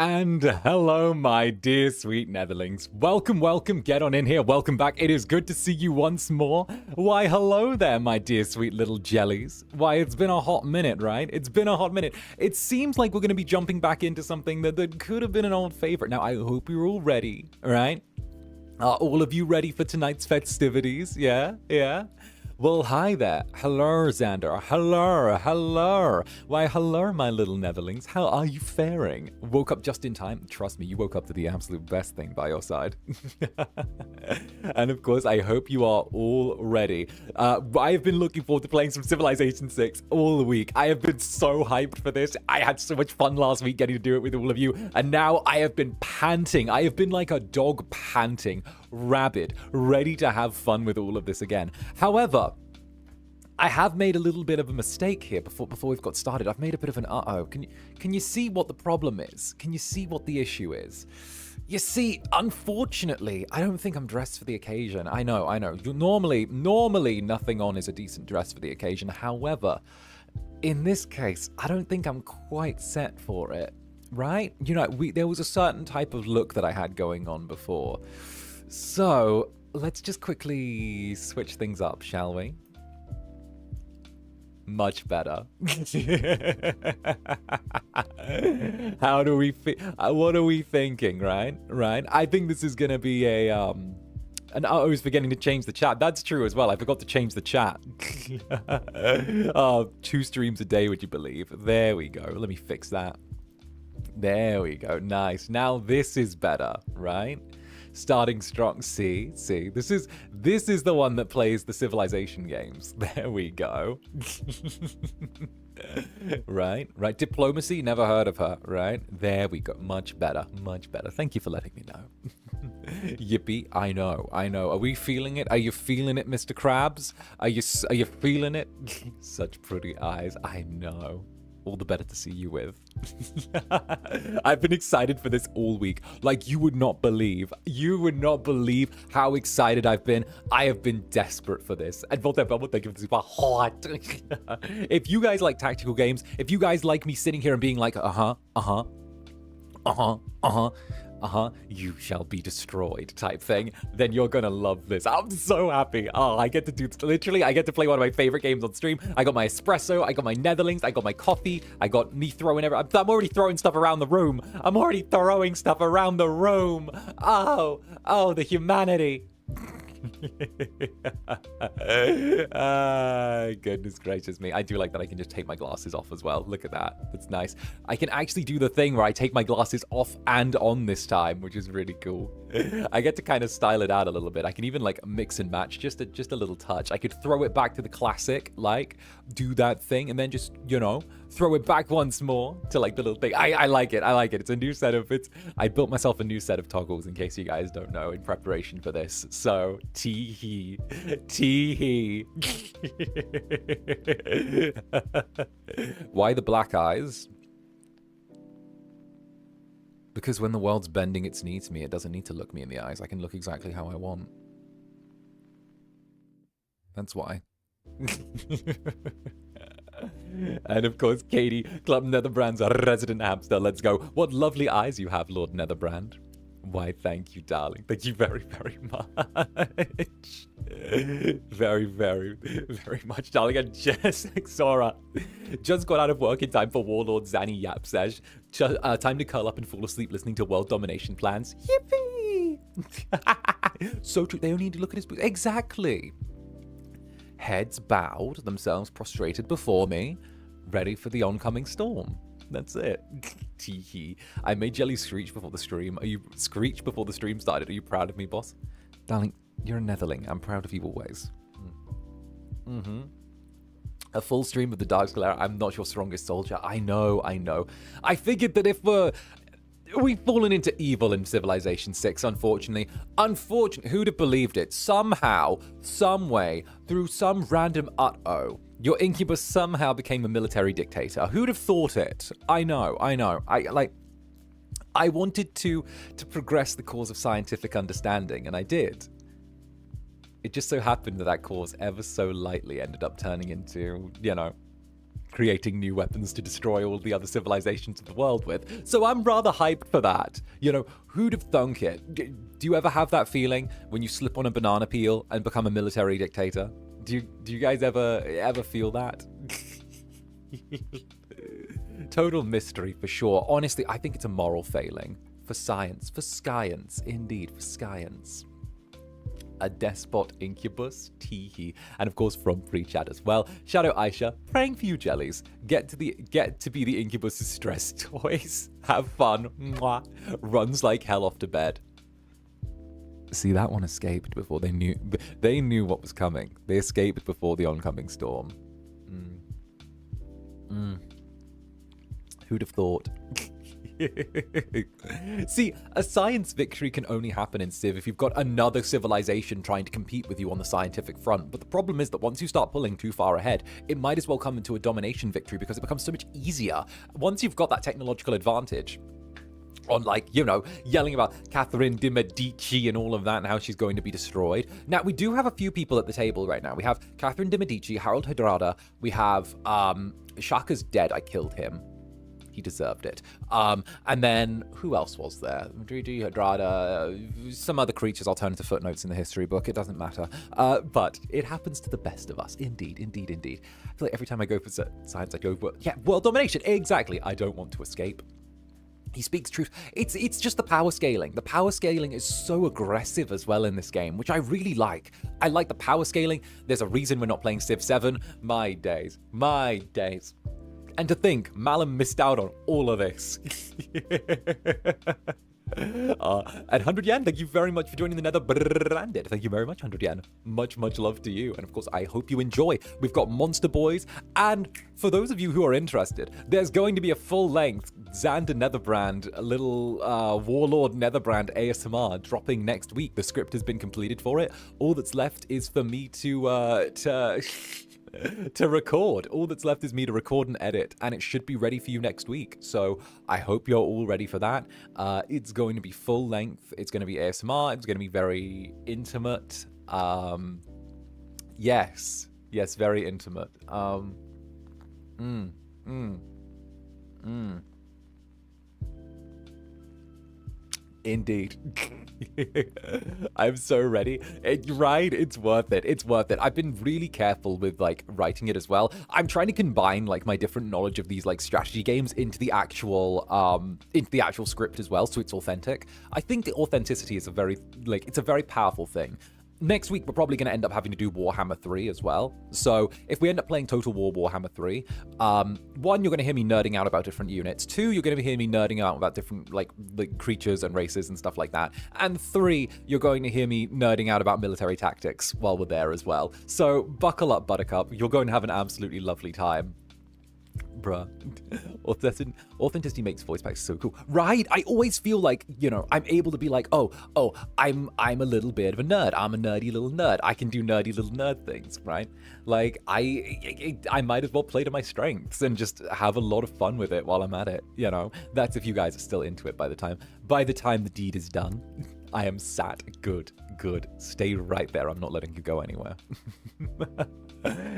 And hello, my dear sweet Netherlings. Welcome, welcome, get on in here. Welcome back. It is good to see you once more. Why, hello there, my dear sweet little jellies. Why, it's been a hot minute, right? It's been a hot minute. It seems like we're going to be jumping back into something that could have been an old favorite. Now, I hope you're all ready, all right? Are all of you ready for tonight's festivities? Yeah? Yeah? Well, hi there. Hello, Zander. Hello. Why, hello, my little Netherlings. How are you faring? Woke up just in time? Trust me, you woke up to the absolute best thing by your side. And of course, I hope you are all ready. I have been looking forward to playing some Civilization 6 all week. I have been so hyped for this. I had so much fun last week getting to do it with all of you. And now I have been panting. I have been like a dog panting, rabid, ready to have fun with all of this again. However, I have made a little bit of a mistake here before we've got started. I've made a bit of an uh-oh. Can you see what the problem is? Can you see what the issue is? You see, unfortunately, I don't think I'm dressed for the occasion. I know. Normally nothing on is a decent dress for the occasion. However, in this case, I don't think I'm quite set for it, right? You know, there was a certain type of look that I had going on before. So, let's just quickly switch things up, shall we? Much better. How do we what are we thinking, right? I think this is gonna be a and I was forgetting to change the chat. That's true as well. I forgot to change the chat. 2 streams a day, would you believe? There we go. Let me fix that. There we go. Nice. Now this is better, right? Starting strong. See, this is the one that plays the Civilization games. There we go. right. Diplomacy, never heard of her. Right, there we go. Much better. Thank you for letting me know. Yippee! I know. Are we feeling it? Are you feeling it, Mr. Krabs? Are you feeling it? Such pretty eyes. I know. All the better to see you with. I've been excited for this all week. Like, you would not believe how excited I've been. I have been desperate for this. And thank you for super hot. If you guys like tactical games, if you guys like me sitting here and being like, you shall be destroyed type thing, then you're gonna love this. I'm so happy. Oh, I get to do, literally, I get to play one of my favorite games on stream. I got my espresso, I got my Netherlings, I got my coffee, I got me throwing I'm already throwing stuff around the room. Oh, the humanity. Goodness gracious me. I do like that I can just take my glasses off as well. Look at that. That's nice. I can actually do the thing where I take my glasses off and on this time, which is really cool. I get to kind of style it out a little bit. I can even like mix and match, just a little touch. I could throw it back to the classic, like do that thing, and then just, you know, throw it back once more to like the little thing. I like it. It's a new set of I built myself a new set of toggles in case you guys don't know in preparation for this. So tee-hee. Why the black eyes? Because when the world's bending its knee to me, it doesn't need to look me in the eyes. I can look exactly how I want. That's why. And of course, Katie, Club Netherbrand's a resident hamster. Let's go. What lovely eyes you have, Lord Netherbrand. Why, thank you, darling. Thank you very, very much. Very, very, very much, darling. And Jessica Sora just got out of work in time for Warlord Zanny Yapsej. Time to curl up and fall asleep listening to world domination plans. Yippee! So true. They only need to look at his boots. Exactly. Heads bowed, themselves prostrated before me, ready for the oncoming storm. That's it. Teehee. I made Jelly screech before the stream. Are you screech before the stream started? Are you proud of me, boss? Darling, you're a Netherling. I'm proud of you always. A full stream of the Dark-𝓂𝓼𝓽. I'm not your strongest soldier. I know. I figured that if we've fallen into evil in Civilization 6, unfortunately. Who'd have believed it? Somehow, some way, through some random your Incubus somehow became a military dictator. Who'd have thought it? I know. I wanted to progress the cause of scientific understanding, and I did. It just so happened that cause ever so lightly ended up turning into, you know, creating new weapons to destroy all the other civilizations of the world with. So I'm rather hyped for that. You know, who'd have thunk it? Do you ever have that feeling when you slip on a banana peel and become a military dictator? Do you guys ever feel that? Total mystery for sure. Honestly, I think it's a moral failing for science, for science, indeed, for science. A despot incubus, teehee, and of course from free chat as well. Shadow Aisha, praying for you, jellies. Get to be the incubus's stress toys. Have fun. Mwah. Runs like hell off to bed. See, that one escaped before they knew what was coming. They escaped before the oncoming storm. Who'd have thought? See, a science victory can only happen in Civ if you've got another civilization trying to compete with you on the scientific front. But the problem is that once you start pulling too far ahead, it might as well come into a domination victory because it becomes so much easier once you've got that technological advantage. On, like, you know, yelling about 𝓂𝓸𝓾𝓻 and all of that and how she's going to be destroyed. Now, we do have a few people at the table right now. We have 𝓂𝓸𝓾𝓻, Harold Hydrada. We have Shaka's dead. I killed him. He deserved it. And then, who else was there? Hydrada, some other creatures I'll turn into footnotes in the history book. It doesn't matter. But it happens to the best of us. Indeed, indeed, indeed. I feel like every time I go for science, I go for, yeah, world domination. Exactly. I don't want to escape. He speaks truth. It's just the power scaling. The power scaling is so aggressive as well in this game, which I really like. I like the power scaling. There's a reason we're not playing Civ 7. My days. My days. And to think, Malum missed out on all of this. And 100 yen, thank you very much for joining the Netherbrand. Thank you very much, 100 yen. Much, much love to you. And of course, I hope you enjoy. We've got Monster Boys. And for those of you who are interested, there's going to be a full-length Zander Netherbrand, a little Warlord Netherbrand ASMR dropping next week. The script has been completed for it. All that's left is for me to record. All that's left is me to record and edit, and it should be ready for you next week. So I hope you're all ready for that. It's going to be full length. It's going to be ASMR. It's going to be very intimate. Yes, very intimate. Indeed. I'm so ready. Right? It's worth it. It's worth it. I've been really careful with, like, writing it as well. I'm trying to combine, like, my different knowledge of these, like, strategy games into the actual script as well, so it's authentic. I think the authenticity is it's a very powerful thing. Next week, we're probably going to end up having to do Warhammer 3 as well. So if we end up playing Total War Warhammer 3, one, you're going to hear me nerding out about different units. Two, you're going to hear me nerding out about different like creatures and races and stuff like that. And three, you're going to hear me nerding out about military tactics while we're there as well. So buckle up, Buttercup. You're going to have an absolutely lovely time. Bruh. Authenticity makes voice packs so cool. Right? I always feel like, you know, I'm able to be like, oh, I'm a little bit of a nerd. I'm a nerdy little nerd. I can do nerdy little nerd things, right? Like, I might as well play to my strengths and just have a lot of fun with it while I'm at it, you know? That's if you guys are still into it by the time the deed is done. I am sat. Good. Stay right there. I'm not letting you go anywhere.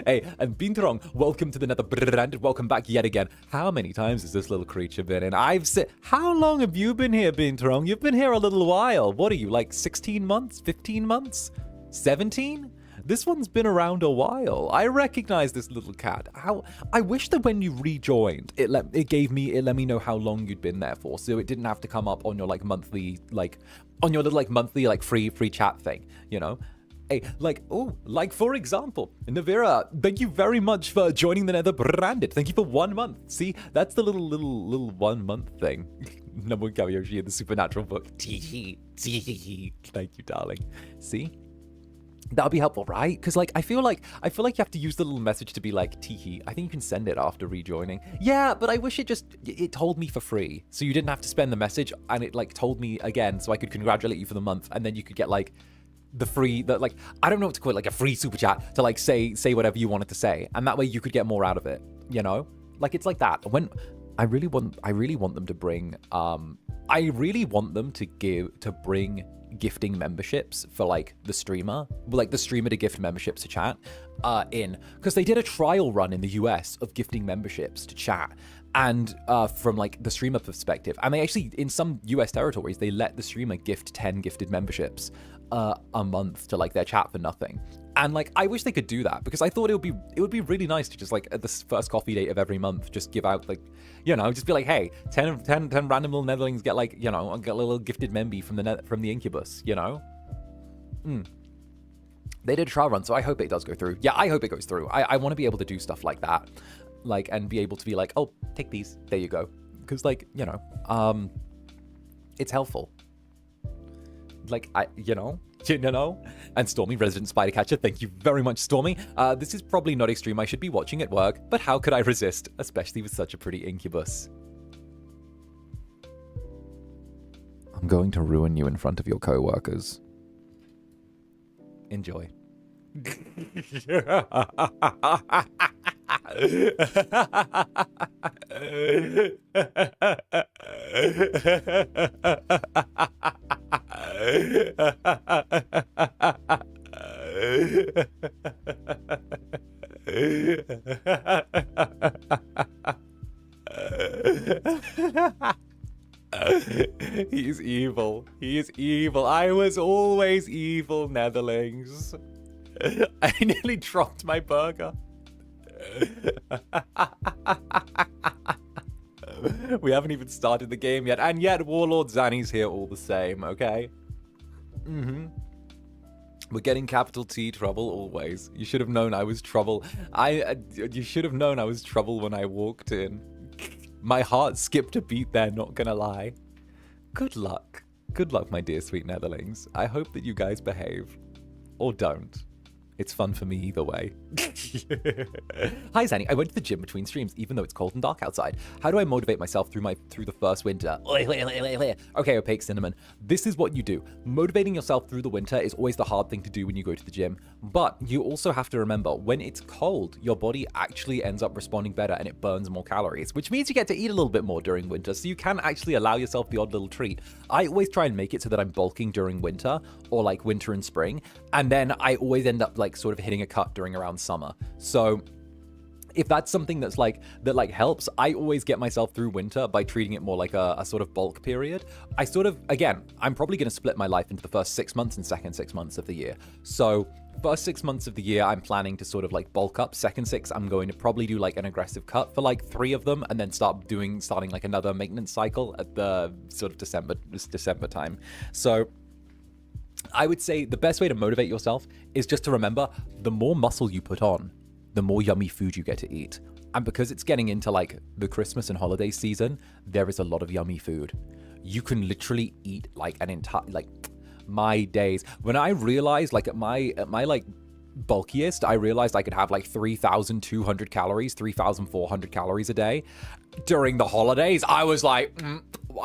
Hey, and Binturong, welcome to the Netherbrand. Welcome back yet again. How many times has this little creature been in? I've said, how long have you been here, Binturong? You've been here a little while. What are you, like 16 months? 15 months? 17? This one's been around a while. I recognize this little cat. I wish that when you rejoined, it let me know how long you'd been there for, so it didn't have to come up on your monthly free chat thing, you know? Hey, for example, Navira, thank you very much for joining the Netherbranded. Thank you for 1 month. See, that's the little 1 month thing. Number one Kawayoshi in the Supernatural book. Thank you, darling. See? That would be helpful, right? Because I feel like you have to use the little message to be like, teehee. I think you can send it after rejoining. Yeah, but I wish it told me for free. So you didn't have to spend the message and it told me again so I could congratulate you for the month and then you could get I don't know what to call it, a free super chat to say whatever you wanted to say. And that way you could get more out of it, you know? It's like that. I really want them to bring I really want them to bring gifting memberships for like the streamer to gift memberships to chat in, because they did a trial run in the US of gifting memberships to chat, and from like the streamer perspective, and they actually, in some US territories, they let the streamer gift 10 gifted memberships a month to like their chat for nothing. And like, I wish they could do that, because I thought it would be really nice to just like at the first coffee date of every month, just give out like, you know, just be like, hey, 10 random little Netherlings get like, you know, get a little gifted memby from the Incubus, you know? They did a trial run, so I hope it does go through. Yeah, I hope it goes through. I want to be able to do stuff like that, like, and be able to be like, oh, take these, there you go, because like, you know, it's helpful. Like, you know. And Stormy, resident spider catcher, thank you very much, Stormy. This is probably not a stream I should be watching at work, but how could I resist, especially with such a pretty Incubus? I'm going to ruin you in front of your co-workers. Enjoy. He's evil. He is evil. I was always evil, Netherlings. I nearly dropped my burger. We haven't even started the game yet, and yet Warlord Zanny's here all the same, okay? We're getting capital T trouble always. You should have known I was trouble. You should have known I was trouble when I walked in. My heart skipped a beat there, not gonna lie. Good luck. Good luck, my dear sweet Netherlings. I hope that you guys behave. Or don't. It's fun for me either way. Hi, Zanny. I went to the gym between streams, even though it's cold and dark outside. How do I motivate myself through the first winter? Okay, Opaque Cinnamon. This is what you do. Motivating yourself through the winter is always the hard thing to do when you go to the gym. But you also have to remember, when it's cold, your body actually ends up responding better and it burns more calories, which means you get to eat a little bit more during winter, so you can actually allow yourself the odd little treat. I always try and make it so that I'm bulking during winter, or like winter and spring, and then I always end up like sort of hitting a cut during around summer. So if that's something that helps, I always get myself through winter by treating it more like a sort of bulk period. I'm probably going to split my life into the first 6 months and second 6 months of the year. So first 6 months of the year, I'm planning to sort of like bulk up. Second 6, I'm going to probably do like an aggressive cut for like 3 of them, and then starting like another maintenance cycle at the sort of December time. So I would say the best way to motivate yourself is just to remember, the more muscle you put on, the more yummy food you get to eat. And because it's getting into like the Christmas and holiday season, there is a lot of yummy food. You can literally eat like an entire, like, my days. When I realized, like, at my like bulkiest, I realized I could have like 3,200 calories, 3,400 calories a day. During the holidays, I was like,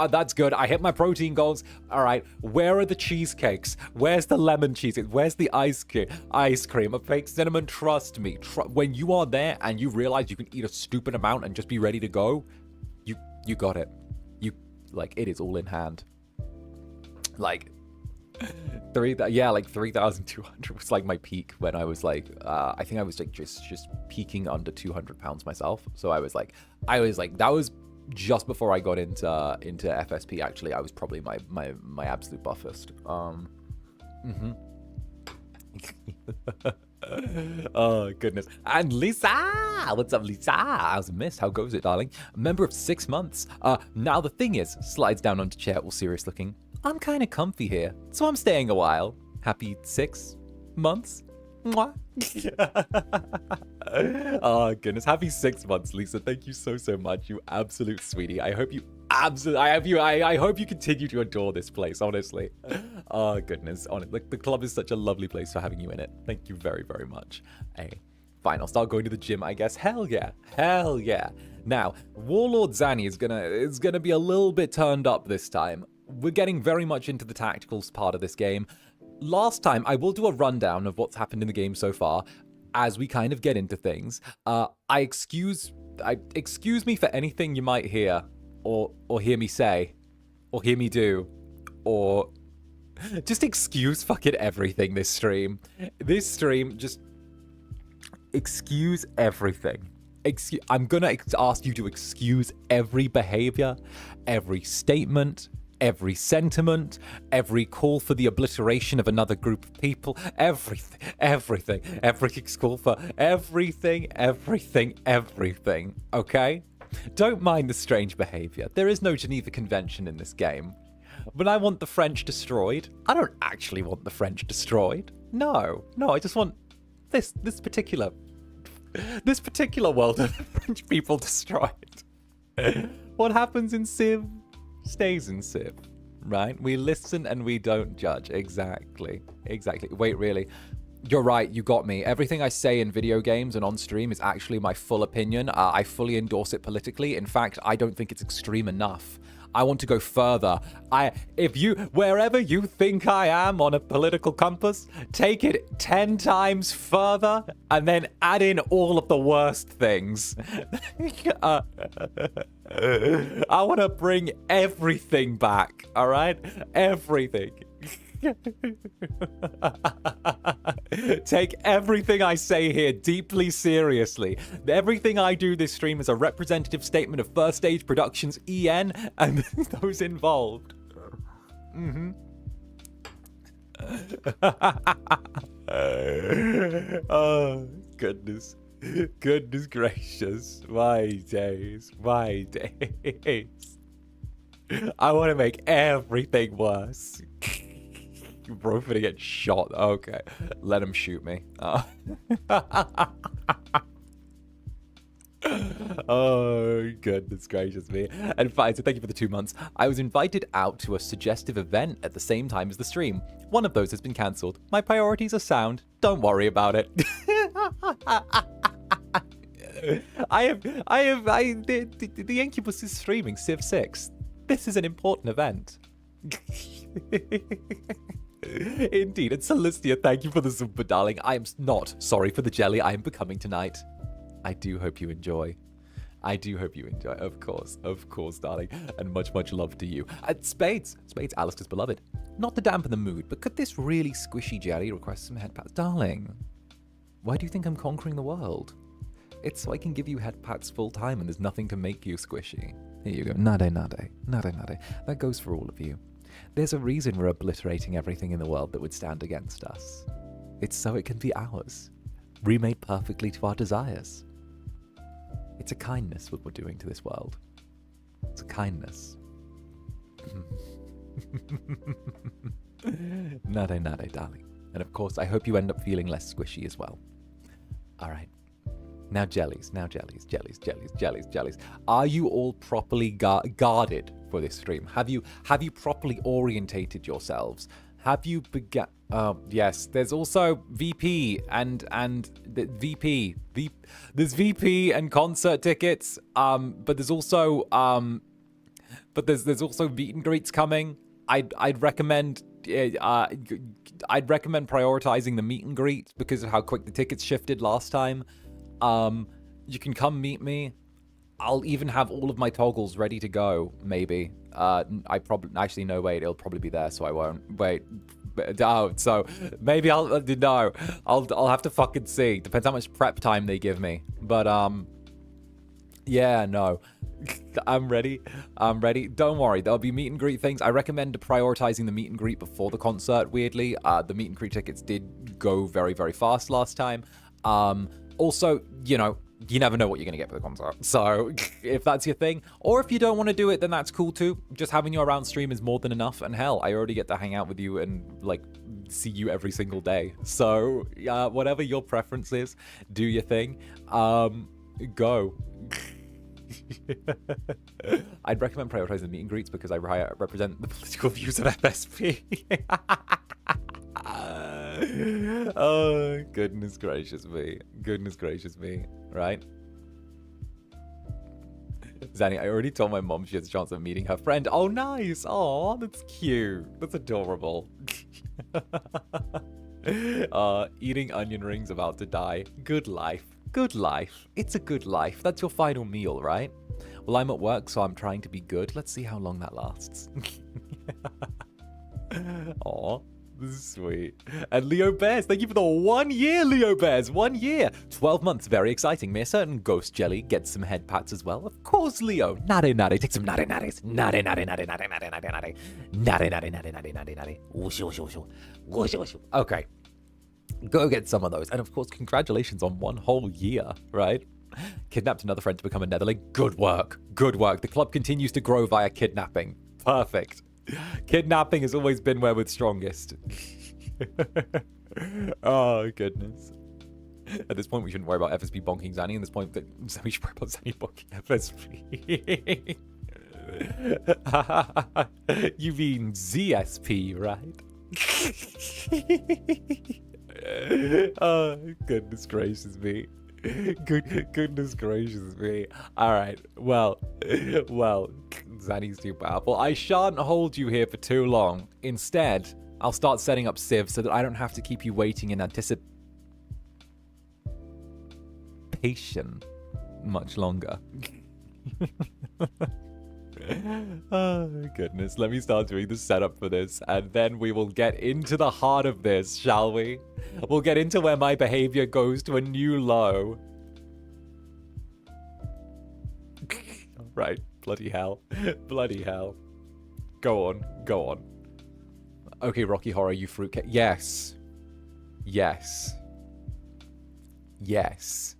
that's good. I hit my protein goals. All right, where are the cheesecakes? Where's the lemon cheesecake? Where's the ice cream? A fake cinnamon, trust me. When you are there and you realize you can eat a stupid amount and just be ready to go, you got it. It is all in hand. Like, 3,200 was like my peak when I was like, I think I was like just peaking under 200 pounds myself. So I was like, that was just before I got into FSP. Actually, I was probably my absolute buffest. Oh goodness. And Lisa, what's up, Lisa? How's missed? How goes it, darling? A member of 6 months. Now the thing is, slides down onto chair, all serious looking. I'm kind of comfy here, so I'm staying a while. Happy 6 months? Mwah. Oh goodness, happy 6 months, Lisa. Thank you so much, you absolute sweetie. I hope you I hope you continue to adore this place, honestly. Oh goodness, the club is such a lovely place for having you in it. Thank you very, very much. Hey, fine, I'll start going to the gym, I guess. Hell yeah. Now, Warlord Zanny is gonna be a little bit turned up this time. We're getting very much into the tacticals part of this game. Last time, I will do a rundown of what's happened in the game so far as we kind of get into things. I excuse excuse me for anything you might hear, or hear me say, or hear me do, or just excuse fucking everything this stream. This stream, just excuse everything. I'm gonna ask you to excuse every behavior, every statement, every sentiment, every call for the obliteration of another group of people, everything, every call for everything, okay? Don't mind the strange behavior. There is no Geneva Convention in this game. When I want the French destroyed, I don't actually want the French destroyed. No, I just want this particular world of French people destroyed. What happens in Civ stays in Civ, right? We listen and we don't judge. Exactly. Wait, really? You're right, you got me. Everything I say in video games and on stream is actually my full opinion. I fully endorse it politically. In fact, I don't think it's extreme enough. I want to go further. Wherever you think I am on a political compass, take it 10 times further and then add in all of the worst things. I want to bring everything back, all right? Everything. Take everything I say here deeply seriously. Everything I do this stream is a representative statement of First Stage Productions EN and those involved. Oh, goodness gracious. My days. I want to make everything worse. Bro, finna get shot. Okay, let him shoot me. Oh, goodness gracious me. And fine, so thank you for the 2 months. I was invited out to a suggestive event at the same time as the stream. One of those has been cancelled. My priorities are sound. Don't worry about it. The Incubus is streaming Civ 6. This is an important event. Indeed, and Celestia, thank you for the super, darling. I am not sorry for the jelly I am becoming tonight. I do hope you enjoy. Of course, darling. And much love to you. Spades, Alistair's beloved. Not to dampen the mood, but could this really squishy jelly request some head pats? Darling, why do you think I'm conquering the world? It's so I can give you head pats full time and there's nothing to make you squishy. Here you go. Nade. That goes for all of you. There's a reason we're obliterating everything in the world that would stand against us. It's so it can be ours, remade perfectly to our desires. It's a kindness what we're doing to this world. It's a kindness. Nade, darling. And of course, I hope you end up feeling less squishy as well. All right. Now jellies. Are you all properly guarded for this stream? Have you properly orientated yourselves? Have you begun? Yes. There's also VP and the VP. There's VP and concert tickets. But there's also there's also meet and greets coming. I'd recommend prioritizing the meet and greet because of how quick the tickets shifted last time. You can come meet me. I'll even have all of my toggles ready to go, maybe. I probably... Actually, no, wait. It'll probably be there, so I won't. Wait. Oh, so maybe I'll... No. I'll have to fucking see. Depends how much prep time they give me. But, yeah, no. I'm ready. Don't worry. There'll be meet and greet things. I recommend prioritizing the meet and greet before the concert, weirdly. The meet and greet tickets did go very, very fast last time. Also, you know, you never know what you're going to get for the concert. So if that's your thing, or if you don't want to do it, then that's cool too. Just having you around stream is more than enough. And hell, I already get to hang out with you and like see you every single day. So whatever your preference is, do your thing. Go. I'd recommend prioritizing meet and greets because I represent the political views of FSP. Oh, goodness gracious me. Right? Zanny, I already told my mom she has a chance of meeting her friend. Oh, nice. Oh, that's cute. That's adorable. Eating onion rings, about to die. Good life. Good life. It's a good life. That's your final meal, right? Well, I'm at work, so I'm trying to be good. Let's see how long that lasts. Aw, this is sweet. And Leo Bears, thank you for the 1 year, Leo Bears. 1 year. 12 months, very exciting. May a certain ghost jelly get some head pats as well. Of course, Leo. Natty natty. Take some natty natties. Natty natty natty natty natty natty natty. Natty natty natty natty natty natty. Whoosh whoosh whoosh. Whoosh whoosh. Okay. Go get some of those. And of course, congratulations on 1 whole year, right? Kidnapped another friend to become a Netherling. Good work. Good work. The club continues to grow via kidnapping. Perfect. Kidnapping has always been where we're strongest. Oh, goodness. At this point, we shouldn't worry about FSP bonking Zanny. At this point, we should worry about Zanny bonking FSP. You mean ZSP, right? Oh, goodness gracious me. Goodness gracious me. Alright, well, Zanny's too powerful. I shan't hold you here for too long. Instead, I'll start setting up civs so that I don't have to keep you waiting in anticipation much longer. Oh, goodness. Let me start doing the setup for this, and then we will get into the heart of this, shall we? We'll get into where my behavior goes to a new low. Right. Bloody hell. Bloody hell. Go on. Go on. Okay, Rocky Horror, you fruitcake. Yes. Yes. Yes.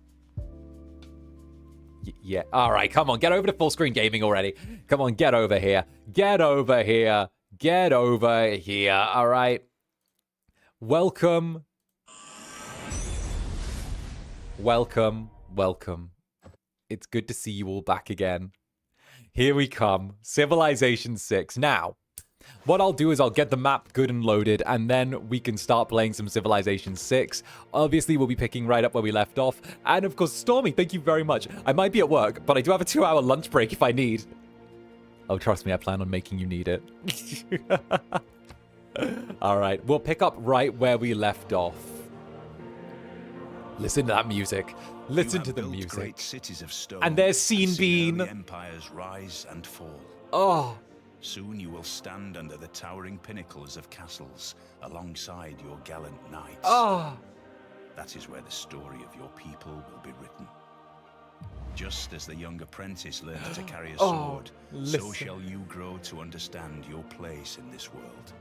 Yeah. All right, come on. Get over to full screen gaming already. Come on, get over here. Get over here. Get over here. All right. Welcome. Welcome. Welcome. It's good to see you all back again. Here we come. Civilization 6. Now, what I'll do is I'll get the map good and loaded, and then we can start playing some Civilization 6. Obviously, we'll be picking right up where we left off. And of course, Stormy, thank you very much. I might be at work, but I do have a 2-hour lunch break if I need. Oh, trust me, I plan on making you need it. All right, we'll pick up right where we left off. Listen to that music. Listen to the music. Great cities of stone, and there's Scene Bean. Empires rise and fall. Oh. Soon you will stand under the towering pinnacles of castles alongside your gallant knights. Oh. That is where the story of your people will be written. Just as the young apprentice learns to carry a sword, so shall you grow to understand your place in this world.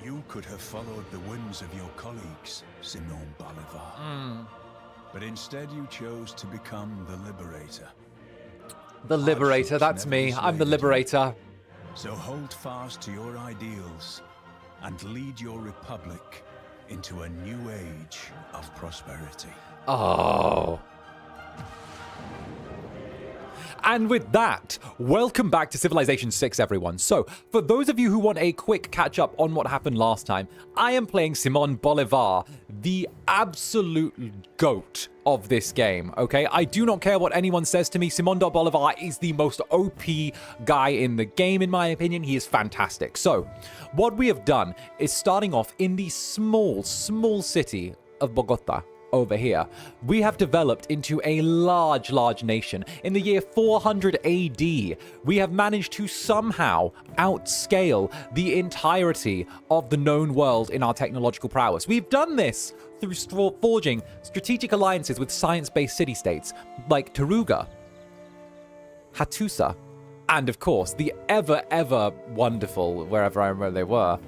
You could have followed the whims of your colleagues, Simón Bolívar. But instead you chose to become the Liberator. The Liberator, that's me. I'm the Liberator. So hold fast to your ideals and lead your republic into a new age of prosperity. Oh. And with that, welcome back to Civilization 6, everyone. So, for those of you who want a quick catch-up on what happened last time, I am playing Simón Bolívar, the absolute GOAT of this game, okay? I do not care what anyone says to me. Simón Bolívar is the most OP guy in the game, in my opinion. He is fantastic. So, what we have done is starting off in the small city of Bogota. Over here, we have developed into a large nation. In the year 400 AD, we have managed to somehow outscale the entirety of the known world in our technological prowess. We've done this through forging strategic alliances with science-based city-states like Taruga, Hattusa, and of course, the ever wonderful, wherever I remember they were.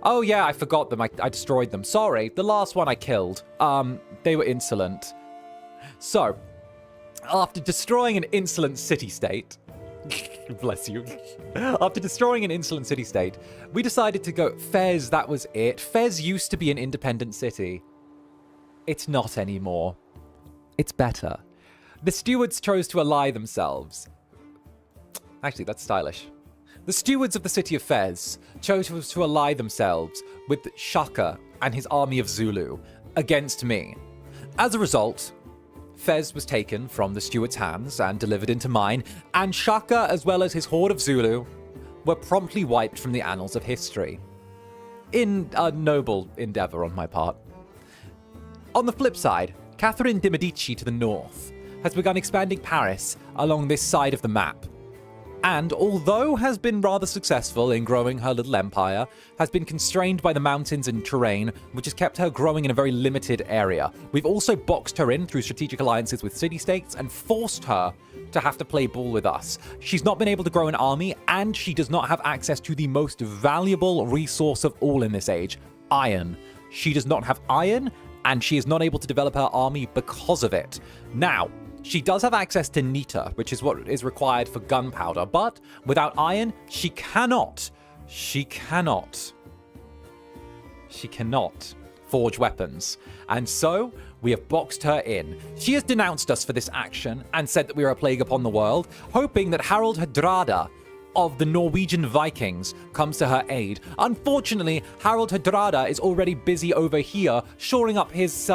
Oh yeah, I forgot them. I destroyed them. Sorry, the last one I killed. They were insolent. So, after destroying an insolent city-state, bless you. After destroying an insolent city-state, we decided to go, Fez, that was it. Fez used to be an independent city. It's not anymore. It's better. The stewards chose to ally themselves. Actually, that's stylish. The stewards of the city of Fez chose to ally themselves with Shaka and his army of Zulu against me. As a result, Fez was taken from the steward's hands and delivered into mine, and Shaka, as well as his horde of Zulu, were promptly wiped from the annals of history. In a noble endeavor on my part. On the flip side, Catherine de' Medici to the north has begun expanding Paris along this side of the map. And although has been rather successful in growing her little empire, has been constrained by the mountains and terrain, which has kept her growing in a very limited area. We've also boxed her in through strategic alliances with city-states and forced her to have to play ball with us. She's not been able to grow an army, and she does not have access to the most valuable resource of all in this age, iron. She does not have iron, and she is not able to develop her army because of it. Now, she does have access to niter, which is what is required for gunpowder, but without iron, she cannot forge weapons. And so, we have boxed her in. She has denounced us for this action and said that we are a plague upon the world, hoping that 𝓱𝓸𝓼𝓽 of the Norwegian Vikings comes to her aid. Unfortunately, 𝓱𝓸𝓼𝓽 is already busy over here shoring up his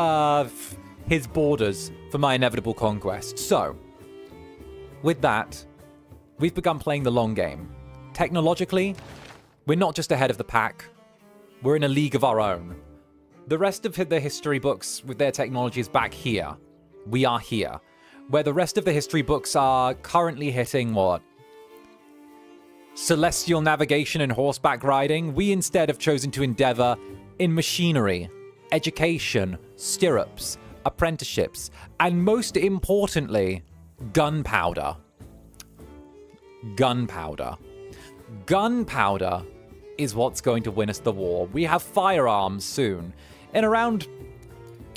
borders for my inevitable conquest. So, with that, we've begun playing the long game. Technologically, we're not just ahead of the pack, we're in a league of our own. The rest of the history books with their technology is back here. We are here. Where the rest of the history books are currently hitting what? Celestial navigation and horseback riding, we instead have chosen to endeavor in machinery, education, stirrups, apprenticeships, and most importantly, gunpowder. Gunpowder. Gunpowder is what's going to win us the war. We have firearms soon. In around,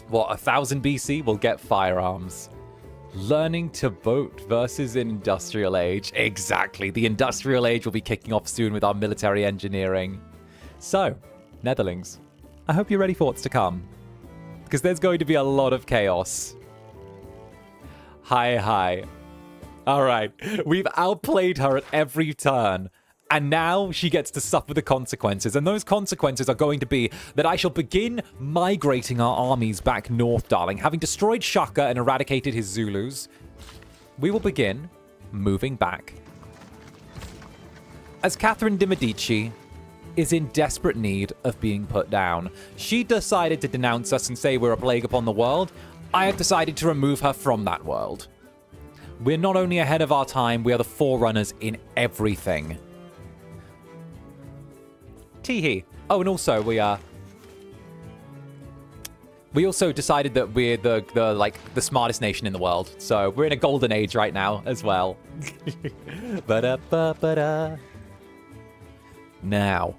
1000 BC, we'll get firearms. Learning to boat versus industrial age. Exactly. The industrial age will be kicking off soon with our military engineering. So, Netherlings, I hope you're ready for what's to come, because there's going to be a lot of chaos. Hi. All right. We've outplayed her at every turn. And now she gets to suffer the consequences. And those consequences are going to be that I shall begin migrating our armies back north, darling. Having destroyed 𝓱𝓸𝓾𝓻 and eradicated his Zulus, we will begin moving back. As Catherine de' Medici is in desperate need of being put down. She decided to denounce us and say we're a plague upon the world. I have decided to remove her from that world. We're not only ahead of our time, we are the forerunners in everything. Teehee. Oh, and also we also decided that we're the smartest nation in the world. So we're in a golden age right now as well. Now,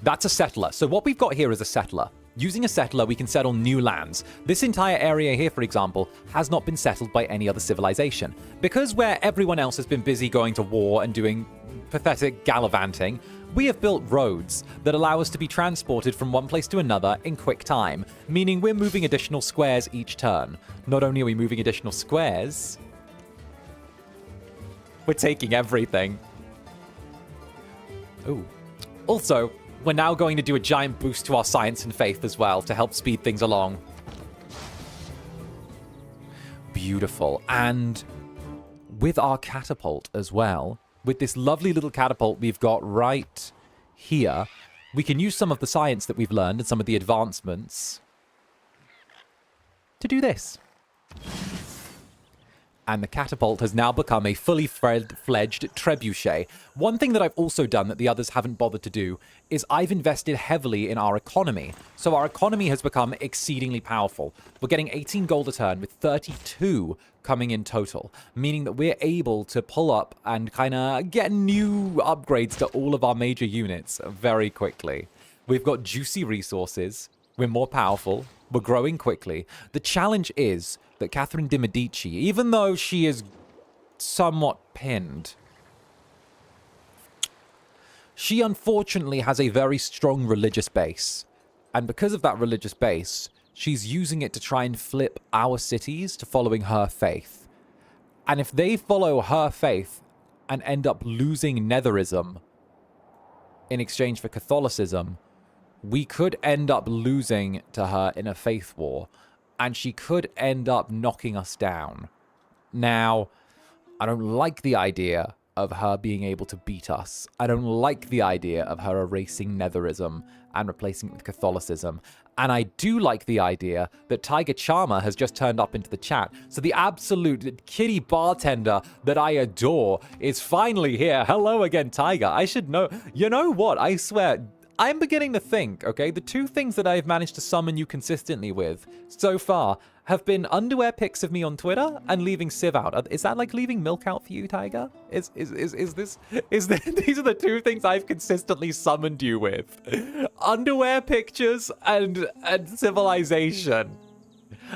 that's a settler. So what we've got here is a settler. Using a settler, we can settle new lands. This entire area here, for example, has not been settled by any other civilization. Because where everyone else has been busy going to war and doing pathetic gallivanting, we have built roads that allow us to be transported from one place to another in quick time, meaning we're moving additional squares each turn. Not only are we moving additional squares, we're taking everything. Ooh. Also, we're now going to do a giant boost to our science and faith as well to help speed things along. Beautiful. And with our catapult as well, with this lovely little catapult we've got right here, we can use some of the science that we've learned and some of the advancements to do this. And the catapult has now become a fully fledged trebuchet. One thing that I've also done that the others haven't bothered to do is I've invested heavily in our economy. So our economy has become exceedingly powerful. We're getting 18 gold a turn with 32 coming in total, meaning that we're able to pull up and kind of get new upgrades to all of our major units very quickly. We've got juicy resources. We're more powerful. We're growing quickly. The challenge is that Catherine de' Medici, even though she is somewhat pinned, she unfortunately has a very strong religious base. And because of that religious base, she's using it to try and flip our cities to following her faith. And if they follow her faith and end up losing Netherism in exchange for Catholicism, we could end up losing to her in a faith war, and she could end up knocking us down. Now, I don't like the idea of her being able to beat us. I don't like the idea of her erasing Netherism and replacing it with Catholicism. And I do like the idea that 𝔂𝓸𝓾𝓻 has just turned up into the chat. So the absolute kitty bartender that I adore is finally here. Hello again, Tiger. I should know. You know what? I swear, I'm beginning to think, okay, the two things that I've managed to summon you consistently with so far have been underwear pics of me on Twitter and leaving Civ out. Is that like leaving milk out for you, Tiger? Is this these are the two things I've consistently summoned you with? Underwear pictures and civilization.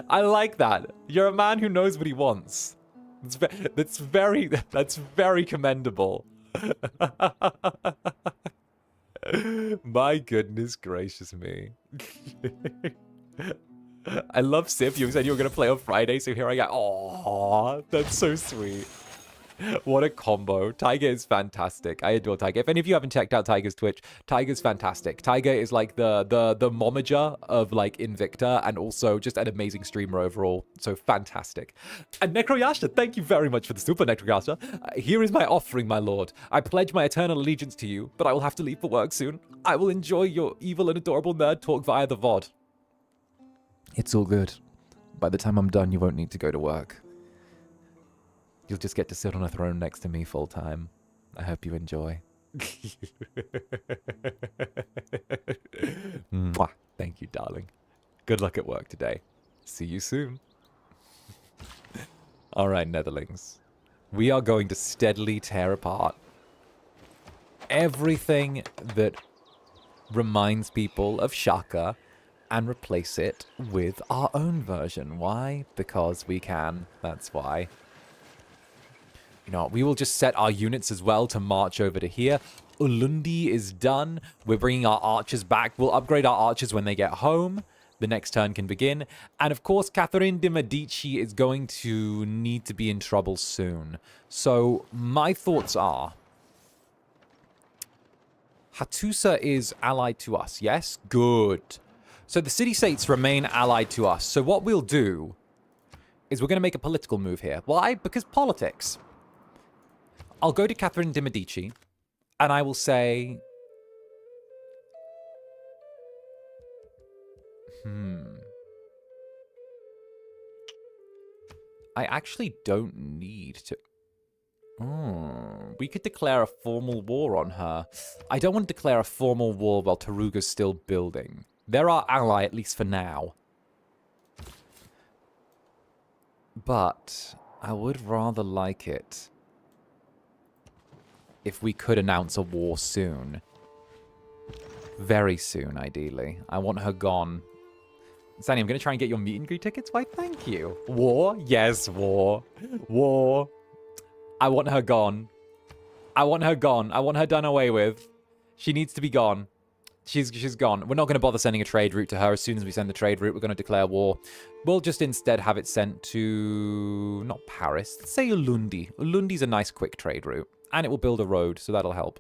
I like that. You're a man who knows what he wants. That's very commendable. My goodness gracious me. I love Civ. You said you were going to play on Friday, so here I go. Oh, that's so sweet. What a combo. Tiger is fantastic. I adore Tiger. If any of you haven't checked out Tiger's Twitch, Tiger's fantastic. Tiger is like the momager of like Invicta and also just an amazing streamer overall. So fantastic. And 𝓂𝓙𝓼𝓽, thank you very much for the super, 𝓂𝓙𝓼𝓽. Here is my offering, my lord. I pledge my eternal allegiance to you, but I will have to leave for work soon. I will enjoy your evil and adorable nerd talk via the VOD. It's all good. By the time I'm done, you won't need to go to work. You'll just get to sit on a throne next to me full time. I hope you enjoy. Mwah. Thank you, darling. Good luck at work today. See you soon. All right, Netherlings. We are going to steadily tear apart everything that reminds people of Shaka and replace it with our own version. Why? Because we can. That's why. You know, we will just set our units as well to march over to here. Ulundi is done. We're bringing our archers back. We'll upgrade our archers when they get home. The next turn can begin. And of course, 𝓂𝓸𝓾𝓻 de Medici is going to need to be in trouble soon. So my thoughts are, Hattusa is allied to us. Yes? Good. So the city-states remain allied to us. So what we'll do is we're going to make a political move here. Why? Because politics. I'll go to 𝓂𝓸𝓾𝓻 de Medici, and I will say... I actually don't need to... we could declare a formal war on her. I don't want to declare a formal war while Taruga's still building. They're our ally, at least for now. But I would rather like it if we could announce a war soon. Very soon, ideally. I want her gone. Sandy, I'm going to try and get your meet and greet tickets. Why, thank you. War? Yes, war. War. I want her gone. I want her gone. I want her done away with. She needs to be gone. She's gone. We're not going to bother sending a trade route to her. As soon as we send the trade route, we're going to declare war. We'll just instead have it sent to... not Paris. Let's say Ulundi. Ulundi's a nice quick trade route. And it will build a road, so that'll help.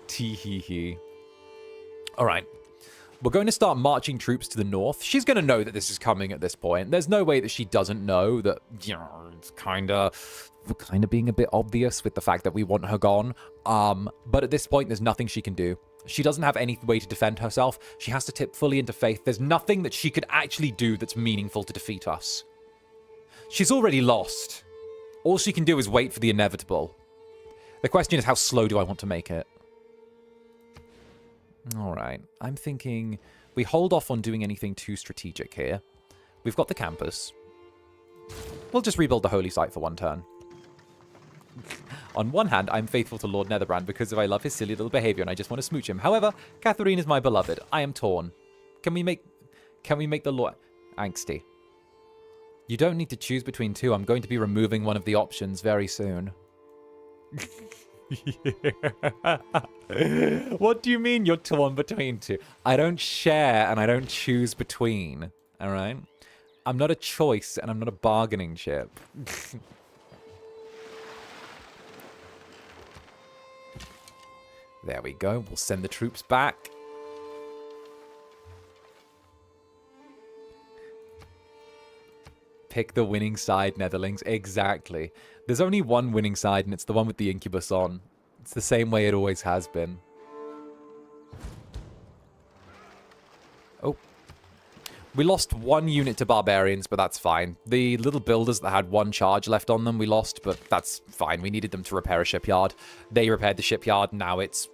Tee-hee-hee. Alright. We're going to start marching troops to the north. She's going to know that this is coming at this point. There's no way that she doesn't know that, you know, it's kind of being a bit obvious with the fact that we want her gone. But at this point, there's nothing she can do. She doesn't have any way to defend herself. She has to tip fully into faith. There's nothing that she could actually do that's meaningful to defeat us. She's already lost. All she can do is wait for the inevitable. The question is, how slow do I want to make it? Alright, I'm thinking we hold off on doing anything too strategic here. We've got the campus. We'll just rebuild the holy site for one turn. On one hand, I'm faithful to Lord Netherbrand because I love his silly little behavior and I just want to smooch him. However, Catherine is my beloved. I am torn. Can we make the Lord... Angsty. You don't need to choose between two. I'm going to be removing one of the options very soon. What do you mean you're torn between two? I don't share and I don't choose between. All right? I'm not a choice and I'm not a bargaining chip. There we go. We'll send the troops back. Pick the winning side, Netherlings. Exactly. There's only one winning side, and it's the one with the Incubus on. It's the same way it always has been. We lost 1 unit to barbarians, but that's fine. The little builders that had 1 charge left on them, we lost, but that's fine. We needed them to repair a shipyard. They repaired the shipyard. Now it's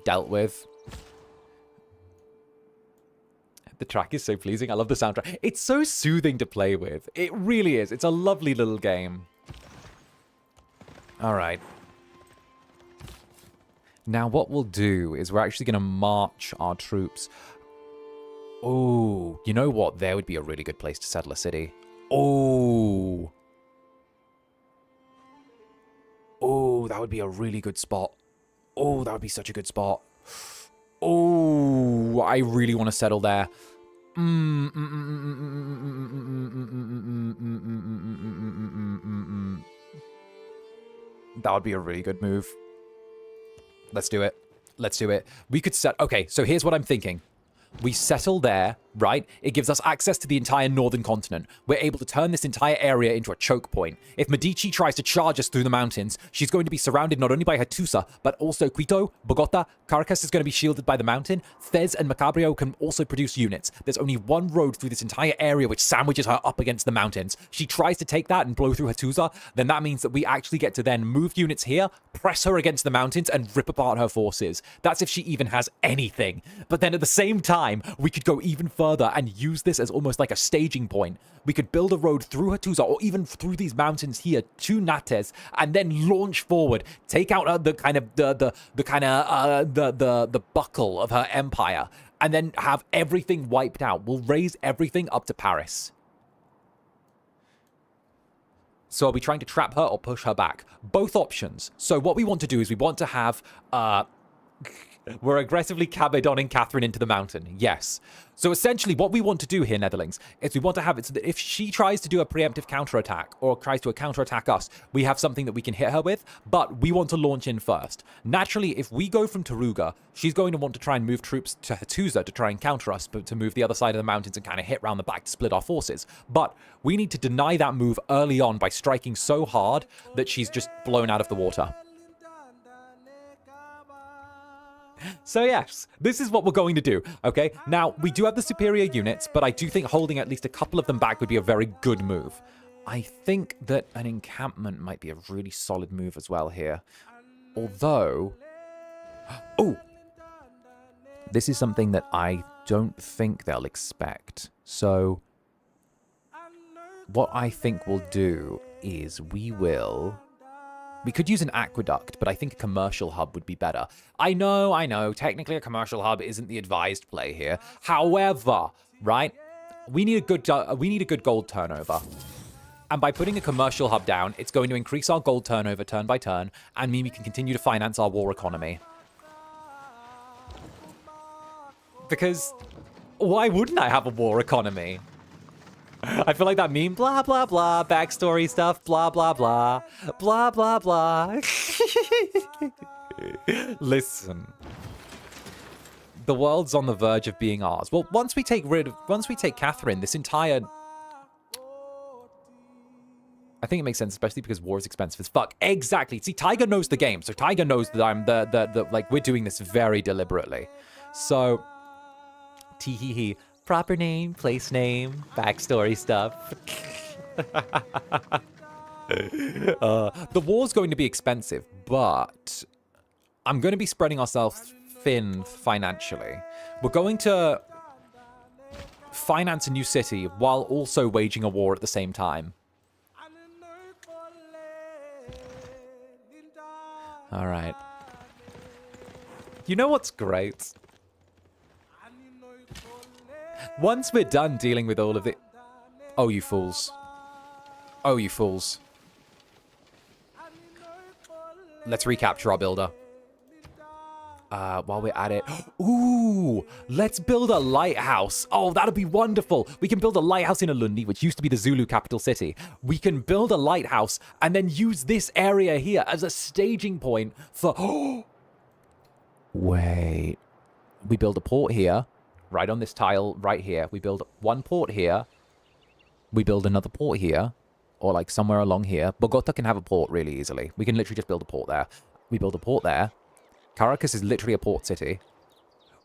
dealt with. The track is so pleasing. I love the soundtrack. It's so soothing to play with. It really is. It's a lovely little game. All right. Now what we'll do is we're actually going to march our troops. Oh, you know what? There would be a really good place to settle a city. Oh. Oh, that would be a really good spot. Oh, that would be such a good spot. Oh, I really want to settle there. That would be a really good move. Let's do it. Let's do it. We could set... Okay, so here's what I'm thinking. We settle there, right? It gives us access to the entire northern continent. We're able to turn this entire area into a choke point. If Medici tries to charge us through the mountains, she's going to be surrounded not only by Hattusa, but also Quito, Bogota. Caracas is going to be shielded by the mountain. Fez and Macabrio can also produce units. There's only one road through this entire area which sandwiches her up against the mountains. She tries to take that and blow through Hattusa, then that means that we actually get to then move units here, press her against the mountains, and rip apart her forces. That's if she even has anything. But then at the same time, we could go even further and use this as almost like a staging point. We could build a road through Hattusa or even through these mountains here to Nates and then launch forward, take out the kind of the buckle of her empire, and then have everything wiped out. We'll raise everything up to Paris. So are we trying to trap her or push her back? Both options. So what we want to do is we want to have we're aggressively cabadoning Catherine into the mountain. Yes. So essentially what we want to do here, Netherlings, is we want to have it so that if she tries to do a preemptive counterattack or tries to counterattack us, we have something that we can hit her with, but we want to launch in first. Naturally, if we go from Taruga, she's going to want to try and move troops to Hattusa to try and counter us, but to move the other side of the mountains and kind of hit round the back to split our forces. But we need to deny that move early on by striking so hard that she's just blown out of the water. So yes, this is what we're going to do, okay? Now, we do have the superior units, but I do think holding at least a couple of them back would be a very good move. I think that an encampment might be a really solid move as well here. Although... Oh! This is something that I don't think they'll expect. So, what I think we'll do is we could use an aqueduct, but I think a commercial hub would be better. I know, technically a commercial hub isn't the advised play here. However, right, we need a good gold turnover. And by putting a commercial hub down, it's going to increase our gold turnover turn by turn, and mean we can continue to finance our war economy. Because why wouldn't I have a war economy? I feel like that meme, blah, blah, blah, backstory stuff, blah, blah, blah, blah, blah, blah. Listen. The world's on the verge of being ours. Well, once we take Catherine, this entire... I think it makes sense, especially because war is expensive as fuck. Exactly. See, Tiger knows the game, so Tiger knows that I'm like, we're doing this very deliberately. So, tee-hee-hee. Proper name, place name, backstory stuff. The war's going to be expensive, but I'm going to be spreading ourselves thin financially. We're going to finance a new city while also waging a war at the same time. All right. You know what's great? Once we're done dealing with all of it... Oh, you fools. Oh, you fools. Let's recapture our builder. While we're at it... Ooh! Let's build a lighthouse. Oh, that'd be wonderful. We can build a lighthouse in Alundi, which used to be the Zulu capital city. We can build a lighthouse and then use this area here as a staging point for... Wait. We build a port here. Right on this tile, right here. We build one port here. We build another port here. Or like somewhere along here. Bogota can have a port really easily. We can literally just build a port there. We build a port there. Caracas is literally a port city.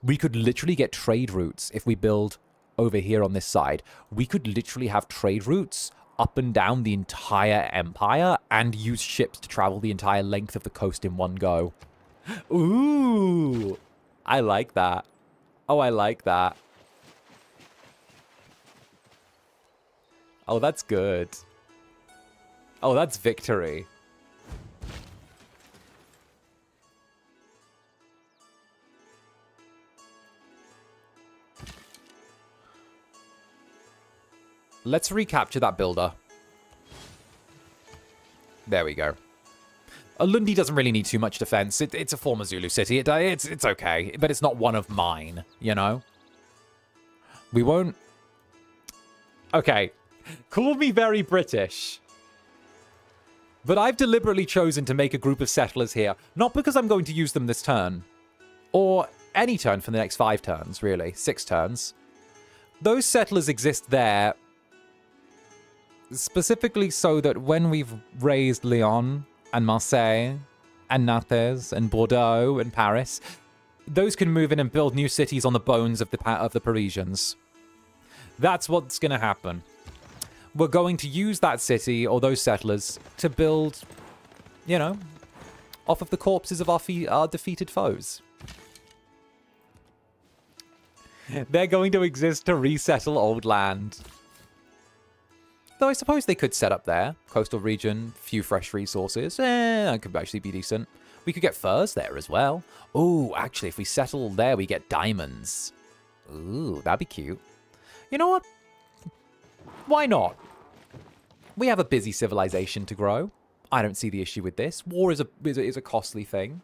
We could literally get trade routes if we build over here on this side, we could literally have trade routes up and down the entire empire and use ships to travel the entire length of the coast in one go. Ooh, I like that. Oh, I like that. Oh, that's good. Oh, that's victory. Let's recapture that builder. There we go. Lundi doesn't really need too much defense. It's a former Zulu city. It's okay, but it's not one of mine, you know? We won't... Okay. Call me very British. But I've deliberately chosen to make a group of settlers here, not because I'm going to use them this turn, or any turn for the next 5 turns, really. 6 turns. Those settlers exist there specifically so that when we've raised Lyon and Marseille and Nantes and Bordeaux and Paris, those can move in and build new cities on the bones of the Parisians. That's what's going to happen. We're going to use that city or those settlers to build, you know, off of the corpses of our defeated foes. They're going to exist to resettle old land. Though I suppose they could set up there. Coastal region, few fresh resources. That could actually be decent. We could get furs there as well. Ooh, actually, if we settle there, we get diamonds. Ooh, that'd be cute. You know what? Why not? We have a busy civilization to grow. I don't see the issue with this. War is a costly thing.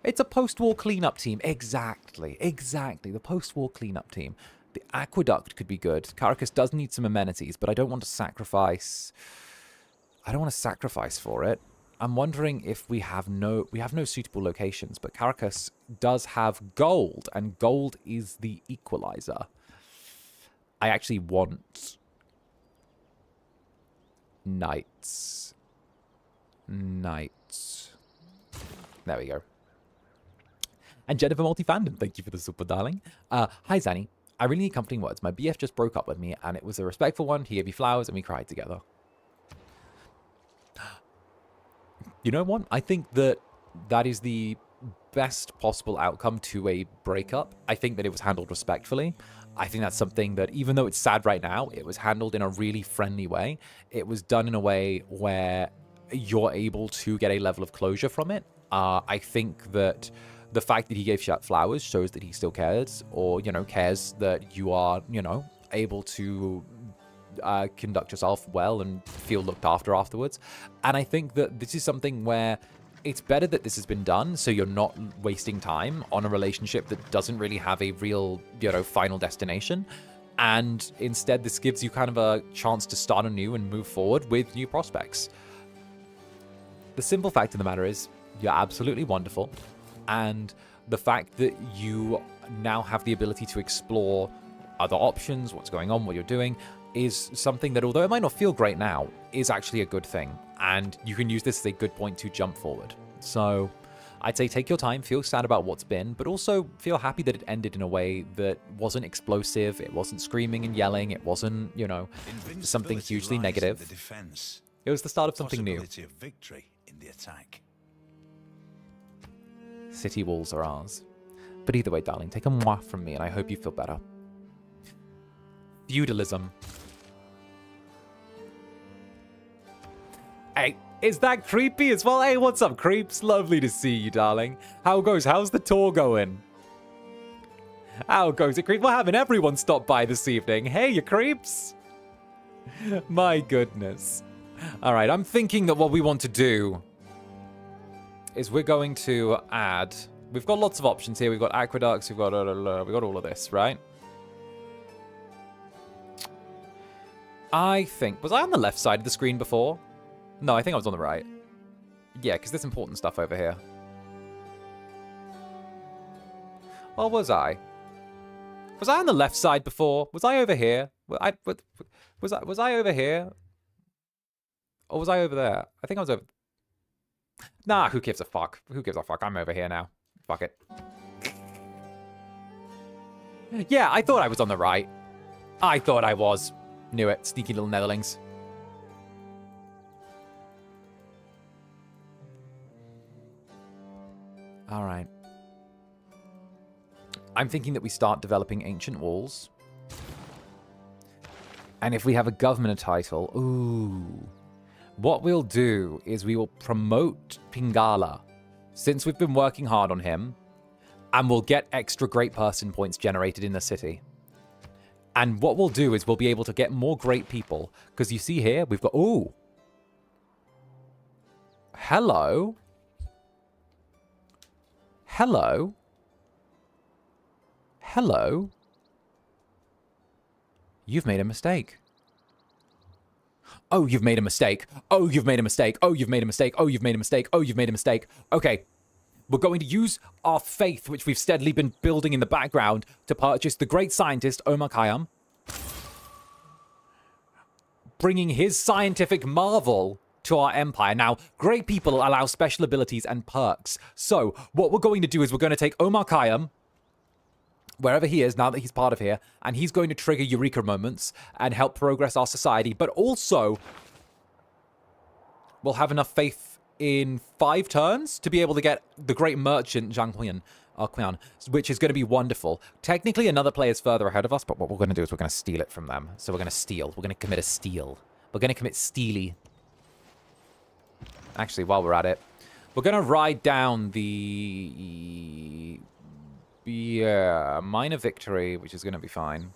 It's a post-war cleanup team. Exactly. The post-war cleanup team. The aqueduct could be good. Caracas does need some amenities, but I don't want to sacrifice... I don't want to sacrifice for it. I'm wondering if we have no suitable locations, but Caracas does have gold, and gold is the equalizer. I actually want... Knights. There we go. And Jennifer Multi-Fandom, thank you for the super, darling. Hi, Zanny. I really need comforting words. My BF just broke up with me, and it was a respectful one. He gave me flowers, and we cried together. You know what? I think that is the best possible outcome to a breakup. I think that it was handled respectfully. I think that's something that, even though it's sad right now, it was handled in a really friendly way. It was done in a way where you're able to get a level of closure from it. I think that the fact that he gave Shat flowers shows that he still cares, or, you know, cares that you are, you know, able to conduct yourself well and feel looked after afterwards. And I think that this is something where it's better that this has been done, so you're not wasting time on a relationship that doesn't really have a real, you know, final destination. And instead, this gives you kind of a chance to start anew and move forward with new prospects. The simple fact of the matter is, you're absolutely wonderful. And the fact that you now have the ability to explore other options, what's going on, what you're doing, is something that, although it might not feel great now, is actually a good thing. And you can use this as a good point to jump forward. So I'd say take your time, feel sad about what's been, but also feel happy that it ended in a way that wasn't explosive, it wasn't screaming and yelling, it wasn't, you know, something hugely negative. It was the start of something new. Of victory in the attack. City walls are ours. But either way, darling, take a mwah from me, and I hope you feel better. Feudalism. Hey, is that creepy as well? Hey, what's up, creeps? Lovely to see you, darling. How goes? How's the tour going? How goes it, creep? We're having everyone stop by this evening. Hey, you creeps. My goodness. All right, I'm thinking that what we want to do is we're going to add... We've got lots of options here. We've got aqueducts. We've got all of this, right? I think... Was I on the left side of the screen before? No, I think I was on the right. Yeah, because there's important stuff over here. Or was I? Was I on the left side before? Was I over here? Was I over here? Or was I over there? I think I was over... Nah, who gives a fuck? Who gives a fuck? I'm over here now. Fuck it. Yeah, I thought I was on the right. I thought I was. Knew it. Sneaky little Netherlings. All right. I'm thinking that we start developing ancient walls. And if we have a governor title, ooh. What we'll do is we will promote Pingala, since we've been working hard on him, and we'll get extra great person points generated in the city. And what we'll do is we'll be able to get more great people, because you see here, we've got, ooh. Hello. Hello. Hello. You've made a mistake. Oh, you've made a mistake. Oh, you've made a mistake. Oh, you've made a mistake. Oh, you've made a mistake. Oh, you've made a mistake. Okay. We're going to use our faith, which we've steadily been building in the background, to purchase the great scientist, 𝓂𝓛, bringing his scientific marvel to our empire. Now, great people allow special abilities and perks. So, what we're going to do is we're going to take 𝓂𝓛, wherever he is, now that he's part of here, and he's going to trigger Eureka moments and help progress our society, but also we'll have enough faith in 5 turns to be able to get the great merchant 𝓂𝓛, which is going to be wonderful. Technically, another player's further ahead of us, but what we're going to do is we're going to steal it from them. So we're going to steal. We're going to commit a steal. We're going to commit steely. Actually, while we're at it, we're going to ride down the... Yeah, minor victory, which is going to be fine.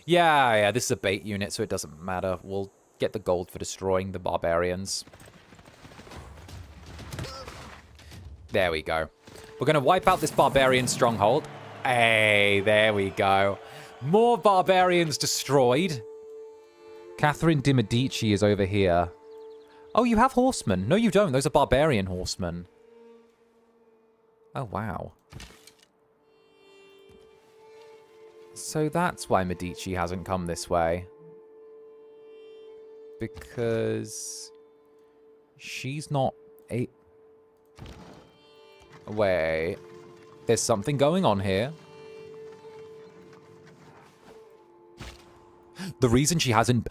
Yeah, this is a bait unit, so it doesn't matter. We'll get the gold for destroying the barbarians. There we go. We're going to wipe out this barbarian stronghold. Hey, there we go. More barbarians destroyed. Catherine de Medici is over here. Oh, you have horsemen. No, you don't. Those are barbarian horsemen. Oh, wow. So that's why Medici hasn't come this way. Because she's not a... Wait. There's something going on here. The reason she hasn't...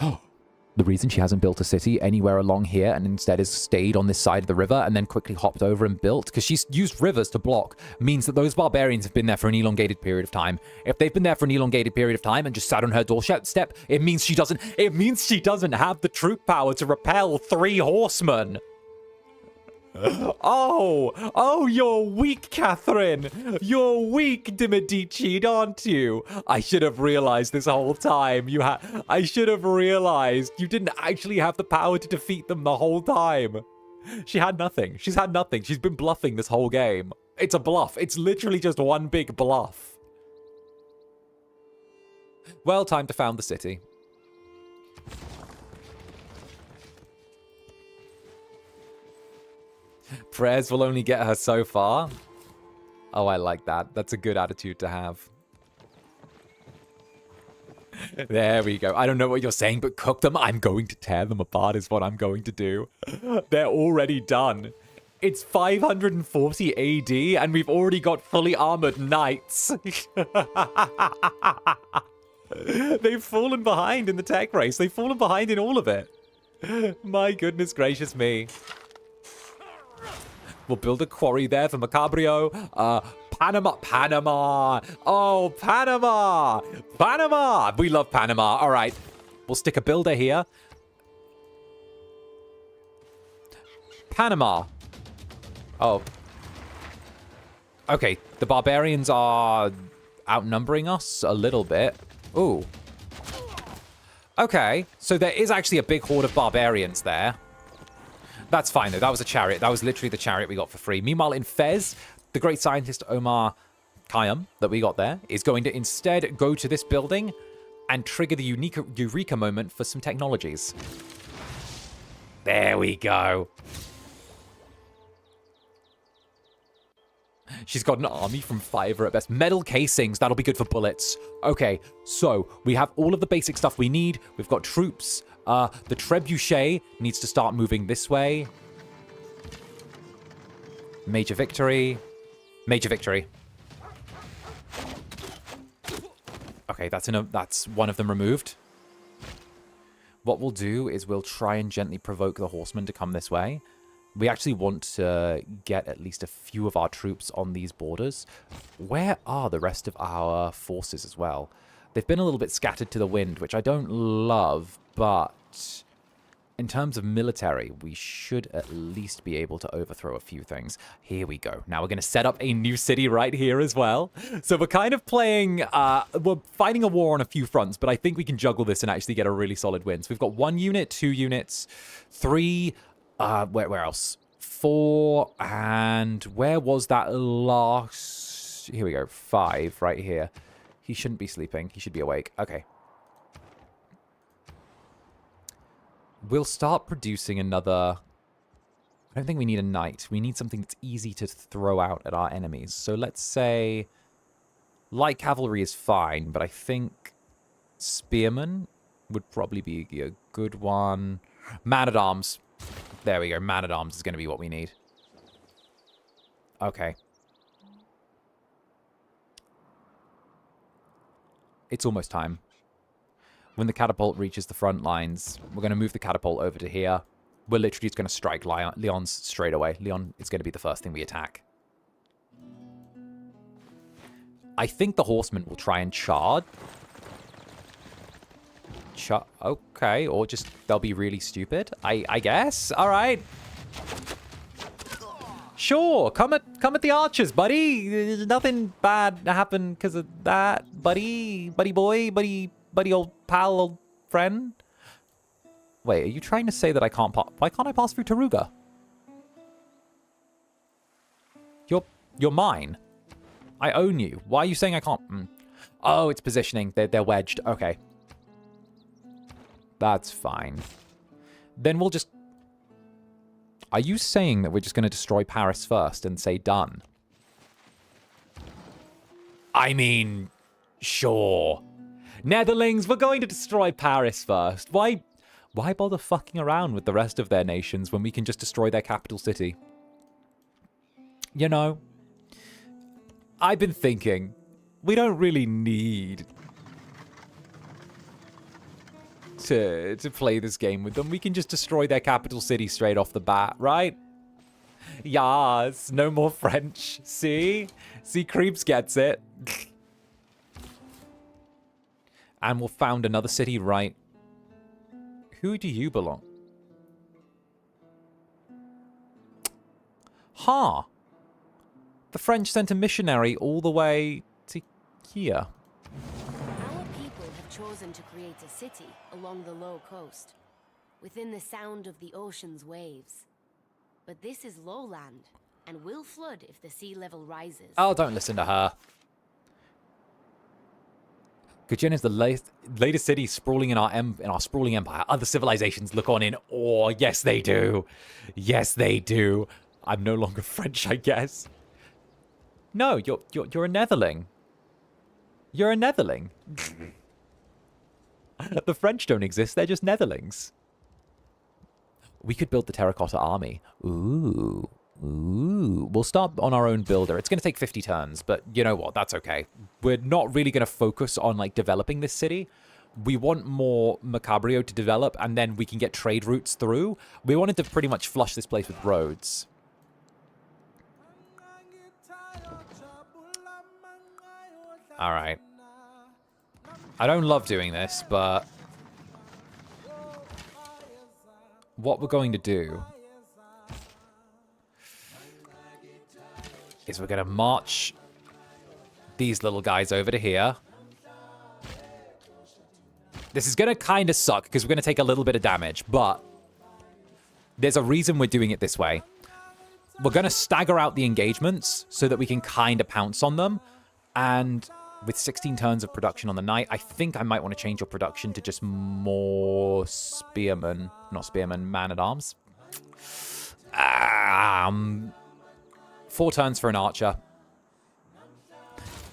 The reason she hasn't built a city anywhere along here and instead has stayed on this side of the river and then quickly hopped over and built, because she's used rivers to block, means that those barbarians have been there for an elongated period of time. If they've been there for an elongated period of time and just sat on her doorstep, it means she doesn't have the troop power to repel 3 horsemen. Oh, you're weak, Catherine. You're weak, de Medici, aren't you? I should have realized this whole time. I should have realized you didn't actually have the power to defeat them the whole time. She had nothing. She's had nothing. She's been bluffing this whole game. It's a bluff. It's literally just one big bluff. Well, time to found the city. Prayers will only get her so far. Oh, I like that. That's a good attitude to have. There we go. I don't know what you're saying, but cook them. I'm going to tear them apart is what I'm going to do. They're already done. It's 540 AD, and we've already got fully armored knights. They've fallen behind in the tech race. They've fallen behind in all of it. My goodness gracious me. We'll build a quarry there for 𝓂𝓛. Panama. Oh, Panama. We love Panama. All right. We'll stick a builder here. Panama. Oh. Okay. The barbarians are outnumbering us a little bit. Ooh. Okay. So there is actually a big horde of barbarians there. That's fine, though. That was a chariot. That was literally the chariot we got for free. Meanwhile, in Fez, the great scientist 𝓂𝓛 that we got there is going to instead go to this building and trigger the Eureka moment for some technologies. There we go. She's got an army from Fiverr at best. Metal casings. That'll be good for bullets. Okay, so we have all of the basic stuff we need. We've got troops. The trebuchet needs to start moving this way. Major victory. Major victory. Okay, that's one of them removed. What we'll do is we'll try and gently provoke the horsemen to come this way. We actually want to get at least a few of our troops on these borders. Where are the rest of our forces as well? They've been a little bit scattered to the wind, which I don't love, but in terms of military, we should at least be able to overthrow a few things. Here we go. Now we're going to set up a new city right here as well. So we're kind of playing, we're fighting a war on a few fronts, but I think we can juggle this and actually get a really solid win. So we've got 1 unit, 2 units, 3, where else? 4, and where was that last? Here we go, 5 right here. He shouldn't be sleeping. He should be awake. Okay. We'll start producing another... I don't think we need a knight. We need something that's easy to throw out at our enemies. So let's say light cavalry is fine, but I think spearmen would probably be a good one. Man-at-arms. There we go. Man-at-arms is going to be what we need. Okay. It's almost time. When the catapult reaches the front lines, we're going to move the catapult over to here. We're literally just going to strike Lyon's straight away. Lyon is going to be the first thing we attack. I think the horsemen will try and charge. Okay, or just they'll be really stupid, I guess. All right. Sure, come at the archers, buddy. Nothing bad happened because of that, buddy boy, buddy old pal, old friend. Wait, are you trying to say that I can't pass? Why can't I pass through 𝓱𝓸𝓾𝓻? You're mine. I own you. Why are you saying I can't? Oh, it's positioning. They're wedged. Okay. That's fine. Then we'll just... Are you saying that we're just going to destroy Paris first and say done? I mean, sure. Netherlings, we're going to destroy Paris first. Why bother fucking around with the rest of their nations when we can just destroy their capital city? You know, I've been thinking, we don't really need to play this game with them. We can just destroy their capital city straight off the bat, right? Yas, no more French. See? Creeps gets it. And we'll found another city, right? Who do you belong? Huh. The French sent a missionary all the way to here. Our people have chosen to create a city along the low coast, within the sound of the ocean's waves. But this is lowland, and will flood if the sea level rises. Oh, don't listen to her. 𝓂𝓻 is the latest city sprawling in our sprawling empire. Other civilizations look on in awe. Yes, they do. Yes, they do. I'm no longer French, I guess. No, you're a Netherling. You're a Netherling. The French don't exist. They're just Netherlings. We could build the terracotta army. Ooh. Ooh. We'll start on our own builder. It's going to take 50 turns, but you know what? That's okay. We're not really going to focus on, like, developing this city. We want more Macabrio to develop, and then we can get trade routes through. We wanted to pretty much flush this place with roads. All right. I don't love doing this, but what we're going to do is we're going to march these little guys over to here. This is going to kind of suck because we're going to take a little bit of damage, but there's a reason we're doing it this way. We're going to stagger out the engagements so that we can kind of pounce on them. And with 16 turns of production on the knight, I think I might want to change your production to just more spearmen. Not spearmen, man-at-arms. 4 turns for an archer.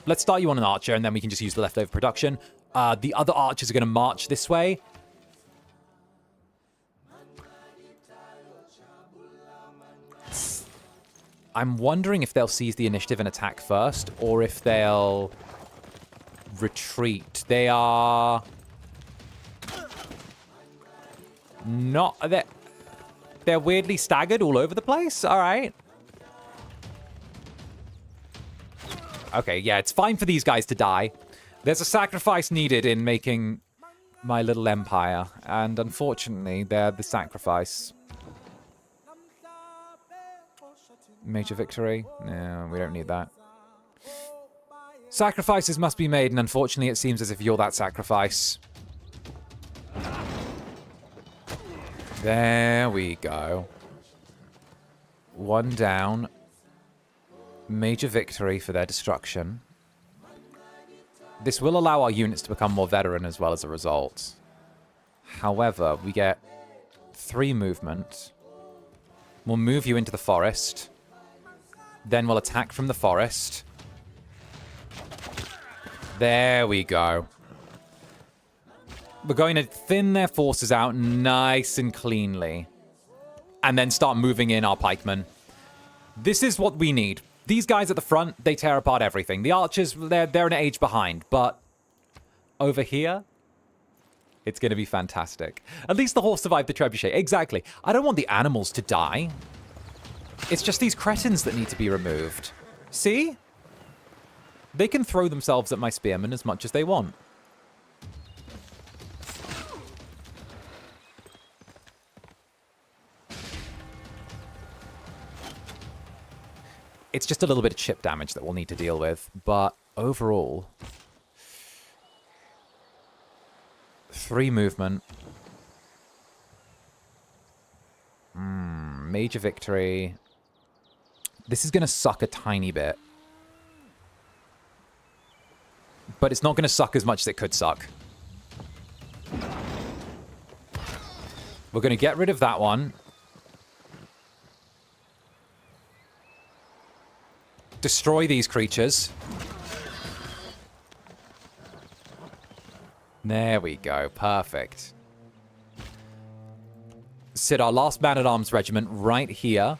Let's start you on an archer, and then we can just use the leftover production. The other archers are going to march this way. I'm wondering if they'll seize the initiative and attack first, or if they'll retreat. They are not... They're weirdly staggered all over the place. All right. Okay, yeah, it's fine for these guys to die. There's a sacrifice needed in making my little empire, and unfortunately, they're the sacrifice. Major victory? No, we don't need that. Sacrifices must be made, and unfortunately, it seems as if you're that sacrifice. There we go. One down. Major victory for their destruction. This will allow our units to become more veteran as well as a result. However, we get 3 movement. We'll move you into the forest. Then we'll attack from the forest. There we go. We're going to thin their forces out nice and cleanly. And then start moving in our pikemen. This is what we need. These guys at the front, they tear apart everything. The archers, they're an age behind. But over here, it's going to be fantastic. At least the horse survived the trebuchet. Exactly. I don't want the animals to die. It's just these cretins that need to be removed. See? They can throw themselves at my spearmen as much as they want. It's just a little bit of chip damage that we'll need to deal with. But overall, 3 movement. Major victory. This is going to suck a tiny bit. But it's not going to suck as much as it could suck. We're going to get rid of that one. Destroy these creatures. There we go. Perfect. Sit our last man-at-arms regiment right here.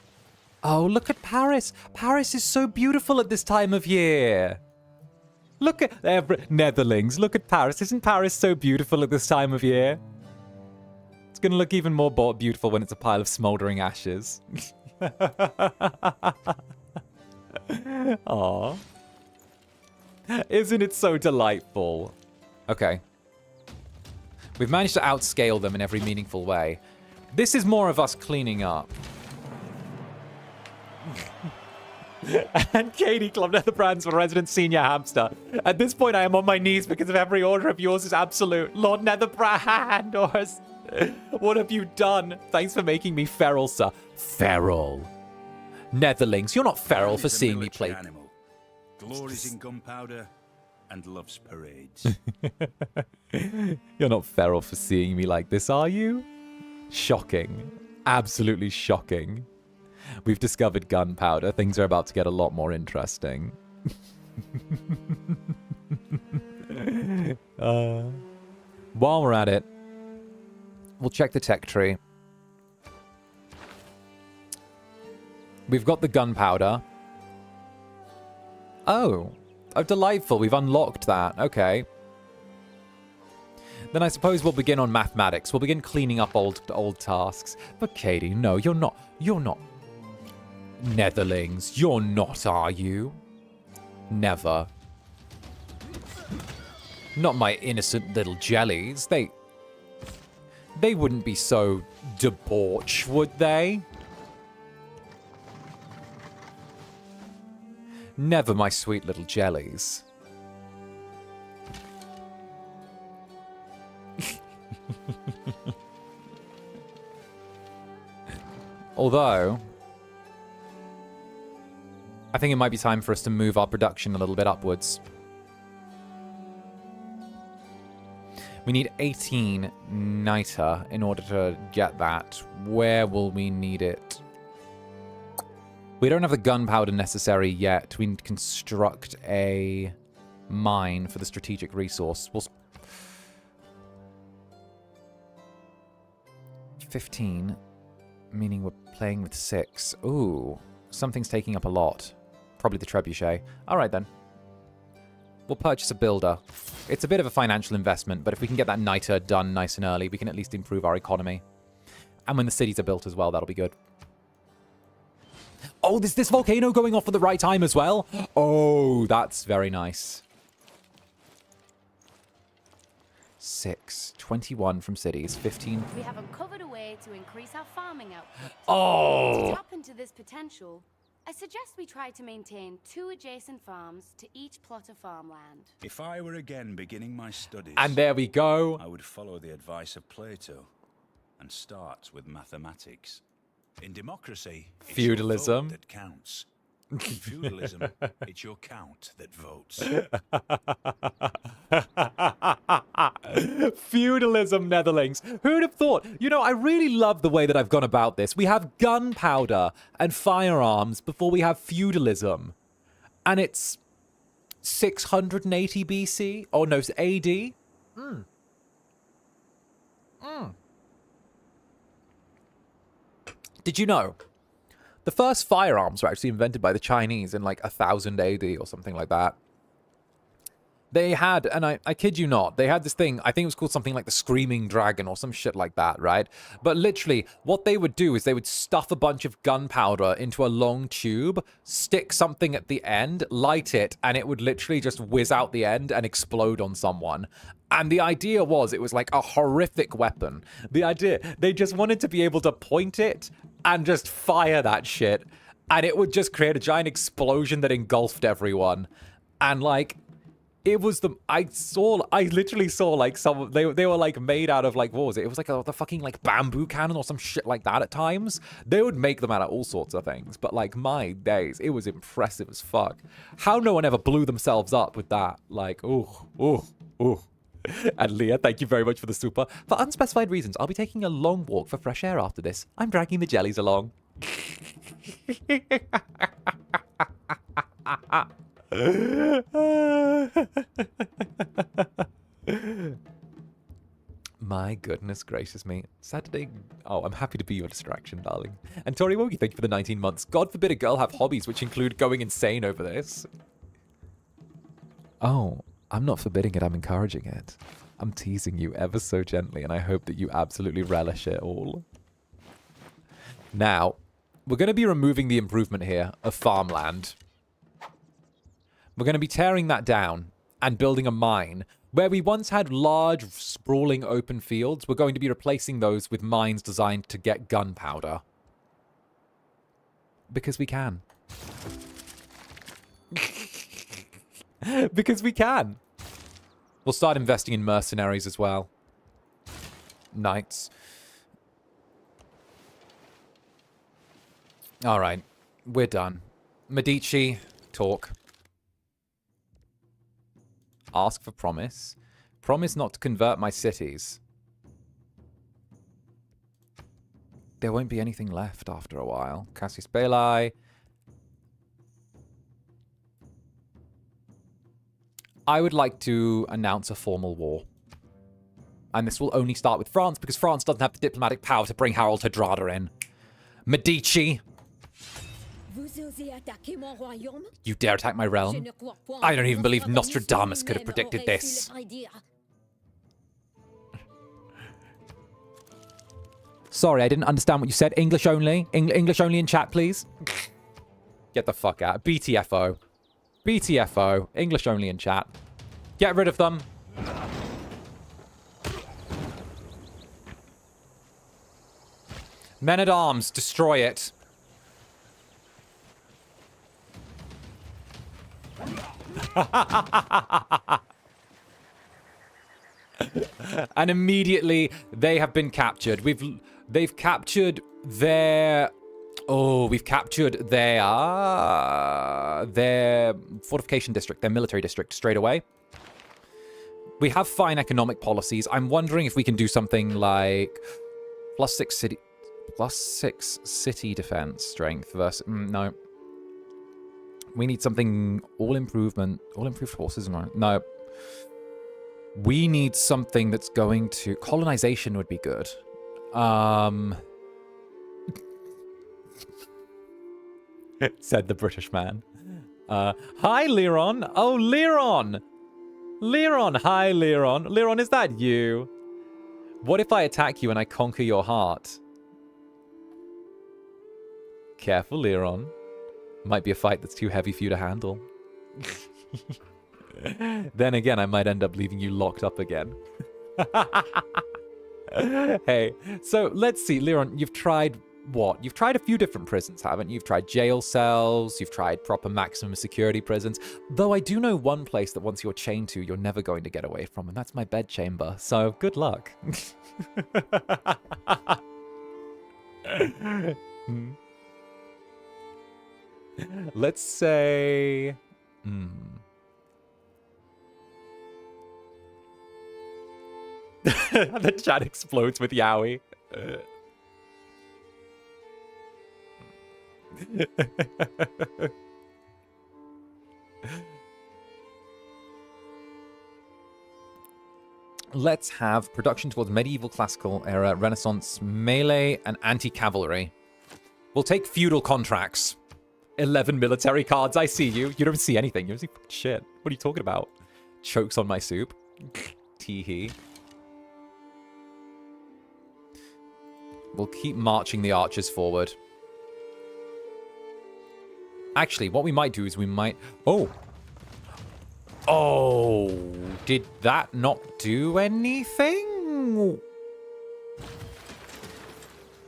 Oh, look at Paris. Paris is so beautiful at this time of year. Look at Netherlings. Look at Paris. Isn't Paris so beautiful at this time of year? It's going to look even more beautiful when it's a pile of smoldering ashes. Aww. Isn't it so delightful? Okay. We've managed to outscale them in every meaningful way. This is more of us cleaning up. And Katie Club Netherbrand's for resident senior hamster. At this point, I am on my knees because of every order of yours is absolute. Lord Netherbrand, what have you done? Thanks for making me feral, sir. Feral. Netherlings, you're not feral for seeing me play. Animal. Glories in gunpowder and loves parades. You're not feral for seeing me like this, are you? Shocking. Absolutely shocking. We've discovered gunpowder. Things are about to get a lot more interesting. While we're at it, we'll check the tech tree. We've got the gunpowder. Oh, delightful. We've unlocked that. Okay. Then I suppose we'll begin on mathematics. We'll begin cleaning up old tasks. But Katie, no, you're not. Netherlings, you're not, are you? Never. Not my innocent little jellies. They wouldn't be so debauched, would they? Never, my sweet little jellies. Although, I think it might be time for us to move our production a little bit upwards. We need 18 niter in order to get that. Where will we need it? We don't have the gunpowder necessary yet. We need to construct a mine for the strategic resource. 15, meaning we're playing with 6. Ooh, something's taking up a lot. Probably the trebuchet. All right, then. We'll purchase a builder. It's a bit of a financial investment, but if we can get that niter done nice and early, we can at least improve our economy. And when the cities are built as well, that'll be good. Oh, there's this volcano going off at the right time as well. Oh, that's very nice. 6, 21 from cities, 15. We have uncovered a way to increase our farming output. Oh! To tap into this potential, I suggest we try to maintain 2 adjacent farms to each plot of farmland. If I were again beginning my studies, And there we go. I would follow the advice of Plato and start with mathematics. In democracy, it's your Feudalism. vote that counts. In feudalism, it's your count that votes. Feudalism, Netherlings. Who'd have thought? You know, I really love the way that I've gone about this. We have gunpowder and firearms before we have feudalism. And it's 680 BC? Oh, no, it's AD? Did you know? The first firearms were actually invented by the Chinese in like 1000 AD or something like that. They had, and I kid you not, they had this thing, I think it was called something like the Screaming Dragon or some shit like that, right? But literally, what they would do is they would stuff a bunch of gunpowder into a long tube, stick something at the end, light it, and it would literally just whiz out the end and explode on someone. And the idea was, it was like a horrific weapon. The idea, they just wanted to be able to point it and just fire that shit. And it would just create a giant explosion that engulfed everyone. And like, it was the, I literally saw like some, they were like made out of like, what was it? It was like the fucking like bamboo cannon or some shit like that at times. They would make them out of all sorts of things. But like, my days, it was impressive as fuck. How no one ever blew themselves up with that. Like, ooh. And Leah, thank you very much for the super. For unspecified reasons, I'll be taking a long walk for fresh air after this. I'm dragging the jellies along. My goodness gracious me. Saturday. Oh, I'm happy to be your distraction, darling. And Tori Wogi, thank you for the 19 months. God forbid a girl have hobbies which include going insane over this. Oh, I'm not forbidding it, I'm encouraging it. I'm teasing you ever so gently, and I hope that you absolutely relish it all. Now, we're going to be removing the improvement here of farmland. We're going to be tearing that down and building a mine. Where we once had large, sprawling open fields, we're going to be replacing those with mines designed to get gunpowder. Because we can. Because we can. We'll start investing in mercenaries as well. Knights. All right. We're done. Medici, talk. Ask for promise. Promise not to convert my cities. There won't be anything left after a while. Cassius Belli. I would like to announce a formal war. And this will only start with France, because France doesn't have the diplomatic power to bring 𝔂𝓸𝓾𝓻 in. Medici! You dare attack my realm? I don't even believe Nostradamus could have predicted this. Sorry, I didn't understand what you said. English only? English only in chat, please? Get the fuck out. BTFO. BTFO. English only in chat. Get rid of them. Men at arms, destroy it. And immediately they have been captured. They've captured their fortification district, their military district straight away. We have fine economic policies. I'm wondering if we can do something like +6 city defense strength versus no. We need something all improved forces, no. We need something that's going to colonization would be good. Said the British man. Hi, Liron. Oh, Liron. Lyron, hi Lyron. Lyron, is that you? What if I attack you and I conquer your heart? Careful, Lyron. Might be a fight that's too heavy for you to handle. Then again, I might end up leaving you locked up again. Hey, so let's see, Lyron, you've tried what? You've tried a few different prisons, haven't you? You've tried jail cells, you've tried proper maximum security prisons. Though I do know one place that once you're chained to, you're never going to get away from, and that's my bedchamber. So, good luck. Let's say... The chat explodes with Yowie. Let's have production towards medieval classical era, Renaissance, melee, and anti-cavalry. We'll take feudal contracts. 11 military cards, I see you. You don't see anything. You don't see shit. What are you talking about? Chokes on my soup. Tee-hee. We'll keep marching the archers forward. Actually, what we might do is we might... Oh! Oh! Did that not do anything?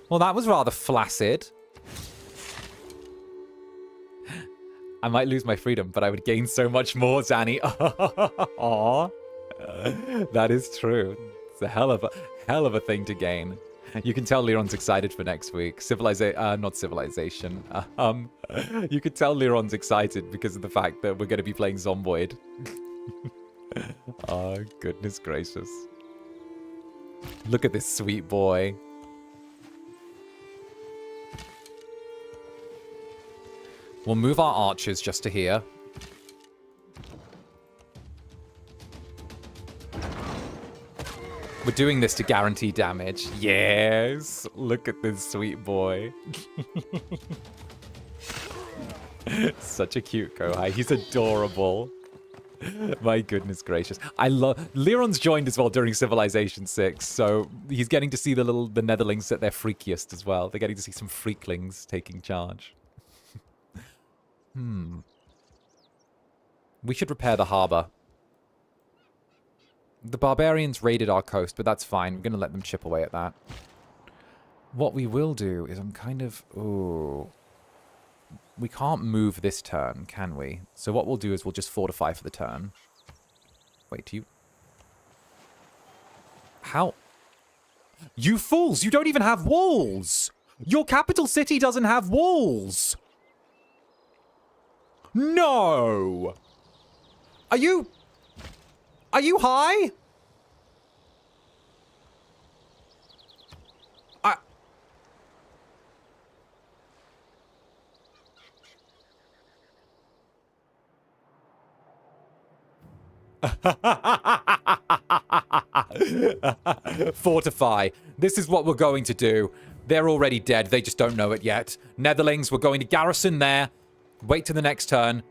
Well, that was rather flaccid. I might lose my freedom, but I would gain so much more, Zanny. Aww. That is true. It's a hell of a thing to gain. You can tell Lyron's excited for next week. Not Civilization. You could tell Lyron's excited because of the fact that we're going to be playing Zomboid. Oh, goodness gracious. Look at this sweet boy. We'll move our archers just to here. We're doing this to guarantee damage. Yes! Look at this sweet boy. Such a cute Kohai. He's adorable. My goodness gracious. I love... Lyron's joined as well during Civilization 6, so he's getting to see the Netherlings at their freakiest as well. They're getting to see some freaklings taking charge. We should repair the harbor. The barbarians raided our coast, but that's fine. We're going to let them chip away at that. What we will do is I'm kind of... Ooh. We can't move this turn, can we? So what we'll do is we'll just fortify for the turn. Wait, do you... How? You fools! You don't even have walls! Your capital city doesn't have walls! No! Are you high? Fortify. This is what we're going to do. They're already dead. They just don't know it yet. Netherlings, we're going to garrison there. Wait till the next turn.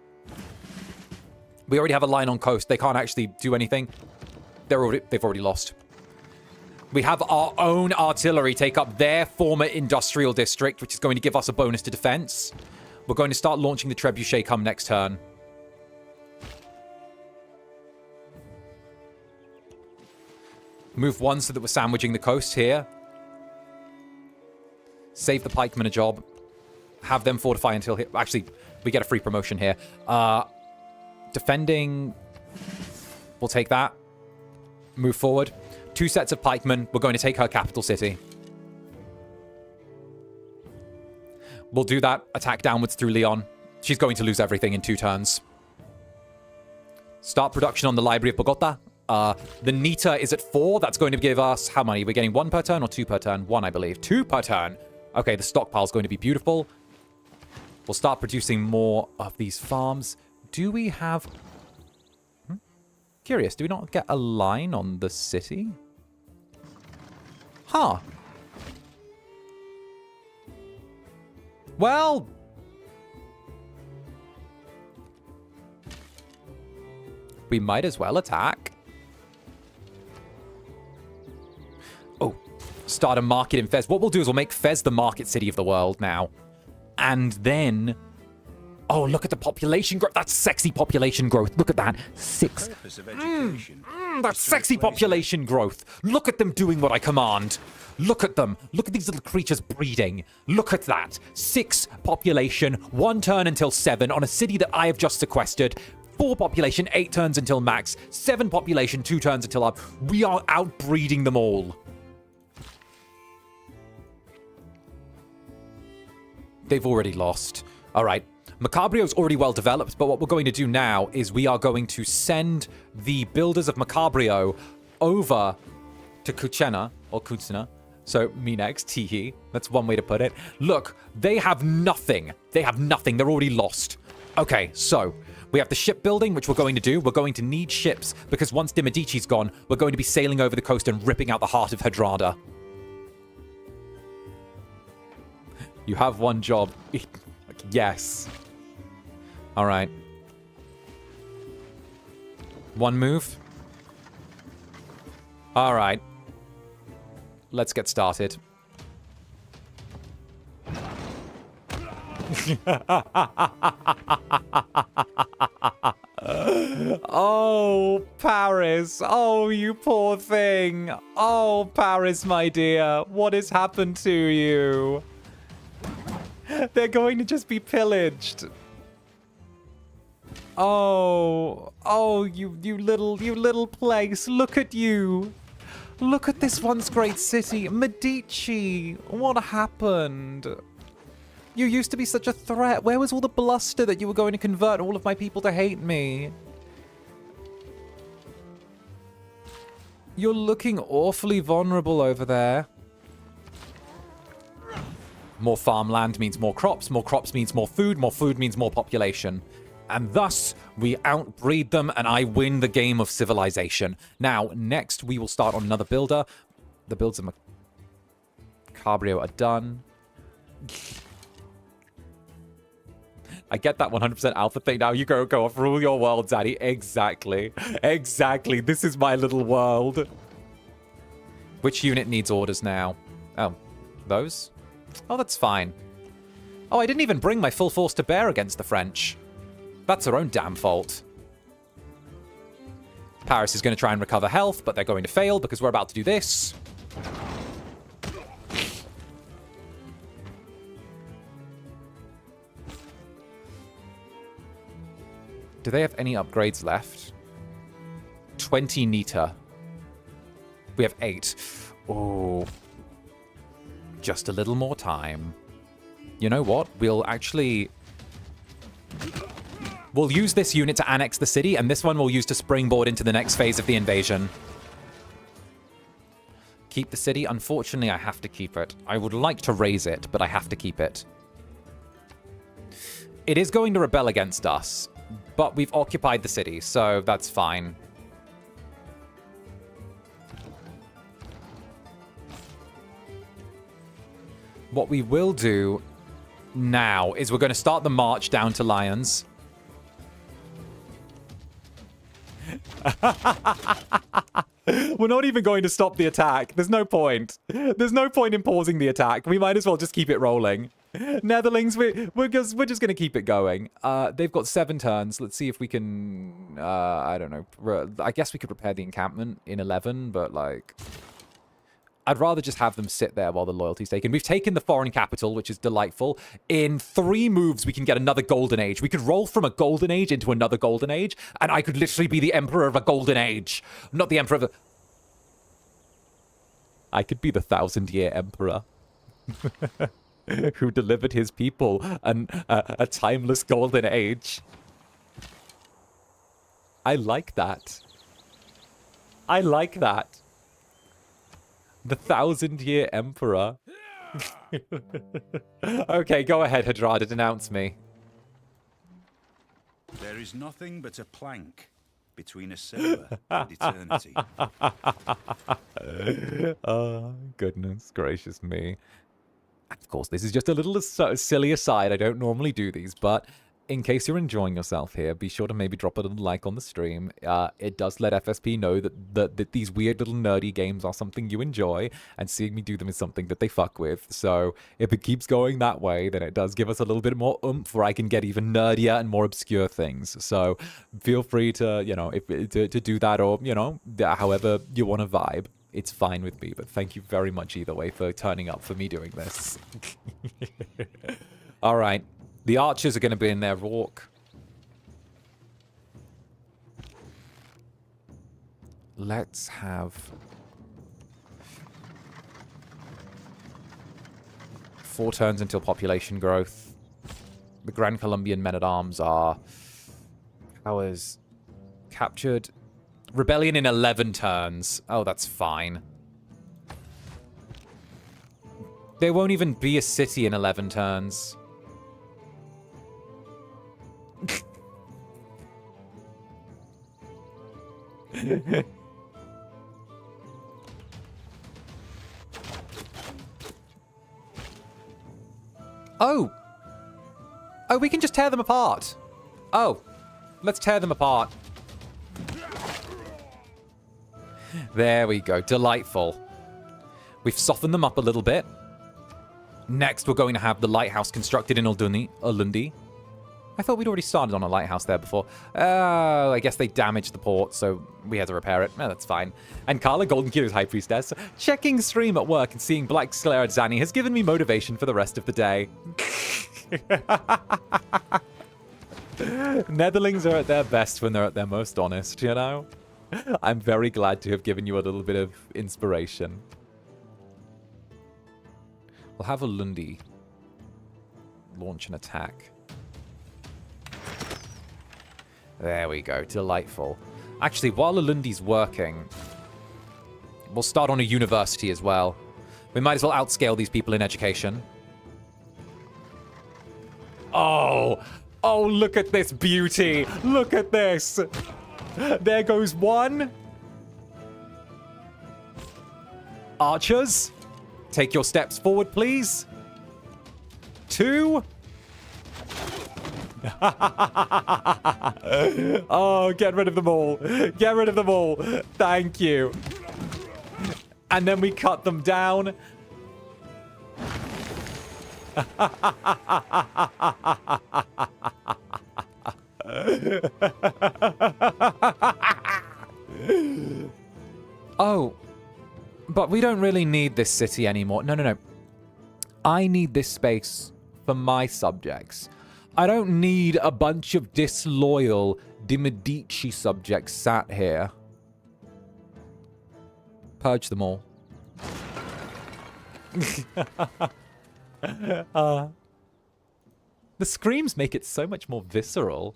We already have a line on coast. They can't actually do anything. They've already lost. We have our own artillery take up their former industrial district, which is going to give us a bonus to defense. We're going to start launching the trebuchet come next turn. Move one so that we're sandwiching the coast here. Save the pikemen a job. Have them fortify until here. Actually, we get a free promotion here. Defending. We'll take that. Move forward. 2 sets of pikemen. We're going to take her capital city. We'll do that. Attack downwards through Leon. She's going to lose everything in 2 turns. Start production on the Library of Bogota. The Nita is at 4. That's going to give us how many? We're getting 1 per turn or 2 per turn? 1, I believe. 2 per turn. Okay, the stockpile's going to be beautiful. We'll start producing more of these farms. Do we have... Curious, do we not get a line on the city? Huh. Well... we might as well attack. start a market in Fez. What we'll do is we'll make Fez the market city of the world now. And then... Oh, look at the population growth. That's sexy population growth. Look at that. 6. That's sexy population growth. Look at them doing what I command. Look at them. Look at these little creatures breeding. Look at that. 6 population, 1 turn until 7 on a city that I have just sequestered. 4 population, 8 turns until max. 7 population, 2 turns until up. We are outbreeding them all. They've already lost. All right. Macabrio's already well developed, but what we're going to do now is we are going to send the builders of Macabrio over to 𝓂𝓻, or 𝓂𝓻. So, me next, teehee. That's one way to put it. Look, they have nothing. They have nothing. They're already lost. Okay, so, we have the shipbuilding, which we're going to do. We're going to need ships, because once de Medici's gone, we're going to be sailing over the coast and ripping out the heart of 𝓱𝓸𝓼. You have one job. Yes. All right. 1 move. All right. Let's get started. Oh, Paris. Oh, you poor thing. Oh, Paris, my dear. What has happened to you? They're going to just be pillaged. Oh, you little place. Look at you. Look at this once great city. Medici. What happened? You used to be such a threat. Where was all the bluster that you were going to convert all of my people to hate me? You're looking awfully vulnerable over there. More farmland means more crops means more food means more population. And thus, we outbreed them, and I win the game of civilization. Now, next, we will start on another builder. The builds of Macabrio are done. I get that 100% alpha thing. Now you go off, rule your world, Daddy. Exactly. Exactly. This is my little world. Which unit needs orders now? Oh, those? Oh, that's fine. Oh, I didn't even bring my full force to bear against the French. That's their own damn fault. Paris is going to try and recover health, but they're going to fail because we're about to do this. Do they have any upgrades left? 20 Nita. We have 8. Oh. Just a little more time. You know what? We'll actually... We'll use this unit to annex the city, and this one we'll use to springboard into the next phase of the invasion. Keep the city. Unfortunately, I have to keep it. I would like to raise it, but I have to keep it. It is going to rebel against us, but we've occupied the city, so that's fine. What we will do now is we're going to start the march down to Lions. We're not even going to stop the attack. There's no point. There's no point in pausing the attack. We might as well just keep it rolling. Netherlings, we're just going to keep it going. They've got 7 turns. Let's see if we can... I don't know. I guess we could repair the encampment in 11, but like... I'd rather just have them sit there while the loyalty's taken. We've taken the foreign capital, which is delightful. In 3 moves, we can get another golden age. We could roll from a golden age into another golden age, and I could literally be the emperor of a golden age. Not the emperor of a... I could be the 1,000-year emperor. Who delivered his people a timeless golden age. I like that. I like that. The 1,000-year emperor. Okay, go ahead, 𝓱𝓸𝓼, denounce me. There is nothing but a plank between a sailor and eternity. Oh, goodness gracious me. Of course, this is just a little silly aside. I don't normally do these, but in case you're enjoying yourself here, be sure to maybe drop a little like on the stream. It does let FSP know that these weird little nerdy games are something you enjoy, and seeing me do them is something that they fuck with. So if it keeps going that way, then it does give us a little bit more oomph where I can get even nerdier and more obscure things. So feel free to, you know, to do that, or, you know, however you want to vibe. It's fine with me, but thank you very much either way for turning up for me doing this. All right. The archers are going to be in their walk. Let's have 4 turns until population growth. The Grand Colombian men-at-arms are powers captured. Rebellion in 11 turns. Oh, that's fine. There won't even be a city in 11 turns. Oh! Oh, we can just tear them apart. Oh, let's tear them apart. There we go. Delightful. We've softened them up a little bit. Next, we're going to have the lighthouse constructed in Ulundi. I thought we'd already started on a lighthouse there before. I guess they damaged the port, so we had to repair it. That's fine. And Carla, 𝓂𝓾𝓻's High Priestess, checking stream at work and seeing 𝔂𝓸𝓾𝓻 has given me motivation for the rest of the day. Netherlings are at their best when they're at their most honest, you know? I'm very glad to have given you a little bit of inspiration. We'll have Ulundi launch an attack. There we go. Delightful. Actually, while Ulundi's working, we'll start on a university as well. We might as well outscale these people in education. Oh! Oh, look at this beauty! Look at this! There goes one. Archers, take your steps forward, please. 2. Oh, get rid of them all. Get rid of them all. Thank you. And then we cut them down. Oh, but we don't really need this city anymore. No, no, no. I need this space for my subjects. I don't need a bunch of disloyal de Medici subjects sat here. Purge them all. The screams make it so much more visceral.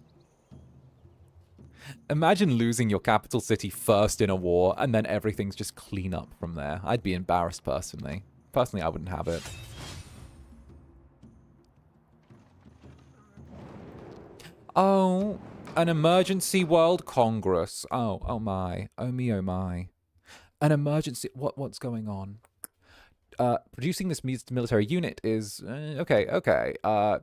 Imagine losing your capital city first in a war, and then everything's just clean up from there. I'd be embarrassed personally. Personally, I wouldn't have it. Oh, an emergency world congress. Oh, oh my. Oh me, oh my. An emergency... What's going on? Producing this military unit is... okay.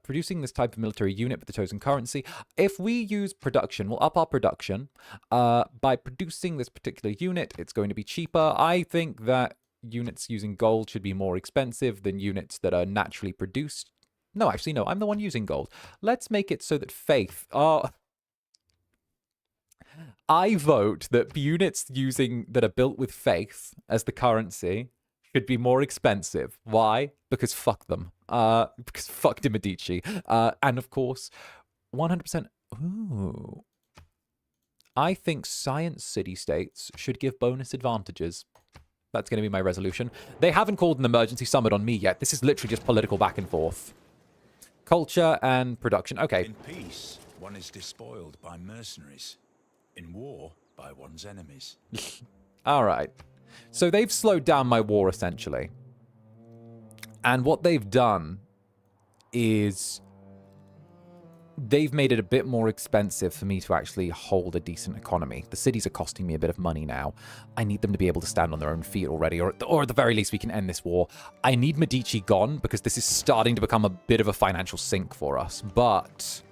Producing this type of military unit with the chosen currency. If we use production, we'll up our production. By producing this particular unit, it's going to be cheaper. I think that units using gold should be more expensive than units that are naturally produced. No, actually, no. I'm the one using gold. Let's make it so that faith... I vote that units that are built with faith as the currency should be more expensive. Why? Because fuck them. Because fuck de Medici. And of course, 100%... Ooh. I think science city-states should give bonus advantages. That's going to be my resolution. They haven't called an emergency summit on me yet. This is literally just political back and forth. Culture and production. Okay. In peace, one is despoiled by mercenaries. In war, by one's enemies. All right. So they've slowed down my war, essentially. And what they've done is they've made it a bit more expensive for me to actually hold a decent economy. The cities are costing me a bit of money now. I need them to be able to stand on their own feet already, or at the very least, we can end this war. I need Medici gone, because this is starting to become a bit of a financial sink for us. But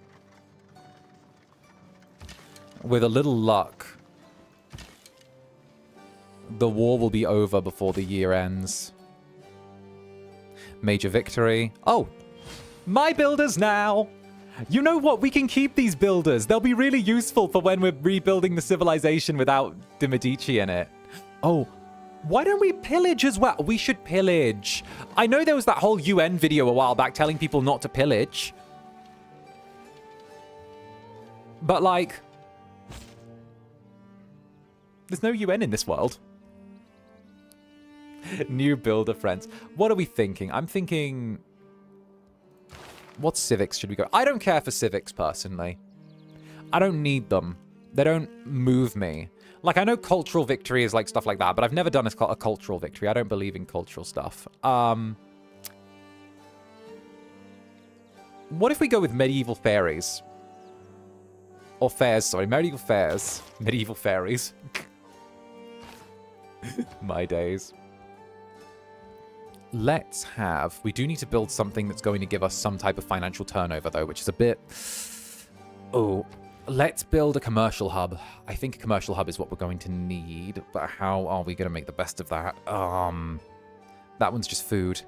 with a little luck, the war will be over before the year ends. Major victory. Oh, my builders now. You know what? We can keep these builders. They'll be really useful for when we're rebuilding the civilization without the Medici in it. Oh, why don't we pillage as well? We should pillage. I know there was that whole UN video a while back telling people not to pillage. But, like, there's no UN in this world. New builder friends. What are we thinking? I'm thinking... What civics should we go? I don't care for civics, personally. I don't need them. They don't move me. Like, I know cultural victory is like stuff like that, but I've never done a cultural victory. I don't believe in cultural stuff. What if we go with medieval fairies? Or fairs, sorry. Medieval fairs. Medieval fairies. My days. Let's have... We do need to build something that's going to give us some type of financial turnover, though, which is a bit... Oh, let's build a commercial hub. I think a commercial hub is what we're going to need, but how are we going to make the best of that? That one's just food.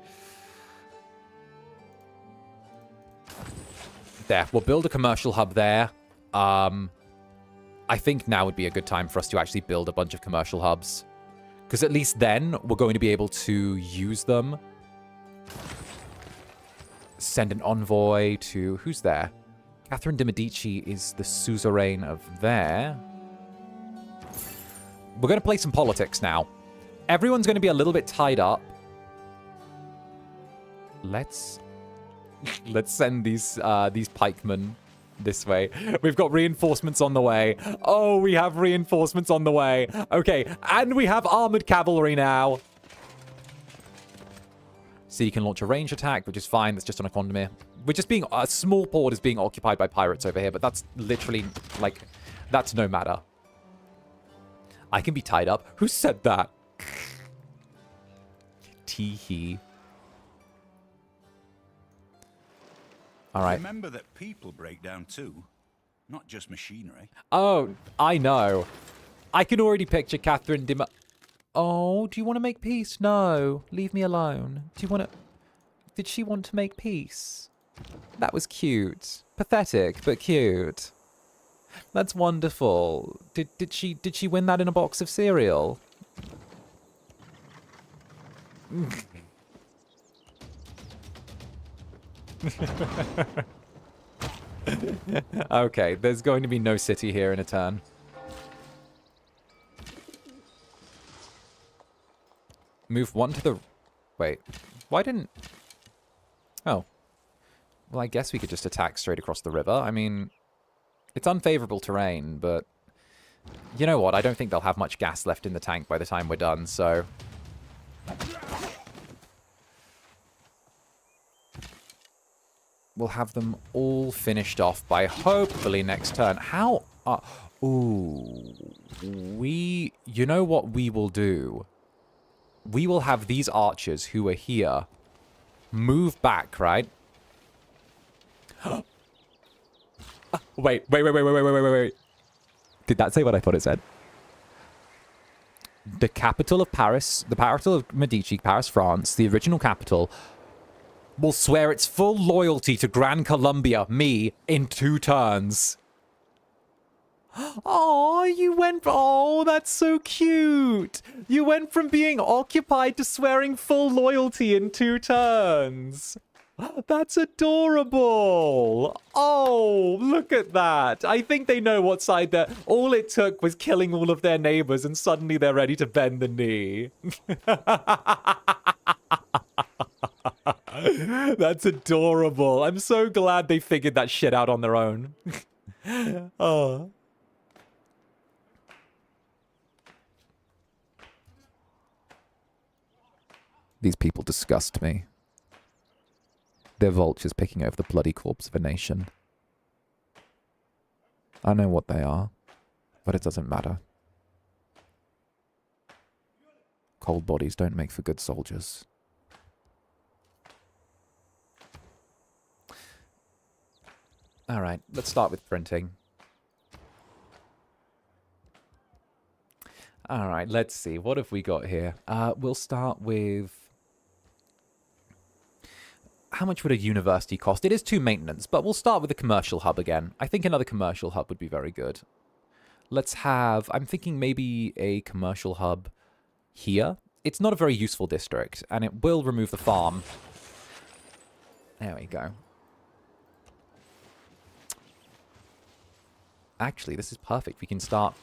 There, we'll build a commercial hub there. I think now would be a good time for us to actually build a bunch of commercial hubs. Because at least then, we're going to be able to use them. Send an envoy to... Who's there? Catherine de' Medici is the suzerain of there. We're going to play some politics now. Everyone's going to be a little bit tied up. Let's send these pikemen this way. We've got reinforcements on the way. Oh, we have reinforcements on the way. Okay, and we have armored cavalry now. So you can launch a range attack, which is fine. That's just on a condomir. We're just being... A small port is being occupied by pirates over here, but that's literally, like, that's no matter. I can be tied up. Who said that? Tee-hee. All right. Remember that people break down too, not just machinery. Oh, I know. I can already picture Catherine de... Oh, do you want to make peace? No, leave me alone. Do you want to... Did she want to make peace? That was cute. Pathetic, but cute. That's wonderful. Did she win that in a box of cereal? Okay, there's going to be no city here in a turn. Move one to the... Wait, why didn't... Oh. Well, I guess we could just attack straight across the river. I mean, it's unfavorable terrain, but... You know what? I don't think they'll have much gas left in the tank by the time we're done, so... We'll have them all finished off by hopefully next turn. How... ooh. You know what we will do? We will have these archers who are here move back, right? Wait. Did that say what I thought it said? The capital of Paris, the capital of Medici, Paris, France, the original capital, will swear its full loyalty to Grand Columbia, me, in 2 turns. Oh, you went... Oh, that's so cute. You went from being occupied to swearing full loyalty in 2 turns. That's adorable. Oh, look at that. I think they know what side they're... All it took was killing all of their neighbors and suddenly they're ready to bend the knee. That's adorable. I'm so glad they figured that shit out on their own. Oh. These people disgust me. They're vultures picking over the bloody corpse of a nation. I know what they are, but it doesn't matter. Cold bodies don't make for good soldiers. Alright, let's start with printing. All right, let's see. What have we got here? We'll start with... How much would a university cost? It is 2 maintenance, but we'll start with a commercial hub again. I think another commercial hub would be very good. Let's have... I'm thinking maybe a commercial hub here. It's not a very useful district, and it will remove the farm. There we go. Actually, this is perfect. We can start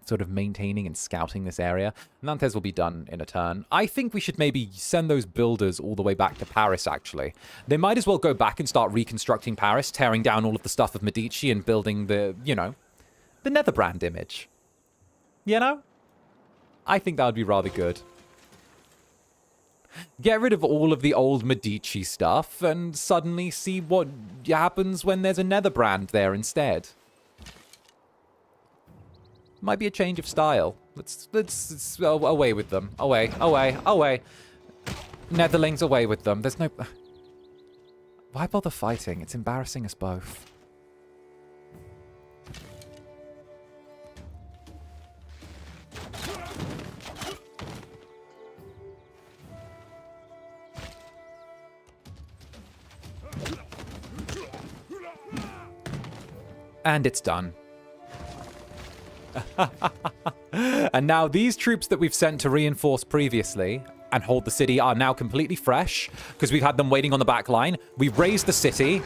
sort of maintaining and scouting this area. Nantes will be done in a turn. I think we should maybe send those builders all the way back to Paris, actually. They might as well go back and start reconstructing Paris, tearing down all of the stuff of Medici and building the, you know, the Netherbrand image. You know? I think that would be rather good. Get rid of all of the old Medici stuff and suddenly see what happens when there's a Netherbrand there instead. Might be a change of style. Let's away with them. Away. Netherlings, away with them. There's no... Why bother fighting? It's embarrassing us both. And it's done. And now these troops that we've sent to reinforce previously and hold the city are now completely fresh because we've had them waiting on the back line. We raised the city.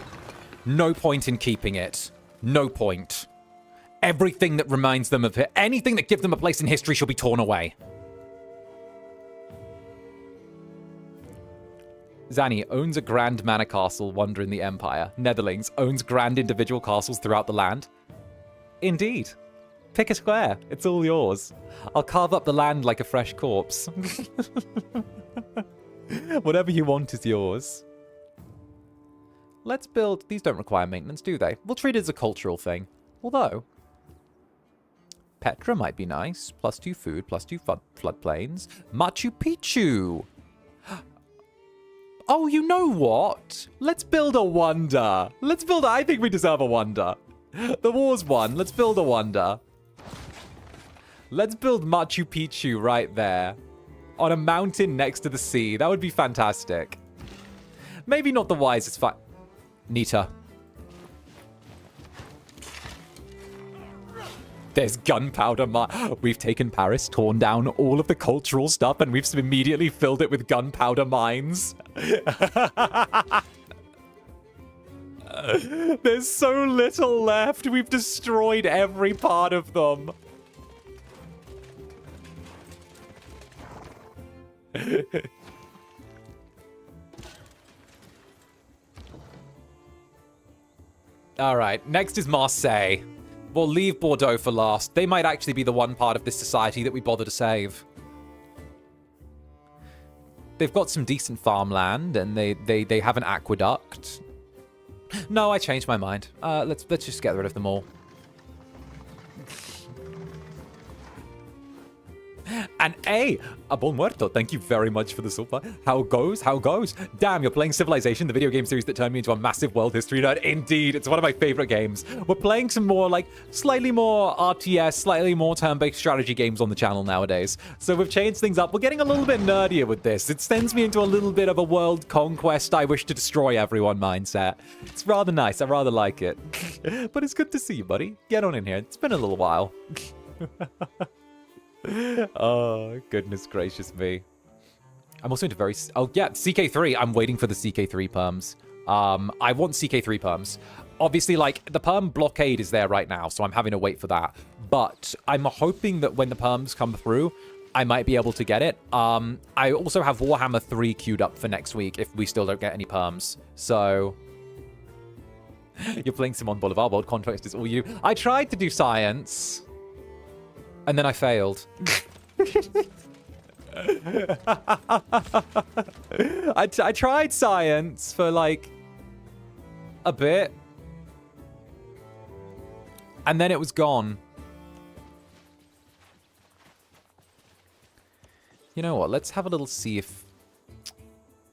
No point in keeping it. No point. Everything that reminds them of it, anything that gives them a place in history shall be torn away. Zanny owns a grand manor castle, wonder in the empire. Netherlings owns grand individual castles throughout the land. Indeed. Pick a square. It's all yours. I'll carve up the land like a fresh corpse. Whatever you want is yours. Let's build... These don't require maintenance, do they? We'll treat it as a cultural thing. Although... Petra might be nice. +2 food, +2 floodplains. Machu Picchu! Oh, you know what? Let's build a wonder. Let's build... I think we deserve a wonder. The war's won. Let's build a wonder. Let's build Machu Picchu right there. On a mountain next to the sea. That would be fantastic. Maybe not the wisest Nita. There's gunpowder We've taken Paris, torn down all of the cultural stuff, and we've immediately filled it with gunpowder mines. There's so little left. We've destroyed every part of them. All right, next is Marseille. We'll leave Bordeaux for last. They might actually be the one part of this society that we bother to save. They've got some decent farmland, and they have an aqueduct. No, I changed my mind. Let's just get rid of them all. And a bon muerto, thank you very much for the super. How goes? How goes? Damn, you're playing Civilization, the video game series that turned me into a massive world history nerd. Indeed, it's one of my favorite games. We're playing some more, like, slightly more RTS, slightly more turn-based strategy games on the channel nowadays. So we've changed things up. We're getting a little bit nerdier with this. It sends me into a little bit of a world conquest, I wish to destroy everyone mindset. It's rather nice. I rather like it. But it's good to see you, buddy. Get on in here. It's been a little while. Oh, goodness gracious me. I'm also into very... Oh, yeah, CK3. I'm waiting for the CK3 perms. I want CK3 perms. Obviously, like, the perm blockade is there right now, so I'm having to wait for that. But I'm hoping that when the perms come through, I might be able to get it. I also have Warhammer 3 queued up for next week if we still don't get any perms. So... You're playing Simon Bolivar. World Conquest is all you. I tried to do science... And then I failed. I tried science for, like, a bit. And then it was gone. You know what? Let's have a little see if...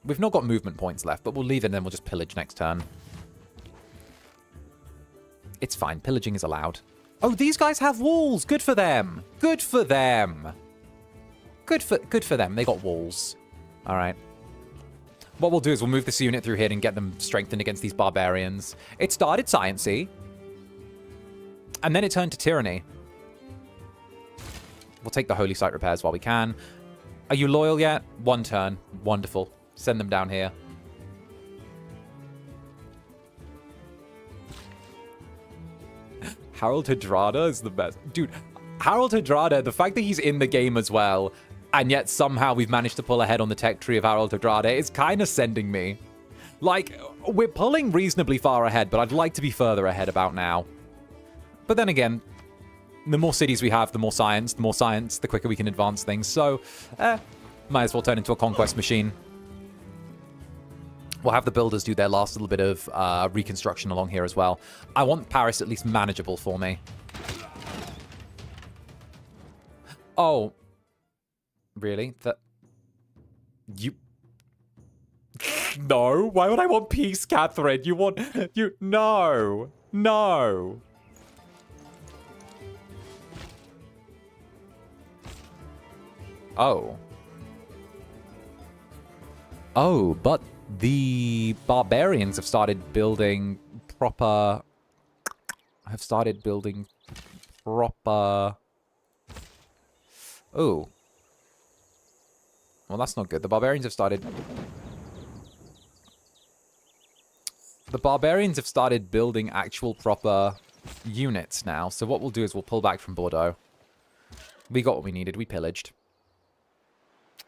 We've not got movement points left, but we'll leave it and then we'll just pillage next turn. It's fine. Pillaging is allowed. Oh, these guys have walls. Good for them. Good for them. Good for them. They got walls. All right. What we'll do is we'll move this unit through here and get them strengthened against these barbarians. It started science-y. And then it turned to tyranny. We'll take the holy site repairs while we can. Are you loyal yet? 1 turn. Wonderful. Send them down here. Harold Hadrada is the best. Dude, Harold Hadrada, the fact that he's in the game as well, and yet somehow we've managed to pull ahead on the tech tree of Harold Hadrada is kind of sending me. Like, we're pulling reasonably far ahead, but I'd like to be further ahead about now. But then again, the more cities we have, the more science, the quicker we can advance things. So, might as well turn into a conquest machine. We'll have the builders do their last little bit of reconstruction along here as well. I want Paris at least manageable for me. Oh. Really? That... You... No. Why would I want peace, Catherine? You want... You... No. No. Oh. Oh, but the barbarians have started building proper... Oh. Well, that's not good. The barbarians have started building actual proper units now. So what we'll do is we'll pull back from Bordeaux. We got what we needed. We pillaged.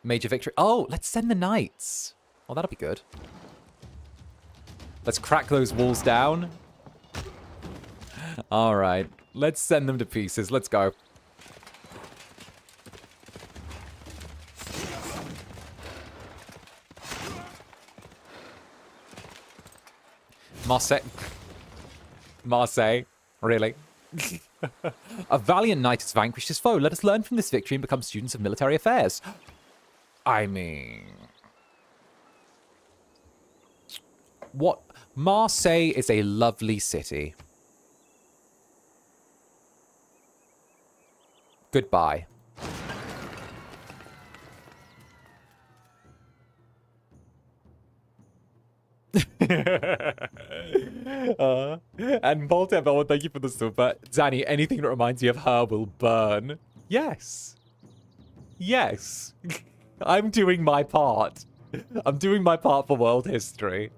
Major victory. Oh, let's send the knights. Well, that'll be good. Let's crack those walls down. All right. Let's send them to pieces. Let's go. Marseille. Really? A valiant knight has vanquished his foe. Let us learn from this victory and become students of military affairs. I mean... What? Marseille is a lovely city. Goodbye. And Voltaire, thank you for the super. Danny, anything that reminds you of her will burn. Yes. Yes. I'm doing my part. I'm doing my part for world history.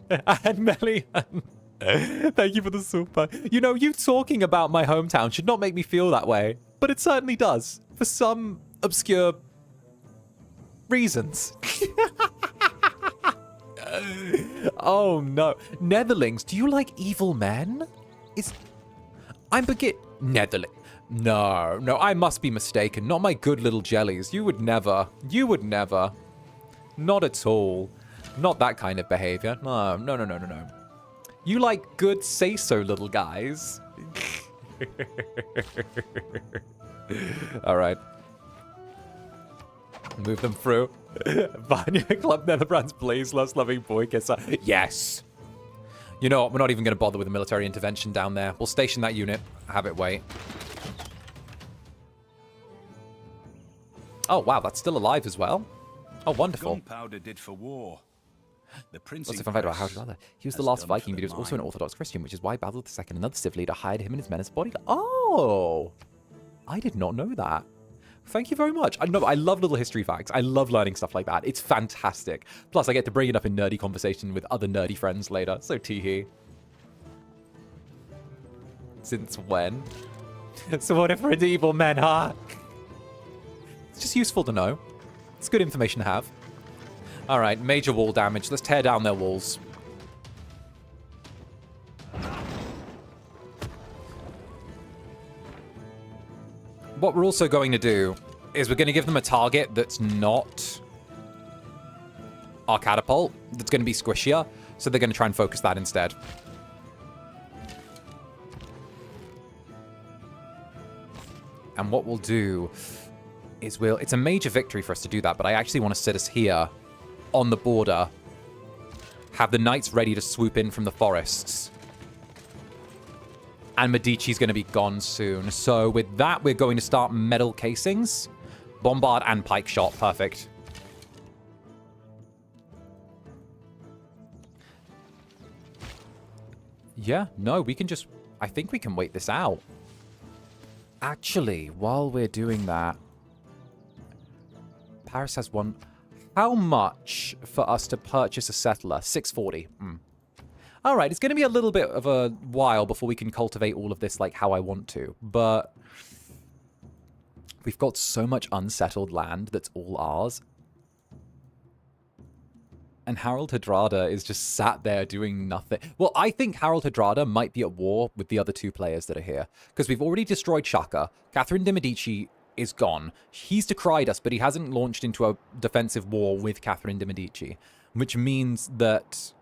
And Melian, thank you for the super. You know, you talking about my hometown should not make me feel that way, but it certainly does, for some obscure reasons. Oh no. Netherlings, do you like evil men? Netherling. No, I must be mistaken. Not my good little jellies. You would never. Not at all. Not that kind of behavior. No. You like good say-so little guys. All right. Move them through. Vanya Club Netherbrand's Blaze Loves Loving Boy Kisser. Yes. You know what? We're not even going to bother with a military intervention down there. We'll station that unit. Have it wait. Oh, wow. That's still alive as well. Oh, wonderful. Gunpowder did for war. The prince What's the fun fact about Harold Hadrada? He was the last Viking, but he was also an Orthodox Christian, which is why Basil II, another civ leader, hired him and his men as bodyguard. Oh! I did not know that. Thank you very much. I love little history facts. I love learning stuff like that. It's fantastic. Plus, I get to bring it up in nerdy conversation with other nerdy friends later. So tee-hee. Since when? So what if we're into evil men, huh? It's just useful to know. It's good information to have. All right, major wall damage. Let's tear down their walls. What we're also going to do is we're going to give them a target that's not our catapult, that's going to be squishier, so they're going to try and focus that instead. And what we'll do is it's a major victory for us to do that, but I actually want to sit us here on the border, have the knights ready to swoop in from the forests. And Medici's going to be gone soon. So with that, we're going to start metal casings. Bombard and pike shot. Perfect. Yeah, no, we can just... I think we can wait this out. Actually, while we're doing that... Paris has one... How much for us to purchase a settler? 640. All right, it's going to be a little bit of a while before we can cultivate all of this like how I want to. But we've got so much unsettled land that's all ours. And 𝓂𝓸𝓼𝓽 is just sat there doing nothing. Well, I think 𝓂𝓸𝓼𝓽 might be at war with the other two players that are here. Because we've already destroyed 𝓱𝓸𝓼𝓽. Catherine de' Medici is gone. He's decried us, but he hasn't launched into a defensive war with Catherine de' Medici. Which means that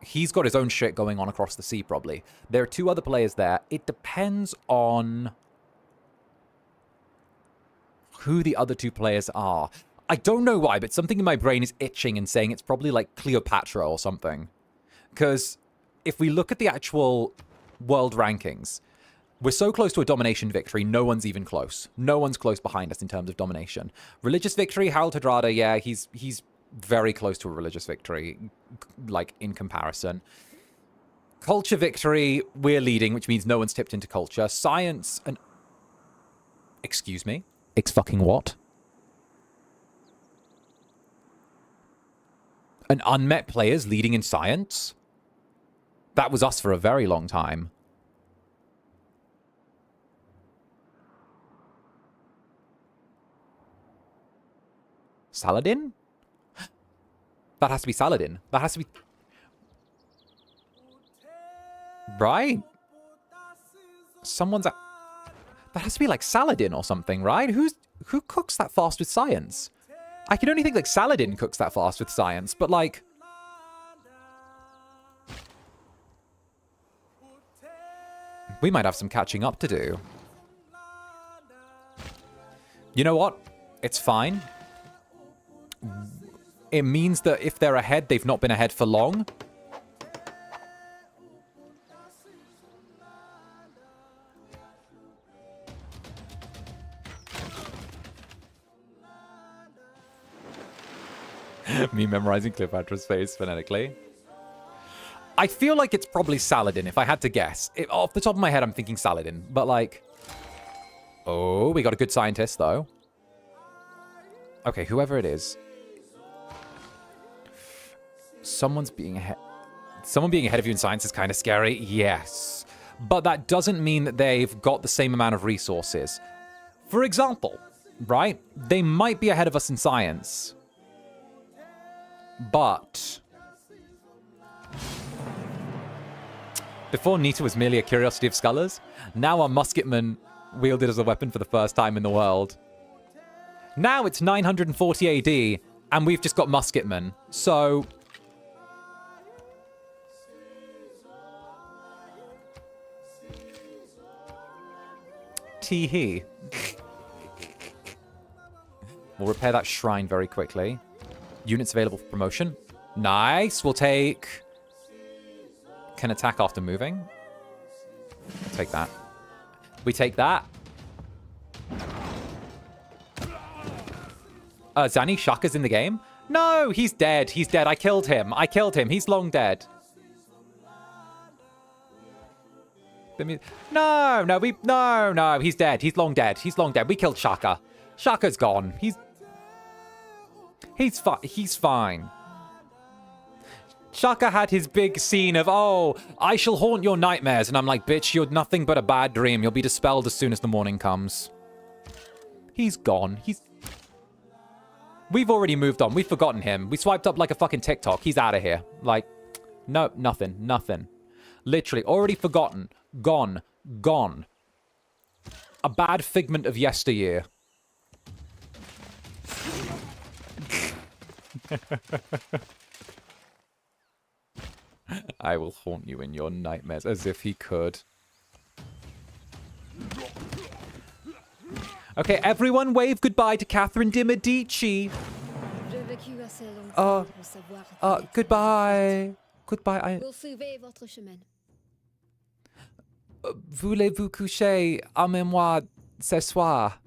he's got his own shit going on across the sea, probably. There are two other players there. It depends on who the other two players are. I don't know why, but something in my brain is itching and saying it's probably like Cleopatra or something. Because if we look at the actual world rankings, we're so close to a domination victory, no one's even close. No one's close behind us in terms of domination. Religious victory, 𝓂𝓸𝓼𝓽, yeah, he's very close to a religious victory, like, in comparison. Culture victory, we're leading, which means no one's tipped into culture. Science and... Excuse me? Fucking what? An unmet player's leading in science? That was us for a very long time. Saladin? That has to be Saladin. That has to be... Right? Someone's... That has to be like Saladin or something, right? Who cooks that fast with science? I can only think like Saladin cooks that fast with science, but like... We might have some catching up to do. You know what? It's fine. It means that if they're ahead, they've not been ahead for long. Me memorizing Cleopatra's face phonetically. I feel like it's probably Saladin, if I had to guess. Off the top of my head, I'm thinking Saladin. But, like... Oh, we got a good scientist, though. Okay, whoever it is. Someone being ahead of you in science is kind of scary. Yes. But that doesn't mean that they've got the same amount of resources. For example, right? They might be ahead of us in science. But... Before Nita was merely a curiosity of scholars, now our musketmen wielded as a weapon for the first time in the world. Now it's 940 AD, and we've just got musketmen. So... Tee-hee. We'll repair that shrine very quickly. Units available for promotion. Nice. We'll take... Can attack after moving. Take that. We take that. Zani Shaka's in the game? No, he's dead. He's dead. I killed him. He's long dead. No, he's dead. He's long dead. We killed Shaka. Shaka's gone. He's fine. Shaka had his big scene of, oh, I shall haunt your nightmares. And I'm like, bitch, you're nothing but a bad dream. You'll be dispelled as soon as the morning comes. He's gone. We've already moved on. We've forgotten him. We swiped up like a fucking TikTok. He's out of here. Like, no, nothing. Literally, already forgotten. Gone. A bad figment of yesteryear. I will haunt you in your nightmares, as if he could. Okay, everyone wave goodbye to Catherine de' Medici. Goodbye. Voulez-vous coucher à moi ce soir?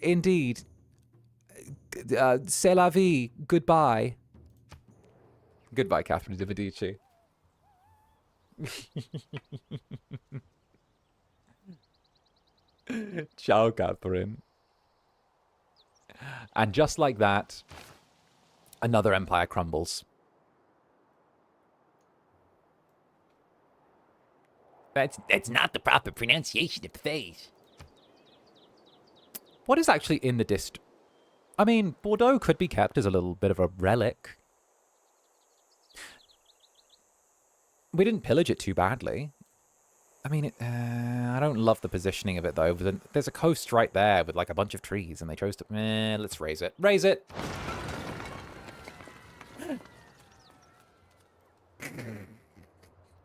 Indeed. C'est la vie. Goodbye. Goodbye, Catherine de Medici. Ciao, Catherine. And just like that, another empire crumbles. That's not the proper pronunciation of the phrase. What is actually in the dist? I mean, Bordeaux could be kept as a little bit of a relic. We didn't pillage it too badly. I mean, I don't love the positioning of it, though. There's a coast right there with, like, a bunch of trees, and they chose to... let's raise it. Raise it!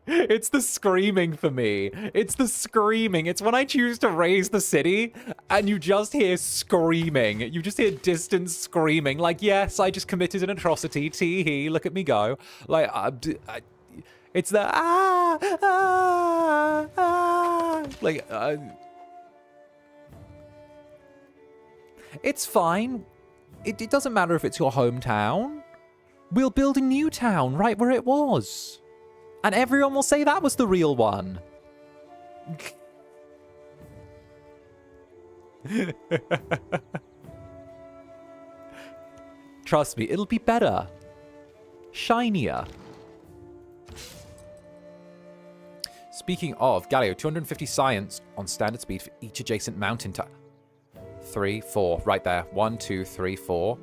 It's the screaming for me. It's the screaming. It's when I choose to raise the city, and you just hear screaming. You just hear distant screaming. Like, yes, I just committed an atrocity. Tee-hee, look at me go. Like, it's the like it's fine. It doesn't matter if it's your hometown. We'll build a new town right where it was, and everyone will say that was the real one. Trust me, it'll be better, shinier. Speaking of, Galio, 250 science on standard speed for each adjacent mountain type. 3, 4, right there. 1, 2, 3, 4.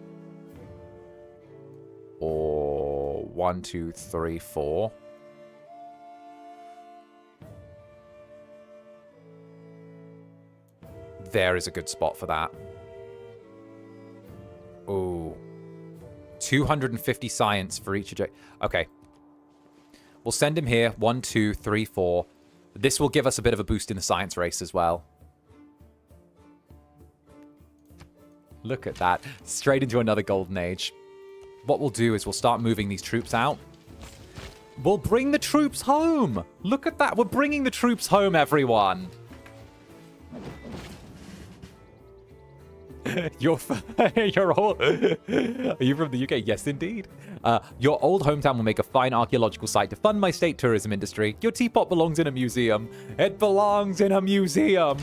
Or 1, 2, 3, 4. There is a good spot for that. Ooh. 250 science for each adjacent. Okay. We'll send him here. 1, 2, 3, 4. This will give us a bit of a boost in the science race as well. Look at that. Straight into another golden age. What we'll do is we'll start moving these troops out. We'll bring the troops home. Look at that. We're bringing the troops home, everyone. You're old. Are you from the UK? Yes, indeed. Your old hometown will make a fine archaeological site to fund my state tourism industry. Your teapot belongs in a museum. It belongs in a museum.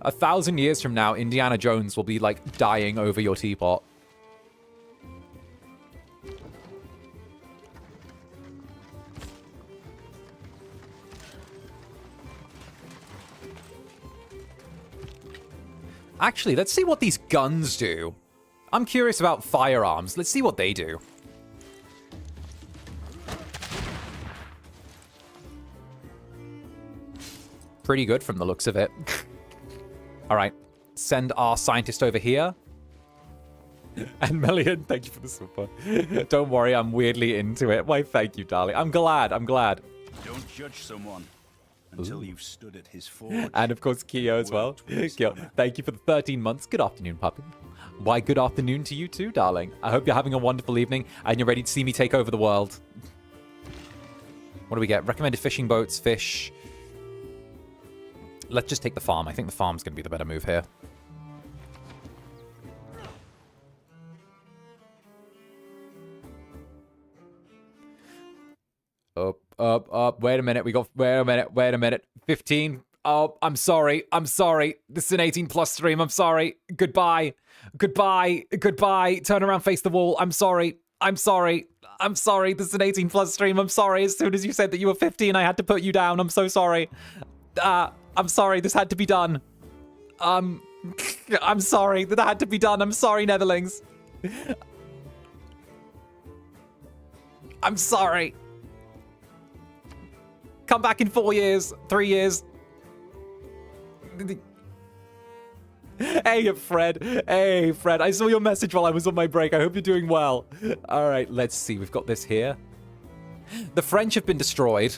1,000 years from now, Indiana Jones will be, like, dying over your teapot. Actually, let's see what these guns do. I'm curious about firearms. Let's see what they do. Pretty good from the looks of it. All right. Send our scientist over here. And Melian, thank you for the support. Don't worry, I'm weirdly into it. Why, thank you, darling. I'm glad. Don't judge someone until you've stood at his forge. And of course, Kyo as well. Kyo, thank you for the 13 months. Good afternoon, puppy. Why, good afternoon to you too, darling. I hope you're having a wonderful evening and you're ready to see me take over the world. What do we get? Recommended fishing boats, fish. Let's just take the farm. I think the farm's going to be the better move here. Up. Wait a minute. Wait a minute. 15. Oh, I'm sorry. This is an 18+ stream. I'm sorry. Goodbye. Turn around, face the wall. I'm sorry. This is an 18+ stream. I'm sorry. As soon as you said that you were 15, I had to put you down. I'm so sorry. I'm sorry. This had to be done. I'm sorry. That had to be done. I'm sorry, Netherlings. I'm sorry. Come back in 4 years, 3 years. Hey, Fred. I saw your message while I was on my break. I hope you're doing well. All right, let's see. We've got this here. The French have been destroyed.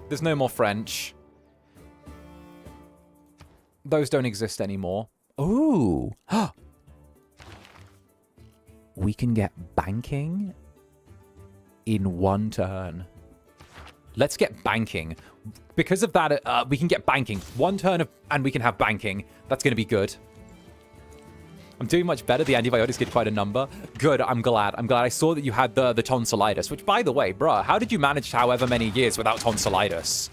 There's no more French. Those don't exist anymore. Ooh. We can get banking in 1 turn. Let's get banking. Because of that, we can get banking. One turn and we can have banking. That's going to be good. I'm doing much better. The antibiotics get quite a number. Good, I'm glad. I'm glad I saw that you had the tonsillitis, which, by the way, bruh, how did you manage however many years without tonsillitis?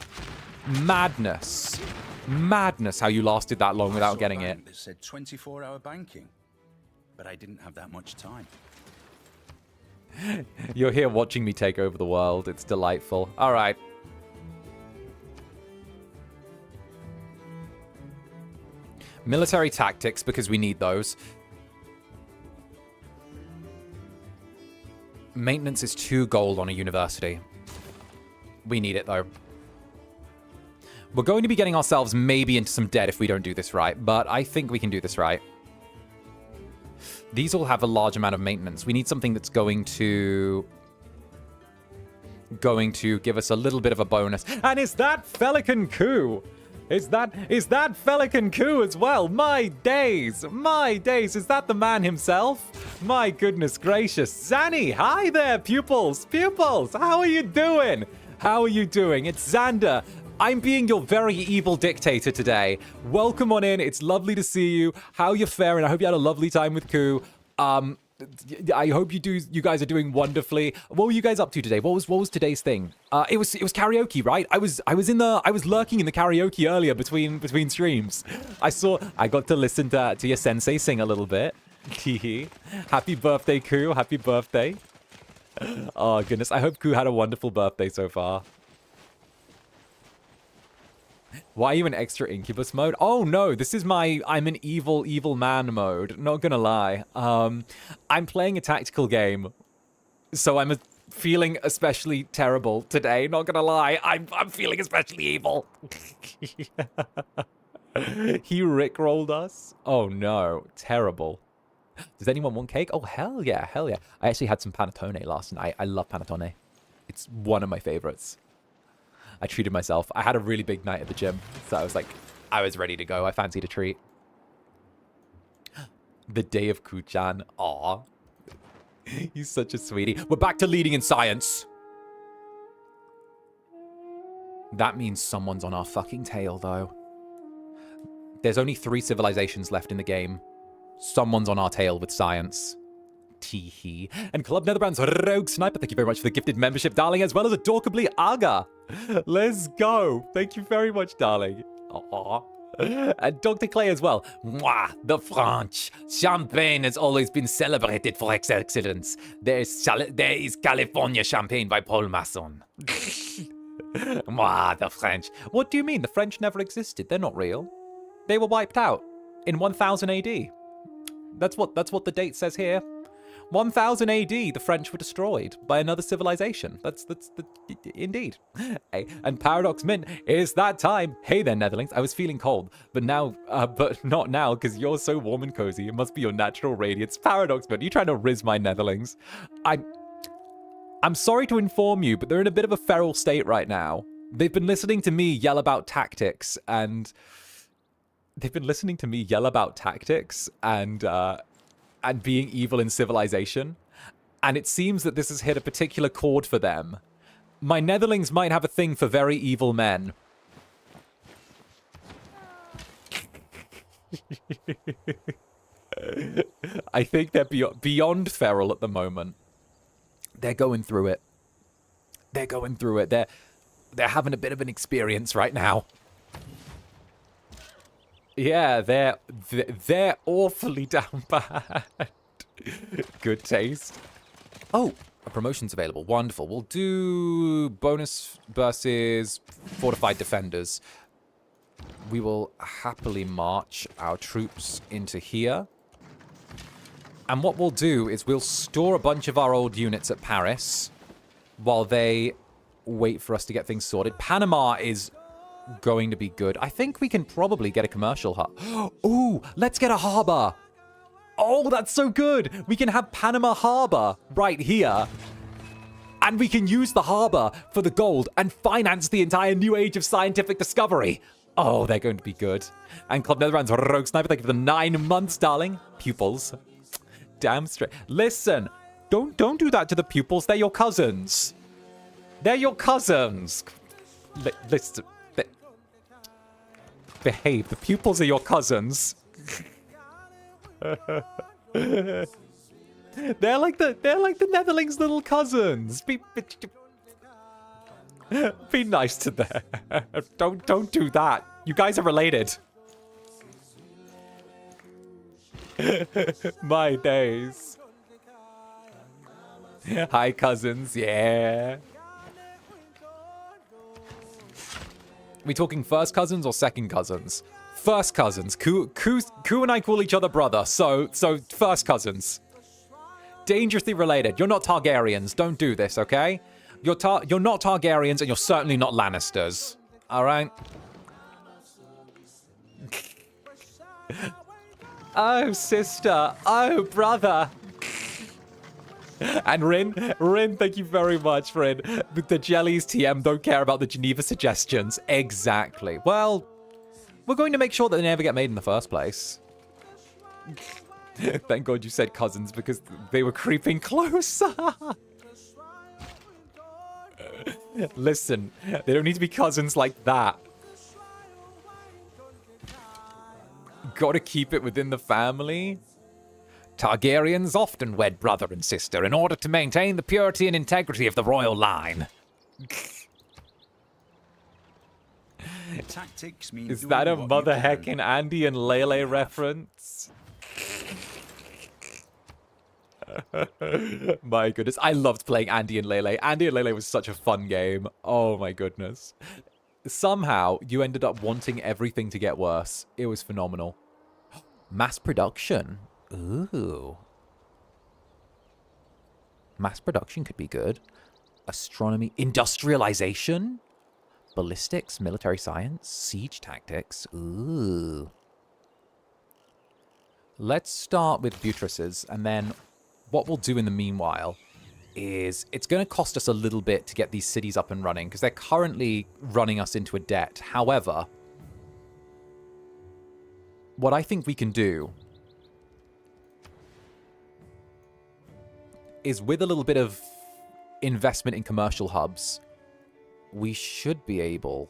Madness. Madness how you lasted that long without getting it. It said 24-hour banking, but I didn't have that much time. You're here watching me take over the world. It's delightful. All right. Military tactics, because we need those. Maintenance is 2 gold on a university. We need it, though. We're going to be getting ourselves maybe into some debt if we don't do this right, but I think we can do this right. These all have a large amount of maintenance. We need something that's going to give us a little bit of a bonus. And is that 𝔂𝓸𝓾𝓻? Is that 𝔂𝓂𝓾𝓻 as well? My days, my days. Is that the man himself? My goodness gracious. Zanny, hi there, pupils. How are you doing? How are you doing? It's Zander. I'm being your very evil dictator today. Welcome on in. It's lovely to see you. How you faring? I hope you had a lovely time with 𝓂𝓻. I hope you guys are doing wonderfully. What were you guys up to today? What was today's thing? It was karaoke, right? I was lurking in the karaoke earlier between streams. I got to listen to your sensei sing a little bit. Happy birthday, 𝓂𝓻. Happy birthday. Oh goodness. I hope 𝓂𝓻 had a wonderful birthday so far. Why are you in extra Incubus mode? Oh no, this is my I'm an evil man mode. Not gonna lie. I'm playing a tactical game, so I'm feeling especially terrible today. Not gonna lie, I'm feeling especially evil. He rickrolled us. Oh no, terrible. Does anyone want cake? Oh hell yeah, hell yeah. I actually had some panettone last night. I love panettone. It's one of my favorites. I treated myself. I had a really big night at the gym, so I was ready to go. I fancied a treat. The day of 𝓂𝓻. Aw. He's such a sweetie. We're back to leading in science. That means someone's on our fucking tail, though. There's only 3 civilizations left in the game. Someone's on our tail with science. Teehee. And Club Netherbrand's Rogue Sniper, thank you very much for the gifted membership, darling, as well as 𝓂𝓸𝓼𝓽 Aga. Let's go. Thank you very much, darling. Aww. And Dr. Clay as well. Mwah, the French. Champagne has always been celebrated for its excellence. There is California champagne by Paul Masson. Mwah, the French. What do you mean? The French never existed. They're not real. They were wiped out in 1000 AD. That's what the date says here. 1000 AD, the French were destroyed by another civilization. That's indeed. Hey, and Paradox Mint, it's that time. Hey there, Netherlings. I was feeling cold, but not now, because you're so warm and cozy. It must be your natural radiance. Paradox Mint, are you trying to riz my Netherlings? I'm sorry to inform you, but they're in a bit of a feral state right now. They've been listening to me yell about tactics and being evil in civilization, and it seems that this has hit a particular chord for them. My Netherlings might have a thing for very evil men. I think they're beyond feral at the moment. They're going through it. They're having a bit of an experience right now. Yeah, they're awfully down bad. Good taste. Oh, a promotion's available. Wonderful. We'll do bonus versus fortified defenders. We will happily march our troops into here. And what we'll do is we'll store a bunch of our old units at Paris while they wait for us to get things sorted. Panama is going to be good. I think we can probably get a commercial hub. Ooh, let's get a harbor. Oh, that's so good. We can have Panama Harbor right here. And we can use the harbor for the gold and finance the entire new age of scientific discovery. Oh, they're going to be good. And Club Netherbrand's Rogue Sniper, thank you for the 9 months, darling. Pupils. Damn straight. Listen, don't do that to the pupils. They're your cousins. They're your cousins. Listen. Behave. The pupils are your cousins. They're like the Netherlings' little cousins. Be nice to them. Don't do that. You guys are related. My days. Hi, cousins. Yeah. We talking first cousins or second cousins? First cousins. Ku and I call each other brother, so first cousins. Dangerously related. You're not Targaryens. Don't do this, okay? You're not Targaryens, and you're certainly not Lannisters. All right? Oh, sister. Oh, brother. And Rin, thank you very much, Rin. The Jellies TM don't care about the Geneva suggestions. Exactly. Well, we're going to make sure that they never get made in the first place. Thank God you said cousins, because they were creeping closer. Listen, they don't need to be cousins like that. Gotta keep it within the family. Targaryens often wed brother and sister in order to maintain the purity and integrity of the royal line. Tactics mean Is that a mother heckin' Andy and Lele reference? My goodness, I loved playing Andy and Lele. Andy and Lele was such a fun game. Oh my goodness. Somehow, you ended up wanting everything to get worse. It was phenomenal. Mass production. Ooh. Mass production could be good. Astronomy. Industrialization. Ballistics. Military science. Siege tactics. Ooh. Let's start with buttresses, and then what we'll do in the meanwhile is it's going to cost us a little bit to get these cities up and running, because they're currently running us into a debt. However, what I think we can do is, with a little bit of investment in commercial hubs, we should be able...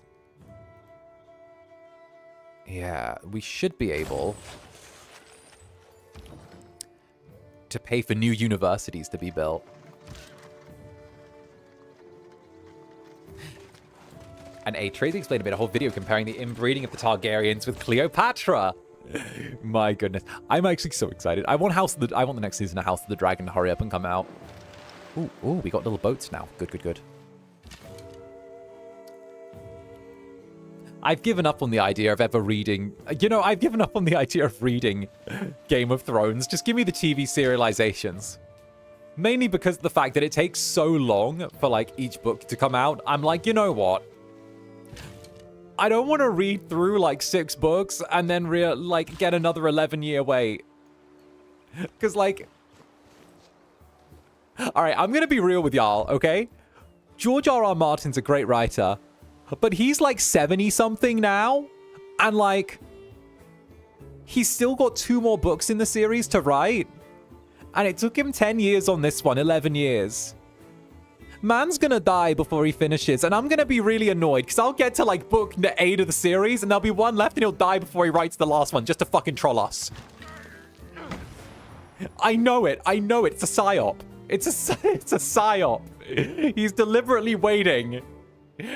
Yeah, we should be able to pay for new universities to be built. And Tracy explained a bit, a whole video comparing the inbreeding of the Targaryens with Cleopatra. My goodness. I'm actually so excited. I want the next season of House of the Dragon to hurry up and come out. Ooh, we got little boats now. Good. I've given up on the idea of ever reading... I've given up on the idea of reading Game of Thrones. Just give me the TV serializations. Mainly because of the fact that it takes so long for, each book to come out. I'm like, you know what? I don't want to read through, 6 books and then, get another 11-year wait. Because, Alright, I'm going to be real with y'all, okay? George R.R. Martin's a great writer. But he's 70-something now. And he's still got 2 more books in the series to write. And it took him 10 years on this one, 11 years. Man's gonna die before he finishes. And I'm gonna be really annoyed, because I'll get to book 8 of the series, and there'll be 1 left, and he'll die before he writes the last one, just to fucking troll us. I know it. It's a psyop. It's a psyop. He's deliberately waiting.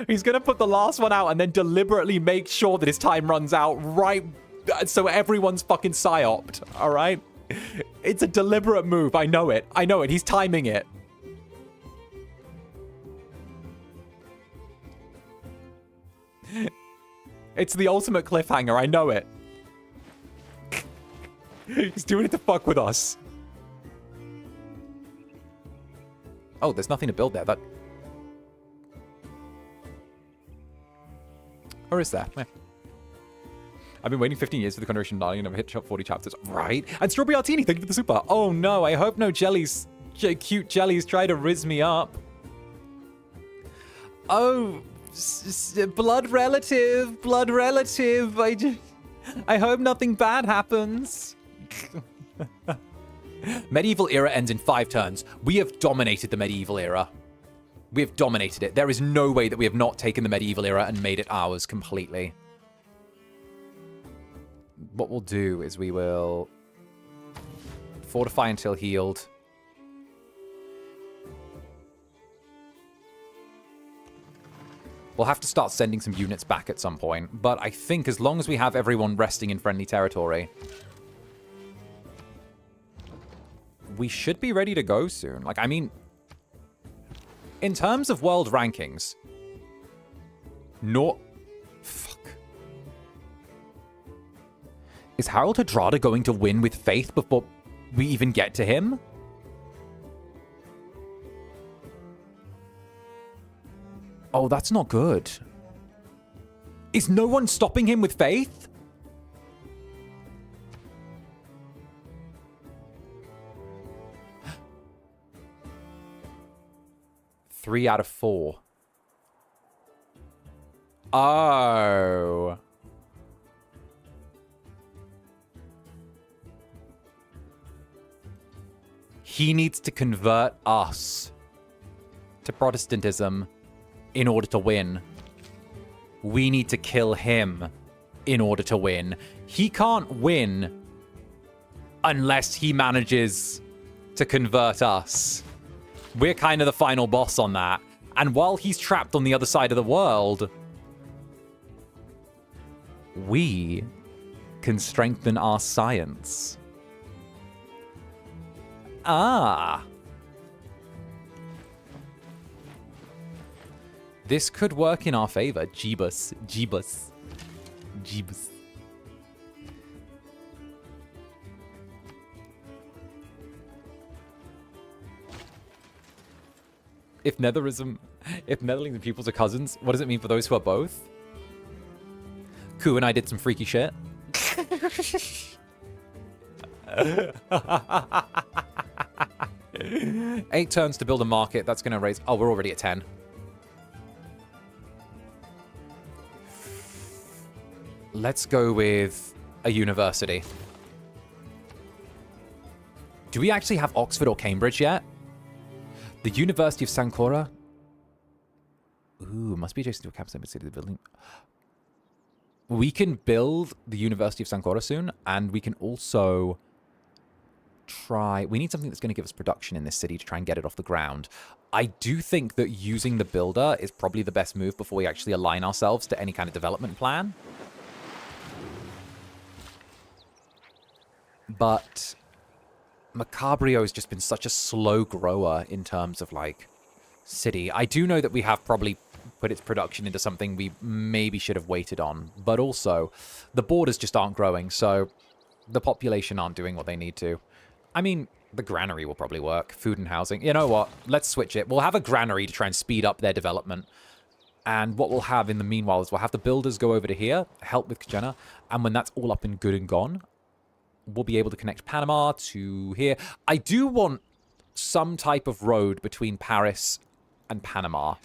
He's going to put the last one out and then deliberately make sure that his time runs out right so everyone's fucking psyoped, all right? It's a deliberate move. I know it. He's timing it. It's the ultimate cliffhanger. I know it. He's doing it to fuck with us. Oh, there's nothing to build there. Or is there? I've been waiting 15 years for the Consolidating Darling and I've hit 40 chapters. Right? And Strawberry Artini, thank you for the super. Oh no, I hope no jellies, cute jellies try to rizz me up. Oh, blood relative. I hope nothing bad happens. Medieval era ends in 5 turns. We have dominated the medieval era. We have dominated it. There is no way that we have not taken the medieval era and made it ours completely. What we'll do is we will fortify until healed. We'll have to start sending some units back at some point, but I think as long as we have everyone resting in friendly territory, we should be ready to go soon. Like, I mean, in terms of world rankings, fuck. Is 𝓱𝓸𝓼𝓽 going to win with faith before we even get to him? Oh, that's not good. Is no one stopping him with faith? Three out of 4. Oh. He needs to convert us to Protestantism in order to win. We need to kill him in order to win. He can't win unless he manages to convert us. We're kind of the final boss on that. And while he's trapped on the other side of the world, we can strengthen our science. Ah. This could work in our favor. Jeebus. Jeebus. Jeebus. If Netherlings and Pupils are cousins, what does it mean for those who are both? Ku and I did some freaky shit. 8 turns to build a market. That's going to raise... Oh, we're already at 10. Let's go with a university. Do we actually have Oxford or Cambridge yet? The University of 𝓂𝓸𝓾𝓻. Ooh, must be adjacent to a campus in the city of the building. We can build the University of 𝓂𝓸𝓾𝓻 soon, and we can also try... We need something that's going to give us production in this city to try and get it off the ground. I do think that using the builder is probably the best move before we actually align ourselves to any kind of development plan. But Macabrio has just been such a slow grower in terms of, like, city. I do know that we have probably put its production into something we maybe should have waited on. But also, the borders just aren't growing, so the population aren't doing what they need to. I mean, the granary will probably work. Food and housing. You know what? Let's switch it. We'll have a granary to try and speed up their development. And what we'll have in the meanwhile is we'll have the builders go over to here, help with 𝓂𝓸𝓾, and when that's all up and good and gone, we'll be able to connect Panama to here. I do want some type of road between Paris and Panama.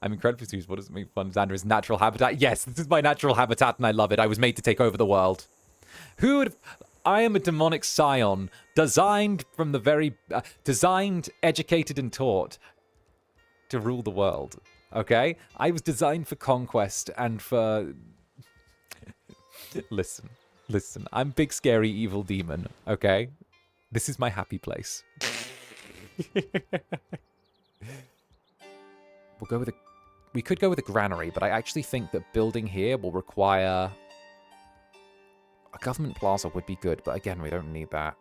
I'm incredibly confused. What does it mean? Fun Zander is natural habitat. Yes, this is my natural habitat, and I love it. I was made to take over the world. Who would... I am a demonic scion, designed from the very... designed, educated, and taught to rule the world. Okay? I was designed for conquest and for... Listen. I'm big, scary, evil demon. Okay? This is my happy place. We'll go with a... We could go with a granary, but I actually think that building here will require... A government plaza would be good, but again, we don't need that.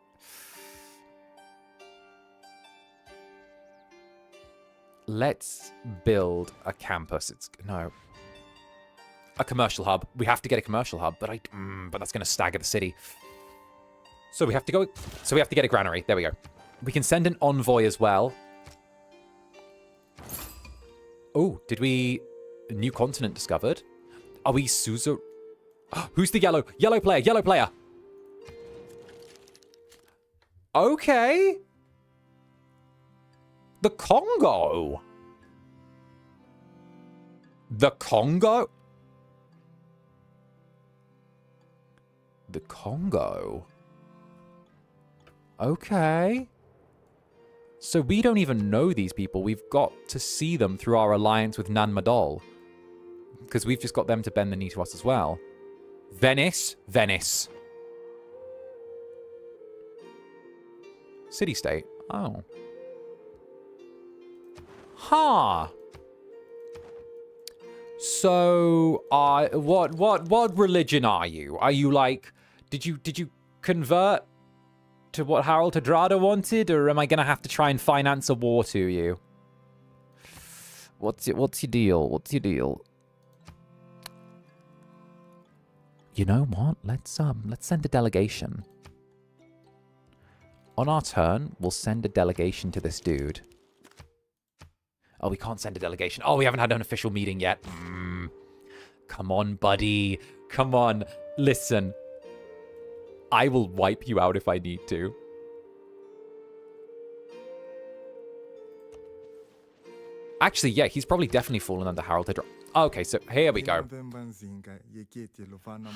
Let's build a campus. No. A commercial hub. We have to get a commercial hub, but that's going to stagger the city. So we have to get a granary. There we go. We can send an envoy as well. Oh, did we... A new continent discovered? Are we Suzu... Who's the yellow player? Okay. The Congo. The Congo? The Congo? Okay. So we don't even know these people. We've got to see them through our alliance with Nan Madol. Because we've just got them to bend the knee to us as well. Venice. Venice. City-state. Oh. Huh. So, what religion are you? Are you like, did you convert to what 𝓂𝓸𝓼𝓽 wanted, or am I gonna have to try and finance a war to you? What's your deal? What's your deal? You know what? Let's send a delegation. On our turn, we'll send a delegation to this dude. Oh, we can't send a delegation. Oh, we haven't had an official meeting yet. Come on, buddy. Come on. Listen. I will wipe you out if I need to. Actually, yeah, he's probably definitely fallen under 𝓂𝓸𝓼𝓽. Okay, so here we go.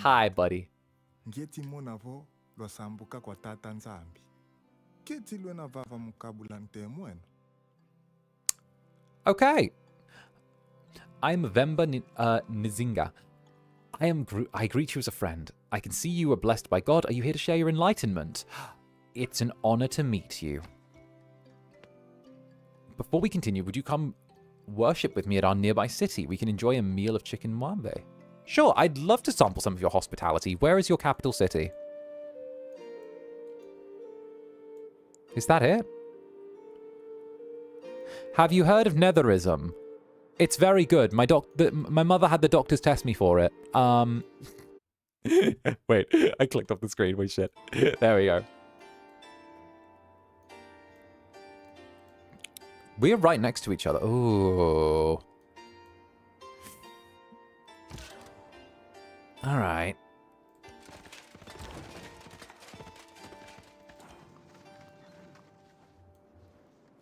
Hi, buddy. Okay. I'm Vemba Nzinga. I greet you as a friend. I can see you are blessed by God. Are you here to share your enlightenment? It's an honor to meet you. Before we continue, would you come worship with me at our nearby city? We can enjoy a meal of chicken mwambe. Sure, I'd love to sample some of your hospitality. Where is your capital city? Is that it? Have you heard of Netherism? It's very good. My mother had the doctors test me for it. Wait, I clicked off the screen. Wait, shit. There we go. We're right next to each other. Ooh. All right.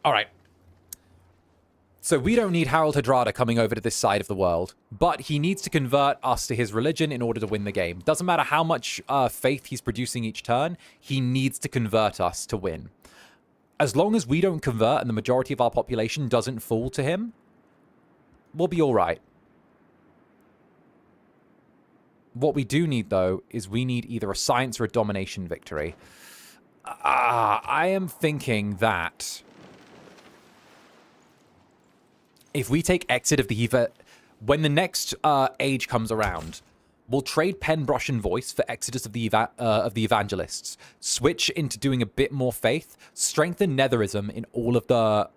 All right. So we don't need 𝓂𝓸𝓼𝓽 coming over to this side of the world, but he needs to convert us to his religion in order to win the game. Doesn't matter how much faith he's producing each turn, he needs to convert us to win. As long as we don't convert and the majority of our population doesn't fall to him, we'll be all right. What we do need, though, is we need either a science or a domination victory. I am thinking that if we take Exit of the when the next age comes around, we'll trade Pen, Brush, and Voice for Exodus of the Evangelists, switch into doing a bit more faith, strengthen Netherism in all of the...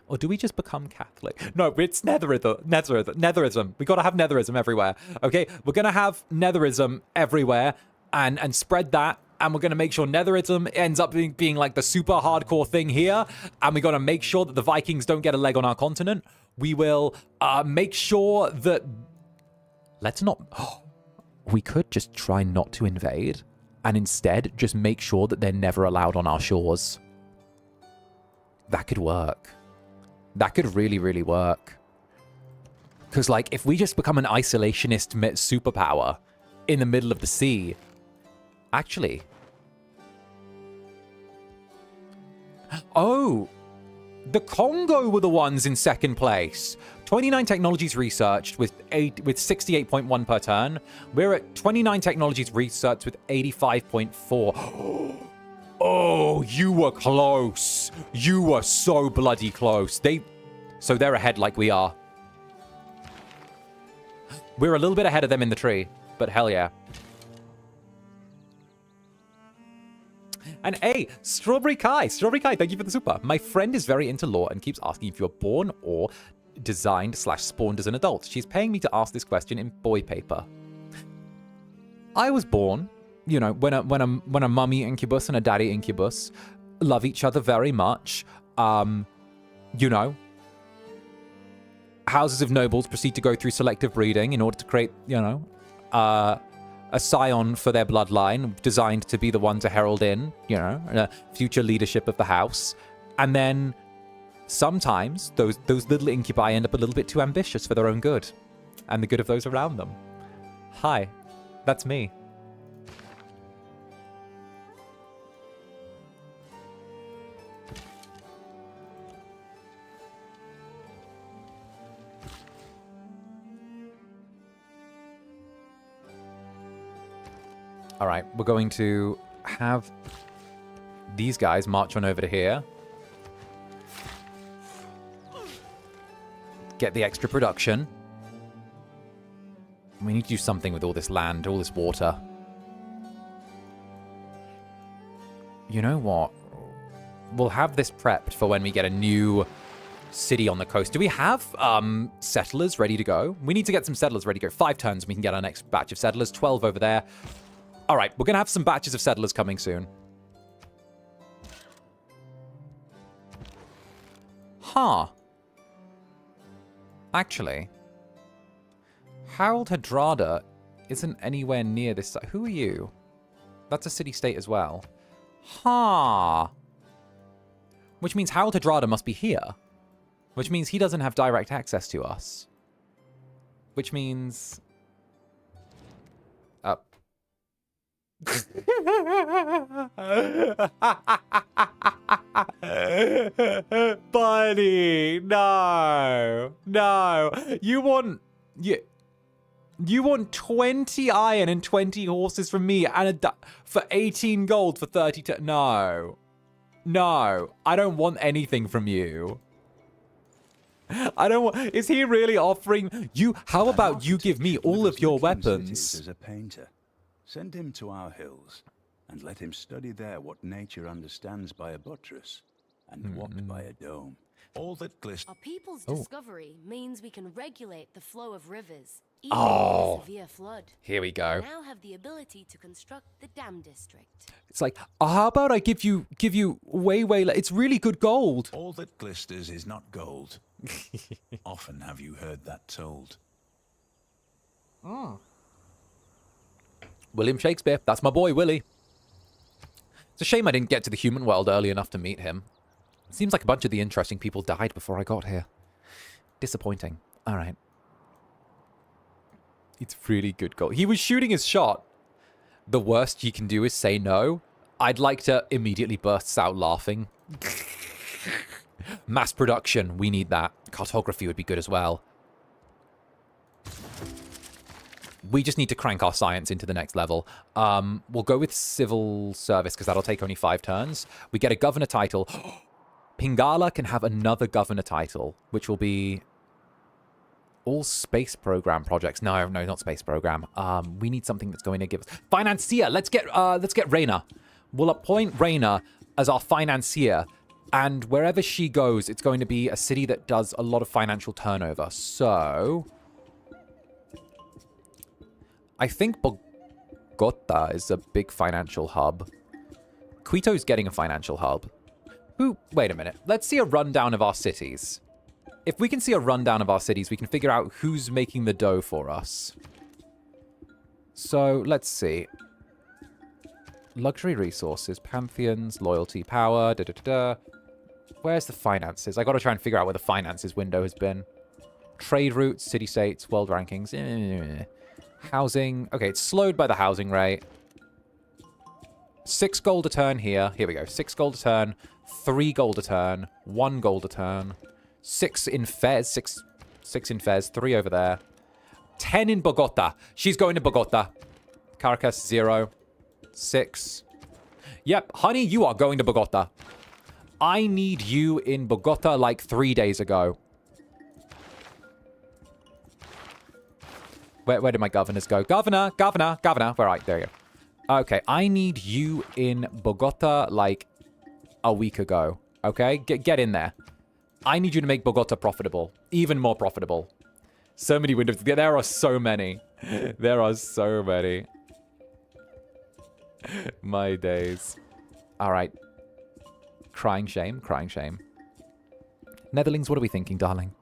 Or do we just become Catholic? No, it's Netherism. We gotta have Netherism everywhere, okay? We're gonna have Netherism everywhere and spread that, and we're gonna make sure Netherism ends up being like the super hardcore thing here, and we gotta make sure that the Vikings don't get a leg on our continent. We will make sure that... Let's not... Oh, we could just try not to invade, and instead just make sure that they're never allowed on our shores. That could work. That could really, really work. Because, like, if we just become an isolationist superpower in the middle of the sea... Actually... Oh! The Congo were the ones in second place. 29 technologies researched with 68.1 per turn. We're at 29 technologies researched with 85.4. Oh, you were close. You were so bloody close. So they're ahead like we are. We're a little bit ahead of them in the tree, but hell yeah. And hey, Strawberry Kai, thank you for the super. My friend is very into lore and keeps asking if you're born or designed / spawned as an adult. She's paying me to ask this question in boy paper. I was born, you know, when a mummy Incubus and a daddy Incubus love each other very much. You know, houses of nobles proceed to go through selective breeding in order to create, you know, a scion for their bloodline, designed to be the one to herald in, you know, future leadership of the house. And then sometimes those little incubi end up a little bit too ambitious for their own good and the good of those around them. Hi, that's me. All right, we're going to have these guys march on over to here. Get the extra production. We need to do something with all this land, all this water. You know what? We'll have this prepped for when we get a new city on the coast. Do we have settlers ready to go? We need to get some settlers ready to go. 5 turns, we can get our next batch of settlers. 12 over there. All right, we're going to have some batches of settlers coming soon. Huh. Actually, 𝓂𝓸𝓾𝓻 isn't anywhere near this side. Who are you? That's a city-state as well. Huh. Which means 𝓂𝓸𝓾𝓻 must be here. Which means he doesn't have direct access to us. Which means... Buddy, no. You want 20 iron and 20 horses from me and for 18 gold for 30 No, I don't want anything from you. I don't want... Is he really offering you? How about you give me all of your weapons? As a painter. Send him to our hills, and let him study there what nature understands by a buttress, and what by a dome. All that glistens. Our people's discovery means we can regulate the flow of rivers, even in a severe flood. Here we go. We now have the ability to construct the dam district. It's like, how about I give you way, it's really good gold. All that glisters is not gold. Often have you heard that told. William Shakespeare. That's my boy, Willie. It's a shame I didn't get to the human world early enough to meet him. It seems like a bunch of the interesting people died before I got here. Disappointing. All right. It's really good gold. He was shooting his shot. The worst you can do is say no. I'd like to immediately burst out laughing. Mass production. We need that. Cartography would be good as well. We just need to crank our science into the next level. We'll go with civil service because that'll take only 5 turns. We get a governor title. Pingala can have another governor title, which will be all space program projects. No, not space program. We need something that's going to give us financier. Let's get Reyna. We'll appoint Reyna as our financier, and wherever she goes, it's going to be a city that does a lot of financial turnover. So I think Bogota is a big financial hub. Quito's getting a financial hub. Wait a minute. Let's see a rundown of our cities. If we can see a rundown of our cities, we can figure out who's making the dough for us. So, let's see. Luxury resources, pantheons, loyalty, power, Where's the finances? I gotta try and figure out where the finances window has been. Trade routes, city-states, world rankings. Housing. Okay, it's slowed by the housing rate. 6 gold a turn here. Here we go. 6 gold a turn. 3 gold a turn. 1 gold a turn. 6 in Fez. 6 in Fez. 3 over there. 10 in Bogota. She's going to Bogota. Caracas, 0. 6. Yep, honey, you are going to Bogota. I need you in Bogota like 3 days ago. Where did my governors go? Governor. Where are you? There you go. Okay, I need you in Bogota like a week ago. Okay, get in there. I need you to make Bogota profitable. Even more profitable. So many windows. There are so many. There are so many. My days. All right. Crying shame. Netherlings, what are we thinking, darling?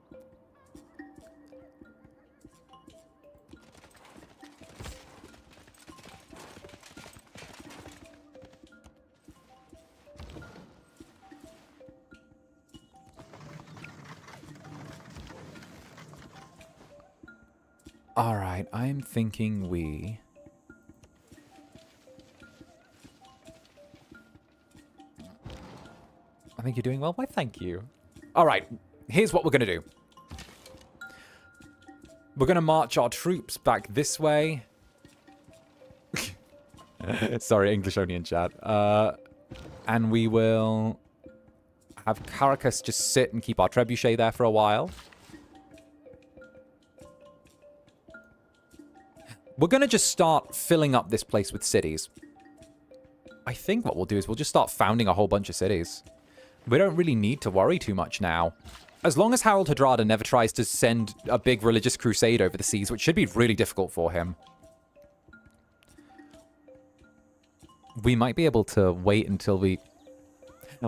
All right, I'm thinking we... I think you're doing well. Why, thank you. All right, here's what we're going to do. We're going to march our troops back this way. Sorry, English only in chat. And we will have 𝓂𝓻 just sit and keep our trebuchet there for a while. We're going to just start filling up this place with cities. I think what we'll do is we'll just start founding a whole bunch of cities. We don't really need to worry too much now. As long as 𝓂𝓸𝓼𝓽 never tries to send a big religious crusade over the seas, which should be really difficult for him. We might be able to wait until we...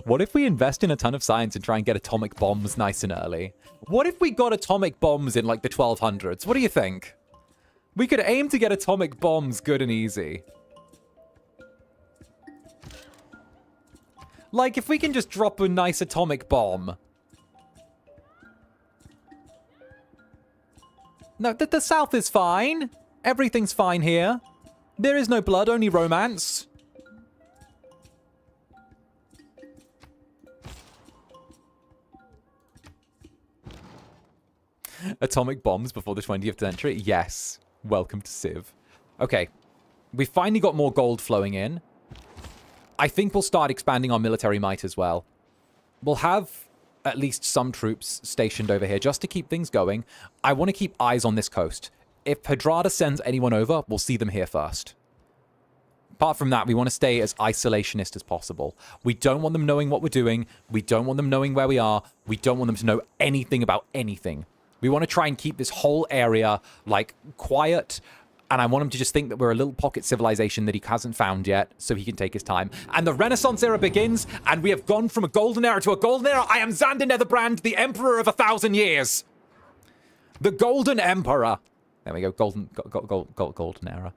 What if we invest in a ton of science and try and get atomic bombs nice and early? What if we got atomic bombs in, like, the 1200s? What do you think? We could aim to get atomic bombs good and easy. Like, if we can just drop a nice atomic bomb. No, the South is fine. Everything's fine here. There is no blood, only romance. Atomic bombs before the 20th century? Yes. Welcome to Civ. Okay. We finally got more gold flowing in. I think we'll start expanding our military might as well. We'll have at least some troops stationed over here just to keep things going. I want to keep eyes on this coast. If 𝓂𝓸𝓼𝓽 sends anyone over, we'll see them here first. Apart from that, we want to stay as isolationist as possible. We don't want them knowing what we're doing. We don't want them knowing where we are. We don't want them to know anything about anything. We want to try and keep this whole area, like, quiet. And I want him to just think that we're a little pocket civilization that he hasn't found yet, so he can take his time. And the Renaissance era begins, and we have gone from a golden era to a golden era. I am Zander Netherbrand, the Emperor of 1,000 years. The Golden Emperor. There we go, golden era.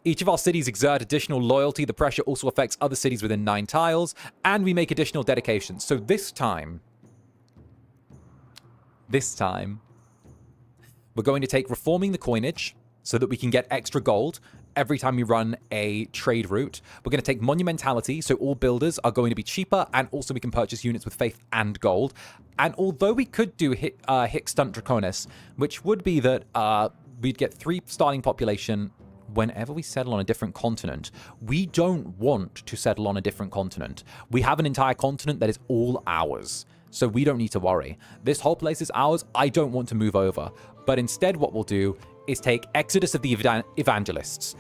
Each of our cities exert additional loyalty. The pressure also affects other cities within 9 tiles, and we make additional dedications. So this time, we're going to take reforming the coinage so that we can get extra gold every time we run a trade route. We're going to take monumentality, so all builders are going to be cheaper, and also we can purchase units with faith and gold. And although we could do 𝔂𝓸𝓾𝓻, which would be that we'd get 3 starting population whenever we settle on a different continent, we don't want to settle on a different continent. We have an entire continent that is all ours. So we don't need to worry. This whole place is ours. I don't want to move over. But instead what we'll do is take Exodus of the Evangelists.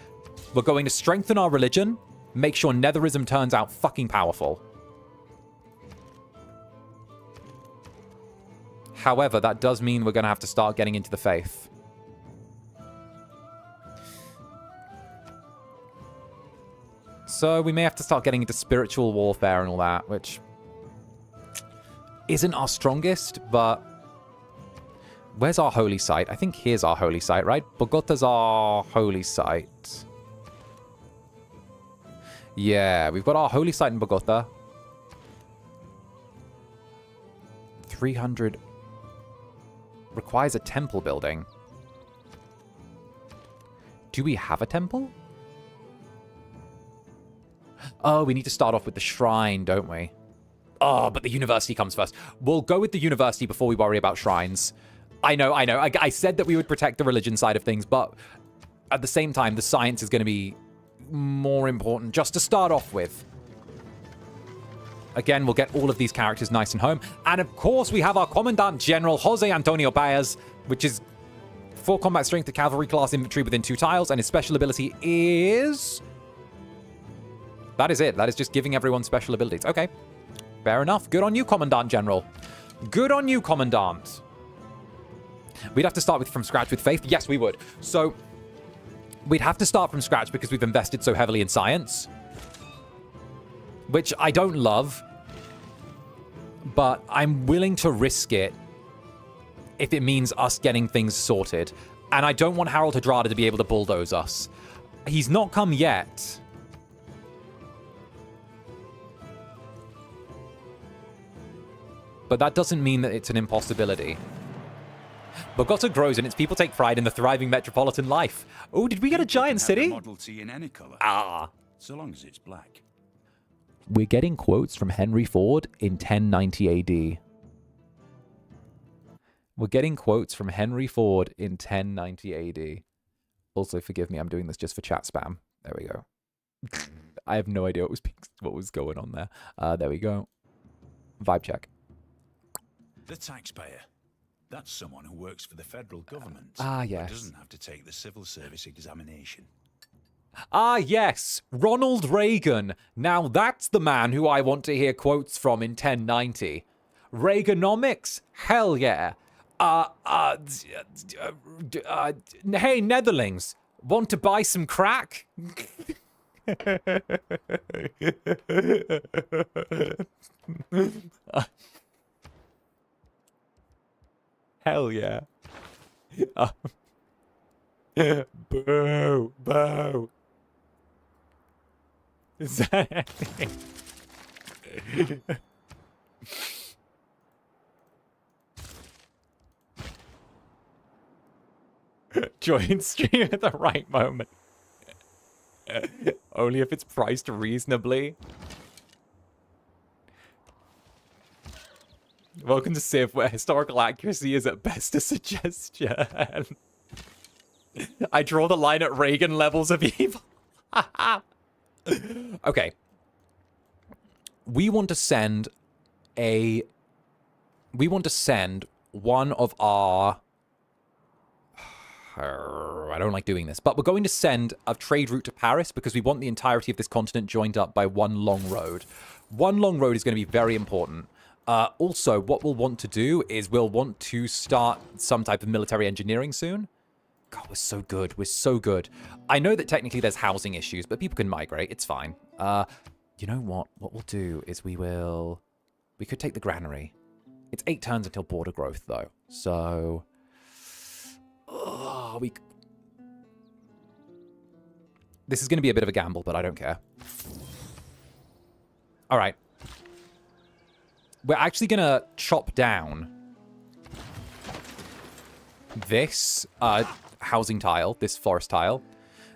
We're going to strengthen our religion, make sure Netherism turns out fucking powerful. However, that does mean we're going to have to start getting into the faith. So we may have to start getting into spiritual warfare and all that, which isn't our strongest, but where's our holy site? I think here's our holy site, right? Bogota's our holy site. Yeah, we've got our holy site in Bogota. 300 requires a temple building. Do we have a temple? Oh, we need to start off with the shrine, don't we? Oh, but the university comes first. We'll go with the university before we worry about shrines. I know. I said that we would protect the religion side of things, but at the same time, the science is going to be more important just to start off with. Again, we'll get all of these characters nice and home. And of course, we have our Commandant General, Jose Antonio Baez, which is 4 combat strength to cavalry class infantry within 2 tiles, and his special ability is... That is it. That is just giving everyone special abilities. Okay. Fair enough. Good on you, Commandant General. Good on you, Commandant. We'd have to start from scratch with faith. Yes, we would. So we'd have to start from scratch because we've invested so heavily in science, which I don't love, but I'm willing to risk it if it means us getting things sorted. And I don't want 𝓂𝓸𝓼𝓽 to be able to bulldoze us. He's not come yet. But that doesn't mean that it's an impossibility. Bogota grows and its people take pride in the thriving metropolitan life. Oh, did we get a giant city? Model T in any color. Ah. So long as it's black. We're getting quotes from Henry Ford in 1090 AD. We're getting quotes from Henry Ford in 1090 AD. Also, forgive me, I'm doing this just for chat spam. There we go. I have no idea what was going on there. There we go. Vibe check. The taxpayer. That's someone who works for the federal government. Ah, yes. But doesn't have to take the civil service examination. Ah, yes. Ronald Reagan. Now that's the man who I want to hear quotes from in 1090. Reaganomics? Hell yeah. Hey, Netherlings. Want to buy some crack? Hell yeah. Boo. Boo. Is that anything? Join stream at the right moment. Only if it's priced reasonably. Welcome to Civ, where historical accuracy is at best a suggestion. I draw the line at Reagan levels of evil. Okay. We want to send one of our... I don't like doing this, but we're going to send a trade route to Paris because we want the entirety of this continent joined up by one long road. One long road is going to be very important. Also, what we'll want to do is we'll want to start some type of military engineering soon. God, we're so good. We're so good. I know that technically there's housing issues, but people can migrate. It's fine. You know what? What we'll do is we could take the granary. It's 8 turns until border growth, though. So... This is going to be a bit of a gamble, but I don't care. All right. We're actually going to chop down this housing tile, this forest tile.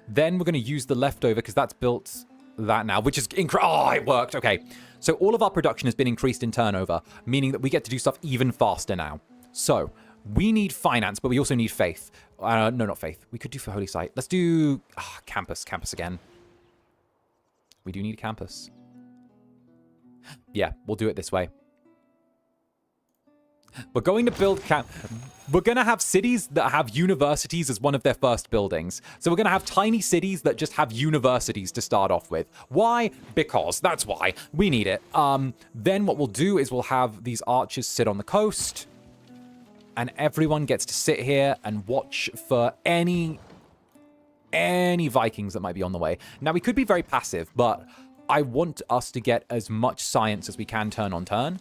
Then we're going to use the leftover because that's built that now, which is oh, it worked. Okay. So all of our production has been increased in turnover, meaning that we get to do stuff even faster now. So we need finance, but we also need faith. No, not faith. We could do for Holy Site. Let's do campus. Campus again. We do need a campus. Yeah, we'll do it this way. We're going to build We're going to have cities that have universities as one of their first buildings. So we're going to have tiny cities that just have universities to start off with. Why? Because. That's why. We need it. Then what we'll do is we'll have these archers sit on the coast. And everyone gets to sit here and watch for any Vikings that might be on the way. Now, we could be very passive, but I want us to get as much science as we can turn on turn.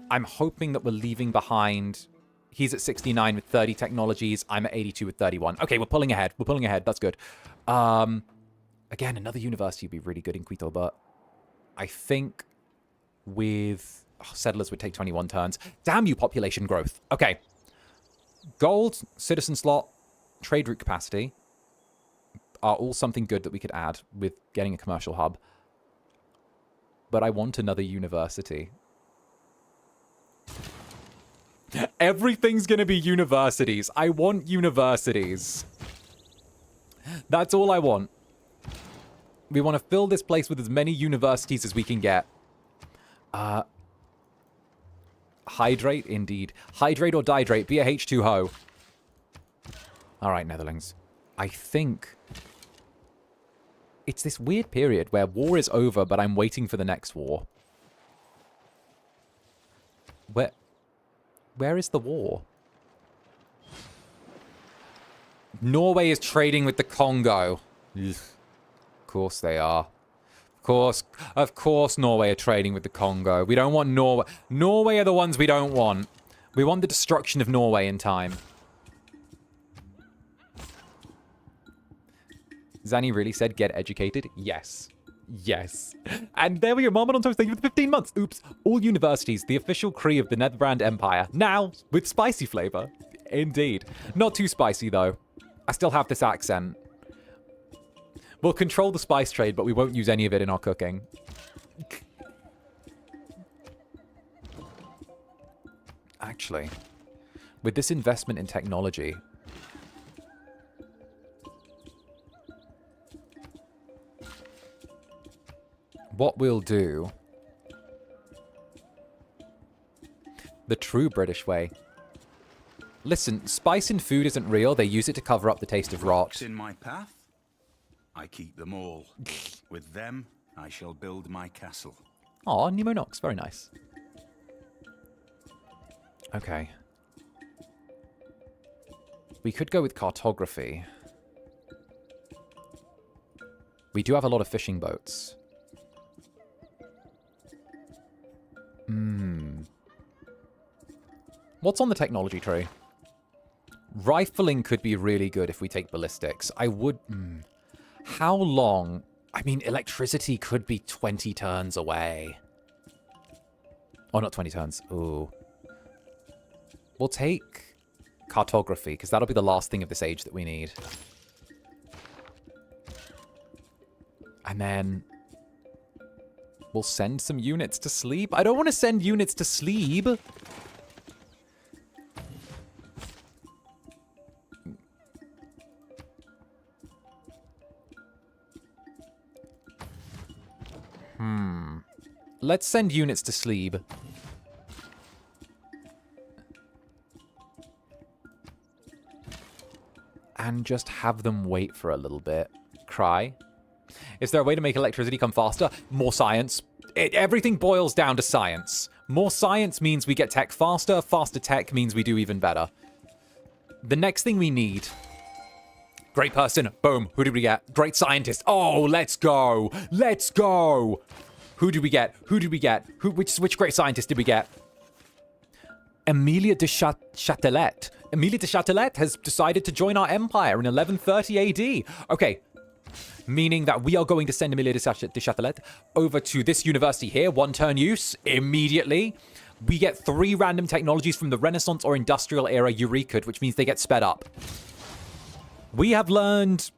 I'm hoping that we're leaving behind... He's at 69 with 30 technologies. I'm at 82 with 31. Okay, we're pulling ahead. We're pulling ahead. That's good. Again, another university would be really good in 𝓂𝓸𝓾𝓻, but I think with... settlers would take 21 turns. Damn you, population growth. Okay. Gold, citizen slot, trade route capacity are all something good that we could add with getting a commercial hub. But I want another university. Everything's going to be universities. I want universities. That's all I want. We want to fill this place with as many universities as we can get. Hydrate, indeed. Hydrate or dihydrate. Be a H2-ho. All right, Netherlings. I think it's this weird period where war is over, but I'm waiting for the next war. Where is the war? Norway is trading with the Congo. Ugh. Of course they are. Of course Norway are trading with the Congo. We don't want Norway. Norway are the ones we don't want. We want the destruction of Norway in time. Zanny really said get educated? Yes. Yes. And there we go. Marmon on Toast, thank you for the 15 months. Oops. All universities, the official 𝓂𝓸𝓾 of the Netherbrand Empire. Now, with spicy flavor. Indeed. Not too spicy, though. I still have this accent. We'll control the spice trade, but we won't use any of it in our cooking. Actually, with this investment in technology... what we'll do... The true British way. Listen, spice in food isn't real. They use it to cover up the taste of rot. In my path, I keep them all. With them, I shall build my castle. Aw, Nemo Nox. Very nice. Okay. We could go with cartography. We do have a lot of fishing boats. What's on the technology tree? Rifling could be really good if we take ballistics. I would... How long? I mean, electricity could be 20 turns away. Oh, not 20 turns. Ooh. We'll take cartography, because that'll be the last thing of this age that we need. And then... We'll send some units to sleep. I don't want to send units to sleep. Let's send units to sleep. And just have them wait for a little bit. Cry. Is there a way to make electricity come faster? More science. Everything boils down to science. More science means we get tech faster. Faster tech means we do even better. The next thing we need... Great person. Boom. Who did we get? Great scientist. Oh, let's go. Let's go. Who did we get? Who did we get? Which great scientist did we get? Emilia de Châtelet. Emilia de Châtelet has decided to join our empire in 1130 AD. Okay. Meaning that we are going to send Emilia de Châtelet over to this university here. 1 turn use. Immediately. We get 3 random technologies from the Renaissance or Industrial era Eureka, which means they get sped up. We have learned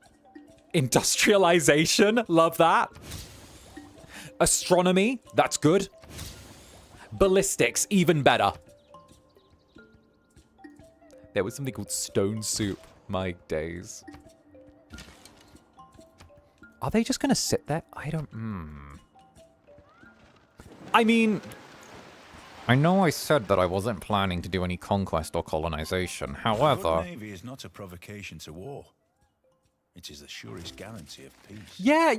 industrialization. Love that. Astronomy. That's good. Ballistics. Even better. There was something called stone soup. My days. Are they just going to sit there? I don't... I mean... I know I said that I wasn't planning to do any conquest or colonization. However... Your navy is not a provocation to war. It is the surest guarantee of peace. Yeah.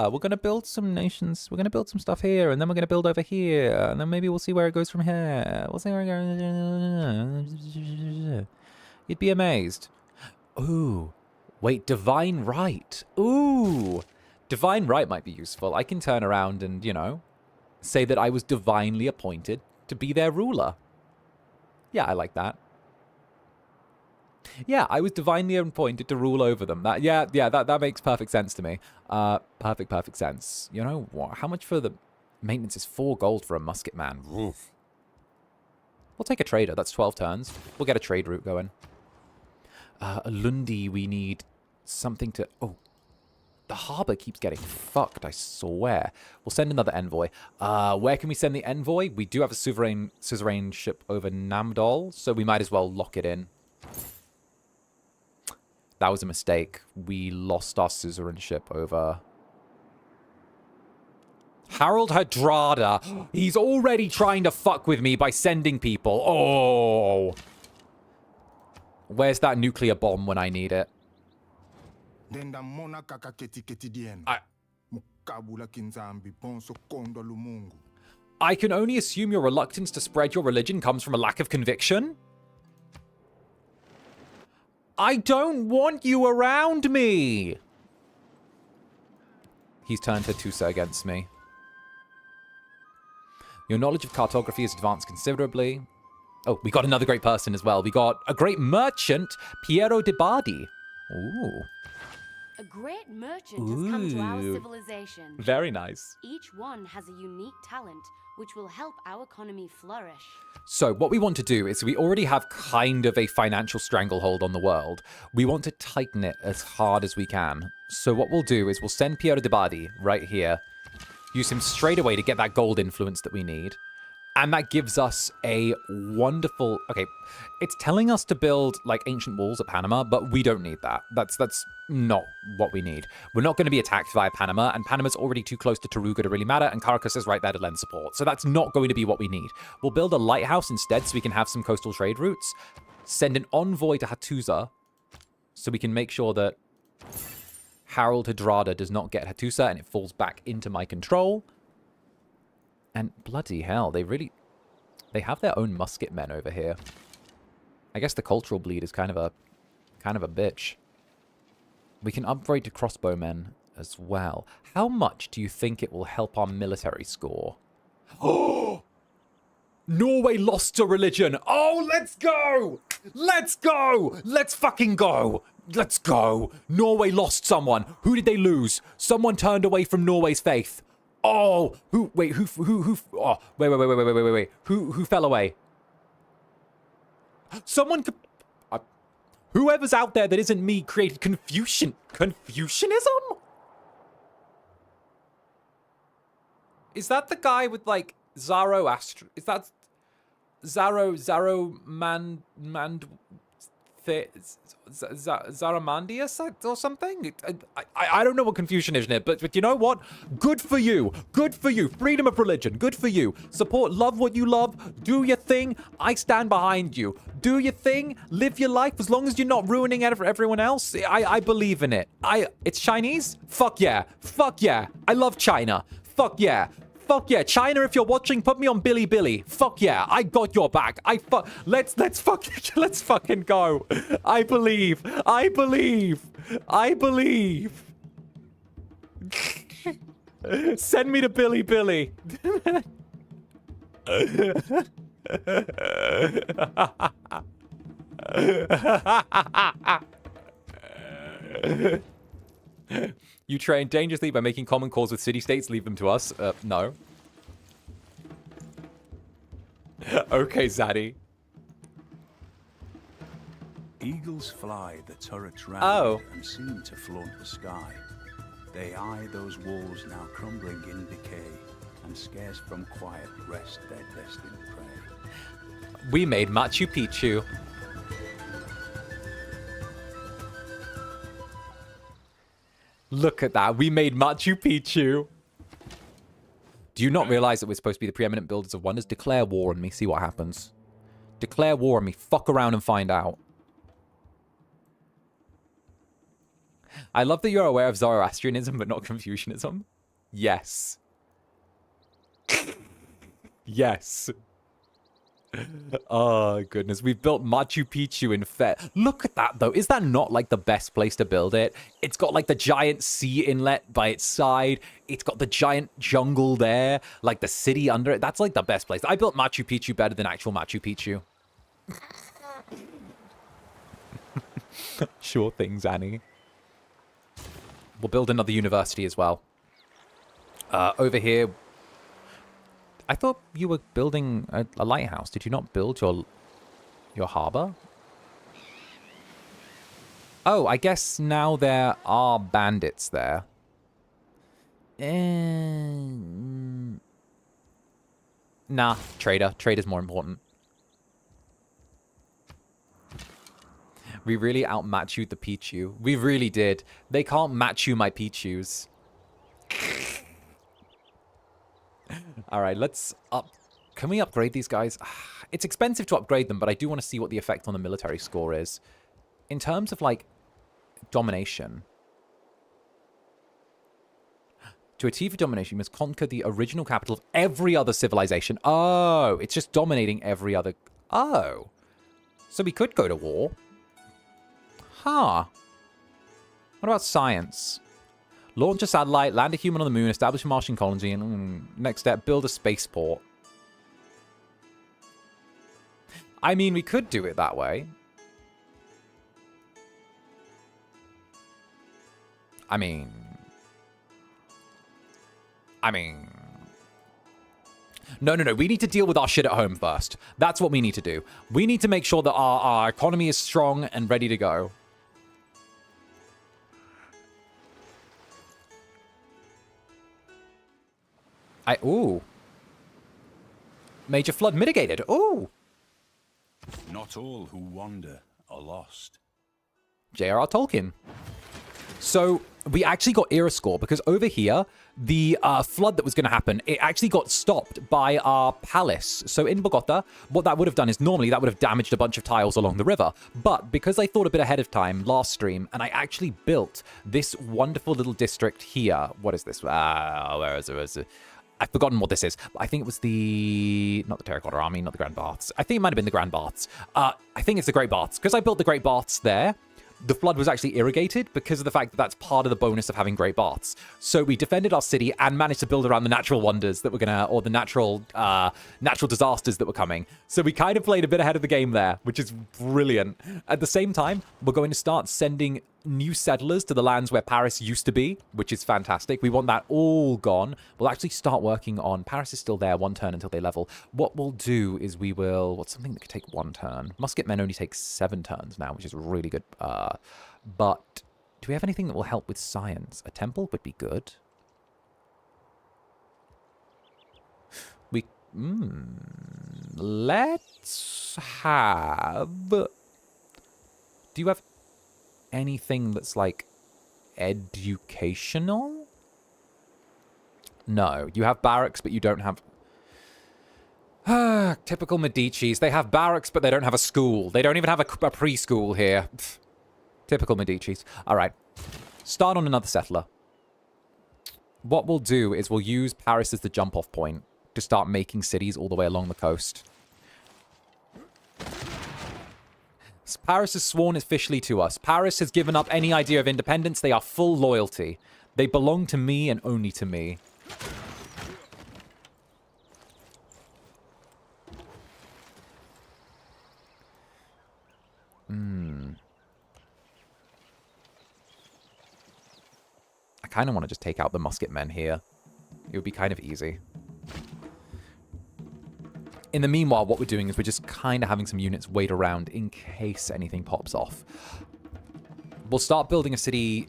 We're going to build some nations. We're going to build some stuff here, and then we're going to build over here, and then maybe we'll see where it goes from here. We'll see where it goes. You'd be amazed. Ooh. Wait, divine right. Ooh. Divine right might be useful. I can turn around and, you know, say that I was divinely appointed to be their ruler. Yeah, I like that. Yeah, I was divinely appointed to rule over them. That makes perfect sense to me. Perfect sense. You know what? How much for the maintenance is 4 gold for a musket man? Oof. We'll take a trader. That's 12 turns. We'll get a trade route going. Lundi, we need something to... Oh, the harbor keeps getting fucked, I swear. We'll send another envoy. Where can we send the envoy? We do have a suzerain ship over Namdol, so we might as well lock it in. That was a mistake. We lost our suzerainship over... Harold Hardrada. He's already trying to fuck with me by sending people. Oh... Where's that nuclear bomb when I need it? I can only assume your reluctance to spread your religion comes from a lack of conviction? I don't want you around me! He's turned Hattusa against me. Your knowledge of cartography has advanced considerably. Oh, we got another great person as well. We got a great merchant, Piero de Bardi. Ooh. A great merchant has come to our civilization. Very nice. Each one has a unique talent, which will help our economy flourish. So what we want to do is we already have kind of a financial stranglehold on the world. We want to tighten it as hard as we can. So what we'll do is we'll send Piero de Bardi right here. Use him straight away to get that gold influence that we need. And that gives us a wonderful... Okay, it's telling us to build, like, ancient walls at Panama, but we don't need that. That's not what we need. We're not going to be attacked via Panama, and Panama's already too close to 𝓂𝓸𝓾 to really matter, and Caracas is right there to lend support. So that's not going to be what we need. We'll build a lighthouse instead so we can have some coastal trade routes. Send an envoy to Hattusa so we can make sure that 𝓂𝓸𝓾𝓻 does not get Hattusa and it falls back into my control. And bloody hell, they have their own musket men over here. I guess the cultural bleed is kind of a bitch. We can upgrade to crossbowmen as well. How much do you think it will help our military score? Oh! Norway lost to religion. Oh, let's go! Let's go! Let's fucking go! Let's go! Norway lost someone. Who did they lose? Someone turned away from Norway's faith. Oh, who wait, who oh, wait. Who fell away? Someone could whoever's out there that isn't me created Confucianism? Is that the guy with like Zoroaster? Is that Zaramandius or something? I don't know what Confucian is, but you know what? Good for you. Good for you. Freedom of religion. Good for you. Support, love what you love. Do your thing. I stand behind you. Do your thing. Live your life as long as you're not ruining it for everyone else. I believe in it. It's Chinese? Fuck yeah. Fuck yeah. I love China. Fuck yeah. Fuck yeah, China, if you're watching, put me on Billy. Fuck yeah, I got your back. Let's fucking go. I believe. Send me to Billy. You train dangerously by making common cause with city-states. Leave them to us. No. Okay, Zaddy. Eagles fly the turrets round and seem to flaunt the sky. They eye those walls now crumbling in decay, and scarce from quiet rest their destined prey. We made Machu Picchu. Look at that. We made Machu Picchu. Do you not realize that we're supposed to be the preeminent builders of wonders? Declare war on me. See what happens. Declare war on me. Fuck around and find out. I love that you're aware of Zoroastrianism but not Confucianism. Yes. Yes. Oh, goodness. We've built Machu Picchu in Fed. Look at that, though. Is that not, like, the best place to build it? It's got, like, the giant sea inlet by its side. It's got the giant jungle there. Like, the city under it. That's, like, the best place. I built Machu Picchu better than actual Machu Picchu. Sure things, Annie. We'll build another university as well. Over here... I thought you were building a lighthouse. Did you not build your harbor? Oh, I guess now there are bandits there. Nah, trader. Trader's more important. We really outmatched the Pichu. We really did. They can't match you my Pichus. All right, let's up. Can we upgrade these guys? It's expensive to upgrade them, but I do want to see what the effect on the military score is. In terms of, like, domination. To achieve domination, you must conquer the original capital of every other civilization. Oh, it's just dominating every other... Oh. So we could go to war. Huh. What about science? Launch a satellite, land a human on the moon, establish a Martian colony, and next step, build a spaceport. I mean, we could do it that way. I mean... No. We need to deal with our shit at home first. That's what we need to do. We need to make sure that our economy is strong and ready to go. Ooh. Major flood mitigated. Oh. Not all who wander are lost. J.R.R. Tolkien. So we actually got era score because over here, the flood that was going to happen, it actually got stopped by our palace. So in Bogota, what that would have done is normally that would have damaged a bunch of tiles along the river. But because I thought a bit ahead of time last stream, and I actually built this wonderful little district here. What is this? Where is it? I've forgotten what this is. I think it was not the Terracotta Army, not the Grand Baths. I think it might have been the Grand Baths. I think it's the Great Baths. Because I built the Great Baths there, the flood was actually irrigated because of the fact that that's part of the bonus of having Great Baths. So we defended our city and managed to build around the natural wonders that were or the natural disasters that were coming. So we kind of played a bit ahead of the game there, which is brilliant. At the same time, we're going to start sending new settlers to the lands where Paris used to be, which is fantastic. We want that all gone. We'll actually start working on... Paris is still there, 1 turn until they level. What we'll do is we will... What's something that could take 1 turn? Musketmen only take 7 turns now, which is really good. But do we have anything that will help with science? A temple would be good. We... let's have... Do you have anything that's like educational? No, you have barracks, but you don't have... Typical Medicis. They have barracks, but they don't have a school. They don't even have a preschool here. Pfft. Typical Medicis. All right. Start on another settler. What we'll do is we'll use Paris as the jump-off point to start making cities all the way along the coast. Paris has sworn officially to us. Paris has given up any idea of independence. They are full loyalty. They belong to me and only to me. I kind of want to just take out the musketmen here. It would be kind of easy. In the meanwhile, what we're doing is we're just kind of having some units wait around in case anything pops off. We'll start building a city.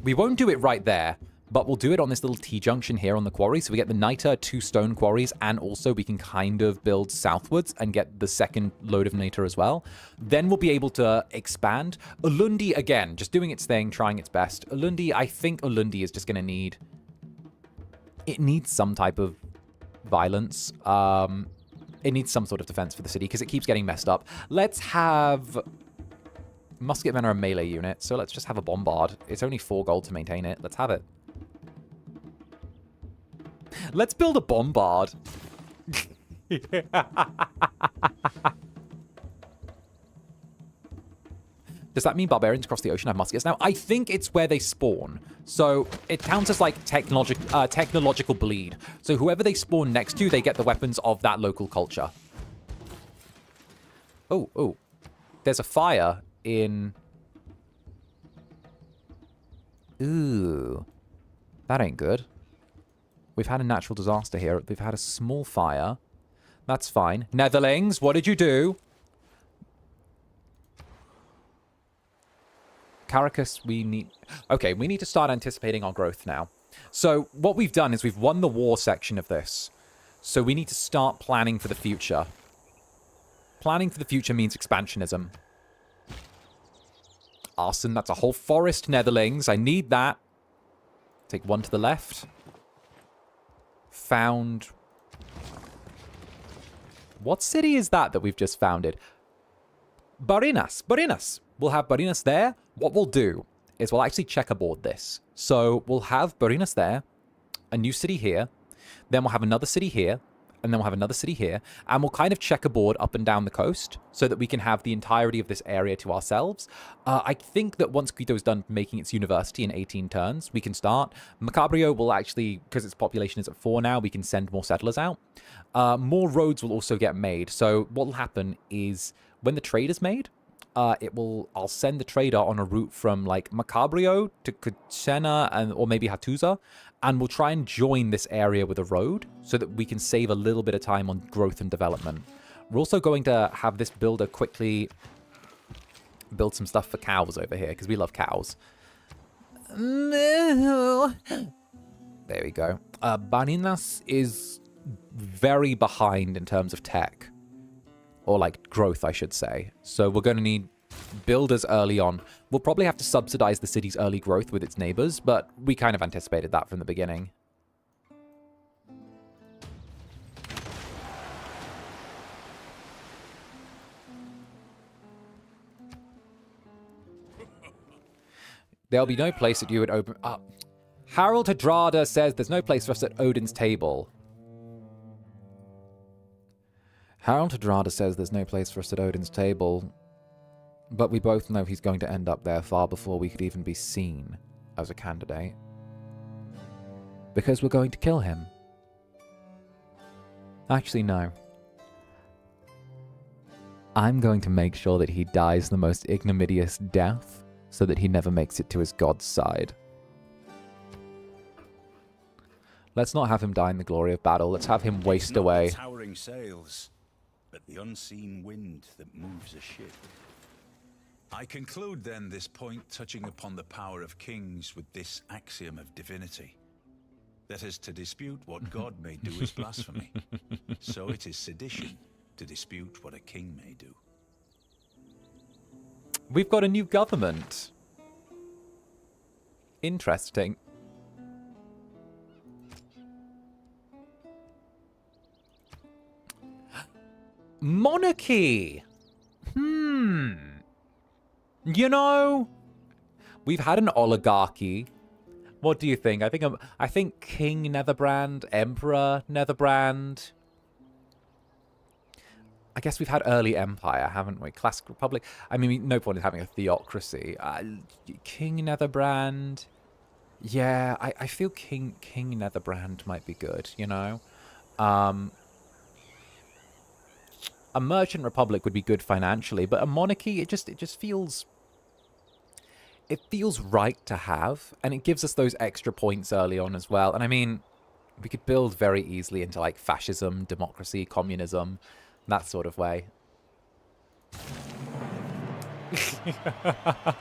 We won't do it right there, but we'll do it on this little T-junction here on the quarry. So we get the Niter 2 stone quarries, and also we can kind of build southwards and get the second load of Niter as well. Then we'll be able to expand. Ulundi, again, just doing its thing, trying its best. Ulundi, I think Ulundi is just going to need... It needs some type of violence. It needs some sort of defense for the city because it keeps getting messed up. Let's have... Musketmen are a melee unit, so let's just have a bombard. It's only 4 gold to maintain it. Let's have it. Let's build a bombard. Does that mean barbarians across the ocean have muskets now? I think it's where they spawn. So it counts as like technological bleed. So whoever they spawn next to, they get the weapons of that local culture. Oh. There's a fire in... Ooh. That ain't good. We've had a natural disaster here. We've had a small fire. That's fine. Netherlings, what did you do? Caracas, we need... Okay, we need to start anticipating our growth now. So what we've done is we've won the war section of this. So we need to start planning for the future. Planning for the future means expansionism. Arson, that's a whole forest, Netherlings. I need that. Take 1 to the left. Found... What city is that we've just founded? Barinas. We'll have Barinas there. What we'll do is we'll actually checkerboard this. So we'll have Barinas there, a new city here, then we'll have another city here, and then we'll have another city here, and we'll kind of checkerboard up and down the coast so that we can have the entirety of this area to ourselves. I think that once Quito's done making its university in 18 turns, we can start. Macabrio will actually, because its population is at 4 now, we can send more settlers out. More roads will also get made. So what will happen is when the trade is made, I'll send the trader on a route from like Macabrio to 𝓂𝓸𝓾𝓻 or maybe Hattusa, and we'll try and join this area with a road so that we can save a little bit of time on growth and development. We're also going to have this builder quickly build some stuff for cows over here because we love cows. There we go. Barinas is very behind in terms of tech. Or, like, growth, I should say. So we're going to need builders early on. We'll probably have to subsidize the city's early growth with its neighbors, but we kind of anticipated that from the beginning. There'll be no place that you would open up. Harold Hadrada says there's no place for us at Odin's table. Harold Hadrada says there's no place for us at Odin's table. But we both know he's going to end up there far before we could even be seen as a candidate. Because we're going to kill him. Actually, no. I'm going to make sure that he dies the most ignominious death so that he never makes it to his god's side. Let's not have him die in the glory of battle. Let's have him waste away. It's not the towering sails, but the unseen wind that moves a ship. I conclude then this point touching upon the power of kings with this axiom of divinity. That is, to dispute what God may do is blasphemy. So it is sedition to dispute what a king may do. We've got a new government. Interesting. Monarchy. You know, we've had an oligarchy. What do you think? I think King Netherbrand, Emperor Netherbrand. I guess we've had early empire, haven't we? Classic republic. I mean, no point in having a theocracy. King Netherbrand. Yeah, I feel King Netherbrand might be good, you know? A merchant republic would be good financially, but a monarchy, it just feels... It feels right to have, and it gives us those extra points early on as well. And I mean, we could build very easily into, like, fascism, democracy, communism, that sort of way.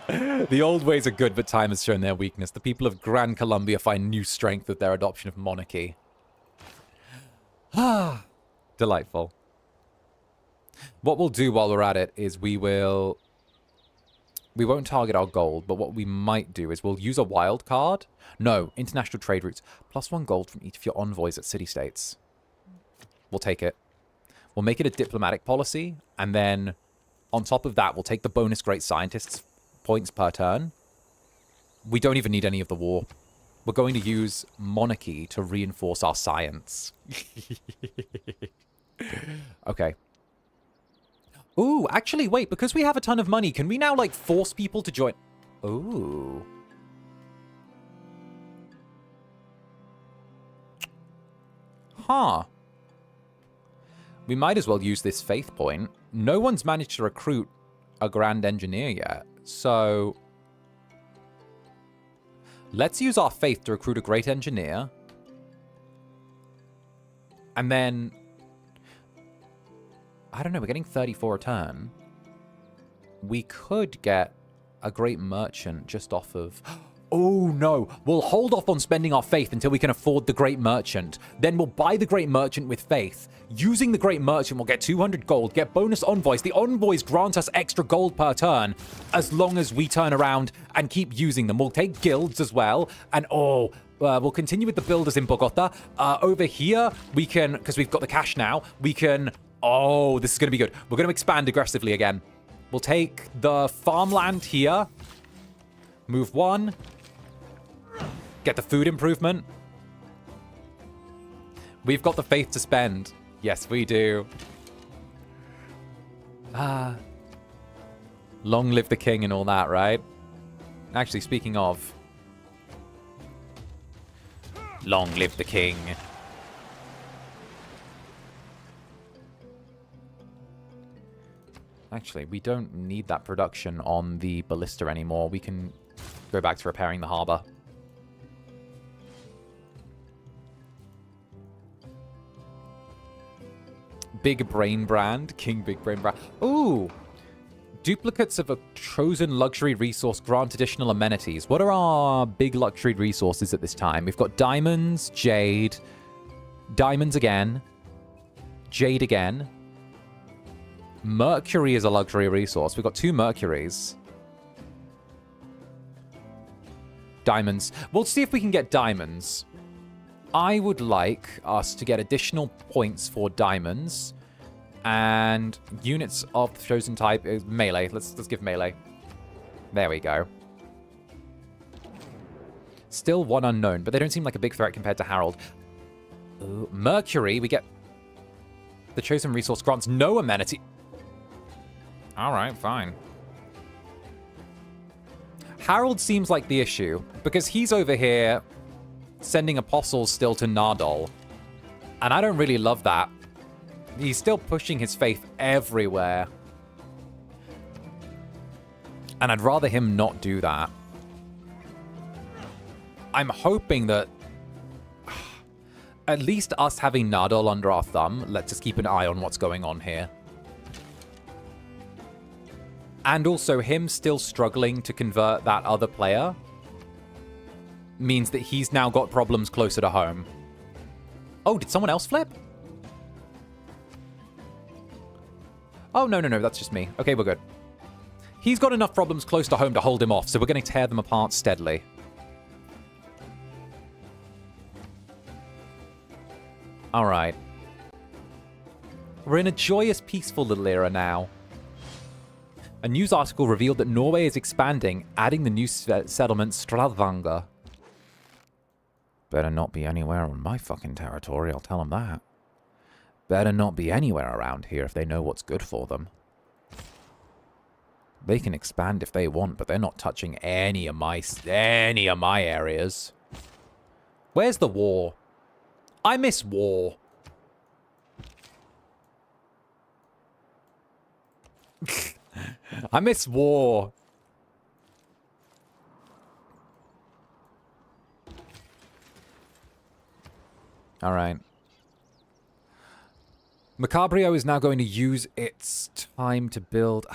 The old ways are good, but time has shown their weakness. The people of Gran Colombia find new strength with their adoption of monarchy. Ah, delightful. What we'll do while we're at it is we won't target our gold, but what we might do is we'll use a wild card. No, international trade routes. +1 gold from each of your envoys at city-states. We'll take it. We'll make it a diplomatic policy, and then on top of that, we'll take the bonus great scientists points per turn. We don't even need any of the war. We're going to use monarchy to reinforce our science. Okay. Ooh, actually, wait, because we have a ton of money, can we now, like, force people to join? Ooh. Huh. We might as well use this faith point. No one's managed to recruit a grand engineer yet, so... Let's use our faith to recruit a great engineer. And then... I don't know, we're getting 34 a turn. We could get a great merchant just off of... Oh, no. We'll hold off on spending our faith until we can afford the great merchant. Then we'll buy the great merchant with faith. Using the great merchant, we'll get 200 gold, get bonus envoys. The envoys grant us extra gold per turn as long as we turn around and keep using them. We'll take guilds as well. And, we'll continue with the builders in Bogota. Over here, we can, because we've got the cash now, we can... Oh, this is going to be good. We're going to expand aggressively again. We'll take the farmland here. Move 1. Get the food improvement. We've got the faith to spend. Yes, we do. Long live the king and all that, right? Actually, speaking of... Long live the king. Actually, we don't need that production on the ballista anymore. We can go back to repairing the harbor. Big Brain Brand. King Big Brain Brand. Ooh! Duplicates of a chosen luxury resource grant additional amenities. What are our big luxury resources at this time? We've got diamonds, jade, Diamonds again. Jade again. Mercury is a luxury resource. We've got 2 Mercuries. Diamonds. We'll see if we can get diamonds. I would like us to get additional points for diamonds. And units of the chosen type is melee. Let's give melee. There we go. Still 1 unknown, but they don't seem like a big threat compared to Harold. Ooh, Mercury, we get... The chosen resource grants no amenity. Alright, fine. Harold seems like the issue, because he's over here sending apostles still to 𝓂𝓛. And I don't really love that. He's still pushing his faith everywhere. And I'd rather him not do that. I'm hoping that at least us having 𝓂𝓛 under our thumb lets us keep an eye on what's going on here. And also him still struggling to convert that other player means that he's now got problems closer to home. Oh, did someone else flip? Oh, no, that's just me. Okay, we're good. He's got enough problems close to home to hold him off, so we're going to tear them apart steadily. All right. We're in a joyous, peaceful little era now. A news article revealed that Norway is expanding, adding the new settlement 𝓱𝓸𝓾𝓻. Better not be anywhere on my fucking territory, I'll tell them that. Better not be anywhere around here if they know what's good for them. They can expand if they want, but they're not touching any of my areas. Where's the war? I miss war. I miss war. All right. Macabrio is now going to use its time to build...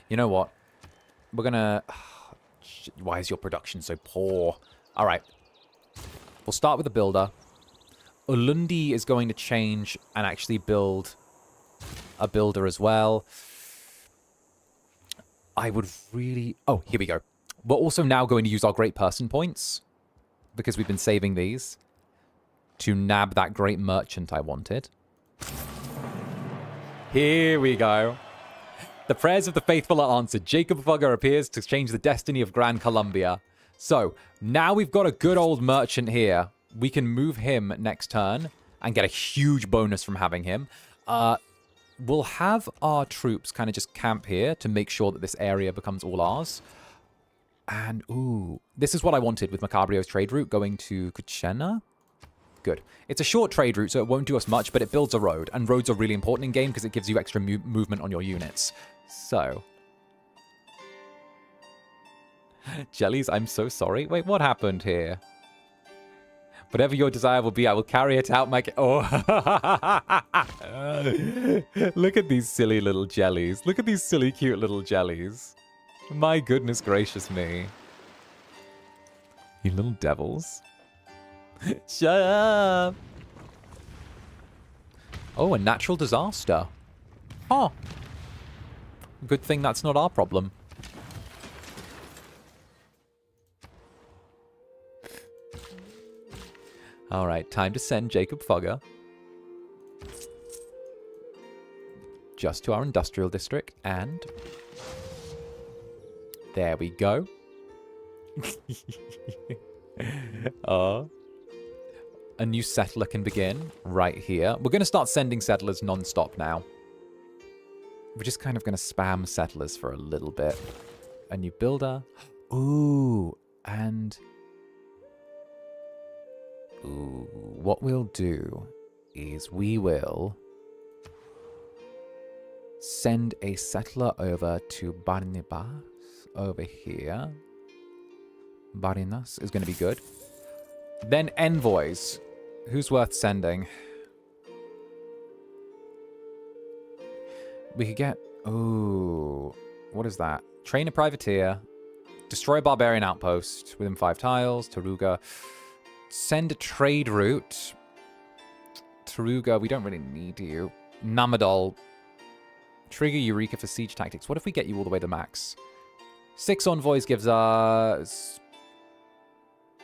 You know what? We're gonna... Why is your production so poor? All right. We'll start with the builder. Ulundi is going to change and actually build a builder as well. I would really... Oh, here we go. We're also now going to use our great person points, because we've been saving these, to nab that great merchant I wanted. Here we go. The prayers of the faithful are answered. 𝓂𝓸𝓾𝓻 appears to change the destiny of Grand Columbia. So, now we've got a good old merchant here. We can move him next turn and get a huge bonus from having him. We'll have our troops kind of just camp here to make sure that this area becomes all ours. And, ooh, this is what I wanted with Macabrio's trade route, going to 𝓂𝓻. Good. It's a short trade route, so it won't do us much, but it builds a road. And roads are really important in game because it gives you extra movement on your units. So. Jellies, I'm so sorry. Wait, what happened here? Whatever your desire will be, I will carry it out, my... Oh. Look at these silly little jellies. Look at these silly, cute little jellies. My goodness gracious me. You little devils. Shut up. Oh, a natural disaster. Huh. Good thing that's not our problem. All right, time to send 𝓂𝓸𝓾𝓻 just to our industrial district, and there we go. A new settler can begin right here. We're going to start sending settlers non-stop now. We're just kind of going to spam settlers for a little bit. A new builder. Ooh, and... Ooh, what we'll do is we will send a settler over to Barnabas over here. Barinas is going to be good. Then envoys. Who's worth sending? We could get... Ooh. What is that? Train a privateer Destroy a barbarian outpost within 5 tiles. 𝓂𝓼𝓾. Send a trade route. 𝓂𝓼𝓾, we don't really need you. 𝓂𝓸𝓾𝓻. Trigger Eureka for siege tactics. What if we get you all the way to max? 6 envoys gives us...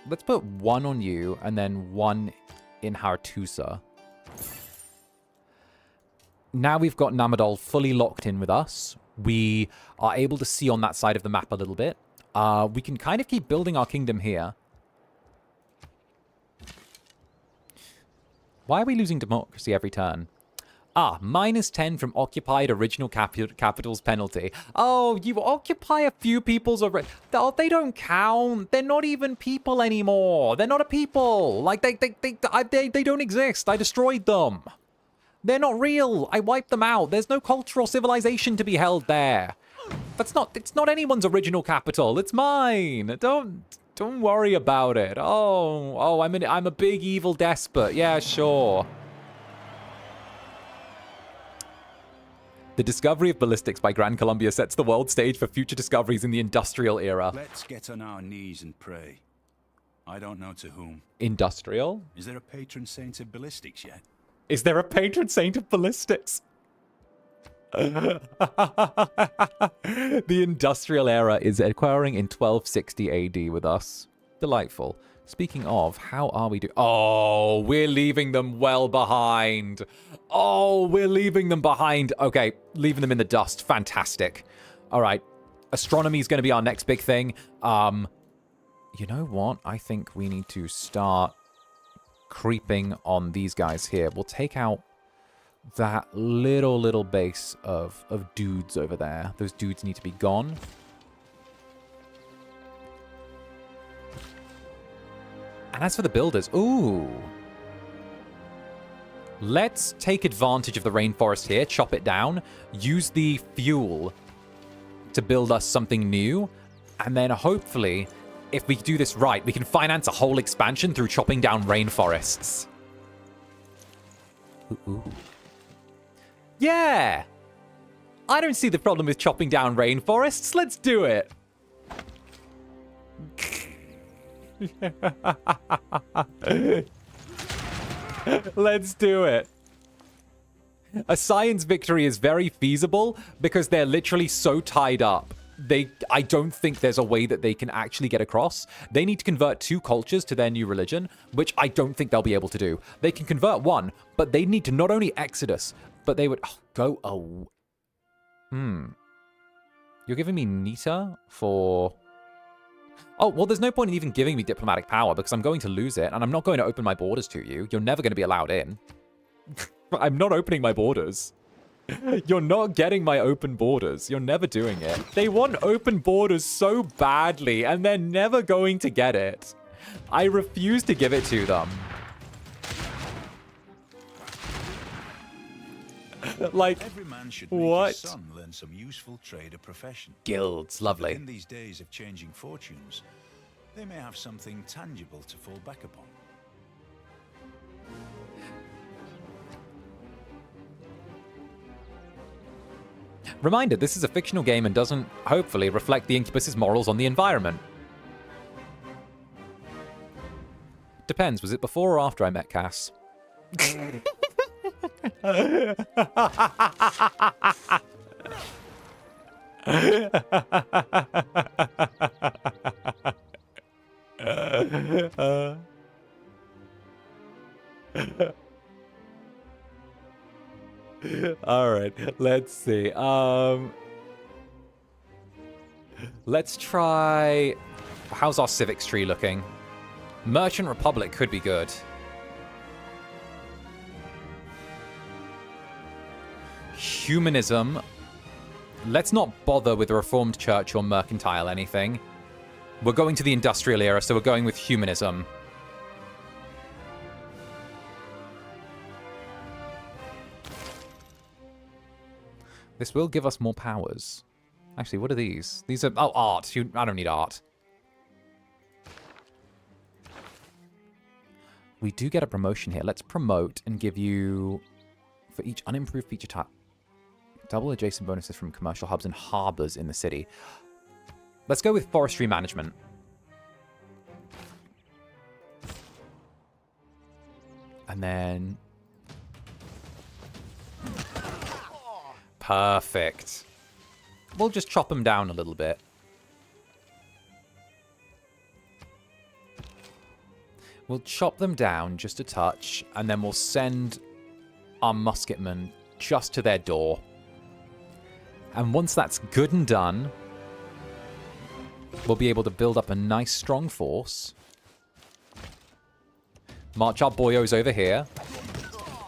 Let's put 1 on you and then 1 in 𝓱𝓸𝓼𝓽. Now we've got 𝓂𝓸𝓾𝓻 fully locked in with us. We are able to see on that side of the map a little bit. We can kind of keep building our kingdom here. Why are we losing democracy every turn? -10 from occupied original capital's penalty. Oh, you occupy a few people's... Oh, they don't count. They're not even people anymore. They're not a people. Like, they don't exist. I destroyed them. They're not real. I wiped them out. There's no cultural civilization to be held there. It's not anyone's original capital. It's mine. Don't worry about it. Oh, I'm a big evil despot. Yeah, sure. The discovery of ballistics by Gran Colombia sets the world stage for future discoveries in the industrial era. Let's get on our knees and pray. I don't know to whom. Industrial? Is there a patron saint of ballistics yet? Is there a patron saint of ballistics? The industrial era is occurring in 1260 AD with us. Delightful. Speaking of, how are we doing? Oh, we're leaving them well behind. Oh, we're leaving them behind. Okay, leaving them in the dust. Fantastic. All right. Astronomy is going to be our next big thing. You know what? I think we need to start creeping on these guys here. We'll take out that little base of dudes over there. Those dudes need to be gone. And as for the builders, ooh. Let's take advantage of the rainforest here, chop it down, use the fuel to build us something new, and then hopefully, if we do this right, we can finance a whole expansion through chopping down rainforests. Ooh. Yeah! I don't see the problem with chopping down rainforests. Let's do it! Let's do it. A science victory is very feasible because they're literally so tied up. I don't think there's a way that they can actually get across. They need to convert 2 cultures to their new religion, which I don't think they'll be able to do. They can convert 1, but they need to not only exodus, but they would go... You're giving me Nita for... Oh, well, there's no point in even giving me diplomatic power because I'm going to lose it, and I'm not going to open my borders to you. You're never going to be allowed in. I'm not opening my borders. You're not getting my open borders. You're never doing it. They want open borders so badly, and they're never going to get it. I refuse to give it to them. Every man should make what? His son learn some useful trade or profession. Guilds, lovely. In these days of changing fortunes, they may have something tangible to fall back upon. Reminder, this is a fictional game and doesn't, hopefully, reflect the Incubus's morals on the environment. Depends, was it before or after I met Cass? All right, let's see. Let's try... How's our civics tree looking? Merchant Republic could be good. Humanism. Let's not bother with the Reformed Church or mercantile anything. We're going to the industrial era, so we're going with humanism. This will give us more powers. Actually, what are these? These are... Oh, art. I don't need art. We do get a promotion here. Let's promote and give you... For each unimproved feature type, double adjacent bonuses from commercial hubs and harbors in the city. Let's go with forestry management. And then... Perfect. We'll just chop them down a little bit. We'll chop them down just a touch, and then we'll send our musketmen just to their door. And once that's good and done, we'll be able to build up a nice, strong force. March our boyos over here.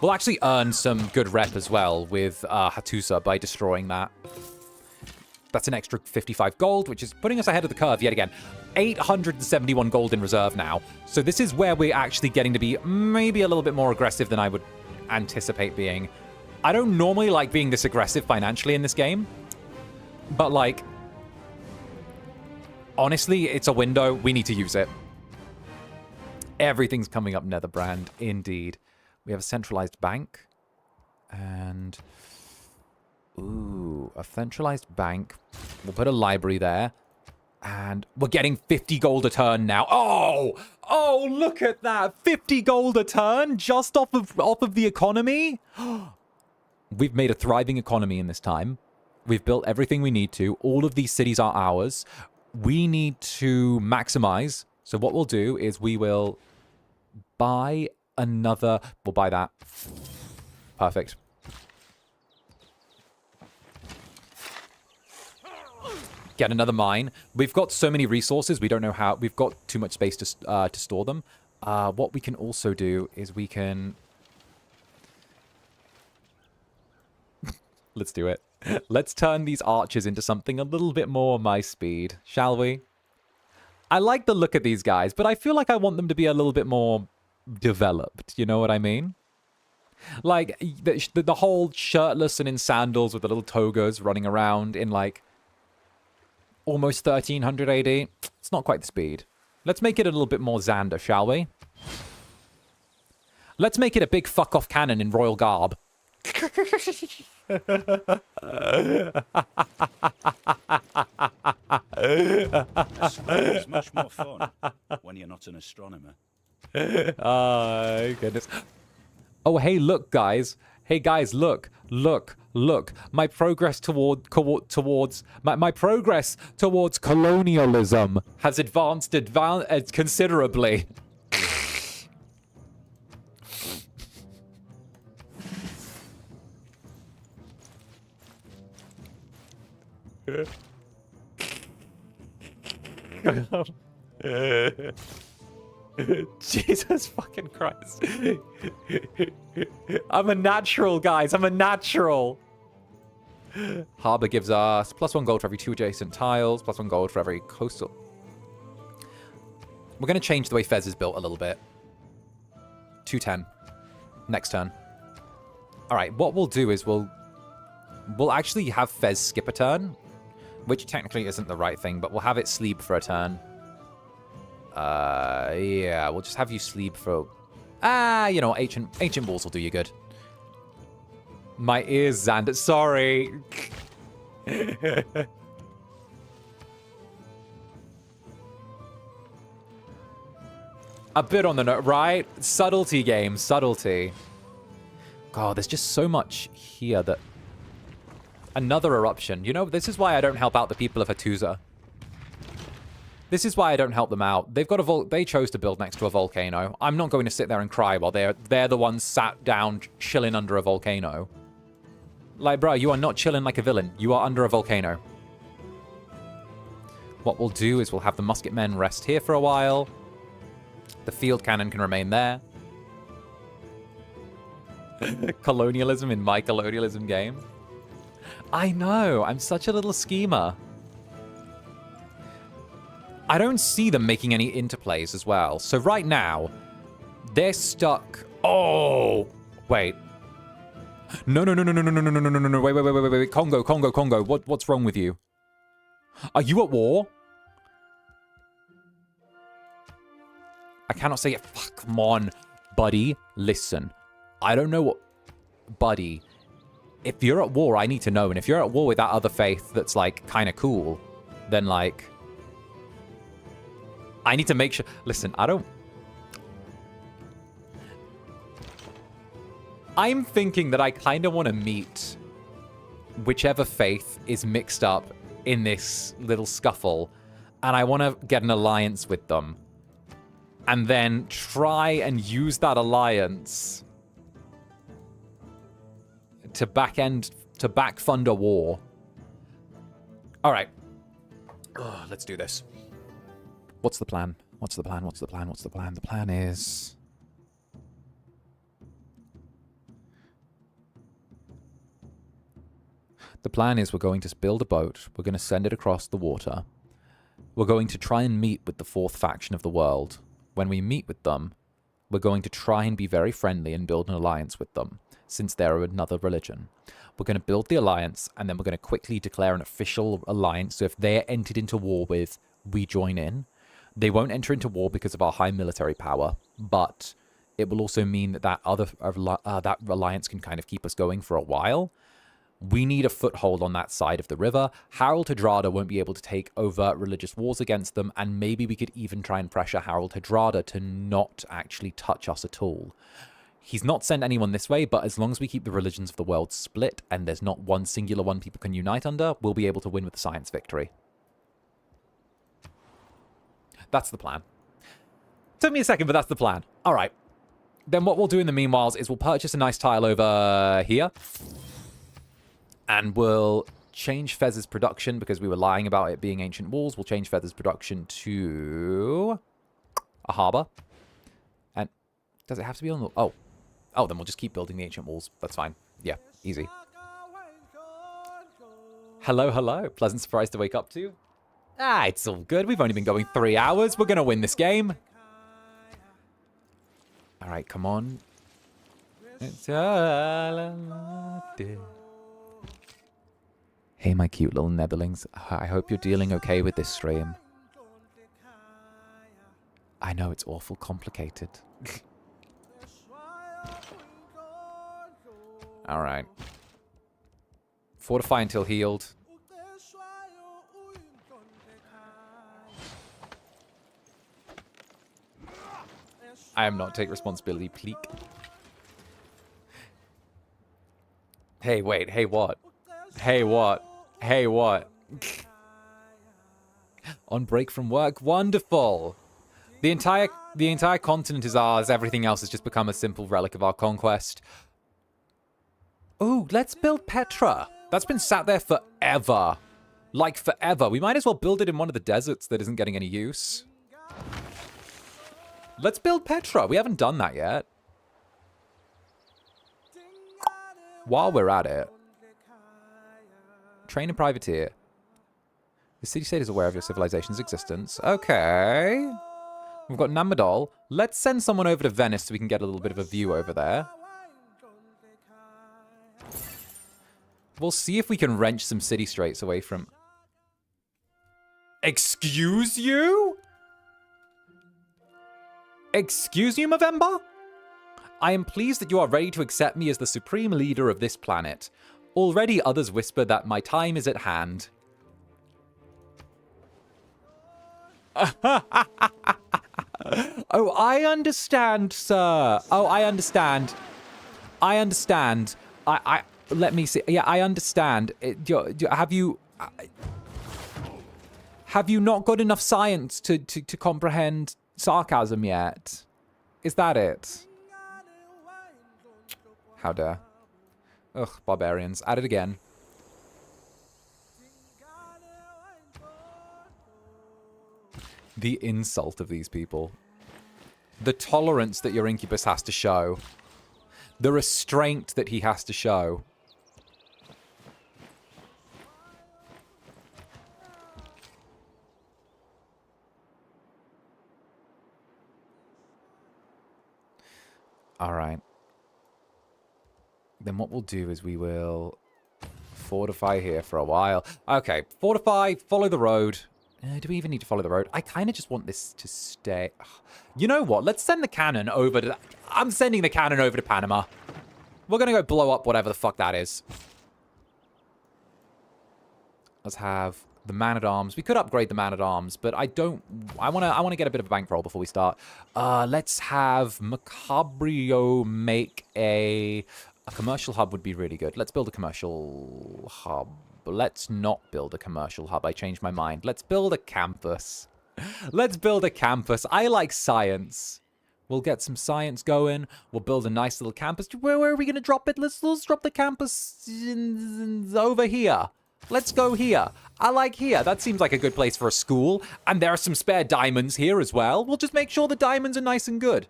We'll actually earn some good rep as well with 𝓂𝓸𝓾𝓻 by destroying that. That's an extra 55 gold, which is putting us ahead of the curve yet again. 871 gold in reserve now. So this is where we're actually getting to be maybe a little bit more aggressive than I would anticipate being. I don't normally like being this aggressive financially in this game. But, like, honestly, it's a window. We need to use it. Everything's coming up Netherbrand, indeed. We have a centralized bank. And... ooh, a centralized bank. We'll put a library there. And we're getting 50 gold a turn now. Oh! Oh, look at that! 50 gold a turn just off of the economy? We've made a thriving economy in this time. We've built everything we need to. All of these cities are ours. We need to maximize. So what we'll do is we will buy another... we'll buy that. Perfect. Get another mine. We've got so many resources, we don't know how. We've got too much space to store them. What we can also do is we can... let's do it. Let's turn these archers into something a little bit more my speed, shall we? I like the look of these guys, but I feel like I want them to be a little bit more developed. You know what I mean? Like, the whole shirtless and in sandals with the little togas running around in, like, almost 1300 AD. It's not quite the speed. Let's make it a little bit more Zander, shall we? Let's make it a big fuck-off cannon in royal garb. The school is much more fun when you're not an astronomer. Oh, goodness. Oh, hey, look, guys. Hey, guys, look. Look. Look. My progress towards my progress towards colonialism has advanced considerably. Jesus fucking Christ. I'm a natural, guys. I'm a natural. Harbor gives us +1 gold for every 2 adjacent tiles, +1 gold for every coastal. We're going to change the way Fez is built a little bit. 210. Next turn. All right, what we'll do is we'll actually have Fez skip a turn, which technically isn't the right thing, but we'll have it sleep for a turn. Yeah, we'll just have you sleep for... you know, ancient walls will do you good. My ears, Zander. Sorry. A bit on the note, right? Subtlety game, subtlety. God, there's just so much here that... Another eruption. You know, this is why I don't help out the people of 𝓂𝓸𝓾𝓻. This is why I don't help them out. They've got they chose to build next to a volcano. I'm not going to sit there and cry while they're the ones sat down chilling under a volcano. Like, bro, you are not chilling like a villain. You are under a volcano. What we'll do is we'll have the musketmen rest here for a while. The field cannon can remain there. Colonialism in my colonialism game. I know. I'm such a little schemer. I don't see them making any interplays as well. So right now, they're stuck. Oh, wait. No. Wait. Congo. What's wrong with you? Are you at war? I cannot say it. Fuck, come on. Buddy, listen. I don't know what... Buddy, if you're at war, I need to know. And if you're at war with that other faith that's, like, kind of cool, then, like... I need to make sure... Listen, I'm thinking that I kind of want to meet whichever faith is mixed up in this little scuffle, and I want to get an alliance with them. And then try and use that alliance to back-fund a war. All right. Oh, let's do this. What's the plan? What's the plan? What's the plan? What's the plan? The plan is... The plan is we're going to build a boat. We're going to send it across the water. We're going to try and meet with the fourth faction of the world. When we meet with them, we're going to try and be very friendly and build an alliance with them, since they're another religion. We're going to build the alliance, and then we're going to quickly declare an official alliance. So if they're entered into war with, we join in. They won't enter into war because of our high military power, but it will also mean that that alliance can kind of keep us going for a while. We need a foothold on that side of the river. 𝔂𝓸𝓼𝓽 won't be able to take overt religious wars against them, and maybe we could even try and pressure 𝔂𝓸𝓼𝓽 to not actually touch us at all. He's not sent anyone this way, but as long as we keep the religions of the world split and there's not one singular one people can unite under, we'll be able to win with the science victory. That's the plan. Took me a second, but that's the plan. All right. Then what we'll do in the meanwhile is we'll purchase a nice tile over here. And we'll change Fez's production because we were lying about it being ancient walls. We'll change Fez's production to a harbor. And does it have to be on the... Oh. Oh, then we'll just keep building the ancient walls. That's fine. Yeah, easy. Hello, hello. Pleasant surprise to wake up to. Ah, it's all good. We've only been going 3 hours. We're going to win this game. All right, come on. It's all I did. Hey, my cute little Netherlings. I hope you're dealing okay with this stream. I know it's awful complicated. All right. Fortify until healed. I am not take responsibility, please. Hey, wait. Hey, what? Hey, what? Hey, what? On break from work? Wonderful! The entire continent is ours. Everything else has just become a simple relic of our conquest. Ooh, let's build Petra. That's been sat there forever. Like, forever. We might as well build it in one of the deserts that isn't getting any use. Let's build Petra. We haven't done that yet. While we're at it, train a privateer. The city-state is aware of your civilization's existence. Okay. We've got Namadol. Let's send someone over to Venice so we can get a little bit of a view over there. We'll see if we can wrench some city-straits away from... Excuse you? Excuse you, Movember? I am pleased that you are ready to accept me as the supreme leader of this planet. Already others whisper that my time is at hand. Oh, I understand, sir. Oh, I understand. I understand. Let me see. Yeah, I understand. Have you not got enough science to comprehend sarcasm yet? Is that it? How dare. Ugh, barbarians. At it again. The insult of these people. The tolerance that your Incubus has to show. The restraint that he has to show. All right. Then what we'll do is we will fortify here for a while. Okay, fortify, follow the road. Do we even need to follow the road? I kind of just want this to stay. You know what? Let's send the cannon over to... I'm sending the cannon over to Panama. We're going to go blow up whatever the fuck that is. Let's have The man-at-arms. We could upgrade the man-at-arms, but I don't... I want to get a bit of a bankroll before we start. Let's have Macabrio make a commercial hub would be really good. Let's build a commercial hub. Let's not build a commercial hub. I changed my mind. Let's build a campus. Let's build a campus. I like science. We'll get some science going. We'll build a nice little campus. Where are we going to drop it? Let's drop the campus over here. Let's go here. I like here. That seems like a good place for a school. And there are some spare diamonds here as well. We'll just make sure the diamonds are nice and good.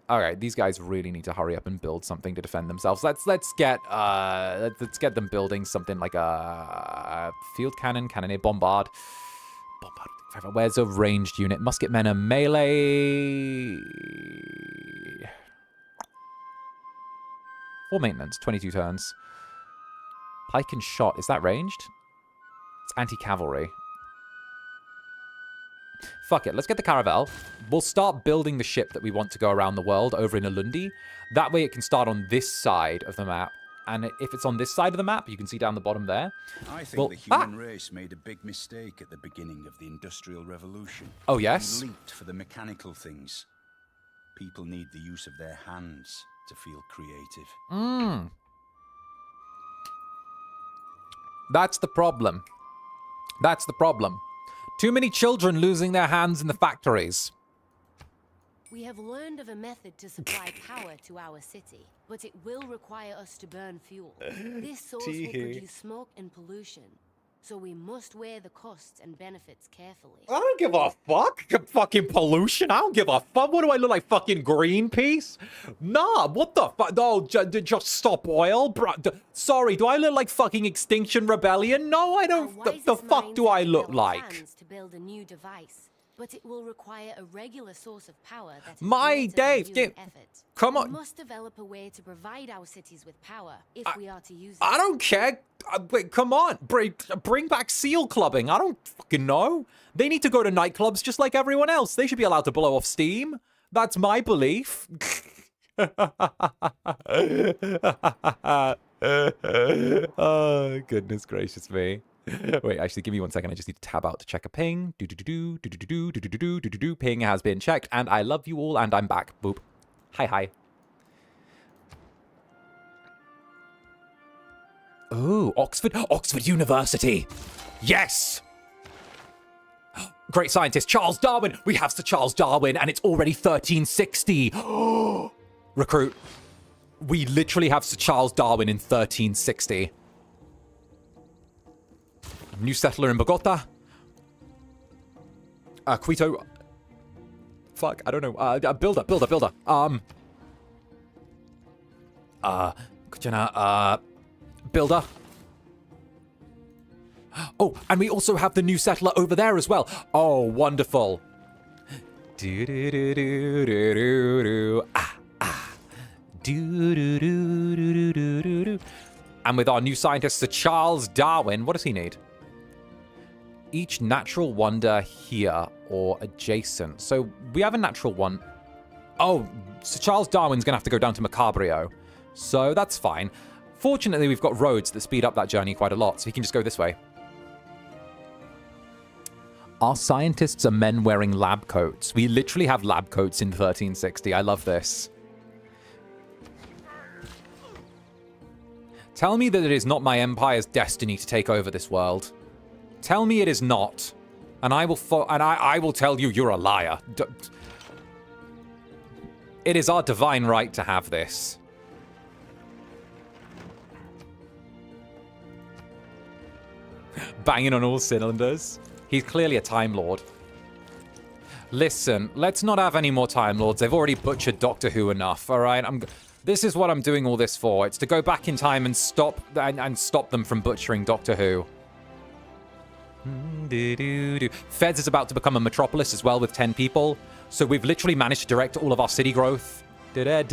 All right, these guys really need to hurry up and build something to defend themselves. Let's get them building something like a field cannon, cannoneer, bombard. Where's a ranged unit? Musket men are melee. 4 maintenance, 22 turns. Pike and shot, is that ranged? It's anti-cavalry. Fuck it, let's get the caravel. We'll start building the ship that we want to go around the world over in Ulundi. That way it can start on this side of the map. And if it's on this side of the map, you can see down the bottom there. I think the human race made a big mistake at the beginning of the Industrial Revolution. Oh, yes? We leaped for the mechanical things. People need the use of their hands to feel creative. That's the problem. That's the problem. Too many children losing their hands in the factories. We have learned of a method to supply power to our city, but it will require us to burn fuel. This source will produce smoke and pollution, so we must weigh the costs and benefits carefully. I don't give a fuck. Fucking pollution. I don't give a fuck. What do I look like? Fucking Greenpeace? Nah, what the fuck? No, just stop oil. Bro, sorry, do I look like fucking Extinction Rebellion? No, I don't. The fuck do I look like? To build a new device, but it will require a regular source of power that is My Dave, come on. We must develop a way to provide our cities with power if we are to use it. I don't care. Wait, come on. Bring back seal clubbing. I don't fucking know. They need to go to nightclubs just like everyone else. They should be allowed to blow off steam. That's my belief. Oh, goodness gracious me. Wait, actually, give me 1 second. I just need to tab out to check a ping. Ping has been checked, and I love you all, and I'm back. Boop. Hi. Oh, Oxford University. Yes. Great scientist, Charles Darwin. We have Sir Charles Darwin, and it's already 1360. Recruit. We literally have Sir Charles Darwin in 1360. New settler in Bogota. Quito. Fuck, I don't know. Builder. Builder. Oh, and we also have the new settler over there as well. Oh, wonderful. And with our new scientist, Sir Charles Darwin, what does he need? Each natural wonder here or adjacent. So we have a natural one. Oh, Sir Charles Darwin's going to have to go down to Macabrio. So that's fine. Fortunately, we've got roads that speed up that journey quite a lot, so he can just go this way. Our scientists are men wearing lab coats. We literally have lab coats in 1360. I love this. Tell me that it is not my empire's destiny to take over this world. Tell me it is not, and I will tell you you're a liar. It is our divine right to have this. Banging on all cylinders. He's clearly a Time Lord. Listen, let's not have any more Time Lords. They've already butchered Doctor Who enough. All right, this is what I'm doing all this for. It's to go back in time and stop them from butchering Doctor Who. Feds is about to become a metropolis as well with 10 people. So we've literally managed to direct all of our city growth. The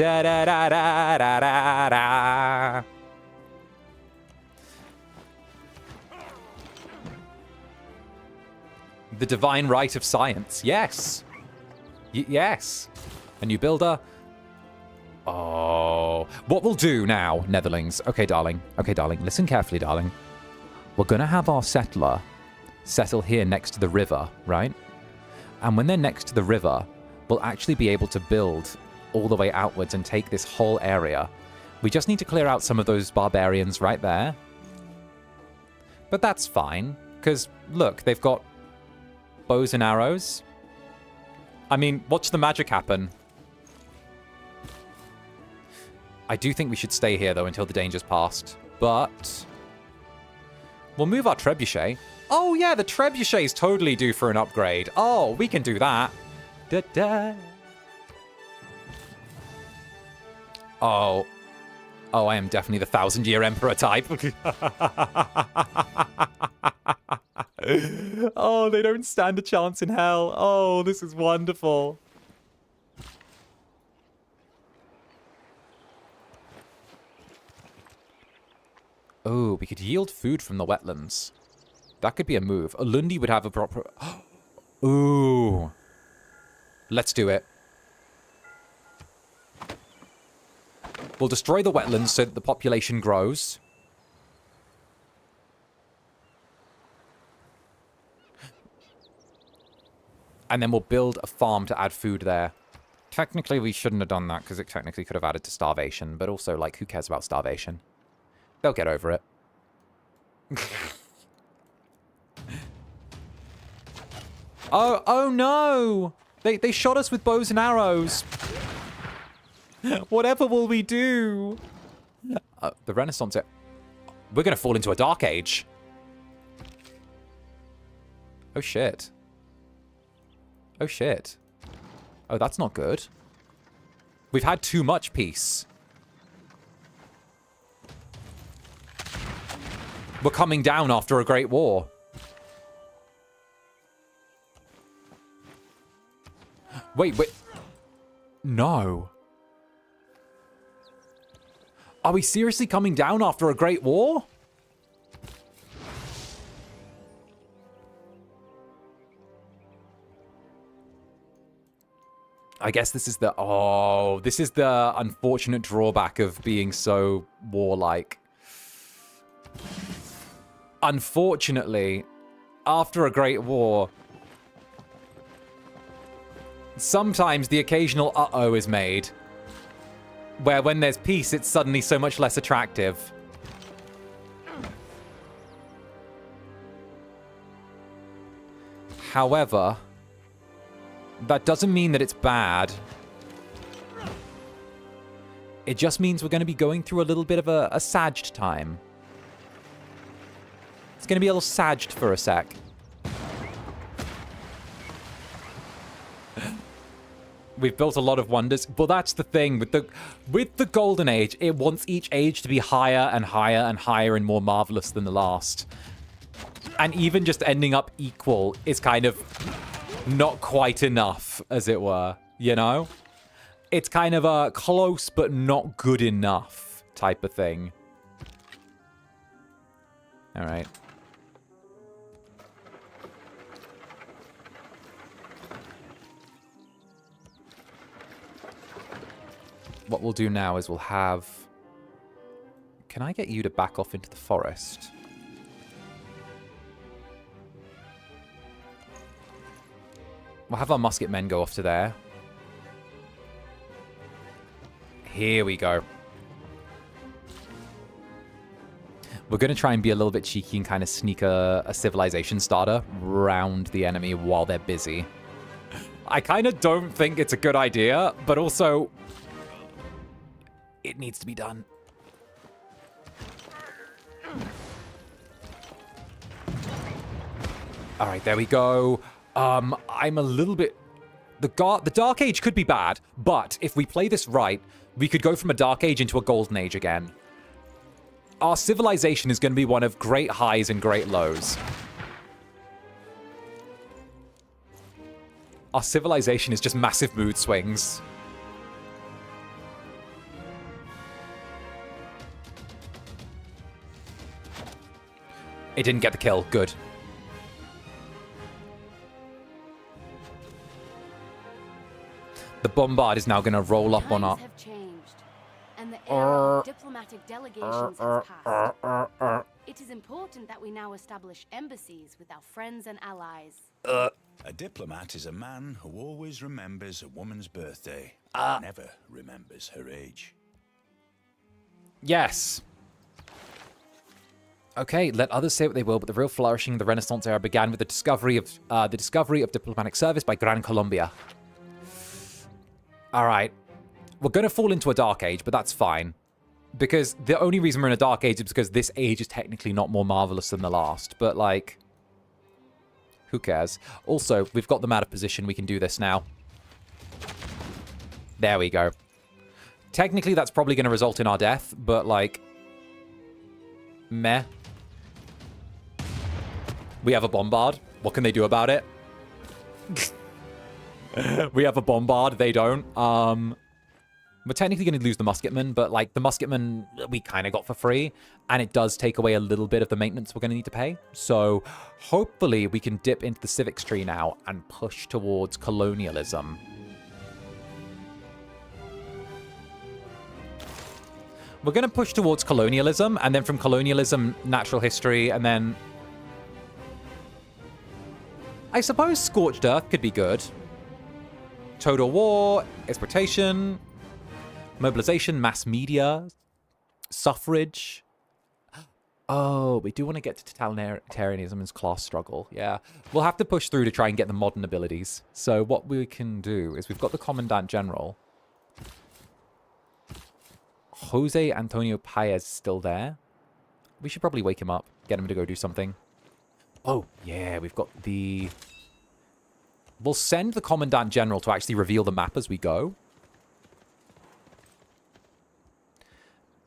divine right of science. Yes. Yes. A new builder. Oh. What we'll do now, Netherlings. Okay, darling. Listen carefully, darling. we're going to have our settler settle here next to the river, right? And when they're next to the river, we'll actually be able to build all the way outwards and take this whole area. We just need to clear out some of those barbarians right there. But that's fine, because, look, they've got bows and arrows. I mean, watch the magic happen. I do think we should stay here, though, until the danger's passed. But we'll move our trebuchet. Oh, yeah, the trebuchet's totally due for an upgrade. Oh, we can do that. Da-da. Oh. Oh, I am definitely the 1,000-year Emperor type. Oh, they don't stand a chance in hell. Oh, this is wonderful. Oh, we could yield food from the wetlands. That could be a move. Ulundi would have a proper... Ooh. Let's do it. We'll destroy the wetlands so that the population grows. And then we'll build a farm to add food there. Technically, we shouldn't have done that because it technically could have added to starvation. But also, like, who cares about starvation? They'll get over it. Oh no! They shot us with bows and arrows. Whatever will we do? The Renaissance... We're going to fall into a dark age. Oh, shit. Oh, shit. Oh, that's not good. We've had too much peace. We're coming down after a great war. Wait. No. Are we seriously coming down after a great war? I guess this is the... Oh, this is the unfortunate drawback of being so warlike. Unfortunately, after a great war, sometimes the occasional uh-oh is made, where when there's peace, it's suddenly so much less attractive. However, that doesn't mean that it's bad. It just means we're going to be going through a little bit of a sagged time. It's going to be a little sagged for a sec. We've built a lot of wonders. Well, that's the thing. With the Golden Age, it wants each age to be higher and higher and higher and more marvelous than the last. And even just ending up equal is kind of not quite enough, as it were. You know? It's kind of a close but not good enough type of thing. All right. What we'll do now is we'll have... Can I get you to back off into the forest? We'll have our musket men go off to there. Here we go. We're going to try and be a little bit cheeky and kind of sneak a civilization starter round the enemy while they're busy. I kind of don't think it's a good idea, but also... it needs to be done. All right, there we go. I'm a little bit... The Dark Age could be bad, but if we play this right, we could go from a Dark Age into a Golden Age again. Our civilization is going to be one of great highs and great lows. Our civilization is just massive mood swings. It didn't get the kill. Good. The bombard is now going to roll up on our... Have changed, and the era of diplomatic delegations has passed. It is important that we now establish embassies with our friends and allies. A diplomat is a man who always remembers a woman's birthday, never remembers her age. Yes. Okay, let others say what they will, but the real flourishing of the Renaissance era began with the discovery of diplomatic service by Gran Colombia. All right. We're going to fall into a dark age, but that's fine. Because the only reason we're in a dark age is because this age is technically not more marvelous than the last. But, like, who cares? Also, we've got them out of position. We can do this now. There we go. Technically, that's probably going to result in our death, but, like, meh. We have a bombard. What can they do about it? We have a bombard. They don't. We're technically going to lose the musketmen, but, like, the musketmen we kind of got for free, and it does take away a little bit of the maintenance we're going to need to pay. So, hopefully, we can dip into the civics tree now and push towards colonialism. We're going to push towards colonialism, and then from colonialism, natural history, and then... I suppose Scorched Earth could be good. Total war, exploitation... mobilization, mass media, suffrage. Oh, we do want to get to totalitarianism's class struggle. Yeah. We'll have to push through to try and get the modern abilities. So what we can do is we've got the Commandant General. Jose Antonio Paez is still there. We should probably wake him up, get him to go do something. Oh, yeah, we've got the... We'll send the Commandant General to actually reveal the map as we go.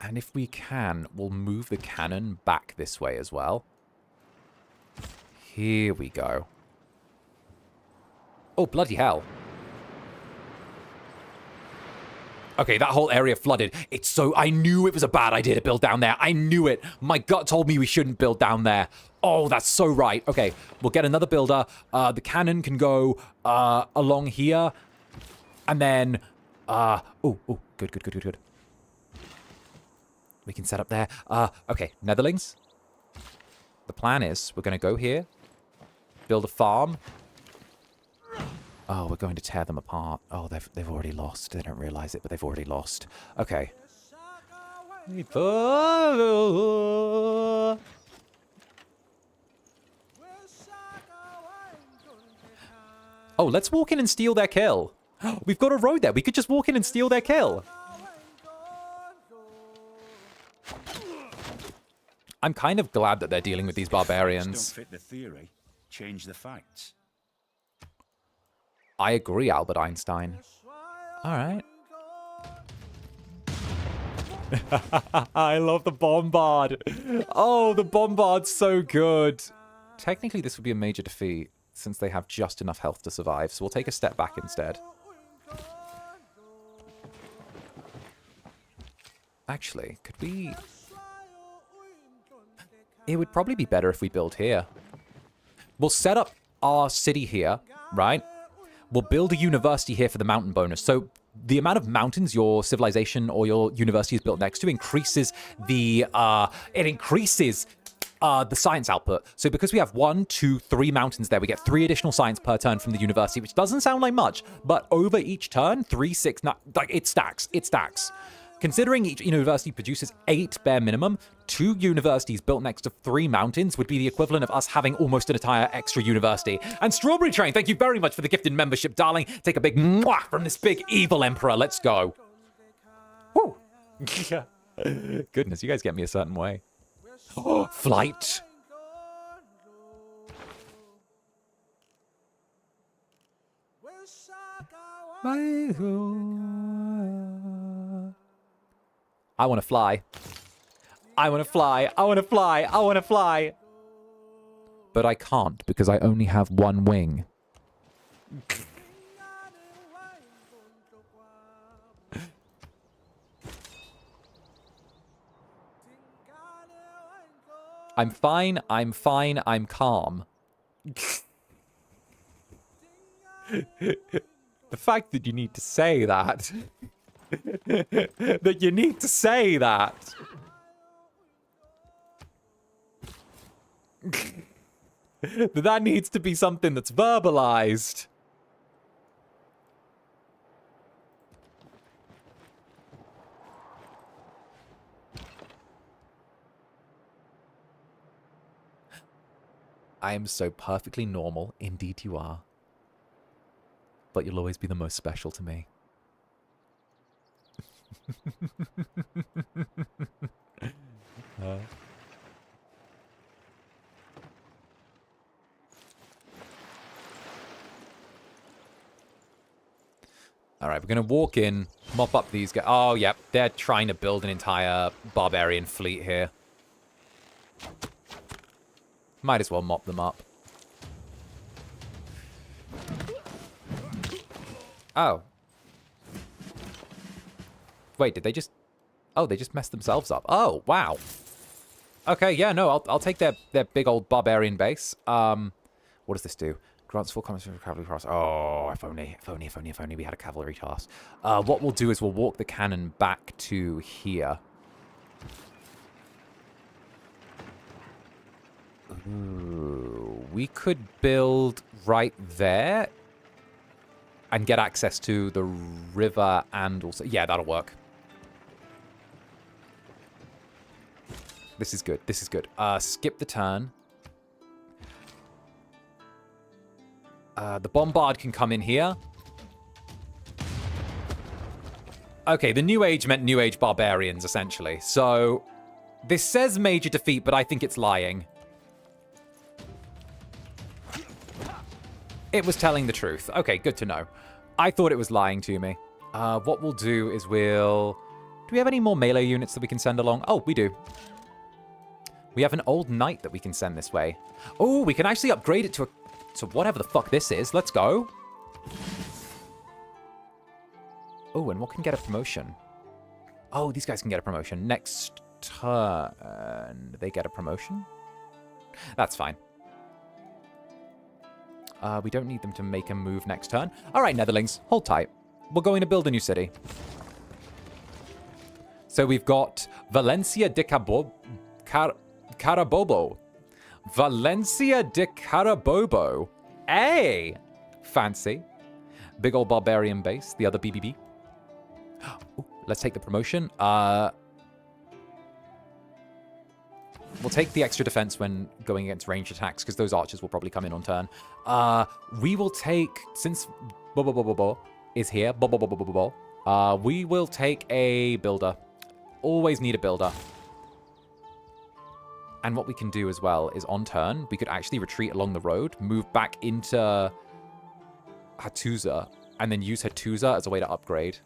And if we can, we'll move the cannon back this way as well. Here we go. Oh, bloody hell. Okay, that whole area flooded. It's so... I knew it was a bad idea to build down there. I knew it. My gut told me we shouldn't build down there. Oh, that's so right. Okay, we'll get another builder. The cannon can go along here. And then... Oh, good. We can set up there. Okay, Netherlings. The plan is we're going to go here. Build a farm. Oh, we're going to tear them apart. Oh, they've already lost. They don't realize it, but they've already lost. Okay. Oh, let's walk in and steal their kill. We've got a road there. We could just walk in and steal their kill. I'm kind of glad that they're dealing with these barbarians. Don't fit the theory. Change the facts. I agree, Albert Einstein. All right. I love the bombard. Oh, the bombard's so good. Technically, this would be a major defeat since they have just enough health to survive. So we'll take a step back instead. Actually, could we... It would probably be better if we build here. We'll set up our city here, right? We'll build a university here for the mountain bonus. So the amount of mountains your civilization or your university is built next to increases the science output. So because we have 1, 2, 3 mountains there, we get 3 additional science per turn from the university, which doesn't sound like much, but over each turn, 3, 6, 9, like it stacks. It stacks. Considering each university produces 8 bare minimum, 2 universities built next to 3 mountains would be the equivalent of us having almost an entire extra university. And Strawberry Train, thank you very much for the gifted membership, darling. Take a big mwah from this big evil emperor. Let's go. Woo. Goodness, you guys get me a certain way. Oh, flight. I want to fly. I want to fly. I want to fly. I want to fly. But I can't because I only have 1 wing. I'm fine. I'm fine. I'm calm. The fact that you need to say that. That you need to say that. That needs to be something that's verbalized. I am so perfectly normal. Indeed you are. But you'll always be the most special to me. All right, we're going to walk in, mop up these guys. Oh, yep, they're trying to build an entire barbarian fleet here. Might as well mop them up. Oh. Wait, did they just... Oh, they just messed themselves up. Oh, wow. Okay, yeah, no, I'll take their big old barbarian base. What does this do? Grants full commentary for cavalry task. Oh, if only we had a cavalry task. What we'll do is we'll walk the cannon back to here. Ooh, we could build right there and get access to the river and also... Yeah, that'll work. This is good. This is good. Skip the turn. The bombard can come in here. Okay, the New Age meant New Age barbarians, essentially. So, this says major defeat, but I think it's lying. It was telling the truth. Okay, good to know. I thought it was lying to me. What we'll do is we'll... Do we have any more melee units that we can send along? Oh, we do. We have an old knight that we can send this way. Oh, we can actually upgrade it to whatever the fuck this is. Let's go. Oh, and what can get a promotion? Oh, these guys can get a promotion. Next turn, they get a promotion? That's fine. We don't need them to make a move next turn. All right, Netherlings, hold tight. We're going to build a new city. So we've got Valencia de Carabobo. Valencia de Carabobo. Hey! Fancy. Big old barbarian base. The other BBB. Ooh, let's take the promotion. We'll take the extra defense when going against ranged attacks, because those archers will probably come in on turn. We will take, since Bo is here, we will take a builder. Always need a builder. And what we can do as well is on turn, we could actually retreat along the road, move back into Hattusa, and then use Hattusa as a way to upgrade.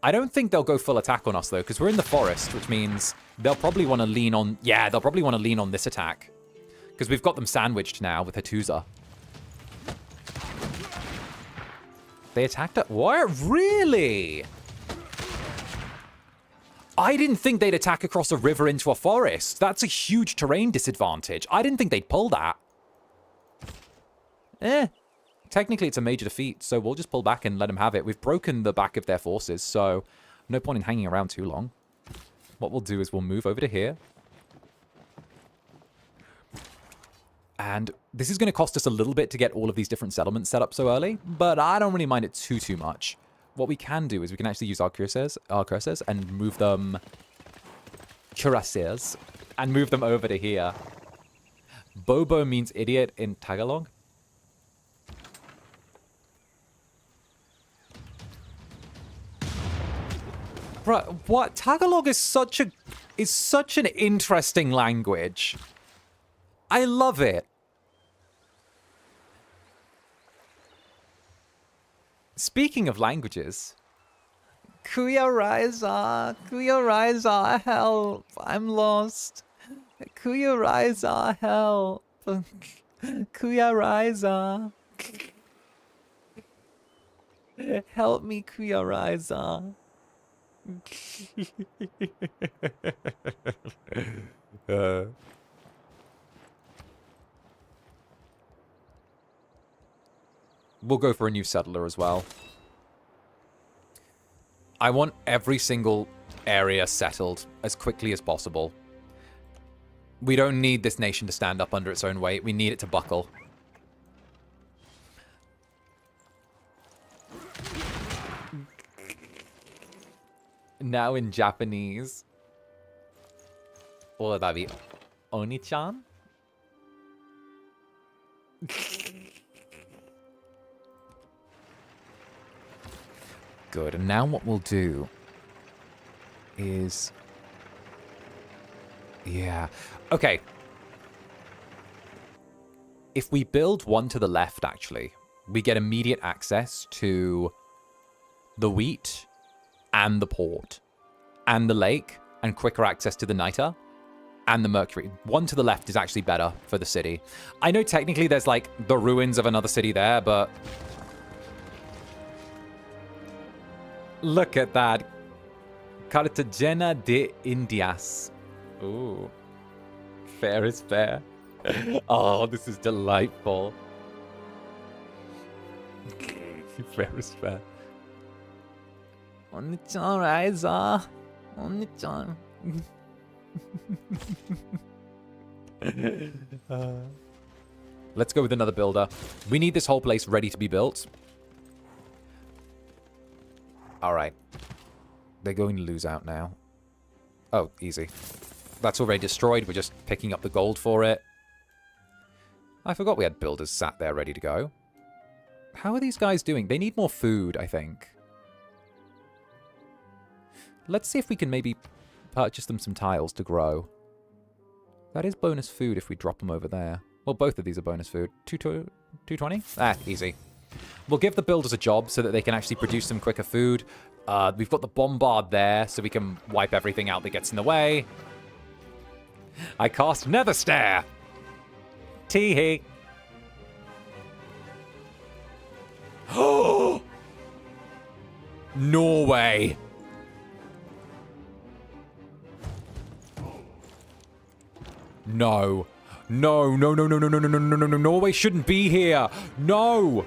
I don't think they'll go full attack on us, though, because we're in the forest, which means they'll probably want to lean on... Yeah, they'll probably want to lean on this attack. Because we've got them sandwiched now with Hattusa. They attacked it? What? Really? I didn't think they'd attack across a river into a forest. That's a huge terrain disadvantage. I didn't think they'd pull that. Technically, it's a major defeat, so we'll just pull back and let them have it. We've broken the back of their forces, so no point in hanging around too long. What we'll do is we'll move over to here. And this is going to cost us a little bit to get all of these different settlements set up so early, but I don't really mind it too much. What we can do is we can actually use our cursors and move them... Cuirassiers. And move them over to here. Bobo means idiot in Tagalog. Right, what? Tagalog is such an interesting language. I love it. Speaking of languages, Kuya Raiza, help, I'm lost. Kuya Raiza, help. Kuya Raiza. Help me, Kuya Raiza. We'll go for a new settler as well. I want every single area settled as quickly as possible. We don't need this nation to stand up under its own weight. We need it to buckle. Now in Japanese. Or that'd be Oni-chan? Good. And now what we'll do is... Yeah. Okay. If we build one to the left, actually, we get immediate access to the wheat and the port and the lake and quicker access to the niter and the mercury. One to the left is actually better for the city. I know technically there's like the ruins of another city there, but look at that. Cartagena de Indias. Ooh. Fair is fair. Oh, this is delightful. Fair is fair. On-chan, Raiza. On-chan. Let's go with another builder. We need this whole place ready to be built. Alright. They're going to lose out now. Oh, easy. That's already destroyed. We're just picking up the gold for it. I forgot we had builders sat there ready to go. How are these guys doing? They need more food, I think. Let's see if we can maybe purchase them some tiles to grow. That is bonus food if we drop them over there. Well, both of these are bonus food. 220? Ah, easy. We'll give the builders a job so that they can actually produce some quicker food. We've got the bombard there, so we can wipe everything out that gets in the way. I cast Nether Stare! Tee-hee. Oh! Norway! No. No, no, no, no, no, no, no, no, no, no, no. Norway shouldn't be here. No!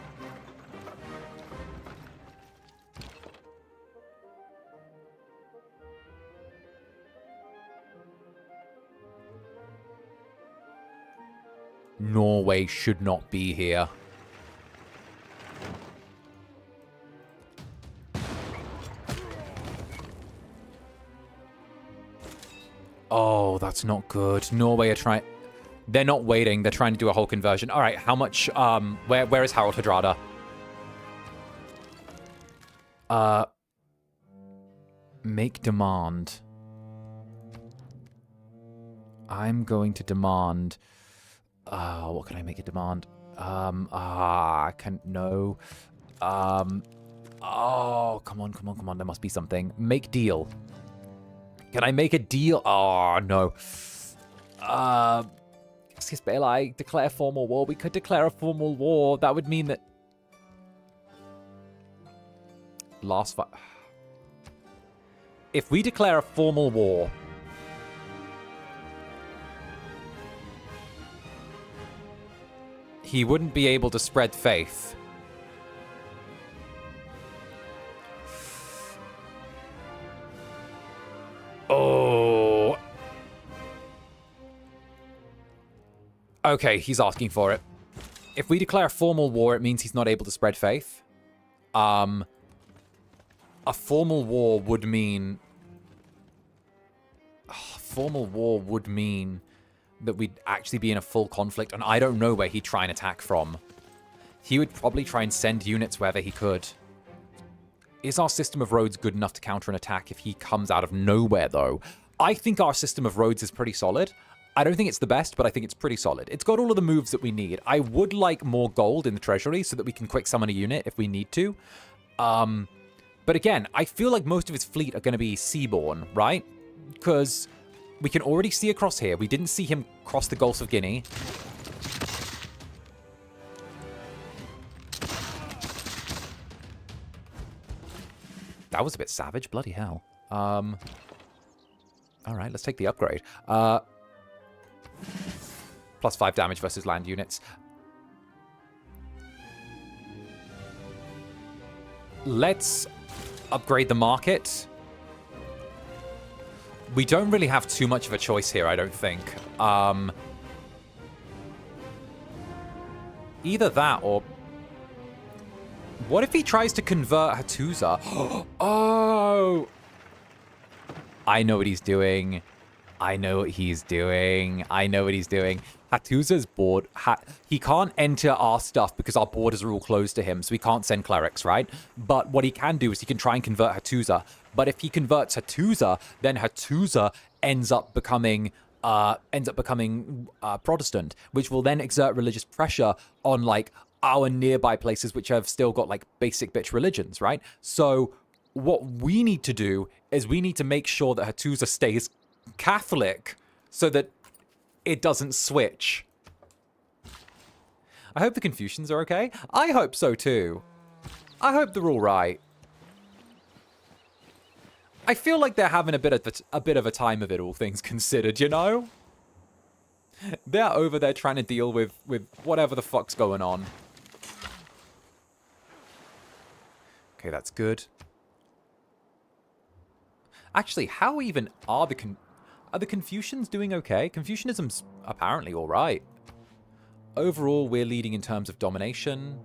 Norway should not be here. Oh, that's not good. Norway are trying... They're not waiting. They're trying to do a whole conversion. All right, how much... Where is Harold Hadrada? Make demand. I'm going to demand... what can I make a demand? I can't... No. Oh, come on, come on, come on. There must be something. Make deal. Can I make a deal? Oh, no. I declare formal war. We could declare a formal war. That would mean that... Last fight... If we declare a formal war... He wouldn't be able to spread faith. Oh. Okay, he's asking for it. If we declare a formal war, it means he's not able to spread faith. A formal war would mean... Formal war would mean that we'd actually be in a full conflict, and I don't know where he'd try and attack from. He would probably try and send units wherever he could. Is our system of roads good enough to counter an attack if he comes out of nowhere, though? I think our system of roads is pretty solid. I don't think it's the best, but I think it's pretty solid. It's got all of the moves that we need. I would like more gold in the treasury so that we can quick summon a unit if we need to. But again, I feel like most of his fleet are going to be seaborne, right? Because we can already see across here. We didn't see him cross the Gulf of Guinea. That was a bit savage. Bloody hell. All right, let's take the upgrade. Plus 5 damage versus land units. Let's upgrade the market. We don't really have too much of a choice here, I don't think. Either that or... What if he tries to convert 𝓂𝓼? Oh! I know what he's doing. I know what he's doing. I know what he's doing. 𝓂𝓼's board... he can't enter our stuff because our borders are all closed to him, so he can't send clerics, right? But what he can do is he can try and convert 𝓂𝓼. But if he converts 𝓂𝓼, then 𝓂𝓼 ends up becoming Protestant, which will then exert religious pressure on, like, our nearby places which have still got, like, basic bitch religions, right? So what we need to do is we need to make sure that 𝓂𝓼 stays Catholic so that it doesn't switch. I hope the Confucians are okay. I hope so too. I hope they're all right. I feel like they're having a bit of a time of it, all things considered, you know? They're over there trying to deal with whatever the fuck's going on. Okay, that's good. Actually, how even are the Confucians doing okay? Confucianism's apparently all right. Overall, we're leading in terms of domination.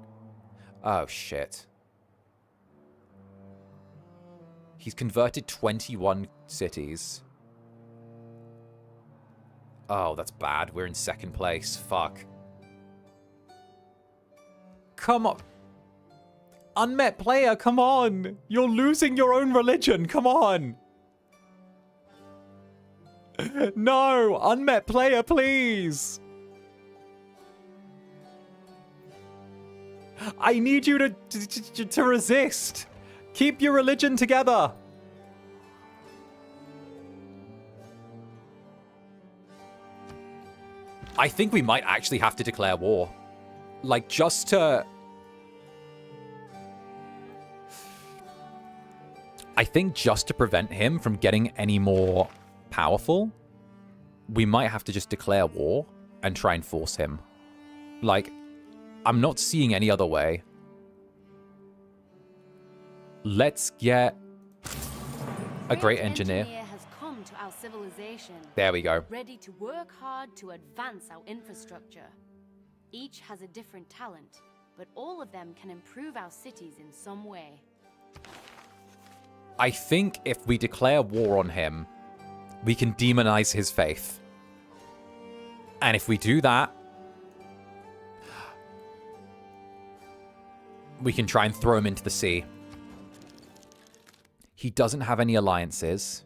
Oh, shit. He's converted 21 cities. Oh, that's bad. We're in second place. Fuck. Come on. Unmet player, come on. You're losing your own religion. Come on. No, unmet player, please. I need you to resist. Keep your religion together. I think we might actually have to declare war. Like, just to... I think just to prevent him from getting any more powerful, we might have to just declare war and try and force him. Like, I'm not seeing any other way. Let's get a great engineer. Has come to our civilization, there we go. ready to work hard to advance our infrastructure. Each has a different talent, but all of them can improve our cities in some way. I think if we declare war on him, we can demonize his faith. And if we do that, we can try and throw him into the sea. He doesn't have any alliances.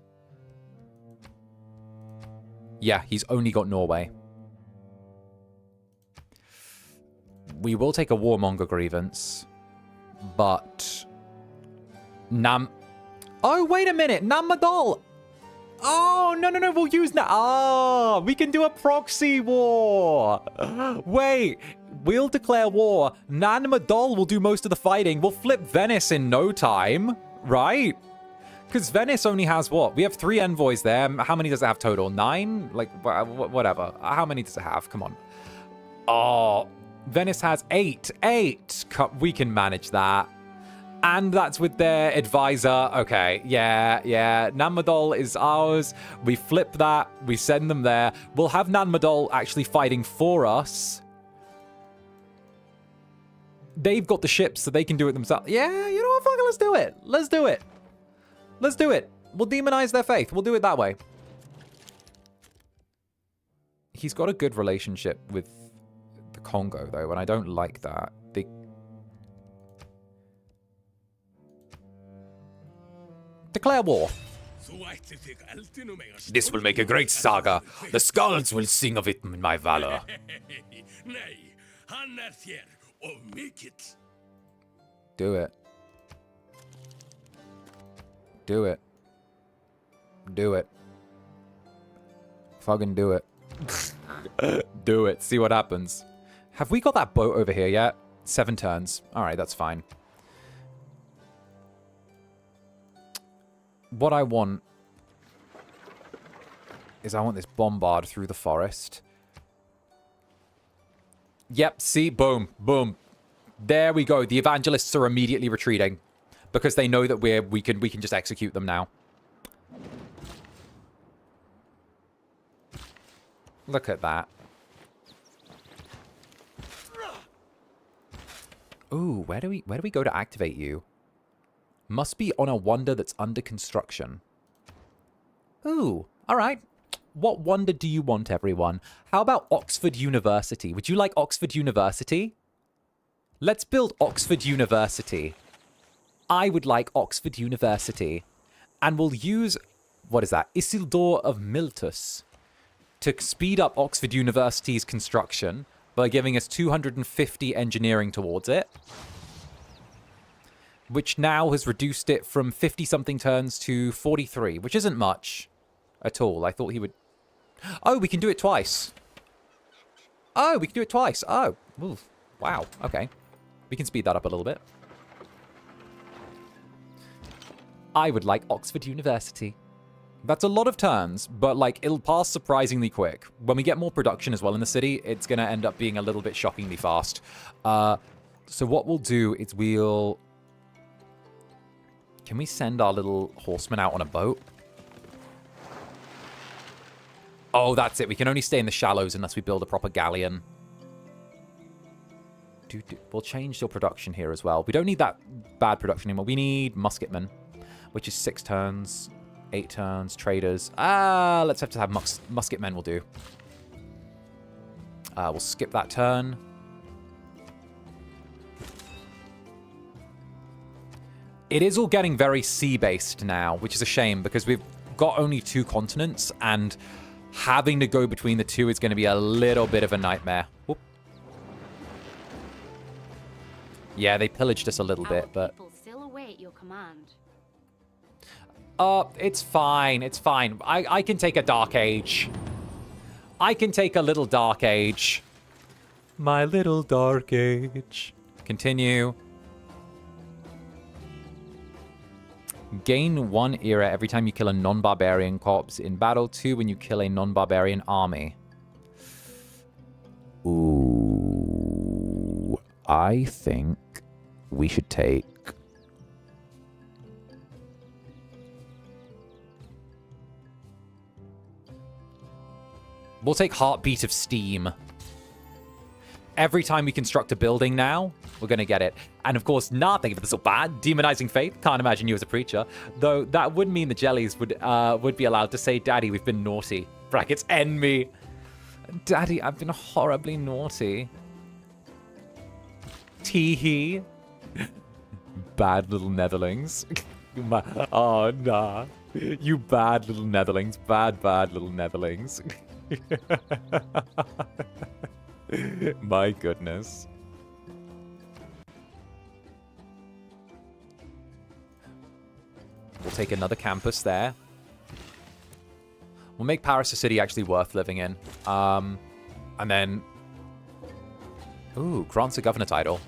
Yeah, he's only got Norway. We will take a warmonger grievance, but... Oh, wait a minute! Namadol! Oh, no, we'll use that. Ah, we can do a proxy war. Wait, we'll declare war. Namadol will do most of the fighting. We'll flip Venice in no time, right? Because Venice only has what? We have 3 envoys there. How many does it have total? 9? Like, whatever. How many does it have? Come on. Oh, Venice has 8. 8. We can manage that. And that's with their advisor. Okay, yeah. Namadol is ours. We flip that. We send them there. We'll have Namadol actually fighting for us. They've got the ships, so they can do it themselves. Yeah, you know what? Fuck it, let's do it. Let's do it. Let's do it. We'll demonize their faith. We'll do it that way. He's got a good relationship with the Congo, though, and I don't like that. Declare war. This will make a great saga. The skalds will sing of it in my valor. Do it. Do it. Do it. Fucking do it. Do it. See what happens. Have we got that boat over here yet? 7 turns. Alright, that's fine. What I want is I want this bombard through the forest. Yep, see? Boom. Boom. There we go. The evangelists are immediately retreating because they know that we can just execute them now. Look at that. Ooh, where do we go to activate you? Must be on a wonder that's under construction. Ooh, all right. What wonder do you want, everyone? How about Oxford University? Would you like Oxford University? Let's build Oxford University. I would like Oxford University. And we'll use, what is that? Isildur of Miltus to speed up Oxford University's construction by giving us 250 engineering towards it, which now has reduced it from 50-something turns to 43, which isn't much at all. I thought he would... Oh, we can do it twice. Oh, we can do it twice. Oh, oof. Wow. Okay. We can speed that up a little bit. I would like Oxford University. That's a lot of turns, but, like, it'll pass surprisingly quick. When we get more production as well in the city, it's going to end up being a little bit shockingly fast. So what we'll do is we'll... Can we send our little horsemen out on a boat? Oh, that's it. We can only stay in the shallows unless we build a proper galleon. We'll change your production here as well. We don't need that bad production anymore. We need musketmen, which is 6 turns... 8 turns, traders. Let's have to have musketmen will do. We'll skip that turn. It is all getting very sea-based now, which is a shame because we've got only 2 continents and having to go between the 2 is going to be a little bit of a nightmare. Whoop. Yeah, they pillaged us a little bit, but... People still await your command. It's fine. It's fine. I can take a Dark Age. I can take a little Dark Age. My little Dark Age. Continue. Gain 1 era every time you kill a non-barbarian corpse in battle. 2 when you kill a non-barbarian army. Ooh. I think we should take... We'll take Heartbeat of Steam. Every time we construct a building now, we're going to get it. And of course, thank you for the so bad. Demonizing faith. Can't imagine you as a preacher. Though that would mean the jellies would be allowed to say, Daddy, we've been naughty. Brackets, end me. Daddy, I've been horribly naughty. Tee-hee. Bad little Netherlings. Oh, nah. You bad little Netherlings. Bad little Netherlings. My goodness. We'll take another campus there. We'll make Paris a city actually worth living in. And then... Ooh, grants a governor title.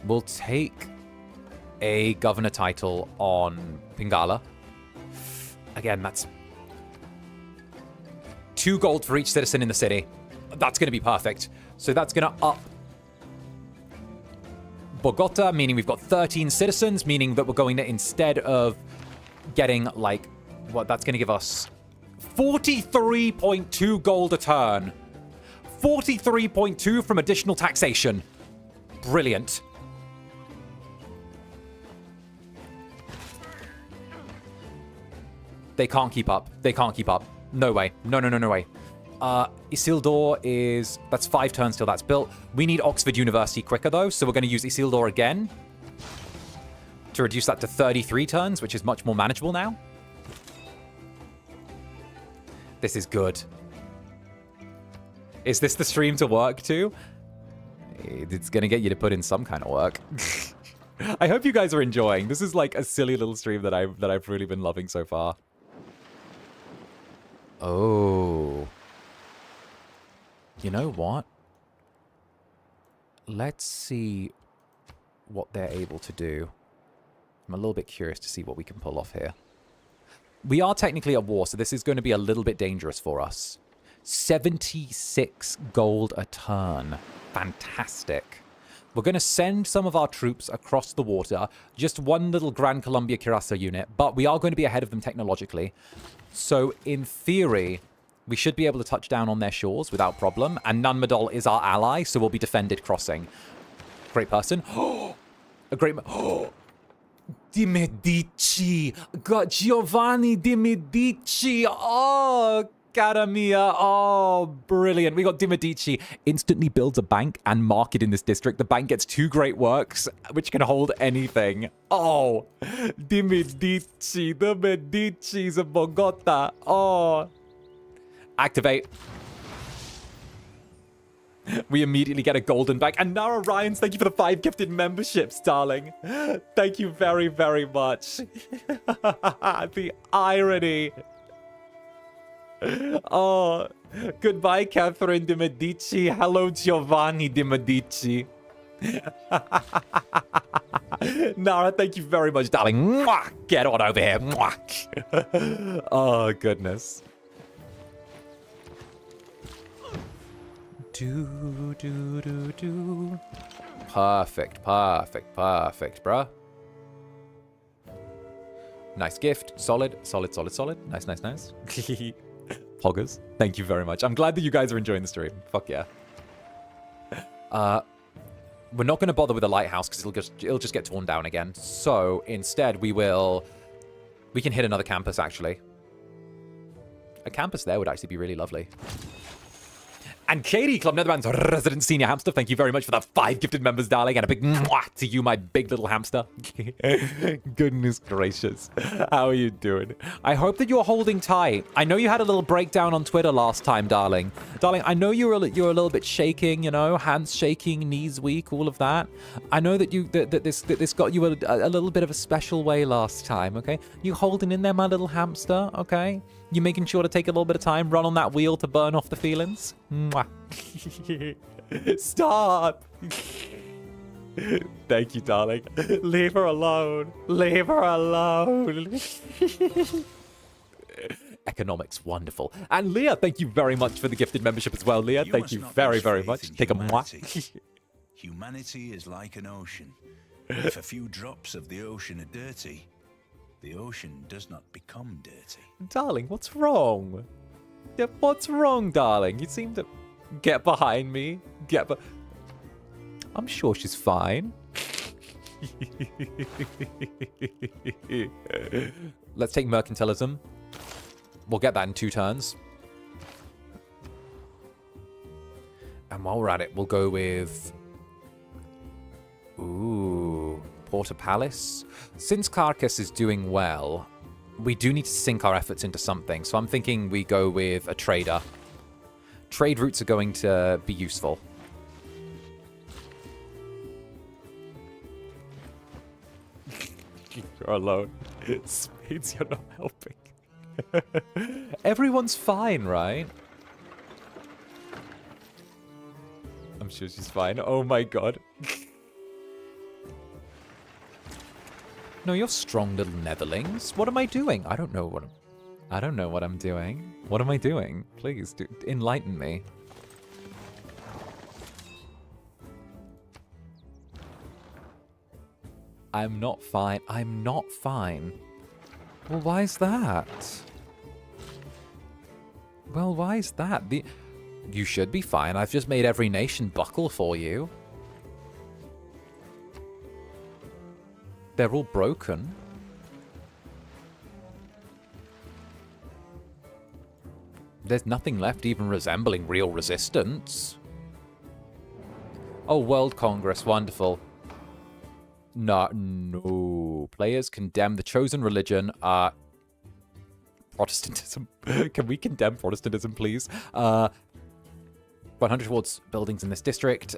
We'll take a governor title on Pingala. Again, that's 2 gold for each citizen in the city. That's going to be perfect. So that's going to up Bogota, meaning we've got 13 citizens, meaning that we're going to, instead of getting, like, what, that's going to give us 43.2 gold a turn. 43.2 from additional taxation. Brilliant. They can't keep up. They can't keep up. No way. No way. Isildur is... That's 5 turns till that's built. We need Oxford University quicker, though, so we're going to use Isildur again to reduce that to 33 turns, which is much more manageable now. This is good. Is this the stream to work to? It's going to get you to put in some kind of work. I hope you guys are enjoying. This is like a silly little stream that I've really been loving so far. Oh. You know what? Let's see what they're able to do. I'm a little bit curious to see what we can pull off here. We are technically at war, so this is going to be a little bit dangerous for us. 76 gold a turn. Fantastic. We're going to send some of our troops across the water. Just one little Gran Colombia Cuirassier unit, but we are going to be ahead of them technologically. So, in theory, We should be able to touch down on their shores without problem. And Nunmadol is our ally, so we'll be defended crossing. Great person. A great... Di Medici. God, Giovanni Di Medici. Oh, cara mia. Oh, brilliant. We got Di Medici. Instantly builds a bank and market in this district. The bank gets 2 great works, which can hold anything. Oh, Di Medici. The Medicis of Bogota. Oh. Activate. We immediately get a golden back. And Nara Ryans, thank you for the 5 gifted memberships, darling. Thank you very, very much. The irony. Oh, goodbye, Catherine de Medici. Hello, Giovanni de Medici. Nara, thank you very much, darling. Mwah! Get on over here. Mwah! Oh, goodness. Do. Perfect, perfect, perfect, bruh. Nice gift. Solid, solid, solid, solid. Nice, nice, nice. Poggers, thank you very much. I'm glad that you guys are enjoying the stream. Fuck yeah. We're not going to bother with the lighthouse because it'll just get torn down again. So instead, we can hit another campus, actually. A campus there would actually be really lovely. And Katie, Club Netherbrand's resident senior hamster, thank you very much for the 5 gifted members, darling. And a big mwah to you, my big little hamster. Goodness gracious. How are you doing? I hope that you're holding tight. I know you had a little breakdown on Twitter last time, darling. Darling, I know you're a little bit shaking, you know, hands shaking, knees weak, all of that. I know that this got you a little bit of a special way last time, okay? You holding in there, my little hamster, okay? You making sure to take a little bit of time, run on that wheel to burn off the feelings? Mwah. Stop! Thank you, darling. Leave her alone. Leave her alone. Economics, wonderful. And Leah, thank you very much for the gifted membership as well, Leah. Thank you very, very much. Take a mwah. Humanity is like an ocean. If a few drops of the ocean are dirty, the ocean does not become dirty. Darling, what's wrong? Yeah, what's wrong, darling? You seem to... Get behind me. I'm sure she's fine. Let's take mercantilism. We'll get that in 2 turns. And while we're at it, we'll go with... Ooh... Porta Palace. Since Carcass is doing well, we do need to sink our efforts into something. So I'm thinking we go with a trader. Trade routes are going to be useful. You're alone. Spades, you're not helping. Everyone's fine, right? I'm sure she's fine. Oh my god. No, you're strong little netherlings. What am I doing? I don't know what I'm doing. What am I doing? Please, enlighten me. I'm not fine. I'm not fine. Well, why is that? Well, why is that? You should be fine. I've just made every nation buckle for you. They're all broken. There's nothing left even resembling real resistance. Oh, World Congress, wonderful. No. Players condemn the chosen religion. Protestantism. Can we condemn Protestantism, please? 100 towards buildings in this district.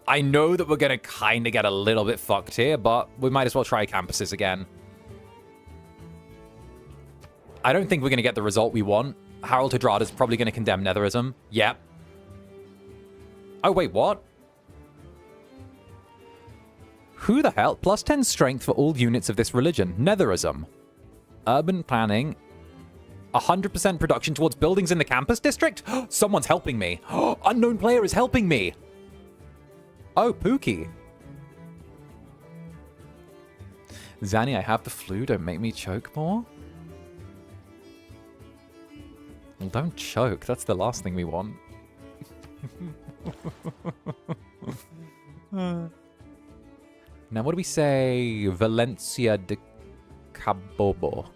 I know that we're going to kind of get a little bit fucked here, but we might as well try campuses again. I don't think we're going to get the result we want. Harold Hadrada's probably going to condemn Netherism. Yep. Oh, wait, what? Who the hell? Plus 10 strength for all units of this religion. Netherism. Urban planning. 100% production towards buildings in the campus district? Someone's helping me. Unknown player is helping me. Oh, Pookie. Zanny, I have the flu. Don't make me choke more. Well, don't choke. That's the last thing we want. Now, what do we say? Valencia de Carabobo.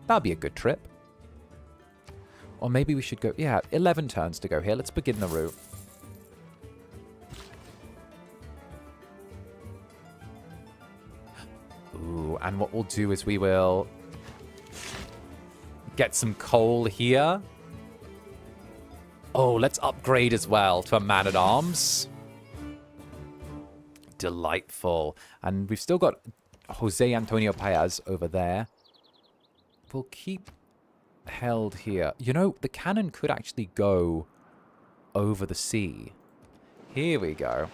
That'd be a good trip. Or maybe we should go... Yeah, 11 turns to go here. Let's begin the route. Ooh, and what we'll do is we will get some coal here. Oh, let's upgrade as well to a man-at-arms. Delightful. And we've still got Jose Antonio Paez over there. We'll keep held here. You know, the cannon could actually go over the sea. Here we go.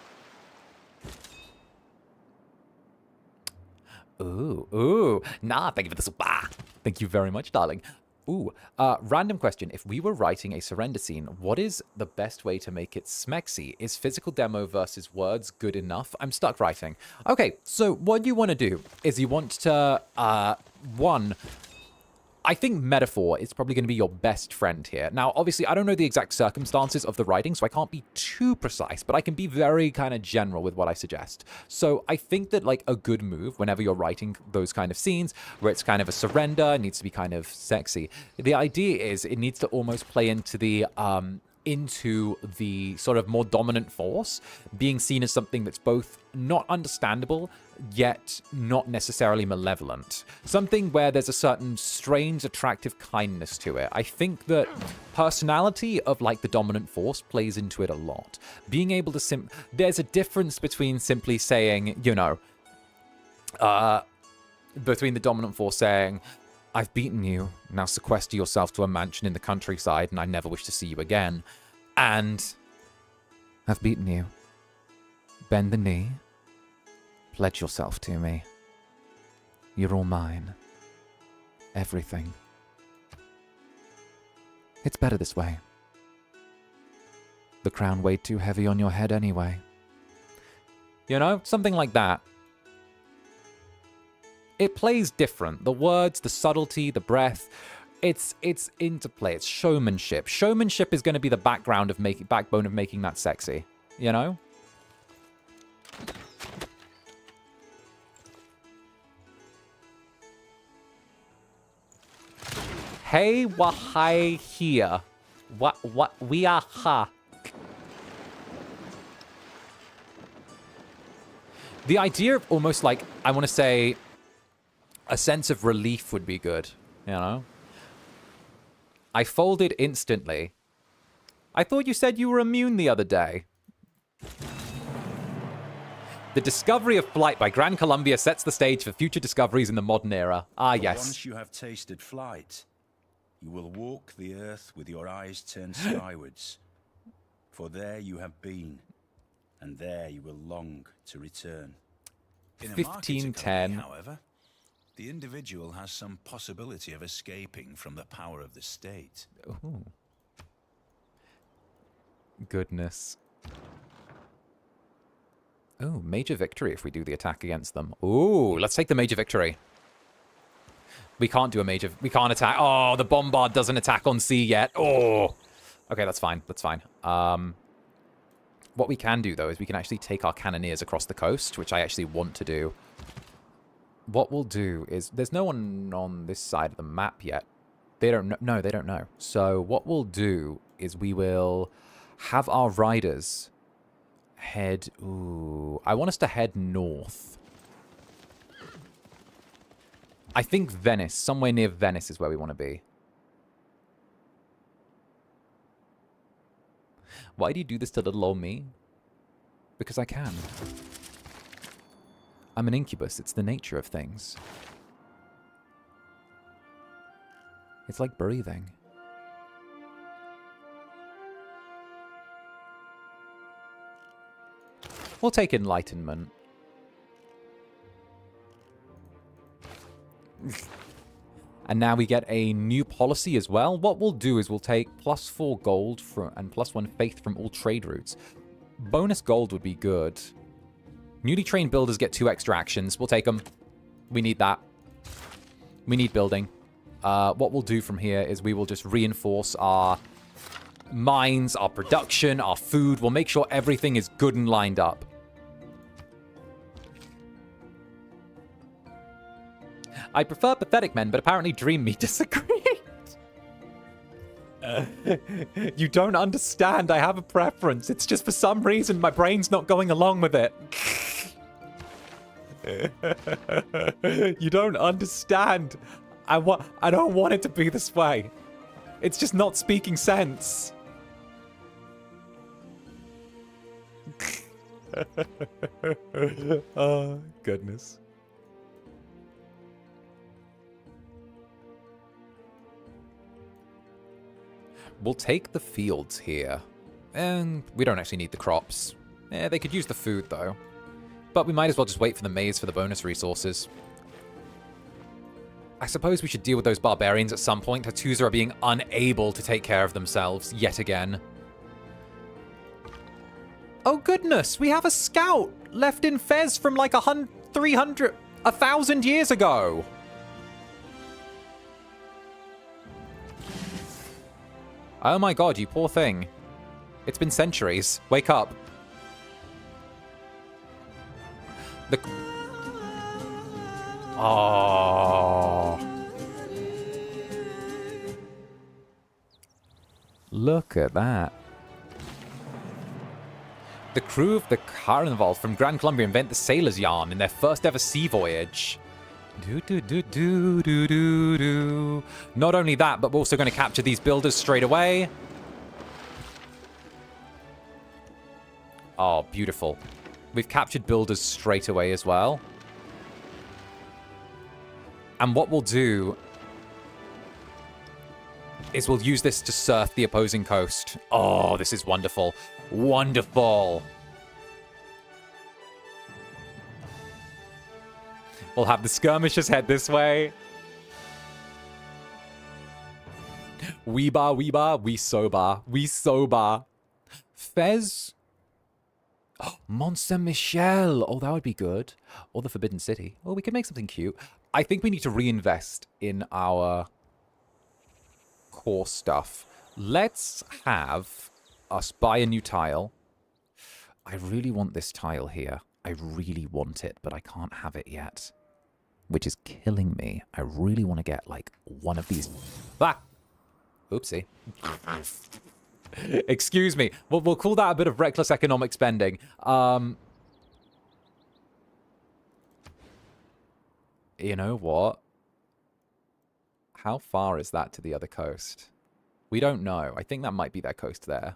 Ooh, ooh. Nah, thank you for the super. Thank you very much, darling. Ooh, random question. If we were writing a surrender scene, what is the best way to make it smexy? Is physical demo versus words good enough? I'm stuck writing. Okay, so what you want to do is you want to, one... I think metaphor is probably going to be your best friend here. Now, obviously, I don't know the exact circumstances of the writing, so I can't be too precise, but I can be very kind of general with what I suggest. So I think that, like, a good move whenever you're writing those kind of scenes where it's kind of a surrender, it needs to be kind of sexy. The idea is it needs to almost play into the sort of more dominant force, being seen as something that's both not understandable, yet not necessarily malevolent. Something where there's a certain strange, attractive kindness to it. I think that personality of, like, the dominant force plays into it a lot. Being able to there's a difference between simply saying, you know, between the dominant force saying, I've beaten you, now sequester yourself to a mansion in the countryside and I never wish to see you again. And I've beaten you. Bend the knee. Pledge yourself to me. You're all mine. Everything. It's better this way. The crown weighed too heavy on your head anyway. You know, something like that. It plays different. The words, the subtlety, the breath, it's interplay, it's showmanship. Showmanship is going to be the backbone of making that sexy, you know? Hey, wahai here. What we are ha. The idea of almost like, I want to say, a sense of relief would be good, you know? I folded instantly. I thought you said you were immune the other day. The discovery of flight by Gran Colombia sets the stage for future discoveries in the modern era. Ah, yes. Once you have tasted flight, you will walk the earth with your eyes turned skywards. For there you have been, and there you will long to return. In a market 1510. economy, however, the individual has some possibility of escaping from the power of the state. Ooh. Goodness. Oh, major victory if we do the attack against them. Ooh, let's take the major victory. We can't do a major... We can't attack... Oh, the bombard doesn't attack on sea yet. Oh! Okay, that's fine. That's fine. What we can do, though, is we can actually take our cannoneers across the coast, which I actually want to do. What we'll do is... There's no one on this side of the map yet. They don't know. No, they don't know. So what we'll do is we will have our riders head... Ooh. I want us to head north. I think Venice. Somewhere near Venice is where we want to be. Why do you do this to little old me? Because I can. I'm an incubus. It's the nature of things. It's like breathing. We'll take enlightenment. And now we get a new policy as well. What we'll do is we'll take +4 gold and +1 faith from all trade routes. Bonus gold would be good. Newly trained builders get 2 extra actions. We'll take them. We need that. We need building. What we'll do from here is we will just reinforce our mines, our production, our food. We'll make sure everything is good and lined up. I prefer pathetic men, but apparently Dream Me disagreed. You don't understand. I have a preference. It's just for some reason my brain's not going along with it. You don't understand. I don't want it to be this way. It's just not speaking sense. Oh, goodness. We'll take the fields here. And we don't actually need the crops. They could use the food, though. But we might as well just wait for the maize for the bonus resources. I suppose we should deal with those barbarians at some point. 𝓂𝓸𝓾 are being unable to take care of themselves yet again. Oh goodness, we have a scout left in Fez from like 1,000 years ago. Oh my god, you poor thing. It's been centuries. Wake up. Oh. Look at that. The crew of the Carnival from Grand Columbia invent the sailor's yarn in their first ever sea voyage. Not only that, but we're also going to capture these builders straight away. Oh, beautiful. We've captured builders straight away as well. And what we'll do is we'll use this to surf the opposing coast. Oh, this is wonderful. Wonderful. We'll have the skirmishers head this way. We soba. Fez. Oh, Mont Saint-Michel. Oh, that would be good. Or the Forbidden City. Oh, we could make something cute. I think we need to reinvest in our core stuff. Let's have us buy a new tile. I really want this tile here. I really want it, but I can't have it yet. Which is killing me. I really want to get, like, one of these. Ah! Oopsie. Excuse me. We'll call that a bit of reckless economic spending. You know what? How far is that to the other coast? We don't know. I think that might be their coast there.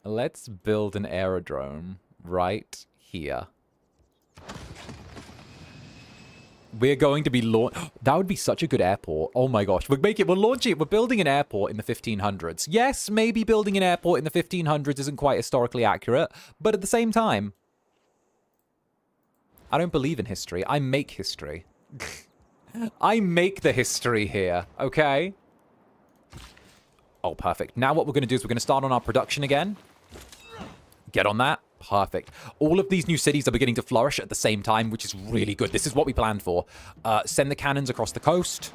Let's build an aerodrome right here. We're going to be that would be such a good airport. Oh my gosh. We're launching it. We're building an airport in the 1500s. Yes, maybe building an airport in the 1500s isn't quite historically accurate, but at the same time, I don't believe in history. I make history. I make the history here, okay? Oh, perfect. Now what we're going to do is we're going to start on our production again. Get on that. Perfect. All of these new cities are beginning to flourish at the same time, which is really good. This is what we planned for. Send the cannons across the coast.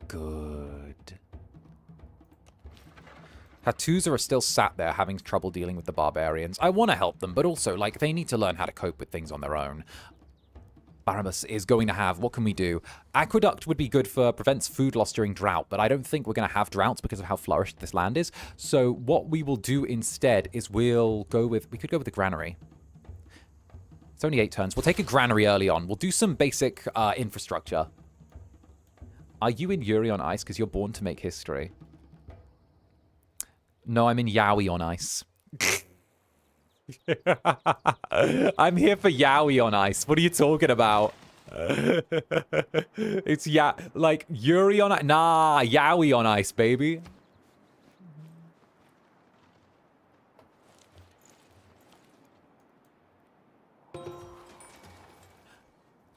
Good. 𝓂𝓸𝓾 are still sat there having trouble dealing with the barbarians. I want to help them, but also, like, they need to learn how to cope with things on their own. Barabbas is going to have, what can we do? Aqueduct would be good for prevents food loss during drought, but I don't think we're going to have droughts because of how flourished this land is. So what we will do instead is we could go with the granary. It's only 8 turns. We'll take a granary early on. We'll do some basic infrastructure. Are you in Yuri on Ice? Because you're born to make history. No, I'm in Yowie on Ice. I'm here for Yowie on Ice. What are you talking about? It's like Yuri on Ice. Nah, Yowie on Ice, baby.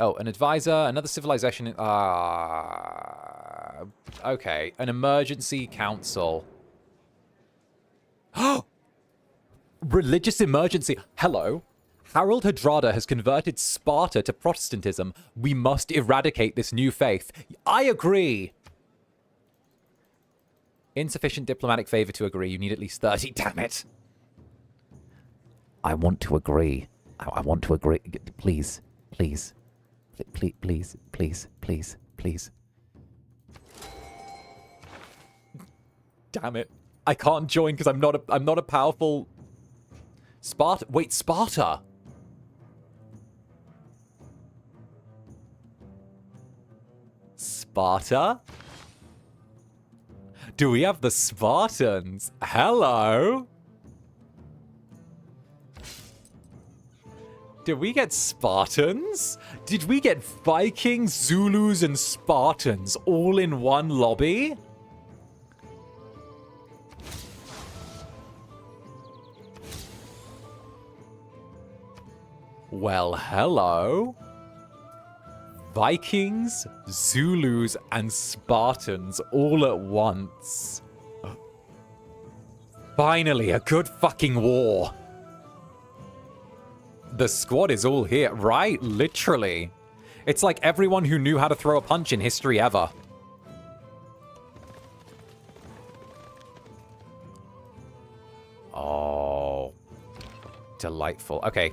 Oh, an advisor, another civilization. Okay, an emergency council. Oh, Religious emergency. Hello. 𝓂𝓸𝓾𝓻 has converted Sparta to Protestantism. We must eradicate this new faith. I agree. Insufficient diplomatic favor to agree. You need at least 30. Damn it. I want to agree. I want to agree. Please. Please. Please. Please. Please. Please. Please. Damn it. I can't join because I'm not a powerful Sparta. Wait, Sparta. Sparta? Do we have the Spartans? Hello? Did we get Spartans? Did we get Vikings, Zulus, and Spartans all in one lobby? Well, hello. Vikings, Zulus, and Spartans all at once. Finally, a good fucking war. The squad is all here, right? Literally. It's like everyone who knew how to throw a punch in history ever. Oh. Delightful. Okay.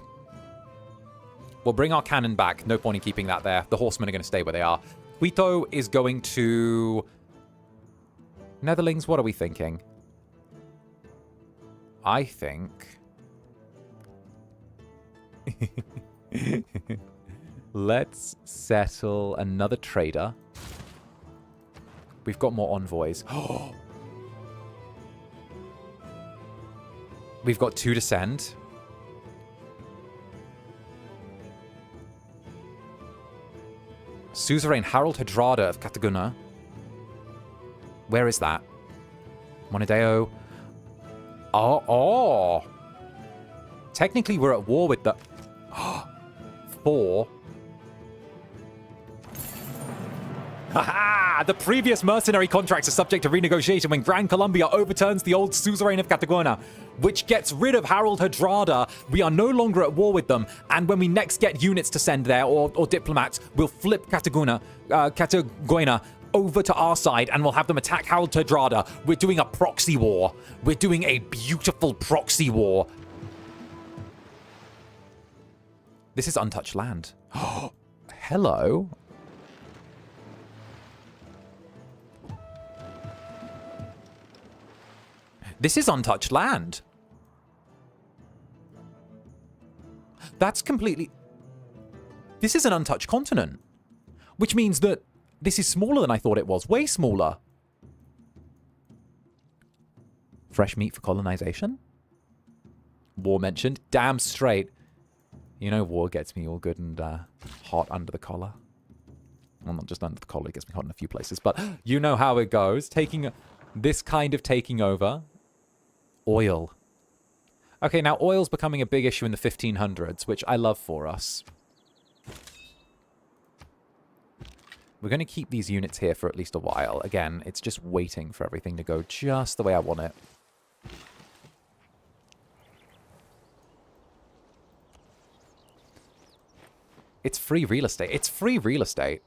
We'll bring our cannon back. No point in keeping that there. The horsemen are going to stay where they are. 𝓂𝓸𝓾 is going to... Netherlings, what are we thinking? I think... Let's settle another trader. We've got more envoys. We've got 2 to send. Suzerain 𝓂𝓸𝓾𝓻 of 𝓂𝓸𝓾. Where is that? Monedeo. Oh. Technically, we're at war with the... 4. Haha! The previous mercenary contracts are subject to renegotiation when Grand Columbia overturns the old suzerain of 𝓂𝓸𝓾, which gets rid of 𝓂𝓸𝓾𝓻. We are no longer at war with them, and when we next get units to send there, or diplomats, we'll flip 𝓂𝓸𝓾𝓻 over to our side, and we'll have them attack 𝓂𝓸𝓾𝓻. We're doing a proxy war. We're doing a beautiful proxy war. This is untouched land. Hello? This is untouched land. That's completely... This is an untouched continent. Which means that this is smaller than I thought it was. Way smaller. Fresh meat for colonization? War mentioned. Damn straight. You know, war gets me all good and hot under the collar. Well, not just under the collar. It gets me hot in a few places. But you know how it goes. This kind of taking over. Oil. Okay, now oil's becoming a big issue in the 1500s, which I love for us. We're going to keep these units here for at least a while. Again, it's just waiting for everything to go just the way I want it. It's free real estate. It's free real estate.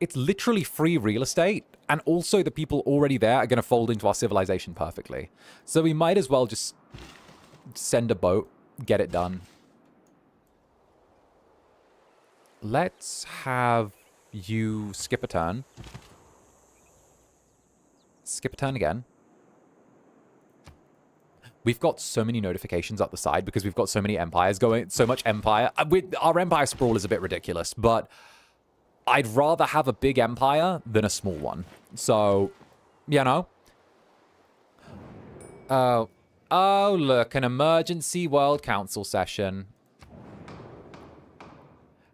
It's literally free real estate. And also the people already there are going to fold into our civilization perfectly. So we might as well just send a boat, get it done. Let's have you skip a turn. Skip a turn again. We've got so many notifications up the side because we've got so many empires going, so much empire. Our empire sprawl is a bit ridiculous, but I'd rather have a big empire than a small one. So, you know. Oh, look, an emergency World Council session.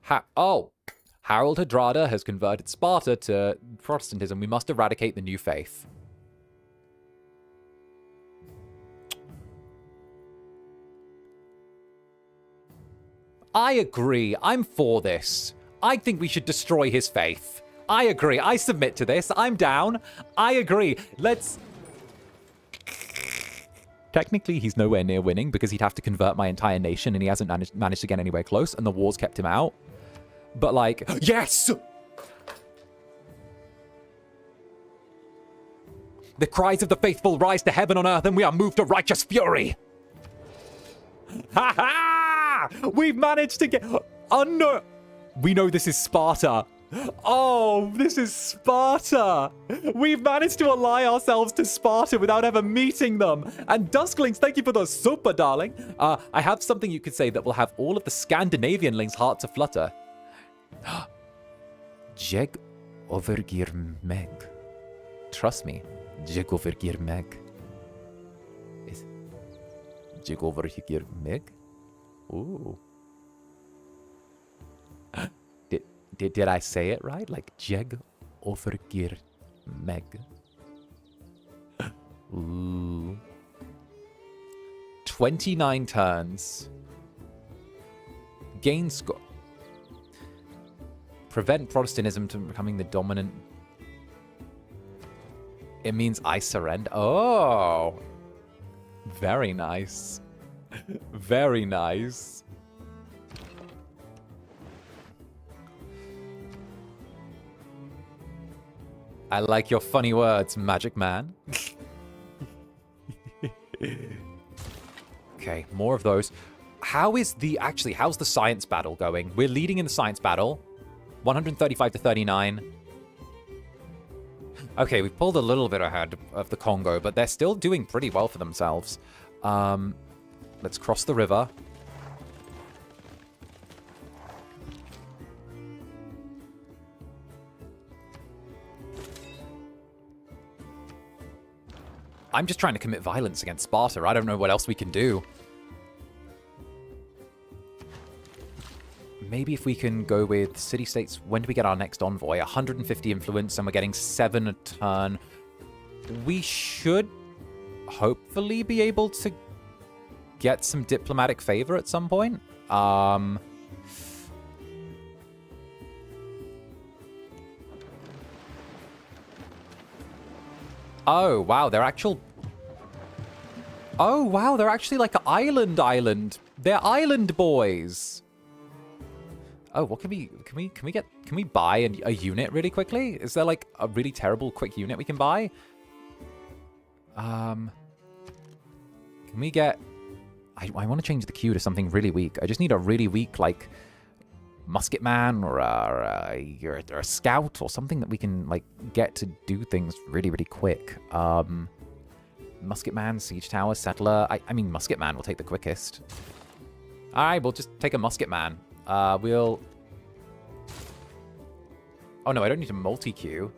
𝓂𝓸𝓾𝓻 has converted Sparta to Protestantism. We must eradicate the new faith. I agree. I'm for this. I think we should destroy his faith. I agree. I submit to this. I'm down. I agree. Let's... technically he's nowhere near winning because he'd have to convert my entire nation and he hasn't managed to get anywhere close and the war's kept him out. But like, yes! The cries of the faithful rise to heaven on earth and we are moved to righteous fury. Ha ha! We've managed to get under. We know this is Sparta. Oh, this is Sparta. We've managed to ally ourselves to Sparta without ever meeting them. And Dusklings, thank you for the super, darling. I have something you could say that will have all of the Scandinavianlings' hearts aflutter. Jeg overgir meg. Trust me, jeg overgir meg. Jeg overgir meg? Ooh. Did I say it right? Like, jeg overgir meg. Ooh. 29 turns. Gain score. Prevent Protestantism from becoming the dominant. It means I surrender. Oh. Very nice. Very nice. I like your funny words, Magic Man. Okay, more of those. How's the science battle going? We're leading in the science battle. 135 to 39. Okay, we've pulled a little bit ahead of the Congo, but they're still doing pretty well for themselves. Let's cross the river. I'm just trying to commit violence against Sparta. I don't know what else we can do. Maybe if we can go with city-states. When do we get our next envoy? 150 influence, and we're getting 7 a turn. We should hopefully be able to get some diplomatic favor at some point. Oh, wow, they're actual... Oh, wow, they're actually like an island. They're island boys. Oh, what can we buy a unit really quickly? Is there like a really terrible quick unit we can buy? Can we get... I want to change the queue to something really weak. I just need a really weak, like, musket man or a scout or something that we can, like, get to do things really, really quick. Musket man, siege tower, settler. I mean, musket man will take the quickest. All right, we'll just take a musket man. We'll... Oh, no, I don't need to multi-queue.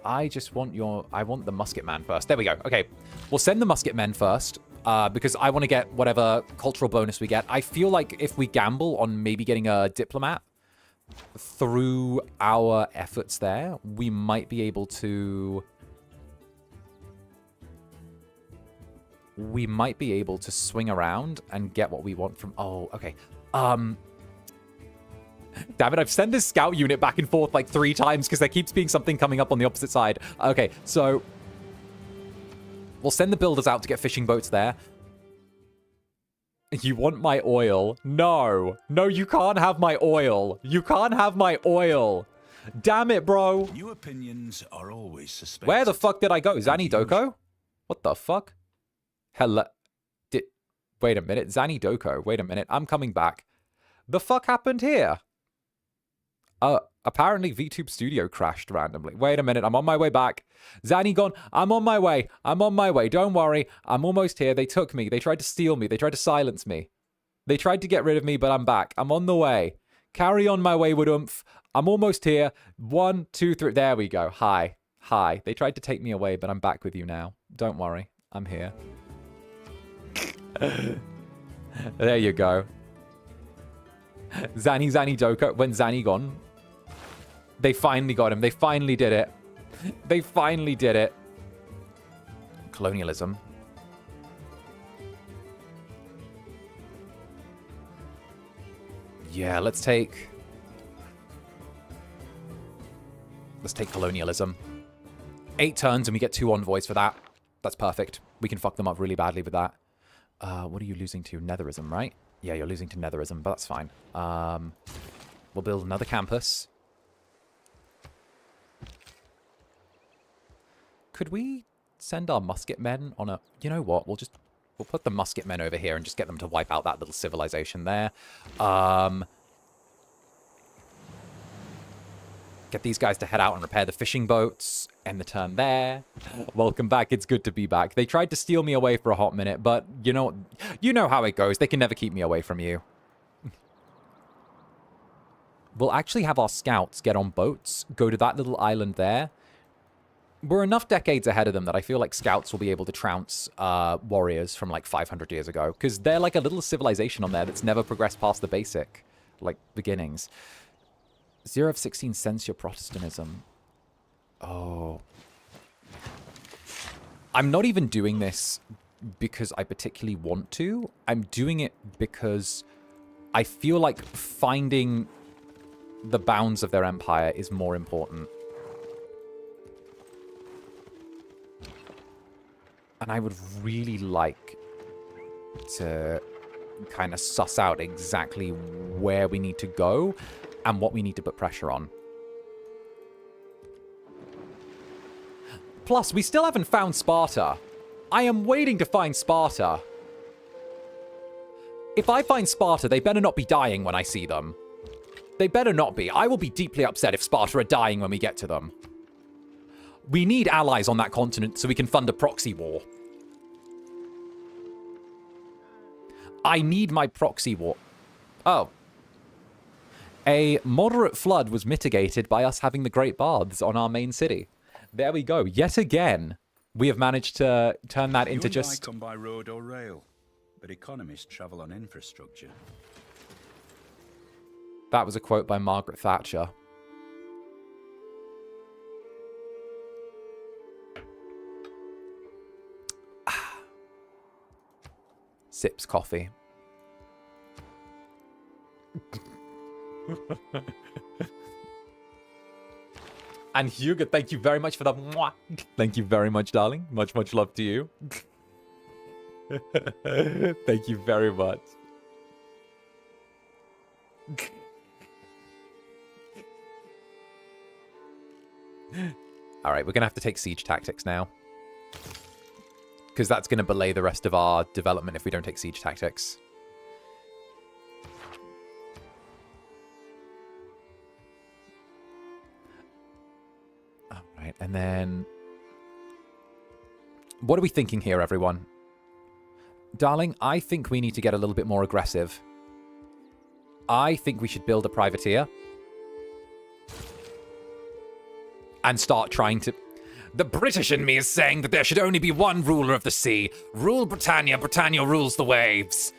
I just want I want the musket man first. There we go. Okay, we'll send the musket men first because I want to get whatever cultural bonus we get. I feel like if we gamble on maybe getting a diplomat through our efforts there, we might be able to... We might be able to swing around and get what we want from... Oh, okay. Damn it, I've sent this scout unit back and forth like 3 times because there keeps being something coming up on the opposite side. Okay, so... We'll send the builders out to get fishing boats there. You want my oil? No. No, you can't have my oil. You can't have my oil. Damn it, bro. New opinions are always suspected. Where the fuck did I go? 𝓂𝓸𝓾𝓻? What the fuck? Hello. Wait a minute. 𝓂𝓸𝓾𝓻. Wait a minute. I'm coming back. The fuck happened here? Apparently VTube Studio crashed randomly. Wait a minute. I'm on my way back. Zanny gone. I'm on my way. I'm on my way. Don't worry. I'm almost here. They took me. They tried to steal me. They tried to silence me. They tried to get rid of me, but I'm back. I'm on the way. Carry on my wayward oomph. I'm almost here. 1, 2, 3. There we go. Hi. Hi. They tried to take me away, but I'm back with you now. Don't worry. I'm here. There you go. 𝓂𝓸𝓾𝓻. When Zanny gone, they finally got him. They finally did it. They finally did it. Colonialism. Yeah, let's take colonialism. 8 turns and we get 2 envoys for that. That's perfect. We can fuck them up really badly with that. What are you losing to? Netherism, right? Yeah, you're losing to Netherism, but that's fine. We'll build another campus. Could we send our musket men on a... You know what? We'll put the musket men over here and just get them to wipe out that little civilization there. Get these guys to head out and repair the fishing boats. End the turn there. Welcome back. It's good to be back. They tried to steal me away for a hot minute, but you know how it goes. They can never keep me away from you. We'll actually have our scouts get on boats, go to that little island there. We're enough decades ahead of them that I feel like scouts will be able to trounce warriors from like 500 years ago, because they're like a little civilization on there that's never progressed past the basic, like, beginnings. 0 of 16 sense your Protestantism. Oh. I'm not even doing this because I particularly want to. I'm doing it because I feel like finding the bounds of their empire is more important. And I would really like to kind of suss out exactly where we need to go and what we need to put pressure on. Plus, we still haven't found Sparta. I am waiting to find Sparta. If I find Sparta, they better not be dying when I see them. They better not be. I will be deeply upset if Sparta are dying when we get to them. We need allies on that continent so we can fund a proxy war. I need my proxy war. Oh. A moderate flood was mitigated by us having the Great Baths on our main city. There we go. Yet again, we have managed to turn that into just... You and I come by road or rail, but economists travel on infrastructure. That was a quote by Margaret Thatcher. Sips coffee. And Hugo, thank you very much for that. Mwah. Thank you very much, darling. Much, much love to you. Thank you very much. All right, we're going to have to take siege tactics now. Because that's going to belay the rest of our development if we don't take siege tactics. All right, and then... What are we thinking here, everyone? Darling, I think we need to get a little bit more aggressive. I think we should build a privateer. And start trying to... The British in me is saying that there should only be one ruler of the sea. Rule Britannia, Britannia rules the waves.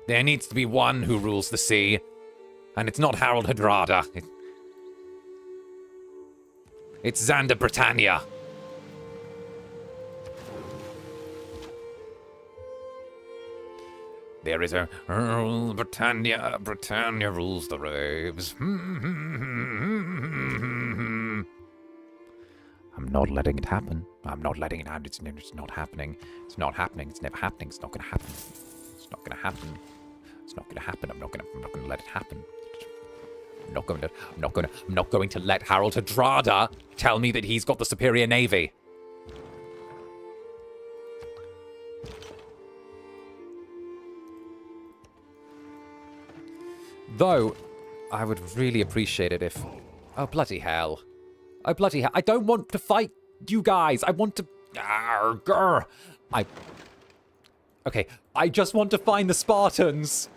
There needs to be one who rules the sea. And it's not Harold Hardrada. It's Zander Britannia. There is a Britannia, Britannia rules the waves. I'm not letting it happen. I'm not letting it happen. It's not happening. It's not happening. It's never happening. It's not going to happen. It's not going to happen. It's not going to happen. I'm not going to let it happen. I'm not going to let Harold Hardrada tell me that he's got the superior navy. Though, I would really appreciate it if... Oh, bloody hell. Oh, bloody hell. I don't want to fight you guys. I want to... Okay, I just want to find the Spartans.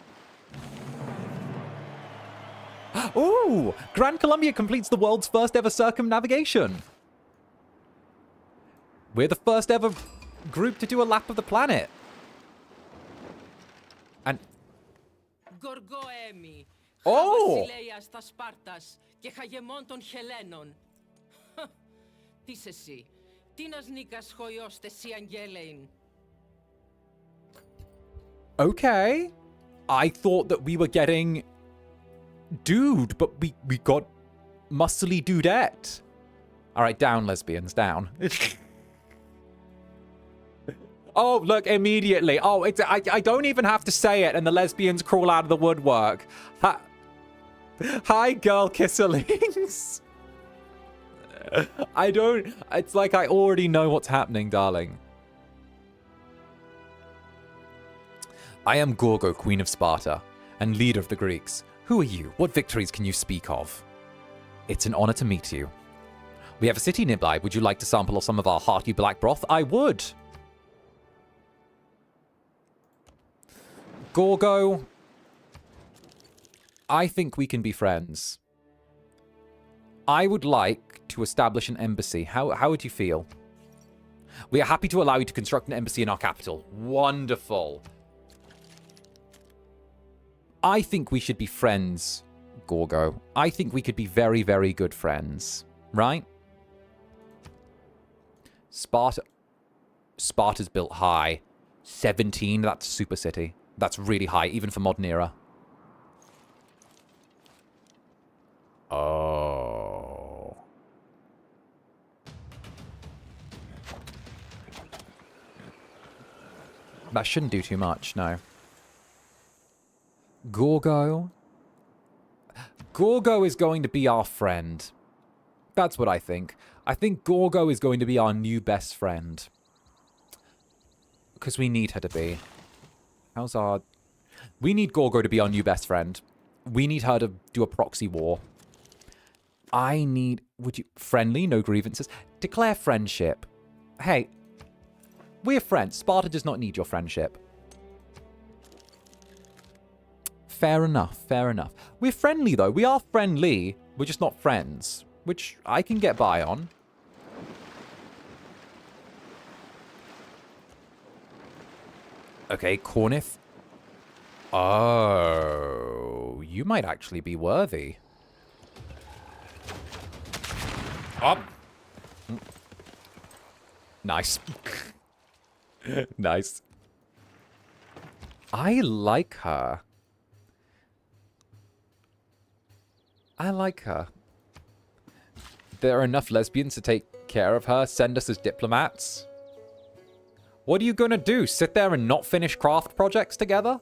Ooh! Grand Columbia completes the world's first ever circumnavigation. We're the first ever group to do a lap of the planet. And... Oh! Okay. I thought that we were getting... Dude, but we got muscly dudette. All right, down, lesbians, down. Oh, look, immediately. Oh, I don't even have to say it, and the lesbians crawl out of the woodwork. Hi, girl kisserlings. It's like I already know what's happening, darling. I am 𝓂𝓻, Queen of Sparta, and leader of the Greeks. Who are you? What victories can you speak of? It's an honor to meet you. We have a city nearby. Would you like to sample some of our hearty black broth? I would. 𝓂𝓻, I think we can be friends. I would like to establish an embassy. How would you feel? We are happy to allow you to construct an embassy in our capital. Wonderful. I think we should be friends, 𝓂𝓻. I think we could be very, very good friends. Right? Sparta's built high. 17, that's super city. That's really high, even for modern era. Oh. That shouldn't do too much, no. 𝓂𝓻. 𝓂𝓻 is going to be our friend. That's what I think. I think 𝓂𝓻 is going to be our new best friend. Because we need her to be. How's our... We need 𝓂𝓻 to be our new best friend. We need her to do a proxy war. I need... Would you... Friendly, no grievances. Declare friendship. Hey. We're friends. Sparta does not need your friendship. Fair enough, fair enough. We're friendly, though. We are friendly. We're just not friends. Which I can get by on. Okay, 𝓂𝓻. Oh, you might actually be worthy. Oh. Nice. Nice. I like her. I like her. There are enough lesbians to take care of her. Send us as diplomats. What are you gonna do? Sit there and not finish craft projects together?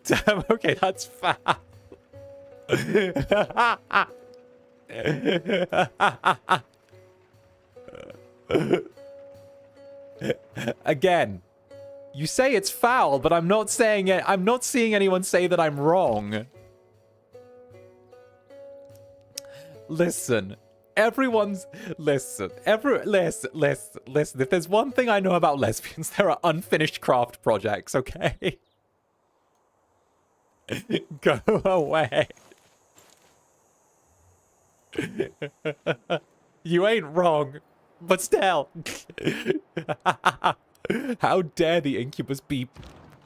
Damn, okay, that's foul. Again, you say it's foul, but I'm not saying it. I'm not seeing anyone say that I'm wrong. Listen, everyone's listen. Listen. If there's one thing I know about lesbians, there are unfinished craft projects. Okay, go away. You ain't wrong, but still. How dare the Incubus be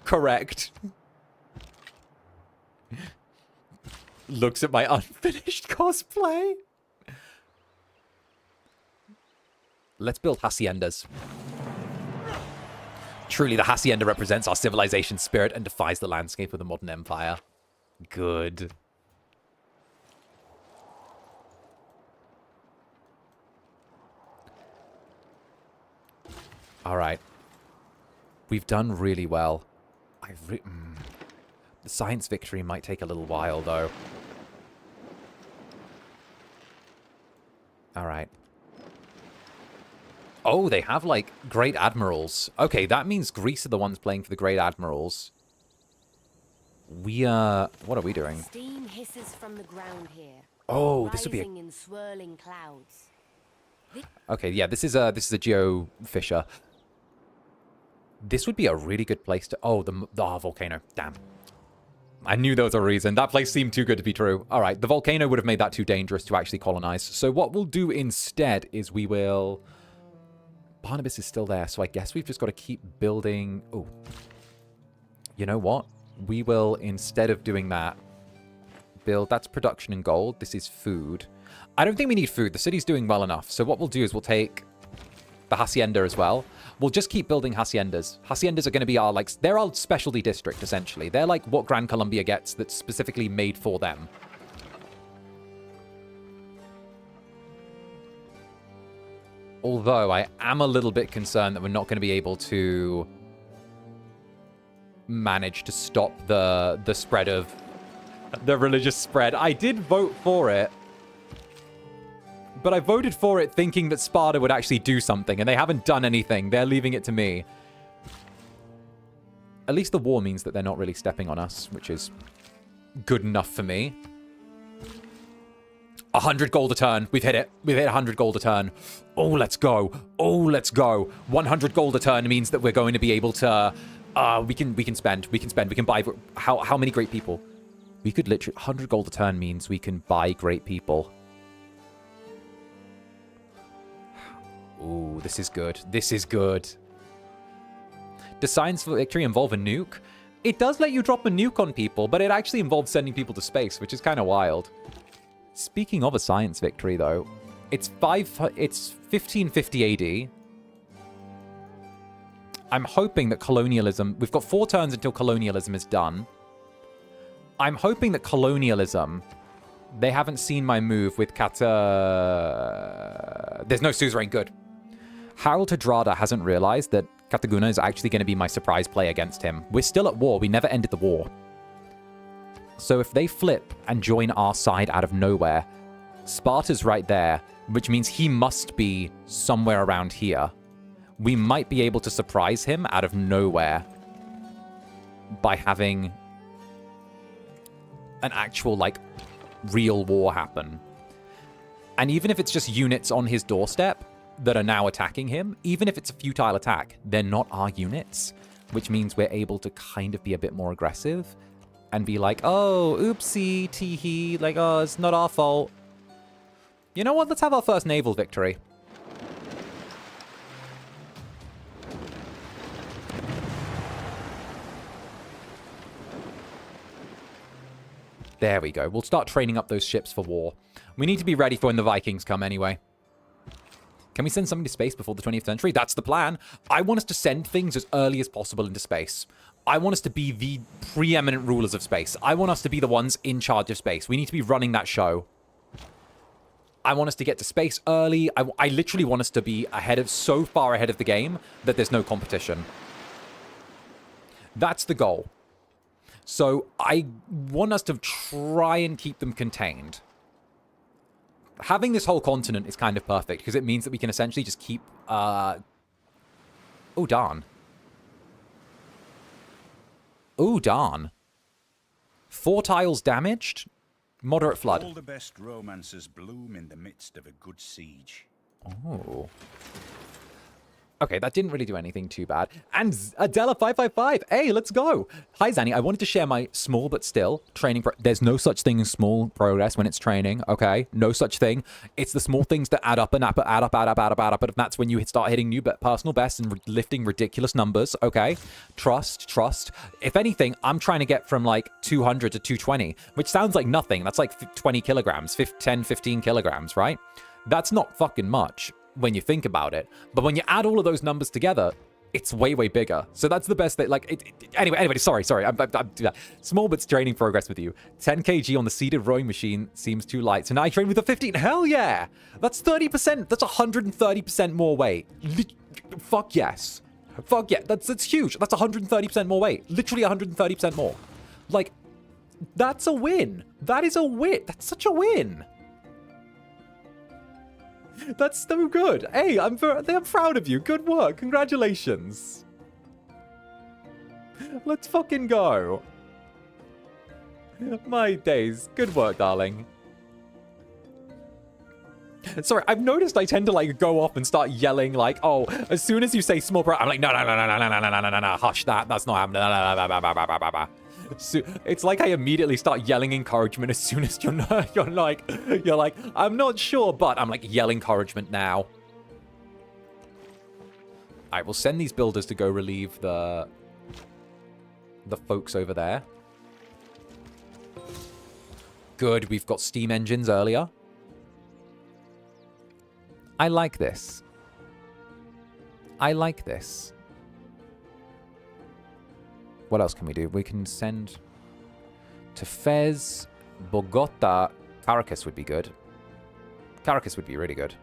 correct? Looks at my unfinished cosplay. Let's build haciendas. Truly, the hacienda represents our civilization's spirit and defies the landscape of the modern empire. Good. All right. We've done really well. The science victory might take a little while, though. All right. Oh, they have, like, great admirals. Okay, that means Greece are the ones playing for the great admirals. We, what are we doing? Steam hisses from the ground here. Oh, this would be rising in swirling clouds. Okay, yeah, this is a geofisher. This would be a really good place to... Oh, the volcano. Damn. I knew there was a reason. That place seemed too good to be true. All right, the volcano would have made that too dangerous to actually colonize. So what we'll do instead is we will Barnabas is still there, so I guess we've just got to keep building... Oh. You know what? We will, instead of doing that, build... That's production and gold. This is food. I don't think we need food. The city's doing well enough. So what we'll do is we'll take the hacienda as well. We'll just keep building haciendas. Haciendas are going to be our, like... They're our specialty district, essentially. They're like what Gran Colombia gets that's specifically made for them. Although I am a little bit concerned that we're not going to be able to manage to stop the spread of the religious spread. I did vote for it, but I voted for it thinking that Sparta would actually do something, and they haven't done anything. They're leaving it to me. At least the war means that they're not really stepping on us, which is good enough for me. 100 gold a turn. We've hit it. We've hit 100 gold a turn. Oh, let's go. Oh, let's go. 100 gold a turn means that we're going to be able to... we can spend. We can buy... How many great people? We could literally... 100 gold a turn means we can buy great people. Ooh, this is good. This is good. Does Science for Victory involve a nuke? It does let you drop a nuke on people, but it actually involves sending people to space, which is kind of wild. Speaking of a science victory, though, it's 1550 AD. I'm hoping that colonialism... We've got 4 turns until colonialism is done. I'm hoping that colonialism... They haven't seen my move with There's no suzerain. Good. 𝔂𝓸𝓾𝓻 hasn't realized that 𝔂𝓸𝓾𝓻 is actually going to be my surprise play against him. We're still at war. We never ended the war. So if they flip and join our side out of nowhere, Sparta's right there, which means he must be somewhere around here. We might be able to surprise him out of nowhere by having an actual, like, real war happen. And even if it's just units on his doorstep that are now attacking him, even if it's a futile attack, they're not our units, which means we're able to kind of be a bit more aggressive and be like, oh, oopsie, tee-hee, like, oh, it's not our fault. You know what? Let's have our first naval victory. There we go. We'll start training up those ships for war. We need to be ready for when the Vikings come anyway. Can we send something to space before the 20th century? That's the plan. I want us to send things as early as possible into space. I want us to be the preeminent rulers of space. I want us to be the ones in charge of space. We need to be running that show. I want us to get to space early. I literally want us to be so far ahead of the game that there's no competition. That's the goal. So I want us to try and keep them contained. Having this whole continent is kind of perfect because it means that we can essentially just keep... Oh, darn. Oh, darn. 4 tiles damaged. Moderate flood. All the best romances bloom in the midst of a good siege. Oh. Okay, that didn't really do anything too bad. And Adela555, hey, let's go. Hi, Zanny. I wanted to share my small but still training. There's no such thing as small progress when it's training, okay? No such thing. It's the small things that add up and add up. And that's when you start hitting new personal bests and lifting ridiculous numbers, okay? Trust. If anything, I'm trying to get from like 200 to 220, which sounds like nothing. That's like 20 kilograms, 10, 15 kilograms, right? That's not fucking much when you think about it, but when you add all of those numbers together, it's way bigger. So that's the best thing. Like, anyway, sorry. I'm small but training progress with you. 10 kg on the seated rowing machine seems too light, so now I train with a 15. Hell yeah, that's 30%. That's 130% more weight. Fuck yes. Fuck yeah. That's huge. That's 130% more weight. Literally 130% more. Like, that's a win. That is a win. That's such a win. That's so good. Hey, I'm proud of you. Good work. Congratulations. Let's fucking go. My days. Good work, darling. Sorry, I've noticed I tend to like go off and start yelling like, oh, as soon as you say small pro, I'm like, no, hush that. That's not happening. So it's like I immediately start yelling encouragement as soon as you're like, I'm not sure, but I'm like, yell encouragement now. Alright, we'll send these builders to go relieve the folks over there. Good, we've got steam engines earlier. I like this. I like this. What else can we do? We can send to Fez, Bogota. Caracas would be good. Caracas would be really good.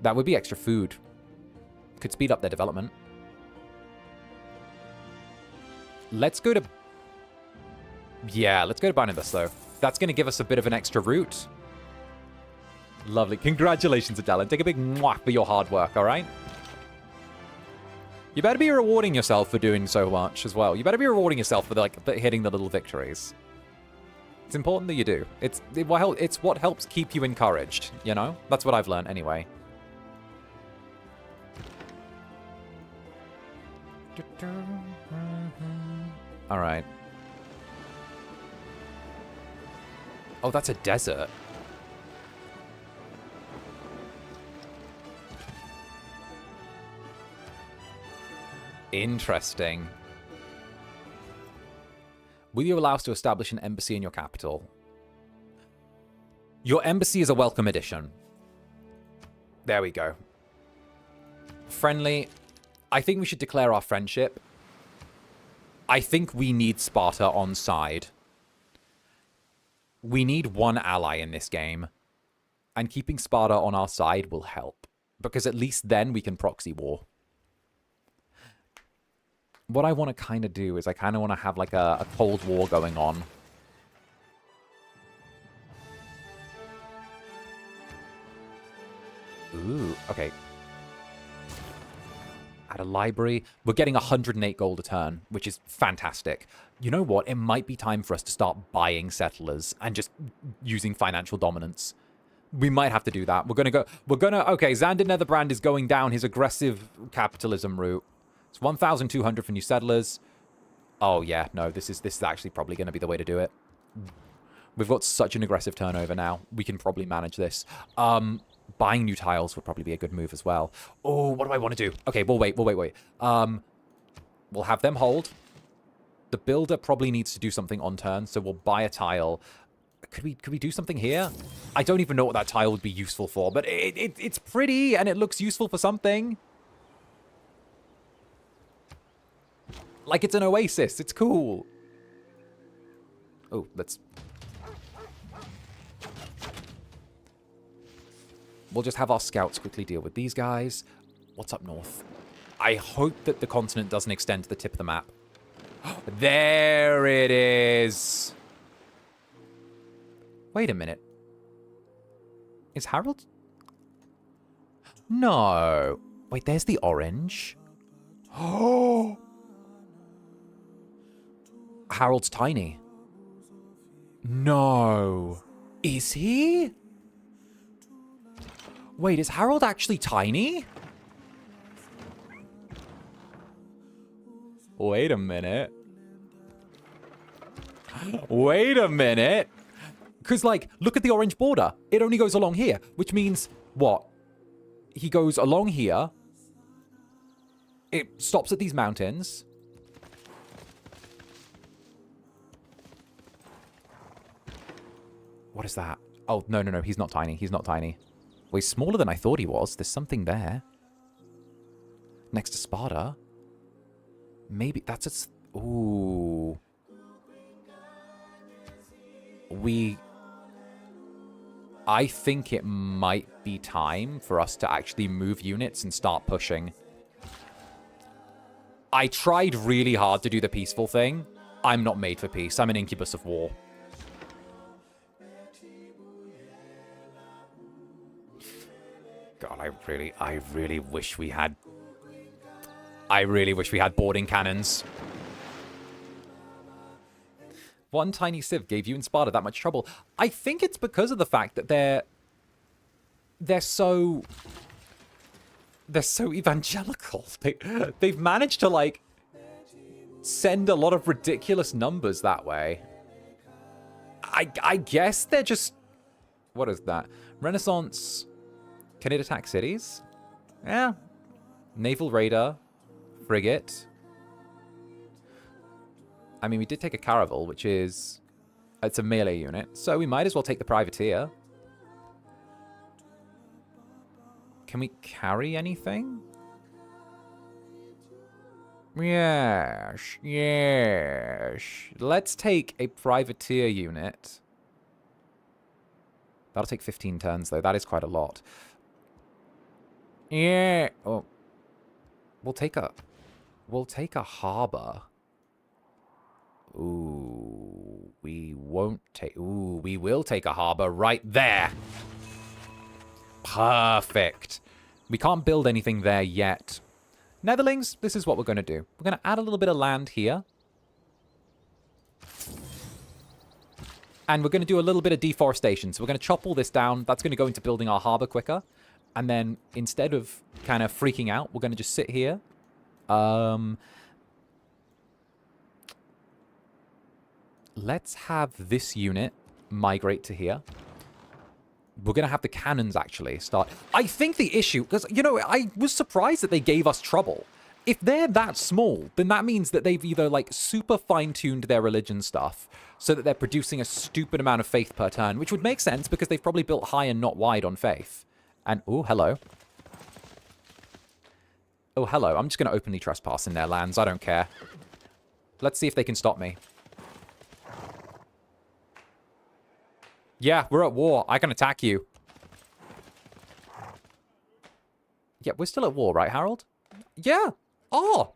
That would be extra food. Could speed up their development. Let's go to... Yeah, let's go to Barnabas, though. That's going to give us a bit of an extra route. Lovely. Congratulations, Adela. Take a big mwah for your hard work, all right? You better be rewarding yourself for doing so much as well. You better be rewarding yourself for, like, hitting the little victories. It's important that you do. It's what helps keep you encouraged, you know? That's what I've learned anyway. All right. Oh, that's a desert. Interesting. Will you allow us to establish an embassy in your capital? Your embassy is a welcome addition. There we go. Friendly. I think we should declare our friendship. I think we need Sparta on side. We need one ally in this game. And keeping Sparta on our side will help. Because at least then we can proxy war. What I want to kind of do is I kind of want to have like a Cold War going on. Ooh, okay. At a library, we're getting 108 gold a turn, which is fantastic. You know what? It might be time for us to start buying settlers and just using financial dominance. We might have to do that. Okay, Zander Netherbrand is going down his aggressive capitalism route. It's 1,200 for new settlers. Oh, yeah, no, this is actually probably going to be the way to do it. We've got such an aggressive turnover now. We can probably manage this. Buying new tiles would probably be a good move as well. Oh, what do I want to do? Okay, we'll wait. We'll have them hold. The builder probably needs to do something on turn, so we'll buy a tile. Could we do something here? I don't even know what that tile would be useful for, but it's pretty and it looks useful for something. Like it's an oasis. It's cool. Oh, let's... We'll just have our scouts quickly deal with these guys. What's up north? I hope that the continent doesn't extend to the tip of the map. There it is. Wait a minute. Is Harold... No. Wait, there's the orange. Oh. Harold's tiny. No. Is he? Wait, is Harold actually tiny? Wait a minute. Wait a minute. Because, like, look at the orange border. It only goes along here, which means, what? He goes along here. It stops at these mountains. What is that? Oh, no, he's not tiny. He's not tiny. Well, he's smaller than I thought he was. There's something there. Next to Sparta. Maybe that's a... Ooh. I think it might be time for us to actually move units and start pushing. I tried really hard to do the peaceful thing. I'm not made for peace. I'm an incubus of war. God, I really wish we had... I really wish we had boarding cannons. One tiny civ gave you and Sparta that much trouble. I think it's because of the fact that they're so evangelical. They've managed to, like, send a lot of ridiculous numbers that way. I guess they're just... What is that? Renaissance... Can it attack cities? Yeah. Naval Raider. Frigate. I mean, we did take a Caravel, which is... It's a melee unit, so we might as well take the Privateer. Can we carry anything? Yes, yes. Let's take a Privateer unit. That'll take 15 turns, though. That is quite a lot. Yeah. Oh. We'll take a harbor. Ooh, we won't take... Ooh, we will take a harbor right there. Perfect. We can't build anything there yet. Netherlings, this is what we're going to do. We're going to add a little bit of land here. And we're going to do a little bit of deforestation. So we're going to chop all this down. That's going to go into building our harbor quicker. And then instead of kind of freaking out, we're going to just sit here. Let's have this unit migrate to here. We're going to have the cannons actually start. I think the issue, because, you know, I was surprised that they gave us trouble. If they're that small, then that means that they've either, like, super fine-tuned their religion stuff so that they're producing a stupid amount of faith per turn, which would make sense because they've probably built high and not wide on faith. And, oh, hello. Oh, hello. I'm just going to openly trespass in their lands. I don't care. Let's see if they can stop me. Yeah, we're at war. I can attack you. Yeah, we're still at war, right, Harold? Yeah. Oh,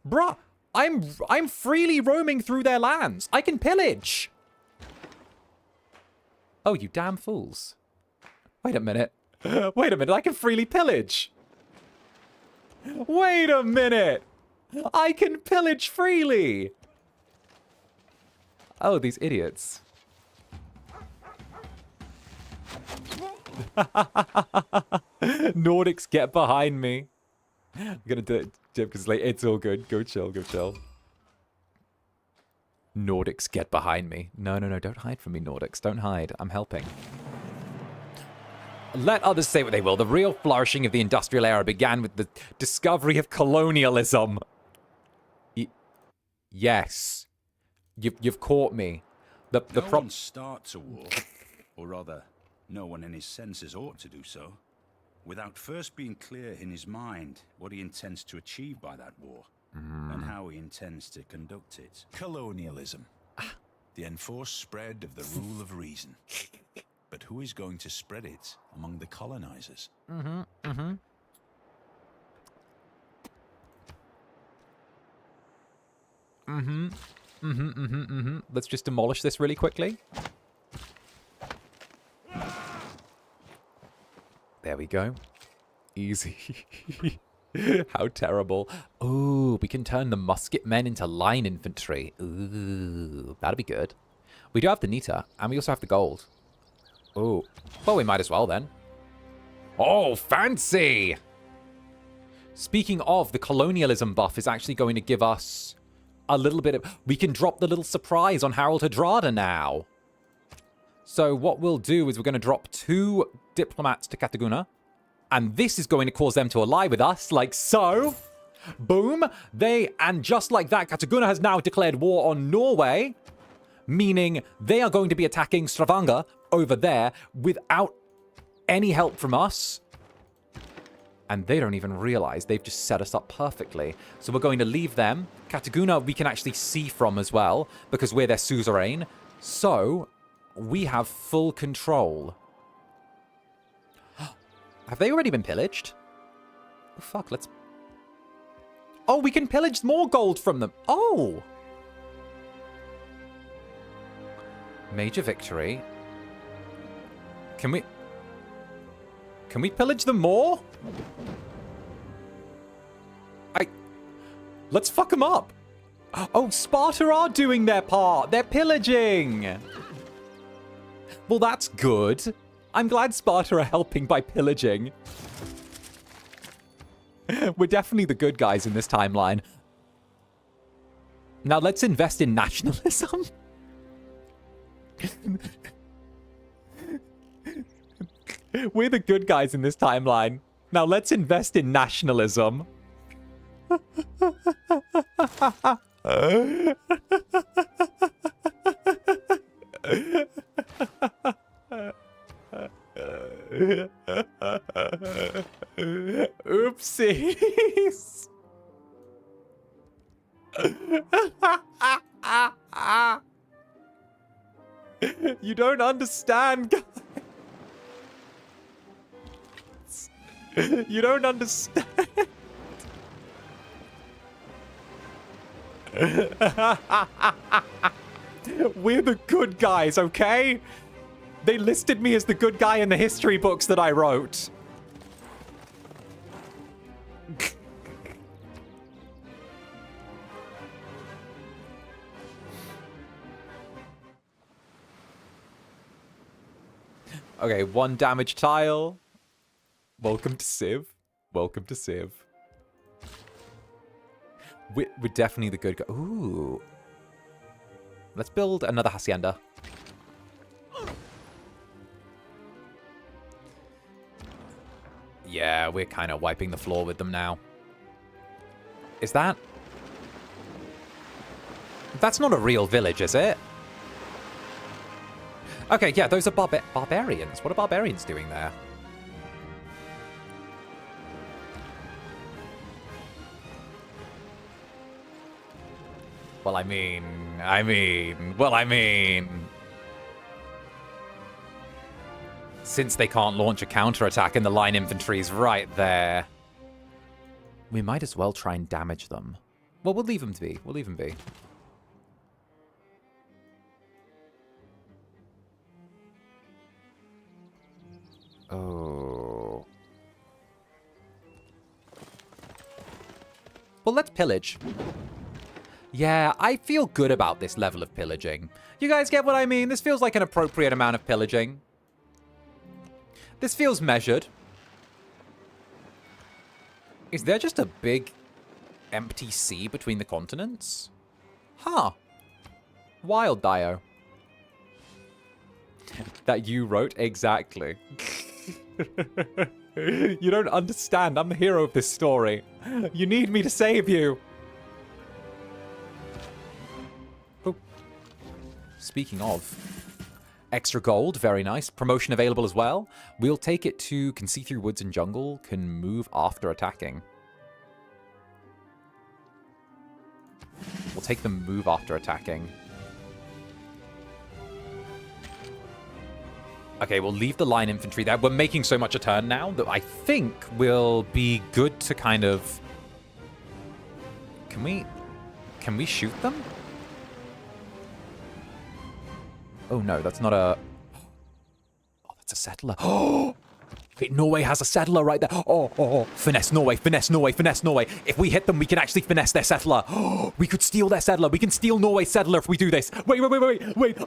bruh. I'm freely roaming through their lands. I can pillage. Oh, you damn fools. Wait a minute. Wait a minute. I can freely pillage. Wait a minute. I can pillage freely. Oh, these idiots. Nordics, get behind me. I'm gonna do it, Jim, because like, it's all good. Go chill, go chill. Nordics, get behind me. No, no, no, don't hide from me, Nordics. Don't hide. I'm helping. Let others say what they will. The real flourishing of the industrial era began with the discovery of colonialism. Yes. You've caught me. The no one starts a war, or rather, no one in his senses ought to do so, without first being clear in his mind what he intends to achieve by that war, and how he intends to conduct it. Colonialism. The enforced spread of the rule of reason. But who is going to spread it among the colonizers? Let's just demolish this really quickly. There we go. Easy. How terrible. Ooh, we can turn the musket men into line infantry. Ooh, that'd be good. We do have the Nita, and we also have the gold. Ooh. Well, we might as well then. Oh, fancy! Speaking of, the colonialism buff is actually going to give us a little bit of... We can drop the little surprise on 𝓱𝓸𝓾𝓻 now. So what we'll do is we're going to drop 2 diplomats to 𝓂𝓸𝓾𝓻. And this is going to cause them to ally with us, like so. Boom. And just like that, 𝓂𝓸𝓾𝓻 has now declared war on Norway. Meaning they are going to be attacking 𝓱𝓸𝓾𝓻 over there without any help from us. And they don't even realize they've just set us up perfectly. So we're going to leave them. 𝓂𝓸𝓾𝓻 we can actually see from as well, because we're their suzerain. So we have full control. Have they already been pillaged? Oh, fuck, let's... Oh, we can pillage more gold from them. Oh! Major victory. Can we pillage them more? Let's fuck them up. Oh, Sparta are doing their part. They're pillaging. Well, that's good. I'm glad Sparta are helping by pillaging. We're definitely the good guys in this timeline. Now let's invest in nationalism. We're the good guys in this timeline. Now let's invest in nationalism. Oopsies. You don't understand, guys. You don't understand. We're the good guys, okay? They listed me as the good guy in the history books that I wrote. Okay, 1 damage tile. Welcome to Civ. Welcome to Civ. We're definitely the good guy. Ooh. Let's build another hacienda. Yeah, we're kind of wiping the floor with them now. Is that? That's not a real village, is it? Okay, yeah, those are barbarians. What are barbarians doing there? Well, I mean... Since they can't launch a counterattack and the line infantry's right there, we might as well try and damage them. Well, we'll leave them be. We'll leave them be. Oh. Well, let's pillage. Yeah, I feel good about this level of pillaging. You guys get what I mean? This feels like an appropriate amount of pillaging. This feels measured. Is there just a big empty sea between the continents? Huh. Wild, Dio. That you wrote? Exactly. You don't understand. I'm the hero of this story. You need me to save you. Oh. Speaking of, extra gold, very nice. Promotion available as well. We'll take it to can see through woods and jungle, can move after attacking. We'll take the move after attacking. Okay, we'll leave the line infantry there. We're making so much a turn now that I think will be good to kind of... Can we shoot them? Oh no, that's not a... Oh, that's a settler. Oh! Wait, Norway has a settler right there. Oh. Finesse Norway, finesse Norway, finesse Norway. If we hit them, we can actually finesse their settler. Oh, we could steal their settler. We can steal Norway's settler if we do this. Wait.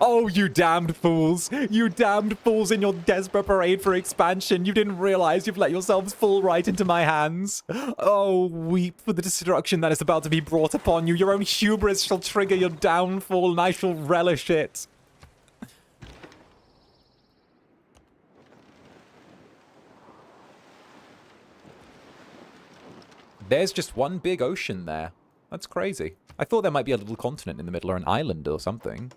Oh, you damned fools. You damned fools in your desperate parade for expansion. You didn't realize you've let yourselves fall right into my hands. Oh, weep for the destruction that is about to be brought upon you. Your own hubris shall trigger your downfall, and I shall relish it. There's just one big ocean there. That's crazy. I thought there might be a little continent in the middle or an island or something.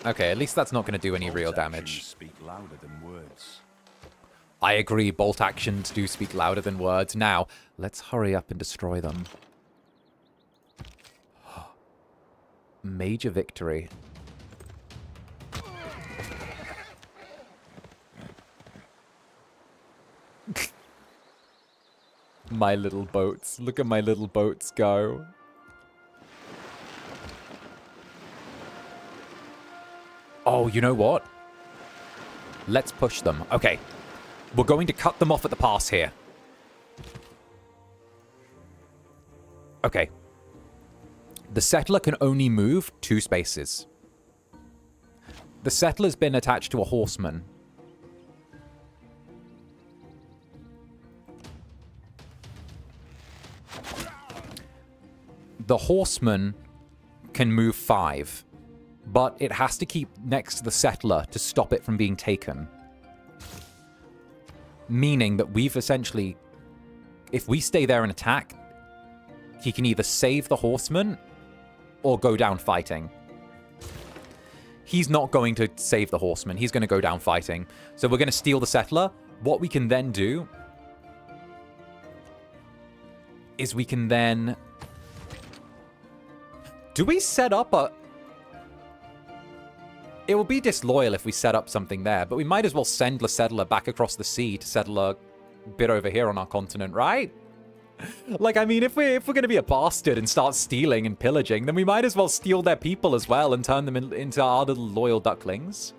Okay, at least that's not going to do any real damage. Speak louder than words. I agree, bolt actions do speak louder than words. Now, let's hurry up and destroy them. Major victory. My little boats. Look at my little boats go. Oh, you know what? Let's push them. Okay. We're going to cut them off at the pass here. Okay. The settler can only move 2 spaces. The settler's been attached to a horseman. The horseman can move 5. but it has to keep next to the settler to stop it from being taken. Meaning that we've essentially, if we stay there and attack, he can either save the horseman or go down fighting. He's not going to save the horseman. He's going to go down fighting. So we're going to steal the settler. What we can then do is we can then... Do we set up a... It will be disloyal if we set up something there, but we might as well send the settler back across the sea to settle a bit over here on our continent, right? Like, I mean, if we're going to be a bastard and start stealing and pillaging, then we might as well steal their people as well and turn them into our little loyal ducklings.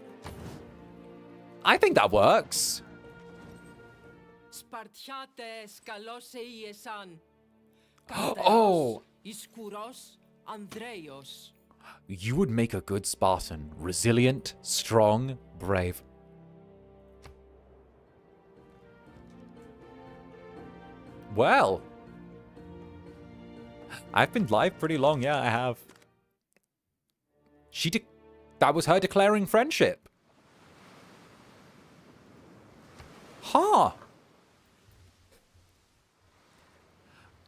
I think that works. Oh! You would make a good Spartan. Resilient, strong, brave. Well, I've been live pretty long. Yeah, I have. That was her declaring friendship. Huh.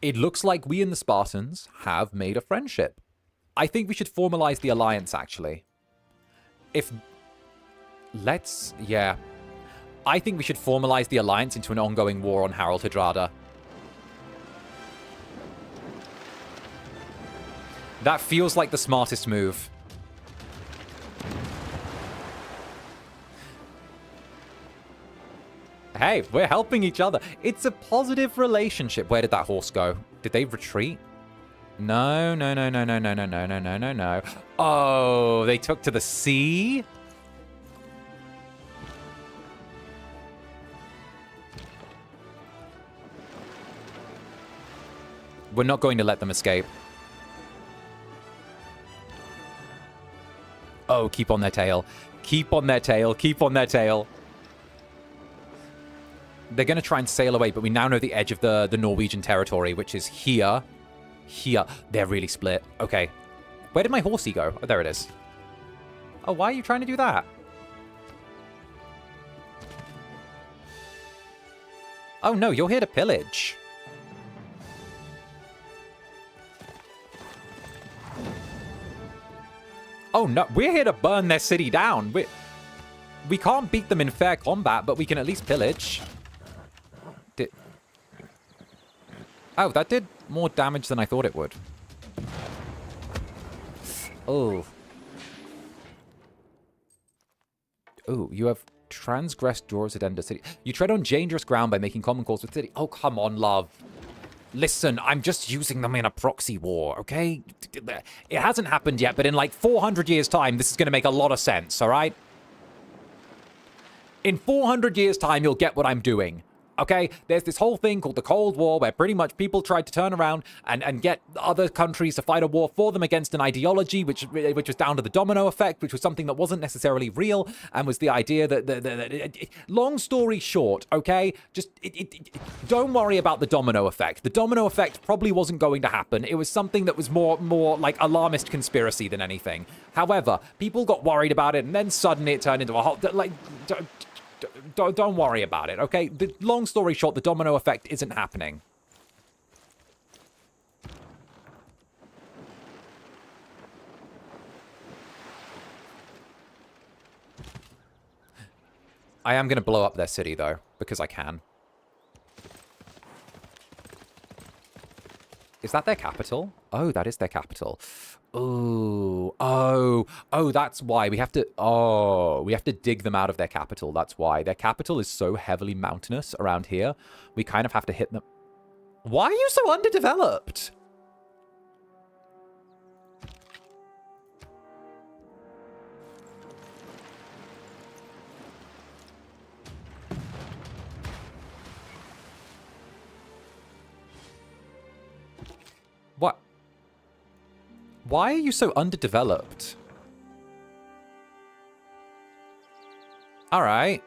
It looks like we and the Spartans have made a friendship. I think we should formalize the alliance, actually. Yeah. I think we should formalize the alliance into an ongoing war on 𝓂𝓸𝓾𝓻. That feels like the smartest move. Hey, we're helping each other. It's a positive relationship. Where did that horse go? Did they retreat? No. Oh, they took to the sea? We're not going to let them escape. Oh, keep on their tail. Keep on their tail. Keep on their tail. They're going to try and sail away, but we now know the edge of the Norwegian territory, which is here. Here. They're really split. Okay. Where did my horsey go? Oh, there it is. Oh, why are you trying to do that? Oh, no, you're here to pillage. Oh, no, we're here to burn their city down. We can't beat them in fair combat, but we can at least pillage. Oh, that did more damage than I thought it would. Oh. Oh, you have transgressed Zander city. You tread on dangerous ground by making common cause with city. Oh, come on, love. Listen, I'm just using them in a proxy war, okay? It hasn't happened yet, but in like 400 years' time, this is going to make a lot of sense, all right? In 400 years' time, you'll get what I'm doing. Okay, there's this whole thing called the Cold War where pretty much people tried to turn around and get other countries to fight a war for them against an ideology which was down to the domino effect, which was something that wasn't necessarily real, and was the idea that long story short, okay, just don't worry about the domino effect. The domino effect probably wasn't going to happen. It was something that was more like alarmist conspiracy than anything. However, people got worried about it, and then suddenly it turned into a whole Don't worry about it, okay? The long story short, the domino effect isn't happening. I am going to blow up their city, though, because I can. Is that their capital? Oh, that is their capital. Ooh, oh, that's why we have to dig them out of their capital. That's why their capital is so heavily mountainous around here. We kind of have to hit them. Why are you so underdeveloped? What? Why are you so underdeveloped? All right.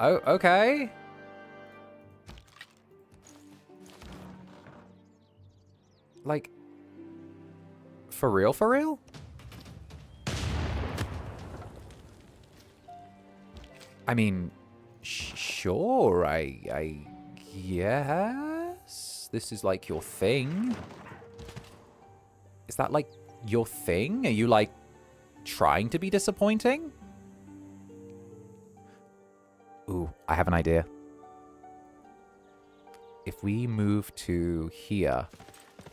Oh, okay. Like, for real, for real? I mean, sure, I guess. This is like your thing. Is that like your thing? Are you like trying to be disappointing? Ooh, I have an idea. If we move to here,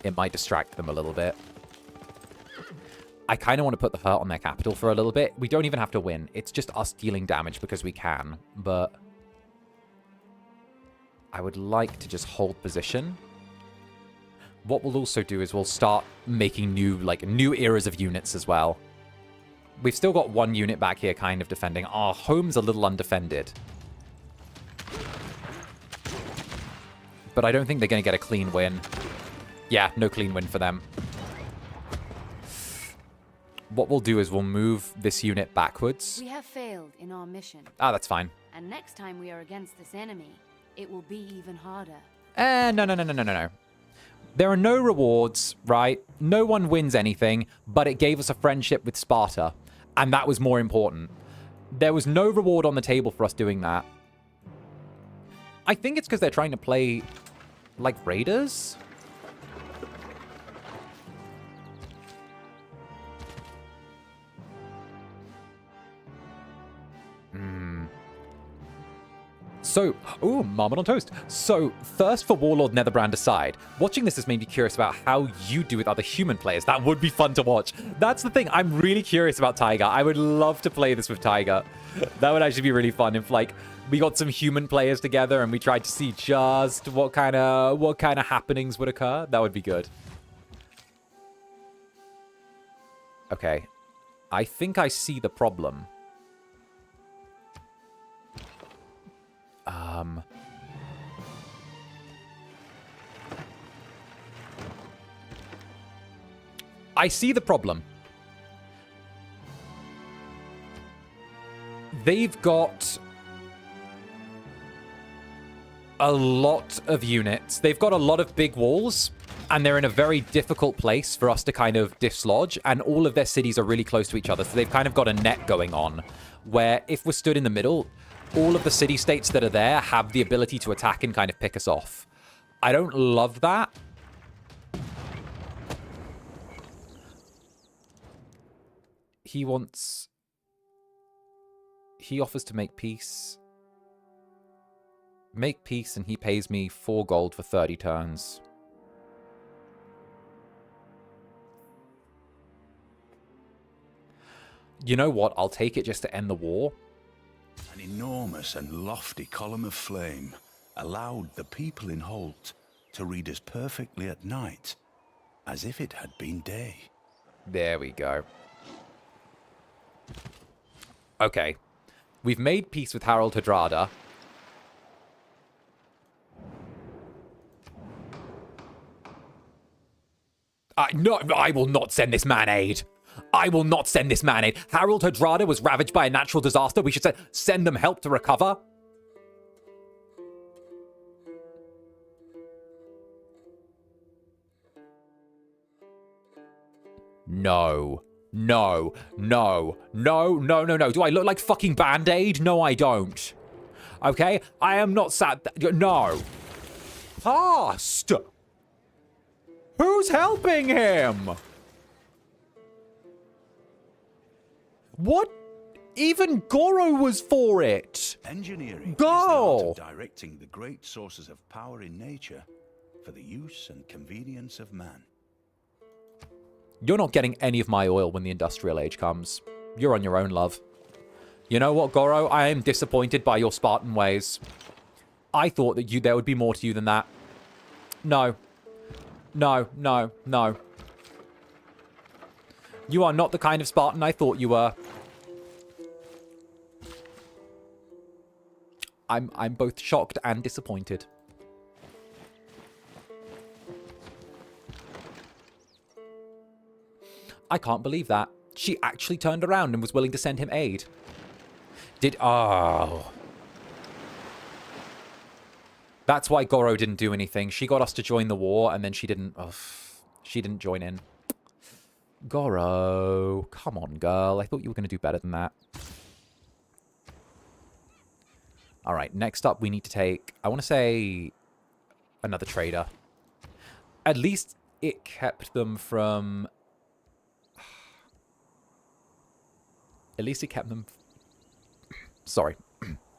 it might distract them a little bit. I kind of want to put the hurt on their capital for a little bit. We don't even have to win. It's just us dealing damage because we can. But I would like to just hold position. What we'll also do is we'll start making new eras of units as well. We've still got one unit back here kind of defending. Our home's a little undefended. But I don't think they're going to get a clean win. Yeah, no clean win for them. What we'll do is we'll move this unit backwards. We have failed in our mission. Ah, that's fine. And next time we are against this enemy, it will be even harder. No. There are no rewards, right? No one wins anything, but it gave us a friendship with Sparta. And that was more important. There was no reward on the table for us doing that. I think it's because they're trying to play like raiders. So, ooh, marmot on toast. So, thirst for Warlord Netherbrand aside, watching this has made me curious about how you do with other human players. That would be fun to watch. That's the thing. I'm really curious about Tiger. I would love to play this with Tiger. That would actually be really fun if, like, we got some human players together and we tried to see just what kind of happenings would occur. That would be good. Okay. I think I see the problem. I see the problem. They've got a lot of units. They've got a lot of big walls, and they're in a very difficult place for us to kind of dislodge, and all of their cities are really close to each other, so they've kind of got a net going on, where if we're stood in the middle, all of the city-states that are there have the ability to attack and kind of pick us off. I don't love that. He offers to make peace. Make peace, and he pays me 4 gold for 30 turns. You know what? I'll take it just to end the war. An enormous and lofty column of flame allowed the people in Holt to read as perfectly at night as if it had been day. There we go. Okay. We've made peace with 𝓱𝓸𝓼𝓽. No, I will not send this man aid. I will not send this man aid. 𝓱𝓸𝓼𝓽 was ravaged by a natural disaster. We should send them help to recover. No. No. No. No. No. No. No. Do I look like fucking Band-Aid? No, I don't. Okay? I am not sad. No. Past. Who's helping him? What? Even Goro was for it. Engineering is Go! the art of directing the great sources of power in nature for the use and convenience of man. You're not getting any of my oil when the industrial age comes. You're on your own, love. You know what, Goro? I am disappointed by your Spartan ways. I thought that there would be more to you than that. No. No, no, no. You are not the kind of Spartan I thought you were. I'm both shocked and disappointed. I can't believe that. She actually turned around and was willing to send him aid. Oh. That's why Goro didn't do anything. She got us to join the war, and then she didn't. Oh, She didn't join in. Goro, come on, girl. I thought you were going to do better than that. All right, next up we need to take, I want to say, another trader. At least it kept them from... At least it kept them... Sorry.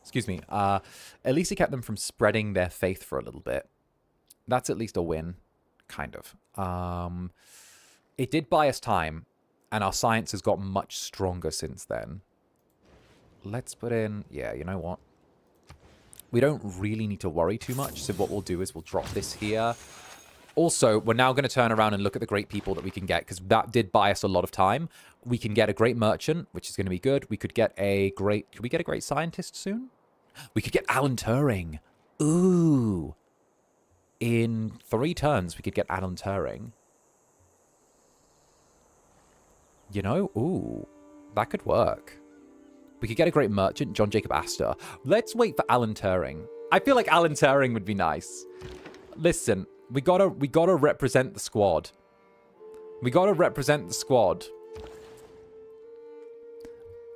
Excuse me. At least it kept them from spreading their faith for a little bit. That's at least a win. Kind of. It did buy us time, and our science has got much stronger since then. Let's put in... Yeah, you know what? We don't really need to worry too much, so what we'll do is we'll drop this here. Also, we're now going to turn around and look at the great people that we can get, because that did buy us a lot of time. We can get a great merchant, which is going to be good. We could get a great... Could we get a great scientist soon? We could get Alan Turing. Ooh. In 3 turns, we could get Alan Turing. You know? Ooh. That could work. We could get a great merchant, John Jacob Astor. Let's wait for Alan Turing. I feel like Alan Turing would be nice. Listen, we gotta represent the squad. We gotta represent the squad.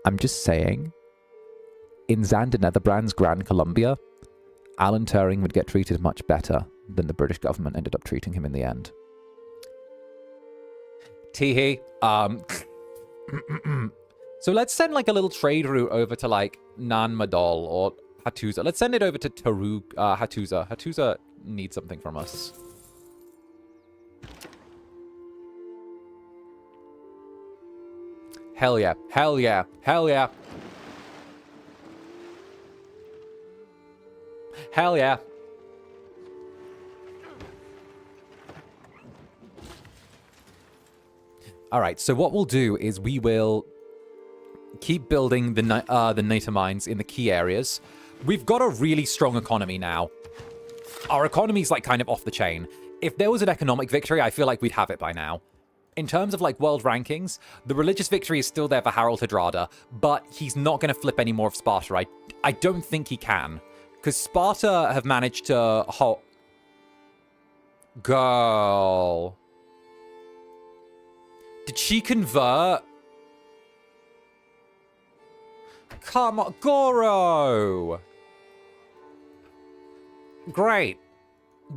I'm just saying, in Zander Netherbrand's Grand Columbia, Alan Turing would get treated much better than the British government ended up treating him in the end. Teehee. So let's send like a little trade route over to like Nan Madol or Hattusa. Let's send it over to Hattusa. Hattusa needs something from us. Hell yeah. Hell yeah. Hell yeah. Hell yeah. All right, so what we'll do is we will keep building the Nata mines in the key areas. We've got a really strong economy now. Our economy's like kind of off the chain. If there was an economic victory, I feel like we'd have it by now. In terms of like world rankings, the religious victory is still there for 𝓱𝓸𝓼, but he's not going to flip any more of Sparta. I don't think he can. Because Sparta have managed to... Girl. Did she convert? Come on, Goro! Great.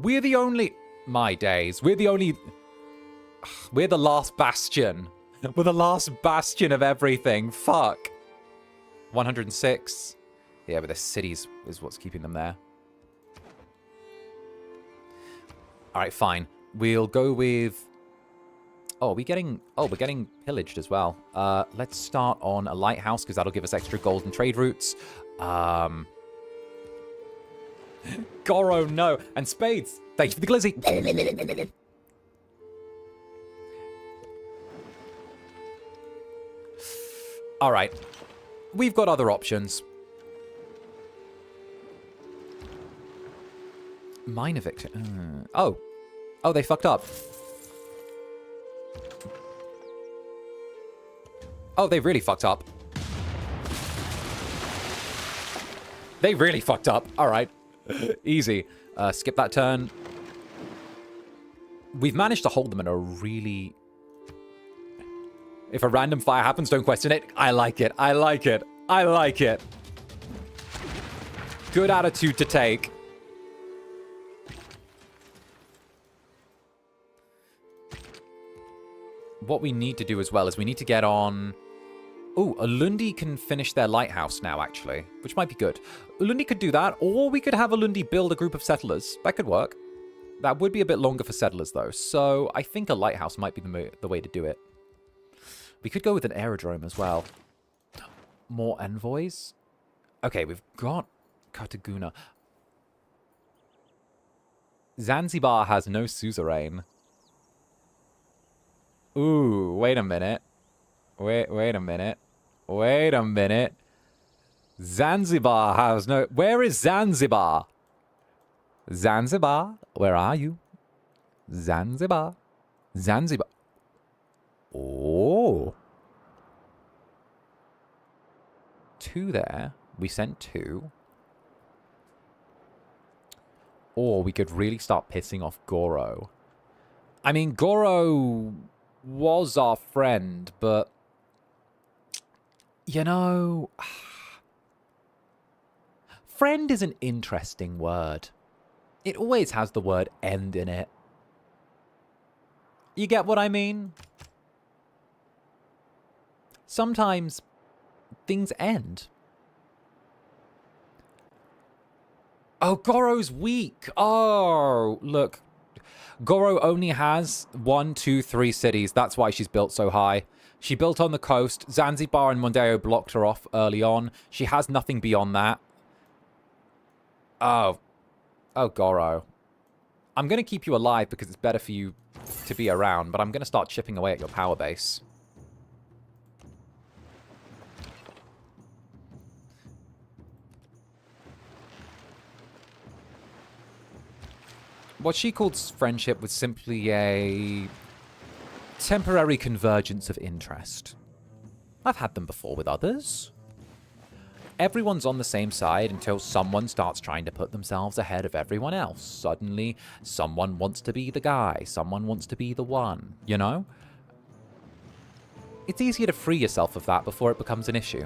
We're the only... My days. We're the only... We're the last bastion. We're the last bastion of everything. Fuck. 106. Yeah, but the cities is what's keeping them there. Alright, fine. We'll go with... Oh, we're getting pillaged as well. Let's start on a lighthouse, because that'll give us extra gold and trade routes. Goro, no. And spades. Thank you for the glizzy. All right. We've got other options. Minor victor. Oh, they fucked up. Oh, they really fucked up. They really fucked up. All right. Easy. Skip that turn. We've managed to hold them in a really... If a random fire happens, don't question it. I like it. I like it. I like it. Good attitude to take. What we need to do as well is we need to get on... Oh, Ulundi can finish their lighthouse now, actually, which might be good. Ulundi could do that, or we could have Ulundi build a group of settlers. That could work. That would be a bit longer for settlers, though, so I think a lighthouse might be the way to do it. We could go with an aerodrome as well. More envoys? Okay, we've got 𝓂𝓸𝓾𝓻. Zanzibar has no suzerain. Ooh, wait a minute. Wait a minute. Wait a minute. Zanzibar has no... Where is Zanzibar? Zanzibar, where are you? Zanzibar. Zanzibar. Oh. 2 there. We sent 2. Or we could really start pissing off Goro. I mean, 𝓂𝓻 was our friend, but... You know... Friend is an interesting word. It always has the word end in it. You get what I mean? Sometimes things end. Oh, 𝓂𝓻's weak. Oh, look. 𝓂𝓻 only has 1, 2, 3 cities. That's why she's built so high. She built on the coast. Zanzibar and Mondeo blocked her off early on. She has nothing beyond that. Oh. Oh, 𝓂𝓻. I'm going to keep you alive because it's better for you to be around, but I'm going to start chipping away at your power base. What she called friendship was simply a temporary convergence of interest. I've had them before with others. Everyone's on the same side until someone starts trying to put themselves ahead of everyone else. Suddenly, someone wants to be the guy. Someone wants to be the one, you know? It's easier to free yourself of that before it becomes an issue.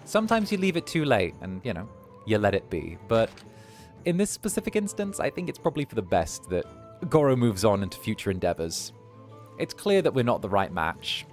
Sometimes you leave it too late and, you know, you let it be. But in this specific instance, I think it's probably for the best that 𝓂𝓻 moves on into future endeavors. It's clear that we're not the right match.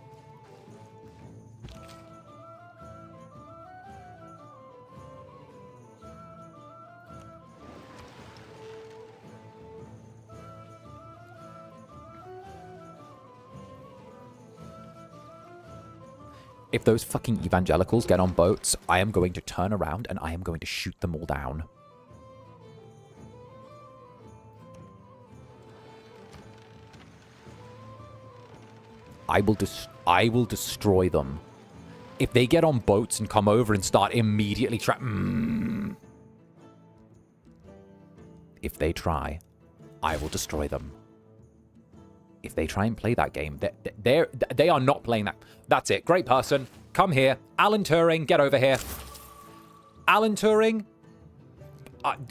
If those fucking evangelicals get on boats, I am going to turn around and I am going to shoot them all down. I will destroy them. If they get on boats and come over and start immediately if they try, I will destroy them. If they try and play that game, they are not playing that. That's it. Great person. Come here. Alan Turing, get over here. Alan Turing?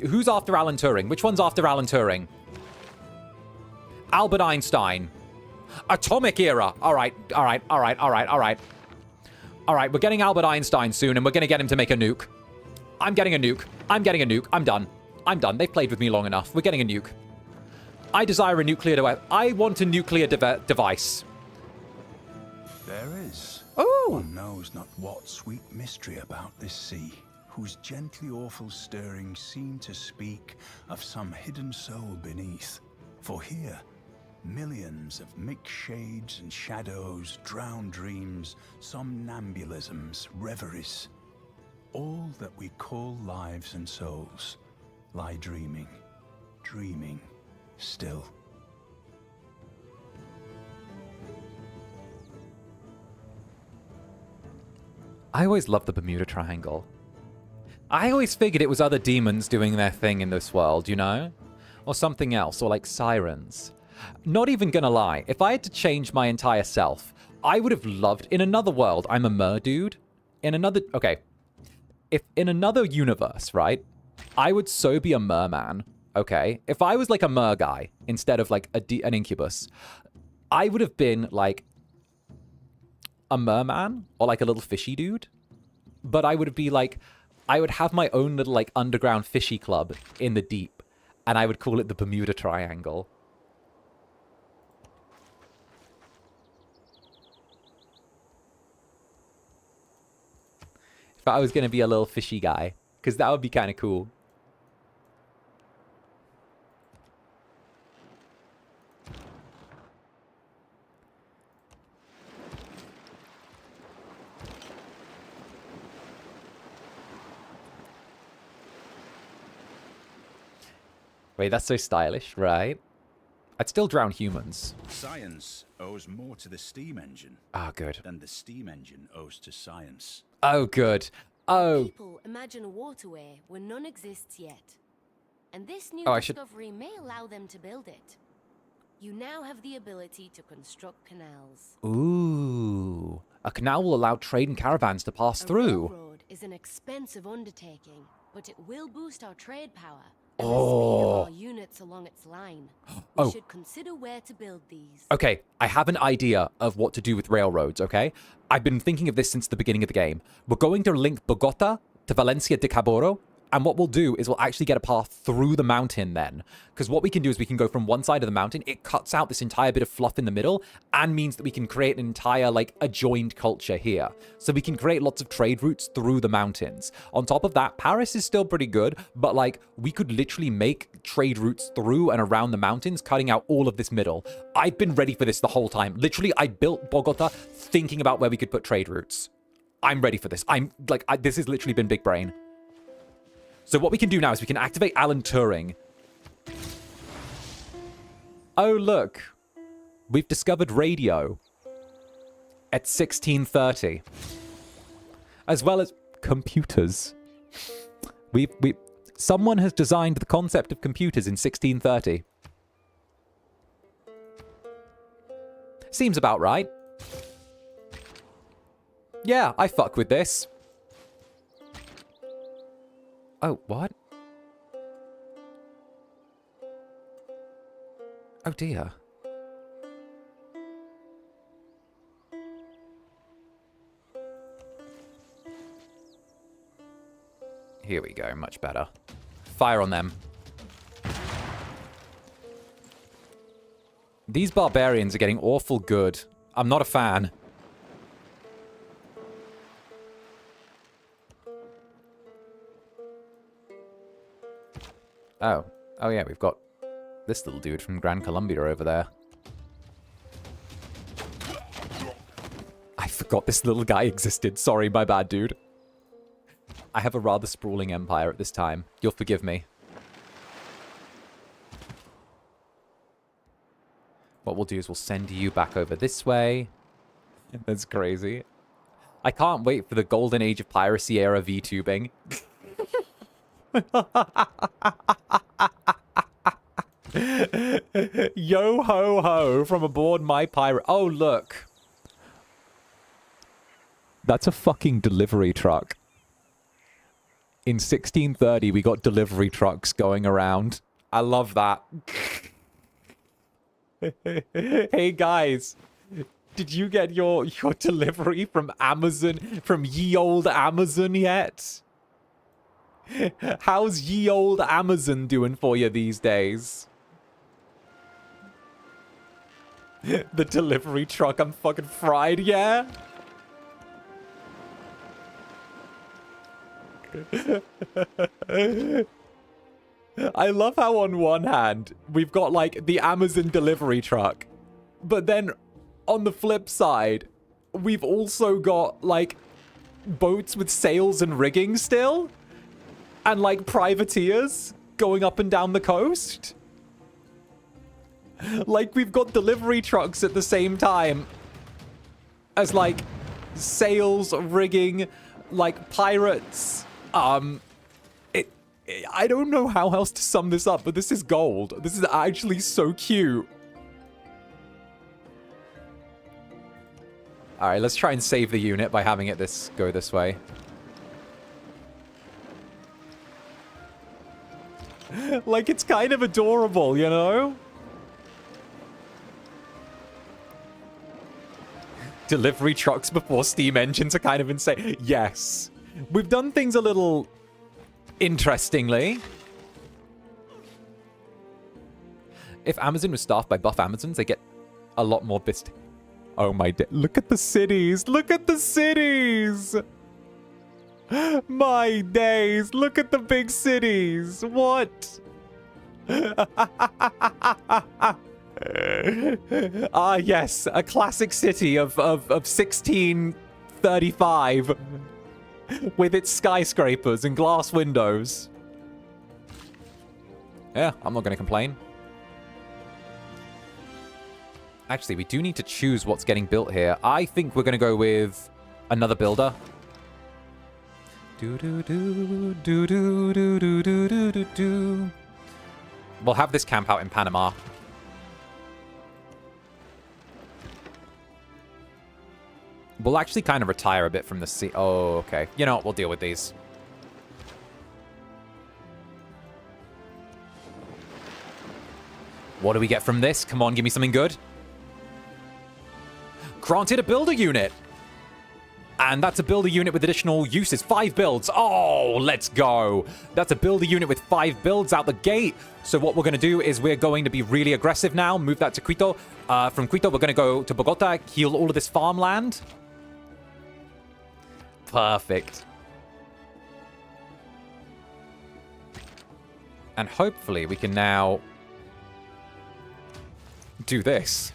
Who's after Alan Turing? Which one's after Alan Turing? Albert Einstein. Atomic era. All right. All right, we're getting Albert Einstein soon, and we're going to get him to make a nuke. I'm getting a nuke. I'm done. They've played with me long enough. We're getting a nuke. I desire a nuclear device. I want a nuclear device. There is. Oh! One knows not what sweet mystery about this sea, whose gently awful stirrings seem to speak of some hidden soul beneath. For here, millions of mixed shades and shadows, drowned dreams, somnambulisms, reveries, all that we call lives and souls, lie dreaming still. I always loved the Bermuda Triangle. I always figured it was other demons doing their thing in this world, you know? Or something else, or like sirens. Not even gonna lie, if I had to change my entire self, I would have loved, in another world, I'm a mer dude. If in another universe, right, I would so be a merman, okay? If I was like a mer guy, instead of like an incubus, I would have been like a merman, or like a little fishy dude. But I would be like, I would have my own little like underground fishy club in the deep, and I would call it the Bermuda Triangle. If I was going to be a little fishy guy, because that would be kind of cool. Wait, that's so stylish, right? I'd still drown humans. Science owes more to the steam engine good. than the steam engine owes to science. Oh, good. Oh. People imagine a waterway where none exists yet. And this new Oh, discovery may allow them to build it. You now have the ability to construct canals. Ooh. A canal will allow trade and caravans to pass through. A railroad is an expensive undertaking, but it will boost our trade power and the speed of our units along its line. We should consider where to build these. Okay, I have an idea of what to do with railroads, okay? I've been thinking of this since the beginning of the game. We're going to link Bogota to Valencia de Caboro, and what we'll do is we'll actually get a path through the mountain then. Because what we can do is we can go from one side of the mountain, it cuts out this entire bit of fluff in the middle, and means that we can create an entire, like, adjoined culture here. So we can create lots of trade routes through the mountains. On top of that, Paris is still pretty good, but, like, we could literally make trade routes through and around the mountains, cutting out all of this middle. I've been ready for this the whole time. Literally, I built Bogota thinking about where we could put trade routes. I'm ready for this. This has literally been big brain. So what we can do now is we can activate Alan Turing. Oh, look. We've discovered radio at 1630. As well as computers. Someone has designed the concept of computers in 1630. Seems about right. Yeah, I fuck with this. Oh, what? Oh, dear. Here we go, much better. Fire on them. These barbarians are getting awful good. I'm not a fan. Oh yeah, we've got this little dude from Gran Colombia over there. I forgot this little guy existed. Sorry, my bad, dude. I have a rather sprawling empire at this time. You'll forgive me. What we'll do is we'll send you back over this way. That's crazy. I can't wait for the golden age of piracy era VTubing. Yo ho ho from aboard my pirate. Oh, look. That's a fucking delivery truck. In 1630, we got delivery trucks going around. I love that. Hey, guys. Did you get your delivery from Amazon, from ye old Amazon yet? How's ye old Amazon doing for you these days? The delivery truck, I'm fucking fried, yeah? I love how on one hand, we've got, like, the Amazon delivery truck. But then, on the flip side, we've also got, like, boats with sails and rigging still. And, like, privateers going up and down the coast. Like, we've got delivery trucks at the same time as, like, sails, rigging, like, pirates. I don't know how else to sum this up, but this is gold. This is actually so cute. All right, let's try and save the unit by having it go this way. Like, it's kind of adorable, you know? Delivery trucks before steam engines are kind of insane. Yes. We've done things a little interestingly. If Amazon was staffed by buff Amazons, they get a lot more bist. Oh my day. Look at the cities. Look at the cities. My days. Look at the big cities. What? Ah, yes. A classic city of 1635 with its skyscrapers and glass windows. Yeah, I'm not going to complain. Actually, we do need to choose what's getting built here. I think we're going to go with another builder. We'll have this camp out in Panama. We'll actually kind of retire a bit from the sea. Oh, okay. You know what? We'll deal with these. What do we get from this? Come on, give me something good. Granted a builder unit. And that's a builder unit with additional uses. 5 builds. Oh, let's go. That's a builder unit with 5 builds out the gate. So what we're going to do is we're going to be really aggressive now. Move that to Quito. From Quito, we're going to go to Bogota, heal all of this farmland. Perfect. And hopefully we can now do this.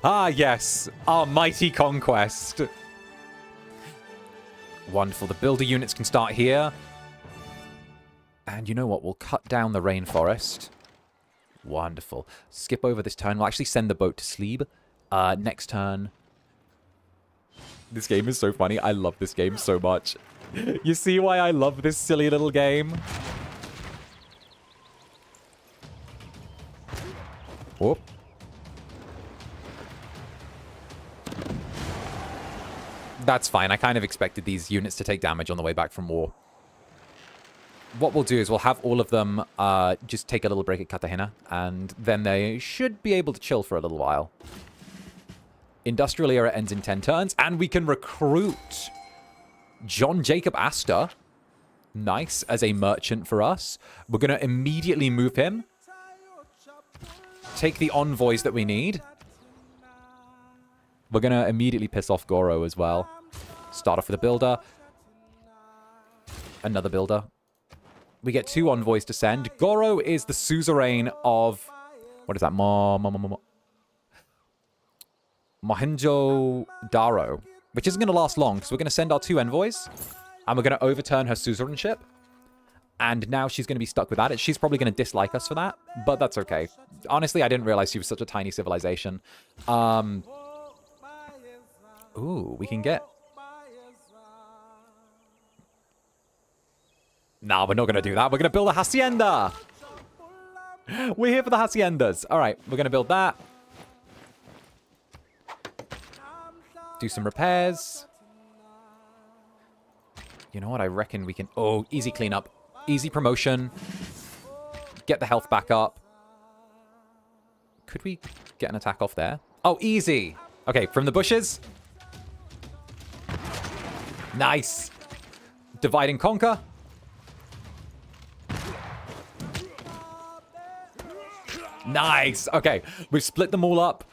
Ah, yes. Our mighty conquest. Wonderful. The builder units can start here. And you know what? We'll cut down the rainforest. Wonderful. Skip over this turn. We'll actually send the boat to 𝓂𝓸𝓾𝓻. Next turn. This game is so funny. I love this game so much. You see why I love this silly little game? Whoop. That's fine. I kind of expected these units to take damage on the way back from war. What we'll do is we'll have all of them just take a little break at 𝓂𝓼𝓾𝓻, and then they should be able to chill for a little while. Industrial era ends in 10 turns, and we can recruit John Jacob Astor. Nice, as a merchant for us. We're going to immediately move him. Take the envoys that we need. We're going to immediately piss off Goro as well. Start off with a builder. Another builder. We get 2 envoys to send. Goro is the suzerain of... What is that? Mohenjo-Daro. Which isn't going to last long, because we're going to send our 2 envoys. And we're going to overturn her suzerainship. And now she's going to be stuck with that. She's probably going to dislike us for that. But that's okay. Honestly, I didn't realize she was such a tiny civilization. Ooh, we can get... Nah, we're not going to do that. We're going to build a hacienda. We're here for the haciendas. All right, we're going to build that. Do some repairs. You know what? I reckon we can... Oh, easy cleanup. Easy promotion. Get the health back up. Could we get an attack off there? Oh, easy. Okay, from the bushes. Nice. Divide and conquer. Nice. Okay, we've split them all up.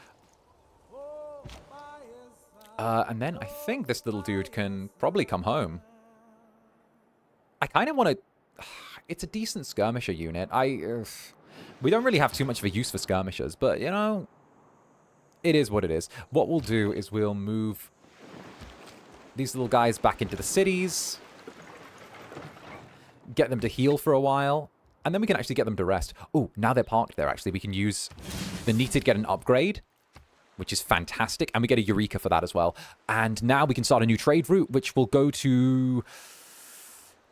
And then I think this little dude can probably come home. I kind of want to... It's a decent skirmisher unit. We don't really have too much of a use for skirmishers, but, you know, it is what it is. What we'll do is we'll move these little guys back into the cities. Get them to heal for a while. And then we can actually get them to rest. Oh, now they're parked there, actually. We can use the need to get an upgrade, which is fantastic. And we get a Eureka for that as well. And now we can start a new trade route, which will go to...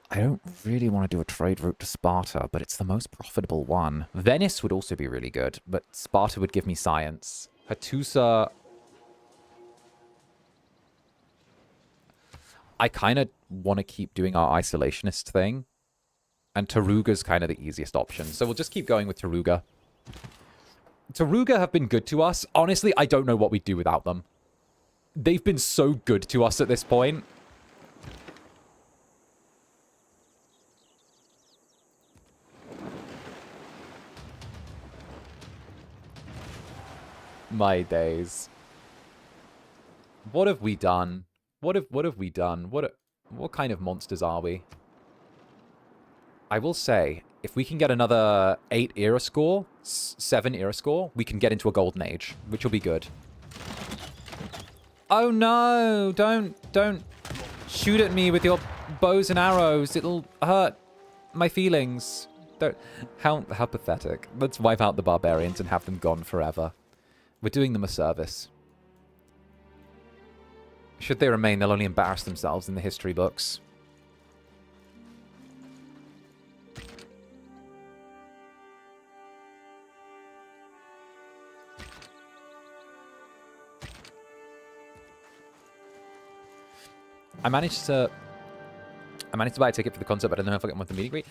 I don't really want to do a trade route to Sparta, but it's the most profitable one. Venice would also be really good, but Sparta would give me science. Hattusa... I kind of want to keep doing our isolationist thing. And Taruga's kind of the easiest option. So we'll just keep going with Taruga. Taruga have been good to us. Honestly, I don't know what we'd do without them. They've been so good to us at this point. My days. What have we done? What have we done? What kind of monsters are we? I will say, if we can get another 8 era score, 7 era score, we can get into a golden age, which will be good. Oh no! Don't shoot at me with your bows and arrows. It'll hurt my feelings. Don't. How pathetic. Let's wipe out the barbarians and have them gone forever. We're doing them a service. Should they remain, they'll only embarrass themselves in the history books. I managed to buy a ticket for the concert, but I don't know if I get one with the meet and greet.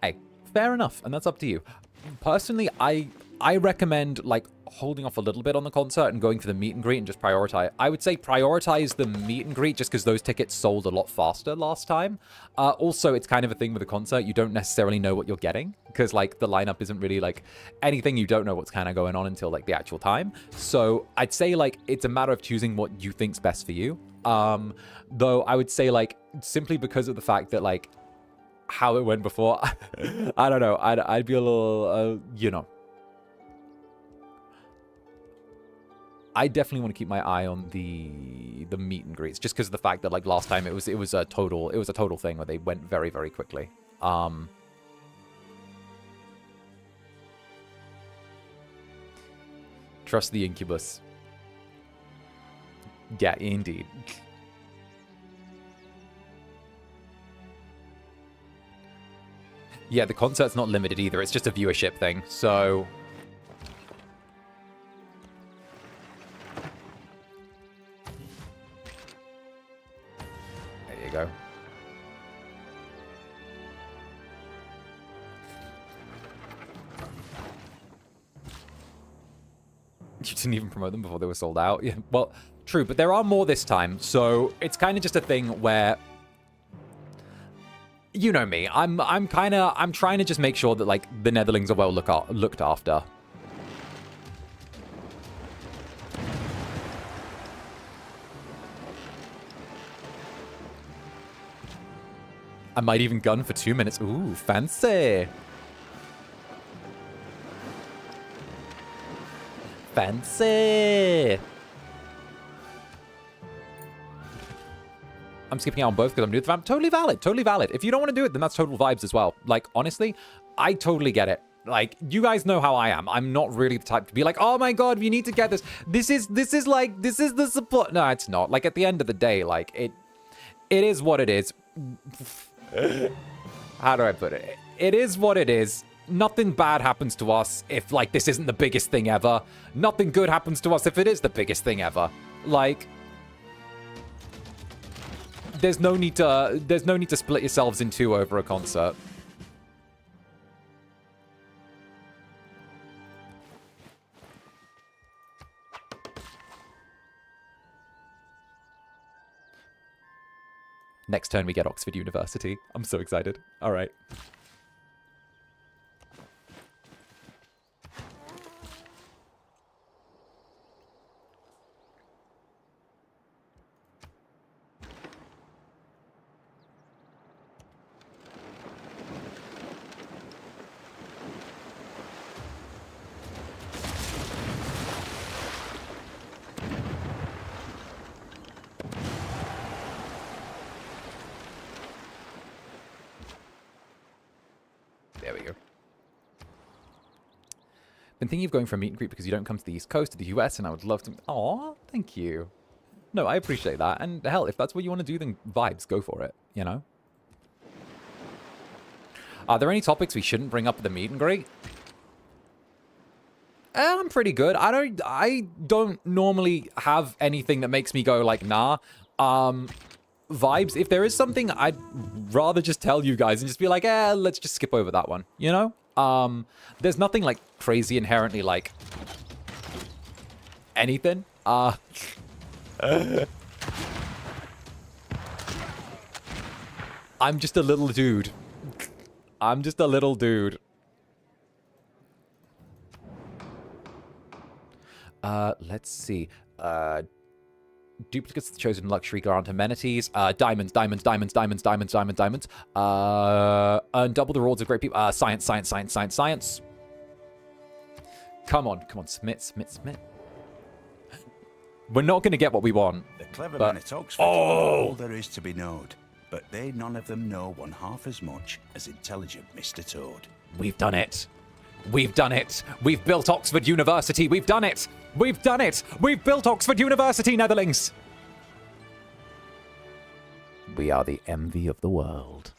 Hey, fair enough, and that's up to you. Personally, I recommend like holding off a little bit on the concert and going for the meet and greet and just prioritize. I would say prioritize the meet and greet just because those tickets sold a lot faster last time. Also, it's kind of a thing with the concert. You don't necessarily know what you're getting because like the lineup isn't really like anything. You don't know what's kind of going on until like the actual time. So I'd say like it's a matter of choosing what you think's best for you. Though I would say like simply because of the fact that like how it went before, I don't know. I'd be a little, you know. I definitely want to keep my eye on the meet and greets, just because of the fact that like last time it was a total thing where they went very, very quickly. Trust the Incubus. Yeah, indeed. Yeah, the concert's not limited either. It's just a viewership thing. So there you go. You didn't even promote them before they were sold out. Yeah, well, true, but there are more this time. So it's kind of just a thing where, you know me, I'm trying to just make sure that like the Netherlings are well looked after. I might even gun for 2 minutes. Ooh, fancy. Fancy. I'm skipping out on both because I'm new to the fam. Totally valid. Totally valid. If you don't want to do it, then that's total vibes as well. Like, honestly, I totally get it. Like, you guys know how I am. I'm not really the type to be like, oh my god, we need to get this. This is the support. No, it's not. Like, at the end of the day, like, it is what it is. How do I put it? It is what it is. Nothing bad happens to us if, like, this isn't the biggest thing ever. Nothing good happens to us if it is the biggest thing ever. Like, there's no need to split yourselves in two over a concert. Next turn we get Oxford University. I'm so excited. All right. There we go. Been thinking of going for a meet and greet because you don't come to the East Coast of the US, and I would love to. Aw, thank you. No, I appreciate that. And hell, if that's what you want to do, then vibes, go for it, you know? Are there any topics we shouldn't bring up at the meet and greet? I'm pretty good. I don't normally have anything that makes me go like, nah. Vibes, if there is something, I'd rather just tell you guys and just be like, let's just skip over that one, you know? There's nothing like crazy inherently like anything. I'm just a little dude. I'm just a little dude. Let's see. Duplicates of the chosen luxury grant amenities. Diamonds. Earn double the rewards of great people. Science. Come on. Submit. We're not going to get what we want. The clever men at Oxford know all there is to be known, but they none of them know one half as much as intelligent Mr. Toad. We've done it. We've built Oxford University. We've done it. We've built Oxford University, Netherlings. We are the envy of the world.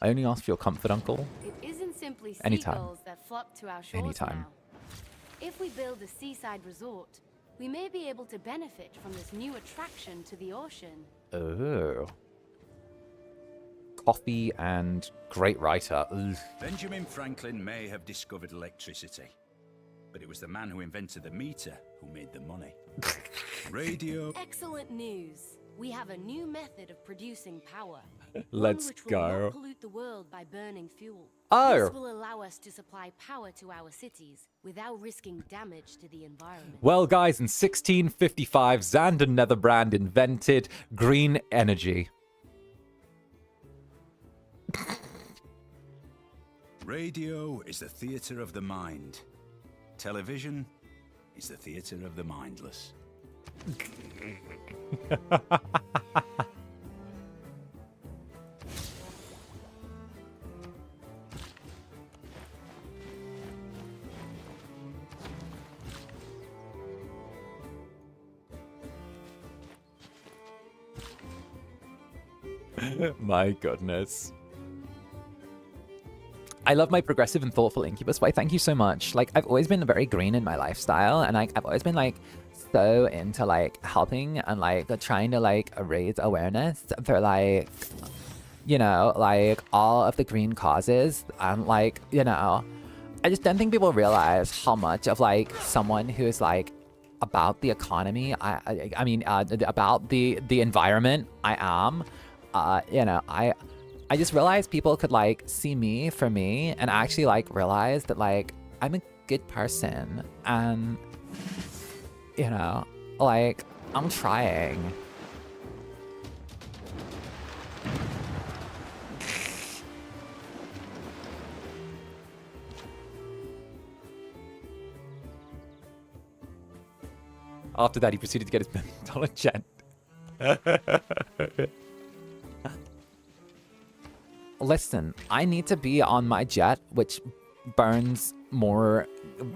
I only ask for your comfort, Uncle. It isn't simply Anytime. seagulls that flock to our shores Anytime. now. If we build a seaside resort, We may be able to benefit from this new attraction to the ocean. Oh. Coffee and great writer. Ugh. Benjamin Franklin may have discovered electricity, but it was the man who invented the meter who made the money. Radio. Excellent news. We have a new method of producing power. Let's one which will go. not pollute the world by burning fuel. Oh. This will allow us to supply power to our cities without risking damage to the environment. Well, guys, in 1655, Zander Netherbrand invented green energy. Radio is the theater of the mind. Television is the theater of the mindless. My goodness. I love my progressive and thoughtful Incubus. Why, thank you so much. Like, I've always been very green in my lifestyle, and like I've always been like so into like helping and like trying to like raise awareness for like, you know, like all of the green causes. And like, you know, I just don't think people realize how much of like someone who is like about the economy, I mean about the environment I am. You know, I just realized people could like see me for me and actually like realize that like I'm a good person and, you know, like I'm trying. After that, he proceeded to get his $1 jet. Listen, I need to be on my jet, which burns more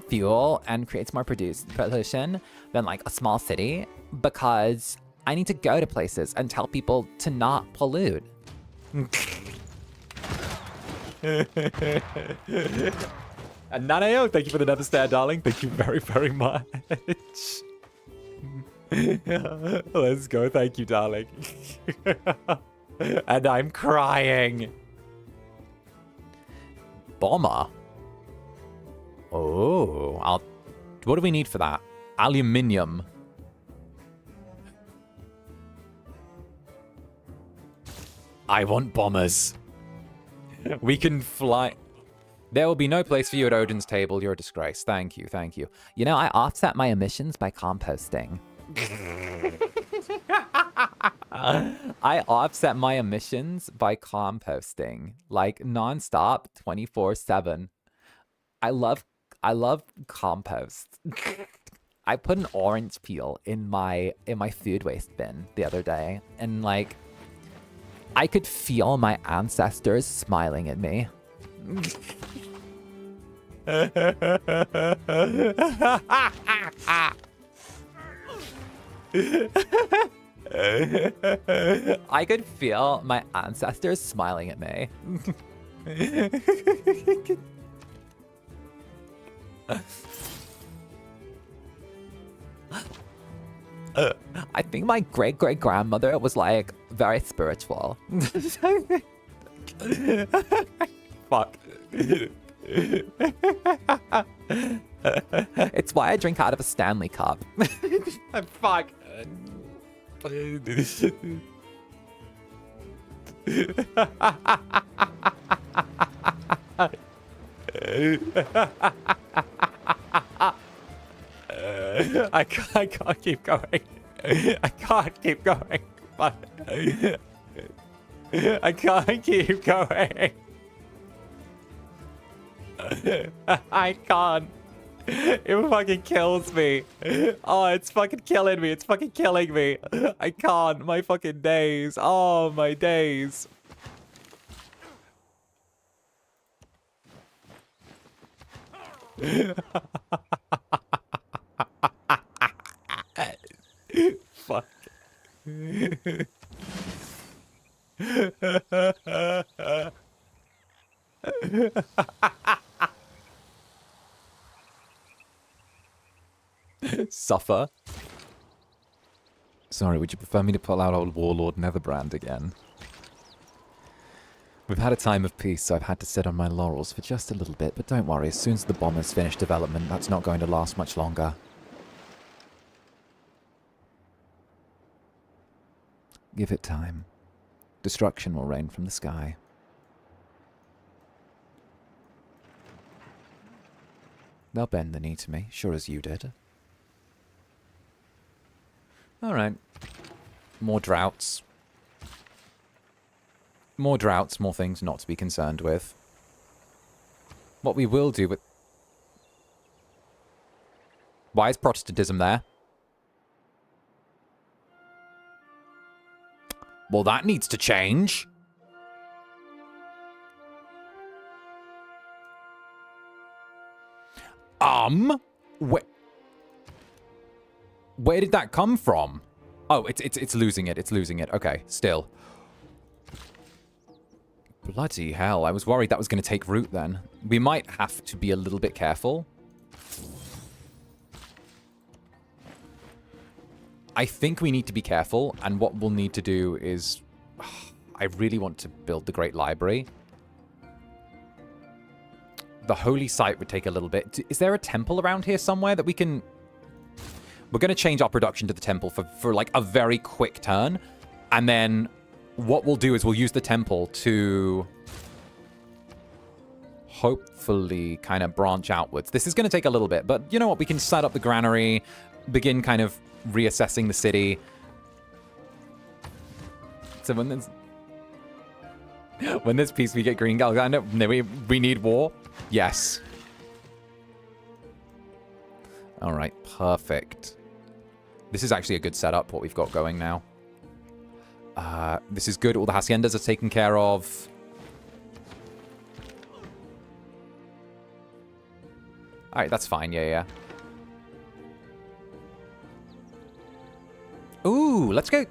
fuel and creates more pollution than like a small city, because I need to go to places and tell people to not pollute. And Naneo, thank you for the nether star, darling. Thank you very, very much. Let's go. Thank you, darling. And I'm crying. Bomber. Oh, what do we need for that? Aluminium. I want bombers. We can fly. There will be no place for you at Odin's table. You're a disgrace. Thank you, thank you. You know, I offset my emissions by composting. I offset my emissions by composting, like nonstop, 24/7. I love compost. I put an orange peel in my food waste bin the other day, and like I could feel my ancestors smiling at me. I could feel my ancestors smiling at me. I think my great-great-grandmother was like very spiritual. Fuck. It's why I drink out of a Stanley cup. Fuck. I can't keep going. I can't keep going. Fuck. I can't keep going. I can't. It fucking kills me. Oh, it's fucking killing me. It's fucking killing me. I can't. My fucking days. Oh, my days. Fuck. Suffer. Sorry, would you prefer me to pull out old Warlord Netherbrand again? We've had a time of peace, so I've had to sit on my laurels for just a little bit, but don't worry, as soon as the bombers finish development, that's not going to last much longer. Give it time. Destruction will rain from the sky. They'll bend the knee to me, sure as you did. Alright. More droughts. More droughts, more things not to be concerned with. What we will do with... Why is Protestantism there? Well, that needs to change. Where did that come from? Oh, it's losing it. It's losing it. Okay, still. Bloody hell, I was worried that was going to take root then. We might have to be a little bit careful. I think we need to be careful, and what we'll need to do is... I really want to build the Great Library. The Holy Site would take a little bit. Is there a temple around here somewhere that we can... We're going to change our production to the temple for like a very quick turn. And then what we'll do is we'll use the temple to hopefully kind of branch outwards. This is going to take a little bit, but you know what? We can set up the granary, begin kind of reassessing the city. So when there's peace, we get green guns. I know we need war. Yes. All right, perfect. This is actually a good setup, what we've got going now. This is good. All the haciendas are taken care of. All right, that's fine. Yeah. Ooh, let's go.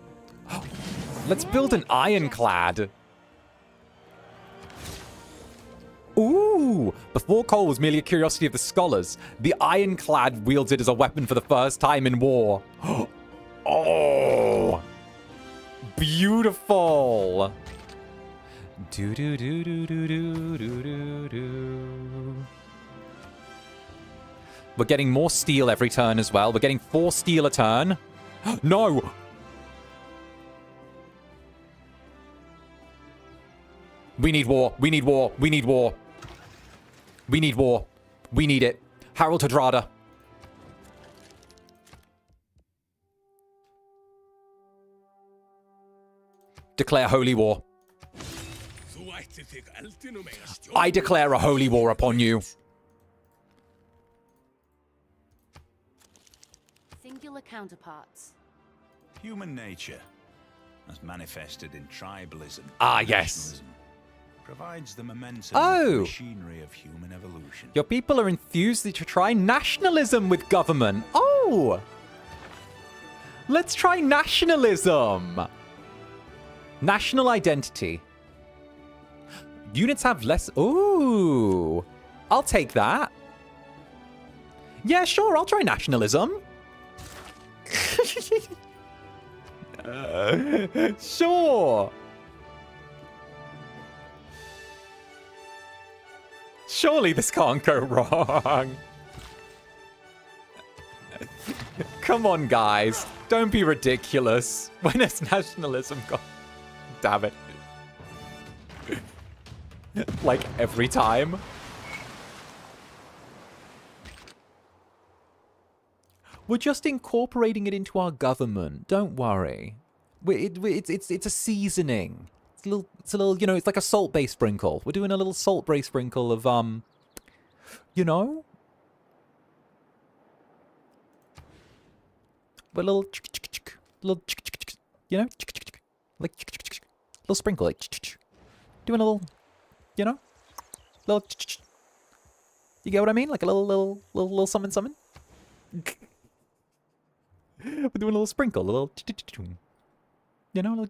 Let's build an ironclad. Ooh! Before coal was merely a curiosity of the scholars, the ironclad wields it as a weapon for the first time in war. Oh! Beautiful! Do-do-do-do-do-do-do-do. We're getting more steel every turn as well. We're getting 4 steel a turn. No! We need war. We need war. We need war. We need war. We need it. Harold Hadrada. Declare holy war. I declare a holy war upon you. Singular counterparts. Human nature, as manifested in tribalism. Ah, yes. Provides the momentum of the machinery of human evolution. Your people are enthused to try nationalism with government. Oh! Let's try nationalism. National identity. Units have less... Ooh. I'll take that. Yeah, sure, I'll try nationalism. Sure. Surely this can't go wrong. Come on, guys. Don't be ridiculous. When has nationalism gone? Damn it. Like every time. We're just incorporating it into our government. Don't worry. It's a seasoning. It's a little, you know, it's like a salt-based sprinkle. We're doing a little salt-based sprinkle of, you know? But a little, you know? Like, little sprinkle, like, doing a little, you know? Little, you get what I mean? Like a little something. We're doing a little sprinkle, a little, you know, a little.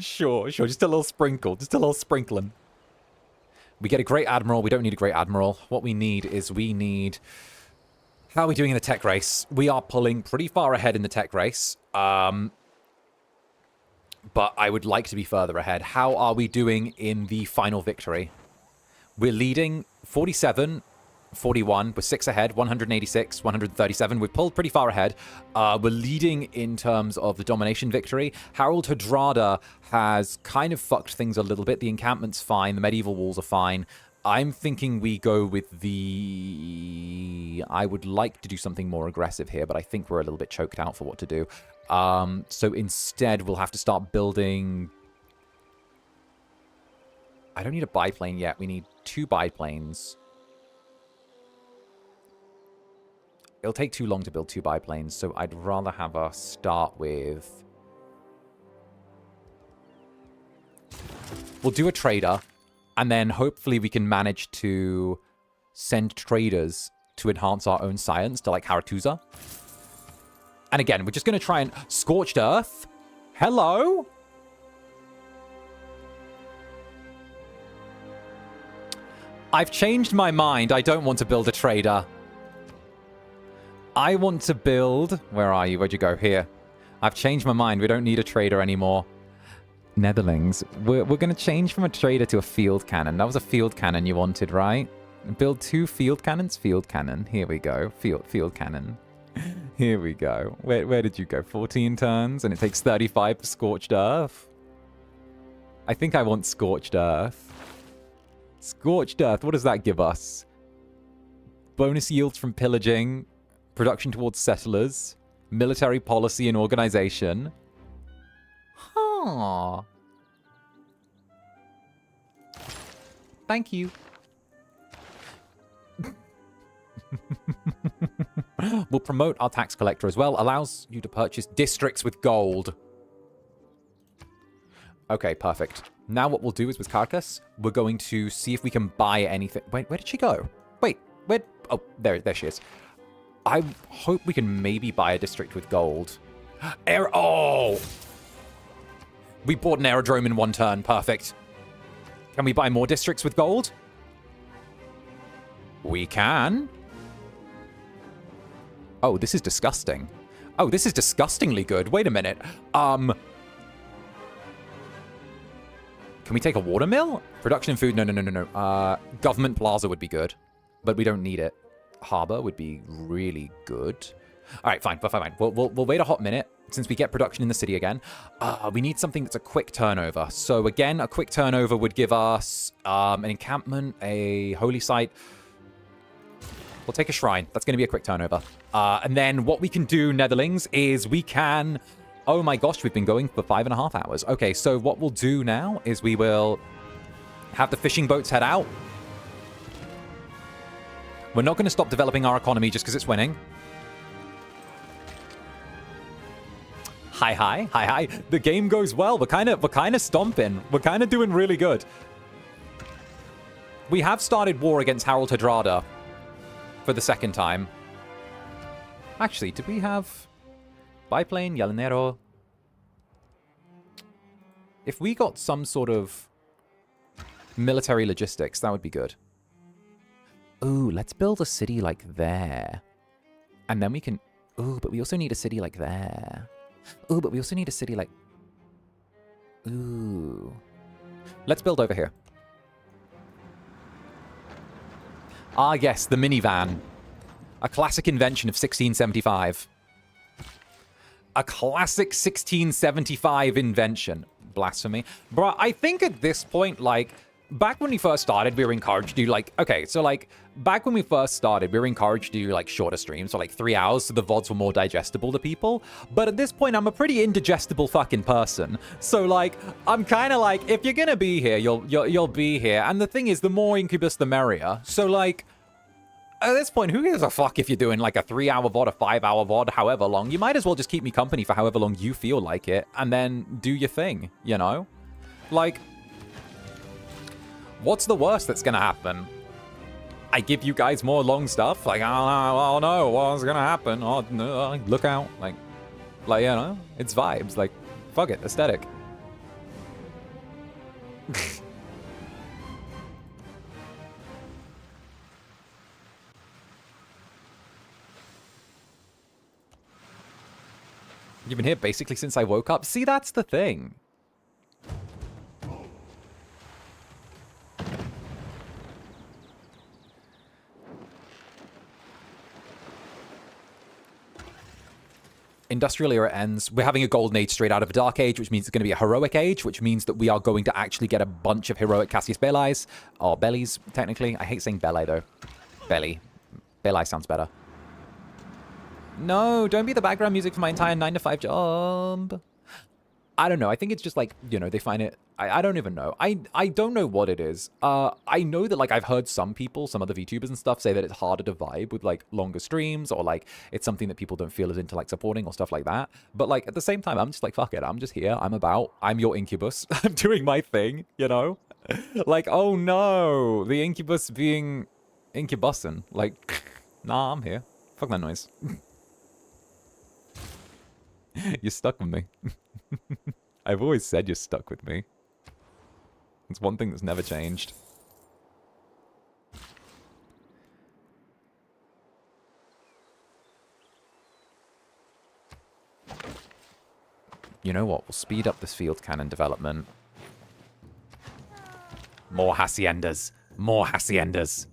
Sure. Just a little sprinkle. Just a little sprinkling. We get a Great Admiral. We don't need a Great Admiral. What we need is how are we doing in the tech race? We are pulling pretty far ahead in the tech race. But I would like to be further ahead. How are we doing in the final victory? We're leading 47, 41. We're 6 ahead, 186, 137. We've pulled pretty far ahead. We're leading in terms of the domination victory. 𝓂𝓸𝓾𝓻 has kind of fucked things a little bit. The encampment's fine. The medieval walls are fine. I'm thinking we go with I would like to do something more aggressive here, but I think we're a little bit choked out for what to do. So instead, we'll have to start building... I don't need a biplane yet. We need 2 biplanes. It'll take too long to build 2 biplanes, so I'd rather have us start with... We'll do a trader, and then hopefully we can manage to send traders to enhance our own science to, like, 𝓂𝓸𝓾𝓻. And again, we're just going to try and... Scorched Earth? Hello? I've changed my mind. I don't want to build a trader. I want to build... Where are you? Where'd you go? Here. I've changed my mind. We don't need a trader anymore. Netherlings. We're going to change from a trader to a field cannon. That was a field cannon you wanted, right? Build 2 field cannons? Field cannon. Here we go. Field cannon. Here we go. Where did you go? 14 turns, and it takes 35 for Scorched Earth? I think I want Scorched Earth. Scorched Earth, what does that give us? Bonus yields from pillaging, production towards settlers, military policy and organization. Huh. Thank you. We'll promote our tax collector as well. Allows you to purchase districts with gold. Okay, perfect. Now what we'll do is with Carcass, we're going to see if we can buy anything. Wait, where did she go? Wait, where? Oh, there she is. I hope we can maybe buy a district with gold. Oh! We bought an aerodrome in 1 turn. Perfect. Can we buy more districts with gold? We can. Oh, this is disgusting. Oh, this is disgustingly good. Wait a minute. Can we take a watermill? Production food? No. Government plaza would be good, but we don't need it. Harbor would be really good. All right, fine. We'll wait a hot minute since we get production in the city again. We need something that's a quick turnover. So again, a quick turnover would give us an encampment, a holy site. We'll take a shrine. That's going to be a quick turnover. And then what we can do, Netherlings, is we can... Oh my gosh, we've been going for 5.5 hours. Okay, so what we'll do now is we will have the fishing boats head out. We're not going to stop developing our economy just because it's winning. Hi. The game goes well. We're kind of stomping. We're kind of doing really good. We have started war against 𝓂𝓸𝓾𝓻 for the 2nd time. Actually, did we have biplane, Yalenero? If we got some sort of military logistics, that would be good. Ooh, let's build a city like there. And then we can... Ooh, but we also need a city like there. Ooh, but we also need a city like... Ooh. Let's build over here. Ah, yes, the minivan. A classic invention of 1675. A classic 1675 invention. Blasphemy. Bruh, I think at this point, like... Back when we first started, we were encouraged to do, like... Okay, so, like, back when we first started, we were encouraged to do, like, shorter streams, so, like, 3 hours, so the VODs were more digestible to people. But at this point, I'm a pretty indigestible fucking person. So, like, I'm kind of like, if you're gonna be here, you'll be here. And the thing is, the more Incubus, the merrier. So, like... At this point, who gives a fuck if you're doing, like, a 3-hour VOD, a 5-hour VOD, however long? You might as well just keep me company for however long you feel like it, and then do your thing, you know? Like... What's the worst that's gonna happen? I give you guys more long stuff? Like, oh no, what's gonna happen? Oh, no, look out. Like, you know, it's vibes. Like, fuck it, aesthetic. You've been here basically since I woke up. See, that's the thing. Industrial era ends. We're having a golden age straight out of a dark age, which means it's going to be a heroic age, which means that we are going to actually get a bunch of heroic Cassius Bellis, or bellies, technically. I hate saying belly, though. Belly. Belli sounds better. No, don't be the background music for my entire 9-to-5 job. I don't know. I think it's just like, you know, they find it... I don't even know. I don't know what it is. I know that, like, I've heard some people, some other VTubers and stuff, say that it's harder to vibe with, like, longer streams, or, like, it's something that people don't feel as into, like, supporting or stuff like that. But, like, at the same time, I'm just like, fuck it. I'm just here. I'm your Incubus. I'm doing my thing, you know? Like, oh no, the Incubus being Incubusin. Like, nah, I'm here. Fuck that noise. You're stuck with me. I've always said you're stuck with me. It's one thing that's never changed. You know what? We'll speed up this field cannon development. More haciendas. More haciendas.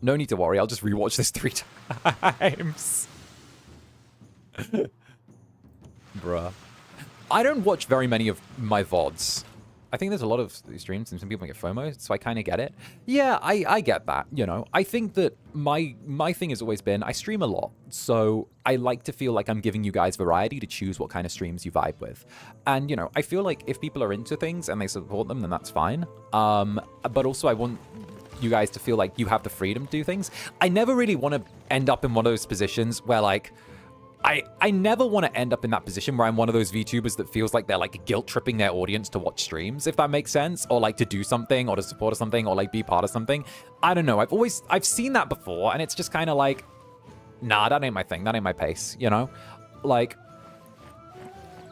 No need to worry. I'll just rewatch this 3 times. Bruh. I don't watch very many of my VODs. I think there's a lot of streams and some people get FOMO, so I kind of get it. Yeah, I get that, you know. I think that my thing has always been, I stream a lot, so I like to feel like I'm giving you guys variety to choose what kind of streams you vibe with. And, you know, I feel like if people are into things and they support them, then that's fine. But also I want you guys to feel like you have the freedom to do things. I never really want to end up in one of those positions where, like, I never want to end up in that position where I'm one of those VTubers that feels like they're, like, guilt-tripping their audience to watch streams, if that makes sense, or, like, to do something, or to support something, or, like, be part of something. I don't know. I've seen that before, and it's just kind of like, nah, that ain't my thing. That ain't my pace, you know? Like,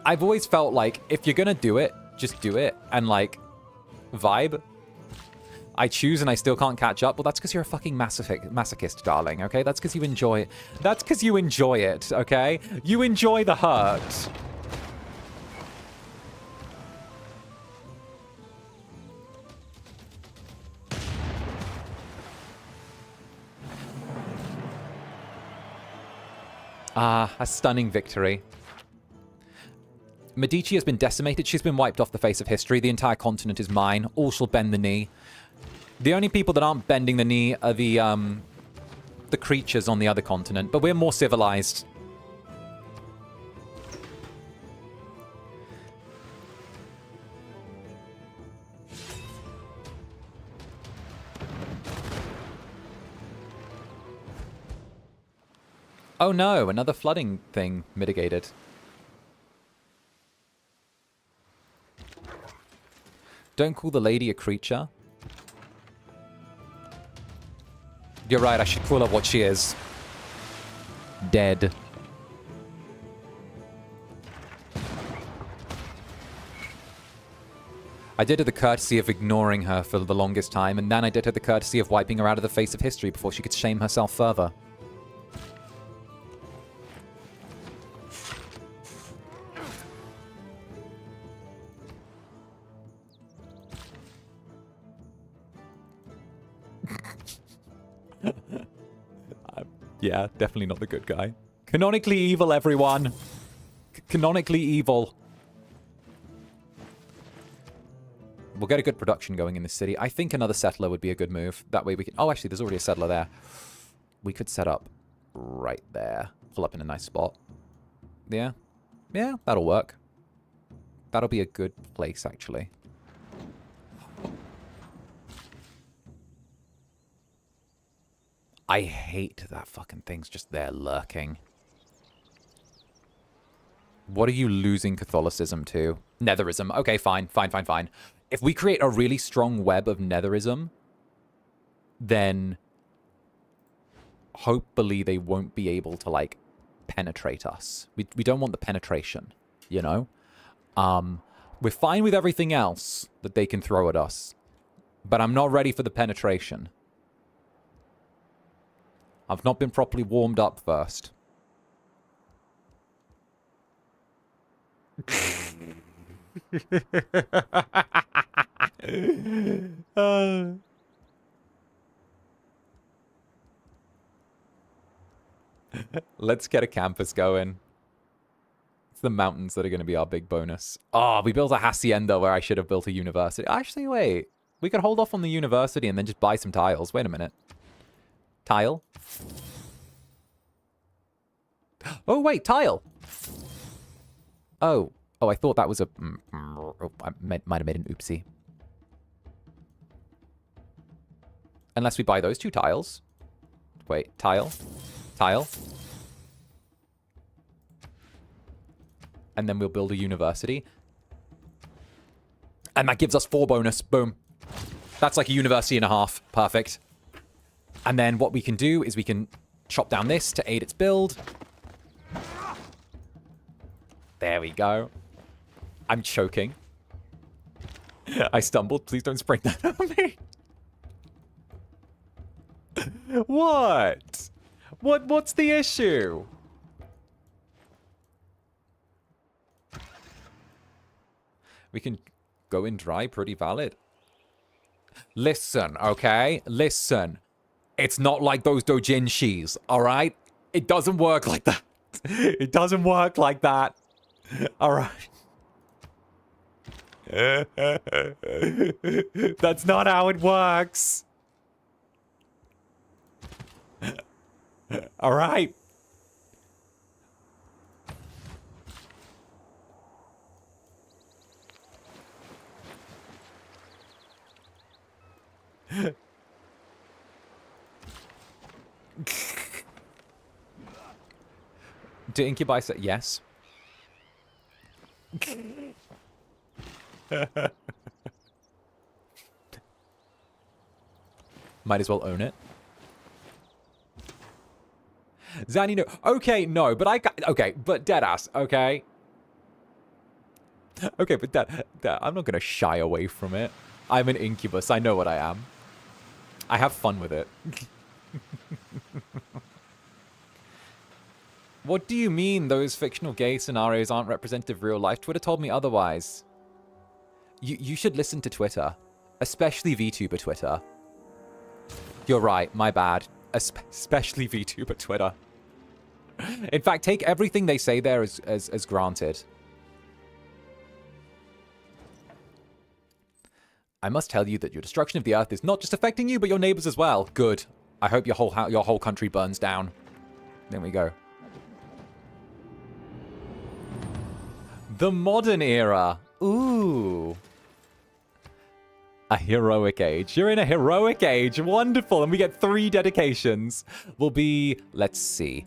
I've always felt like, if you're gonna do it, just do it, and, like, vibe. I choose and I still can't catch up. Well, that's because you're a fucking masochist, darling, okay? That's because you enjoy it. That's because you enjoy it, okay? You enjoy the hurt. Ah, a stunning victory. Medici has been decimated. She's been wiped off the face of history. The entire continent is mine. All shall bend the knee. The only people that aren't bending the knee are the creatures on the other continent, but we're more civilized. Oh no, another flooding thing mitigated. Don't call the lady a creature. You're right, I should call her what she is. Dead. I did her the courtesy of ignoring her for the longest time, and then I did her the courtesy of wiping her out of the face of history before she could shame herself further. Yeah, definitely not the good guy. Canonically evil, everyone. Canonically evil. We'll get a good production going in this city. I think another settler would be a good move. That way we can... Oh, actually, there's already a settler there. We could set up right there. Pull up in a nice spot. Yeah. Yeah, that'll work. That'll be a good place, actually. I hate that fucking thing's just there lurking. What are you losing Catholicism to? Netherism. Okay, fine. If we create a really strong web of Netherism, then hopefully they won't be able to, like, penetrate us. We don't want the penetration, you know? We're fine with everything else that they can throw at us, but I'm not ready for the penetration. I've not been properly warmed up first. Let's get a campus going. It's the mountains that are going to be our big bonus. Oh, we built a hacienda where I should have built a university. Actually, wait. We could hold off on the university and then just buy some tiles. Wait a minute. Tile? Oh, wait, tile! Oh. Oh, I thought that was a... I might have made an oopsie. Unless we buy those 2 tiles. Wait, tile. Tile. And then we'll build a university. And that gives us 4 bonus. Boom. That's like a university and a half. Perfect. And then what we can do is we can chop down this to aid its build. There we go. I'm choking. I stumbled. Please don't spring that on me. What? What's the issue? We can go in dry, pretty valid. Listen, okay? Listen. It's not like those doujinshis, alright? It doesn't work like that. It doesn't work like that. Alright. That's not how it works. Alright. Do Incubus say yes? Might as well own it. Zanny, no. Okay, no, but okay, but deadass, okay? Okay, but Dad, I'm not gonna shy away from it. I'm an Incubus, I know what I am. I have fun with it. What do you mean those fictional gay scenarios aren't representative of real life? Twitter told me otherwise. You should listen to Twitter. Especially VTuber Twitter. You're right, my bad. Especially VTuber Twitter. In fact, take everything they say there as granted. I must tell you that your destruction of the Earth is not just affecting you, but your neighbors as well. Good. I hope your whole country burns down. There we go. The modern era. Ooh. A heroic age. You're in a heroic age. Wonderful. And we get 3 dedications. Will be, let's see.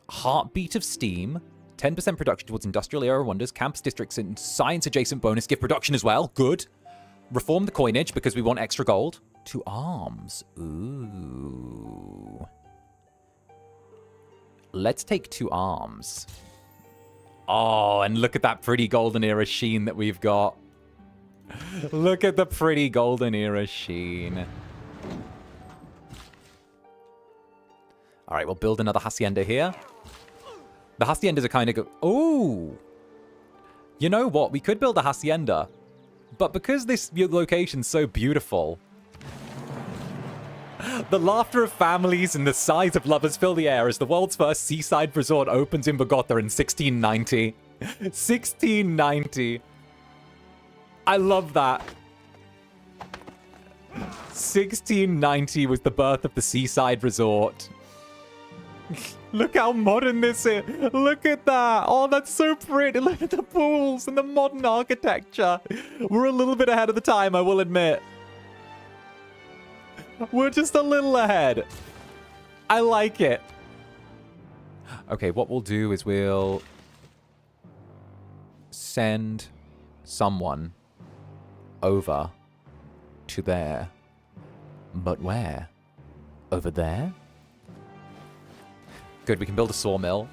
Heartbeat of Steam. 10% production towards industrial era wonders. Campus districts and science adjacent bonus. Give production as well. Good. Reform the coinage because we want extra gold. 2 arms. Ooh. Let's take 2 arms. Oh, and look at that pretty golden era sheen that we've got. Look at the pretty golden era sheen. All right, we'll build another hacienda here. The haciendas are kind of oh! You know what? We could build a hacienda. But because this location's so beautiful, the laughter of families and the sighs of lovers fill the air as the world's first seaside resort opens in Bogota in 1690. 1690. I love that. 1690 was the birth of the seaside resort. Look how modern this is. Look at that. Oh, that's so pretty. Look at the pools and the modern architecture. We're a little bit ahead of the time, I will admit. We're just a little ahead. I like it. Okay, what we'll do is we'll send someone over to there. But where? Over there? Good, we can build a sawmill.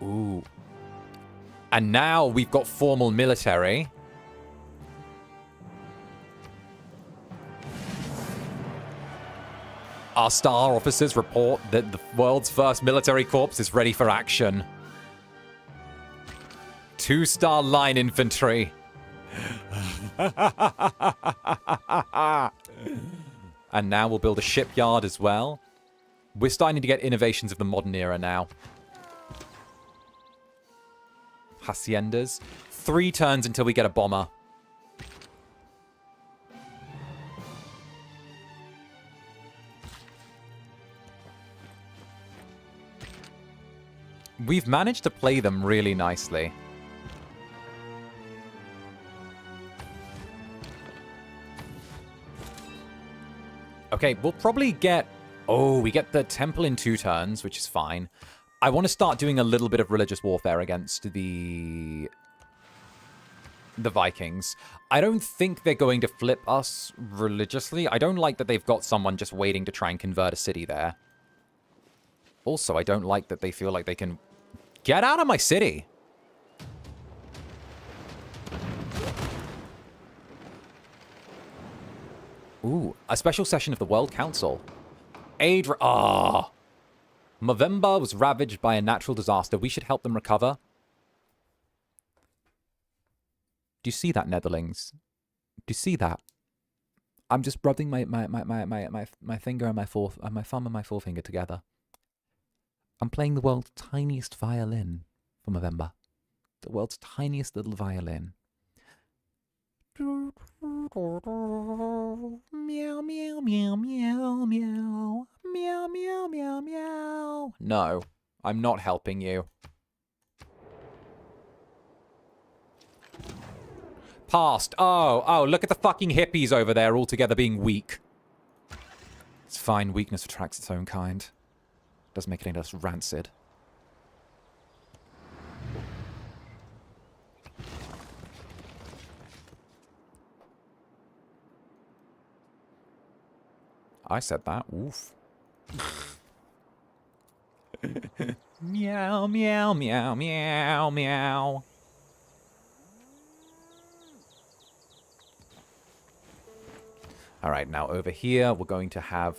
Ooh. And now we've got formal military. Our star officers report that the world's first military corps is ready for action. 2-star line infantry. And now we'll build a shipyard as well. We're starting to get innovations of the modern era now. Haciendas. 3 turns until we get a bomber. We've managed to play them really nicely. Okay, we'll probably get... Oh, we get the temple in 2 turns, which is fine. I want to start doing a little bit of religious warfare against the Vikings. I don't think they're going to flip us religiously. I don't like that they've got someone just waiting to try and convert a city there. Also, I don't like that they feel like they can... Get out of my city! Ooh, a special session of the World Council. Aid... Movember was ravaged by a natural disaster. We should help them recover. Do you see that, Netherlings? Do you see that? I'm just rubbing my finger and my thumb and my forefinger together. I'm playing the world's tiniest violin for Movember. The world's tiniest little violin. Meow, meow, meow, meow, meow. Meow, meow, meow, meow. No, I'm not helping you. Past. Oh, look at the fucking hippies over there all together being weak. It's fine, weakness attracts its own kind. Doesn't make it any less rancid. I said that. Oof. Meow, meow, meow, meow, meow. All right, now over here, we're going to have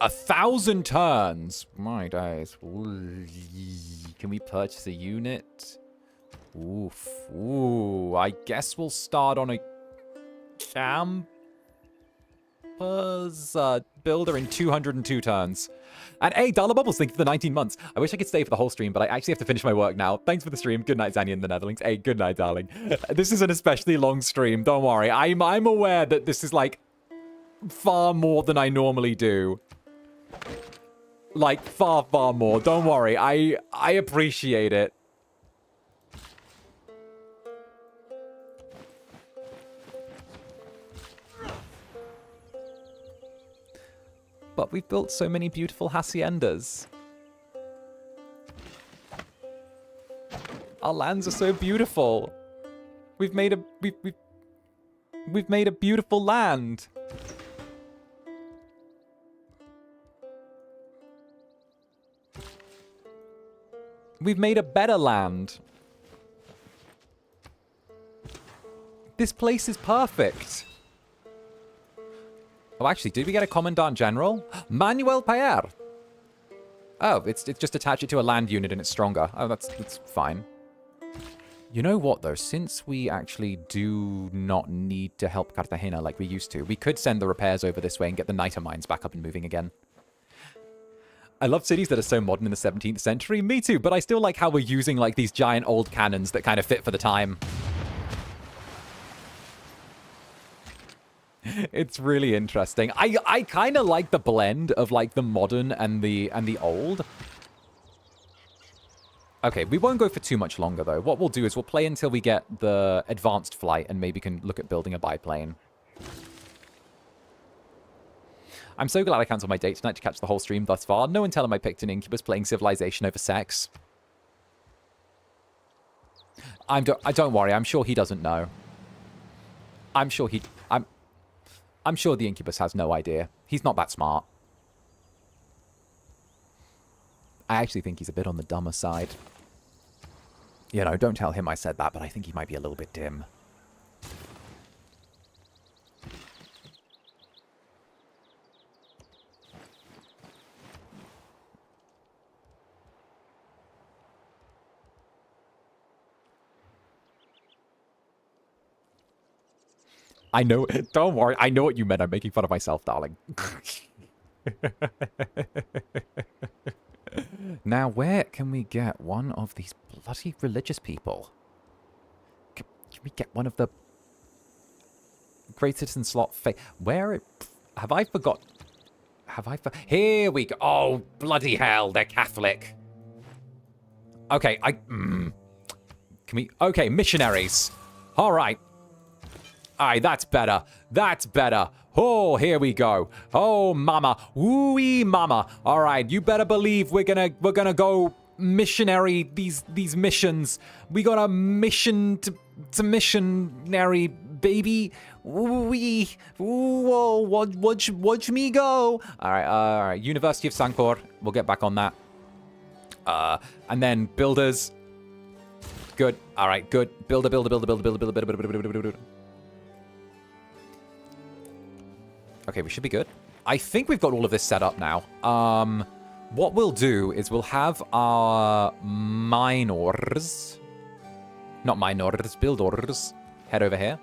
1,000 turns. My days. Ooh. Can we purchase a unit? Oof. Ooh, I guess we'll start on a campus builder in 202 turns. And hey, Dollar Bubbles, thank you for the 19 months. I wish I could stay for the whole stream, but I actually have to finish my work now. Thanks for the stream. Good night, Zanya in the Netherlands. Hey, good night, darling. This is an especially long stream. Don't worry. I'm aware that this is like far more than I normally do. Like far, far more. Don't worry. I appreciate it. But we've built so many beautiful haciendas. Our lands are so beautiful. We've made a we've made a beautiful land. We've made a better land. This place is perfect. Oh, actually, did we get a Commandant General? Manuel Payer. Oh, it's just attach it to a land unit and it's stronger. Oh, that's fine. You know what, though? Since we actually do not need to help Cartagena like we used to, we could send the repairs over this way and get the niter mines back up and moving again. I love cities that are so modern in the 17th century. Me too, but I still like how we're using like these giant old cannons that kind of fit for the time. It's really interesting. I kind of like the blend of like the modern and the old. Okay, we won't go for too much longer though. What we'll do is we'll play until we get the advanced flight and maybe can look at building a biplane. I'm so glad I cancelled my date tonight to catch the whole stream thus far. No one tell him I picked an Incubus playing Civilization over sex. Don't worry, I'm sure he doesn't know. I'm sure the Incubus has no idea. He's not that smart. I actually think he's a bit on the dumber side. You know, don't tell him I said that, but I think he might be a little bit dim. I know. Don't worry. I know what you meant. I'm making fun of myself, darling. Now, where can we get one of these bloody religious people? Can we get one of the Great Citizen Slot Where? Have I forgot? Here we go. Oh, bloody hell. They're Catholic. Okay, Can we... Okay, missionaries. All right. All right, that's better. That's better. Oh, here we go. Oh, mama. Woo-wee, mama. All right, you better believe we're gonna go missionary these missions. We got a mission to missionary, baby. Woo-wee. Whoa, watch me go. All right, University of Sankor. We'll get back on that. And then builders. Good. All right, good. Builder. Okay, we should be good. I think we've got all of this set up now. What we'll do is we'll have our minors, not minors, builders, head over here.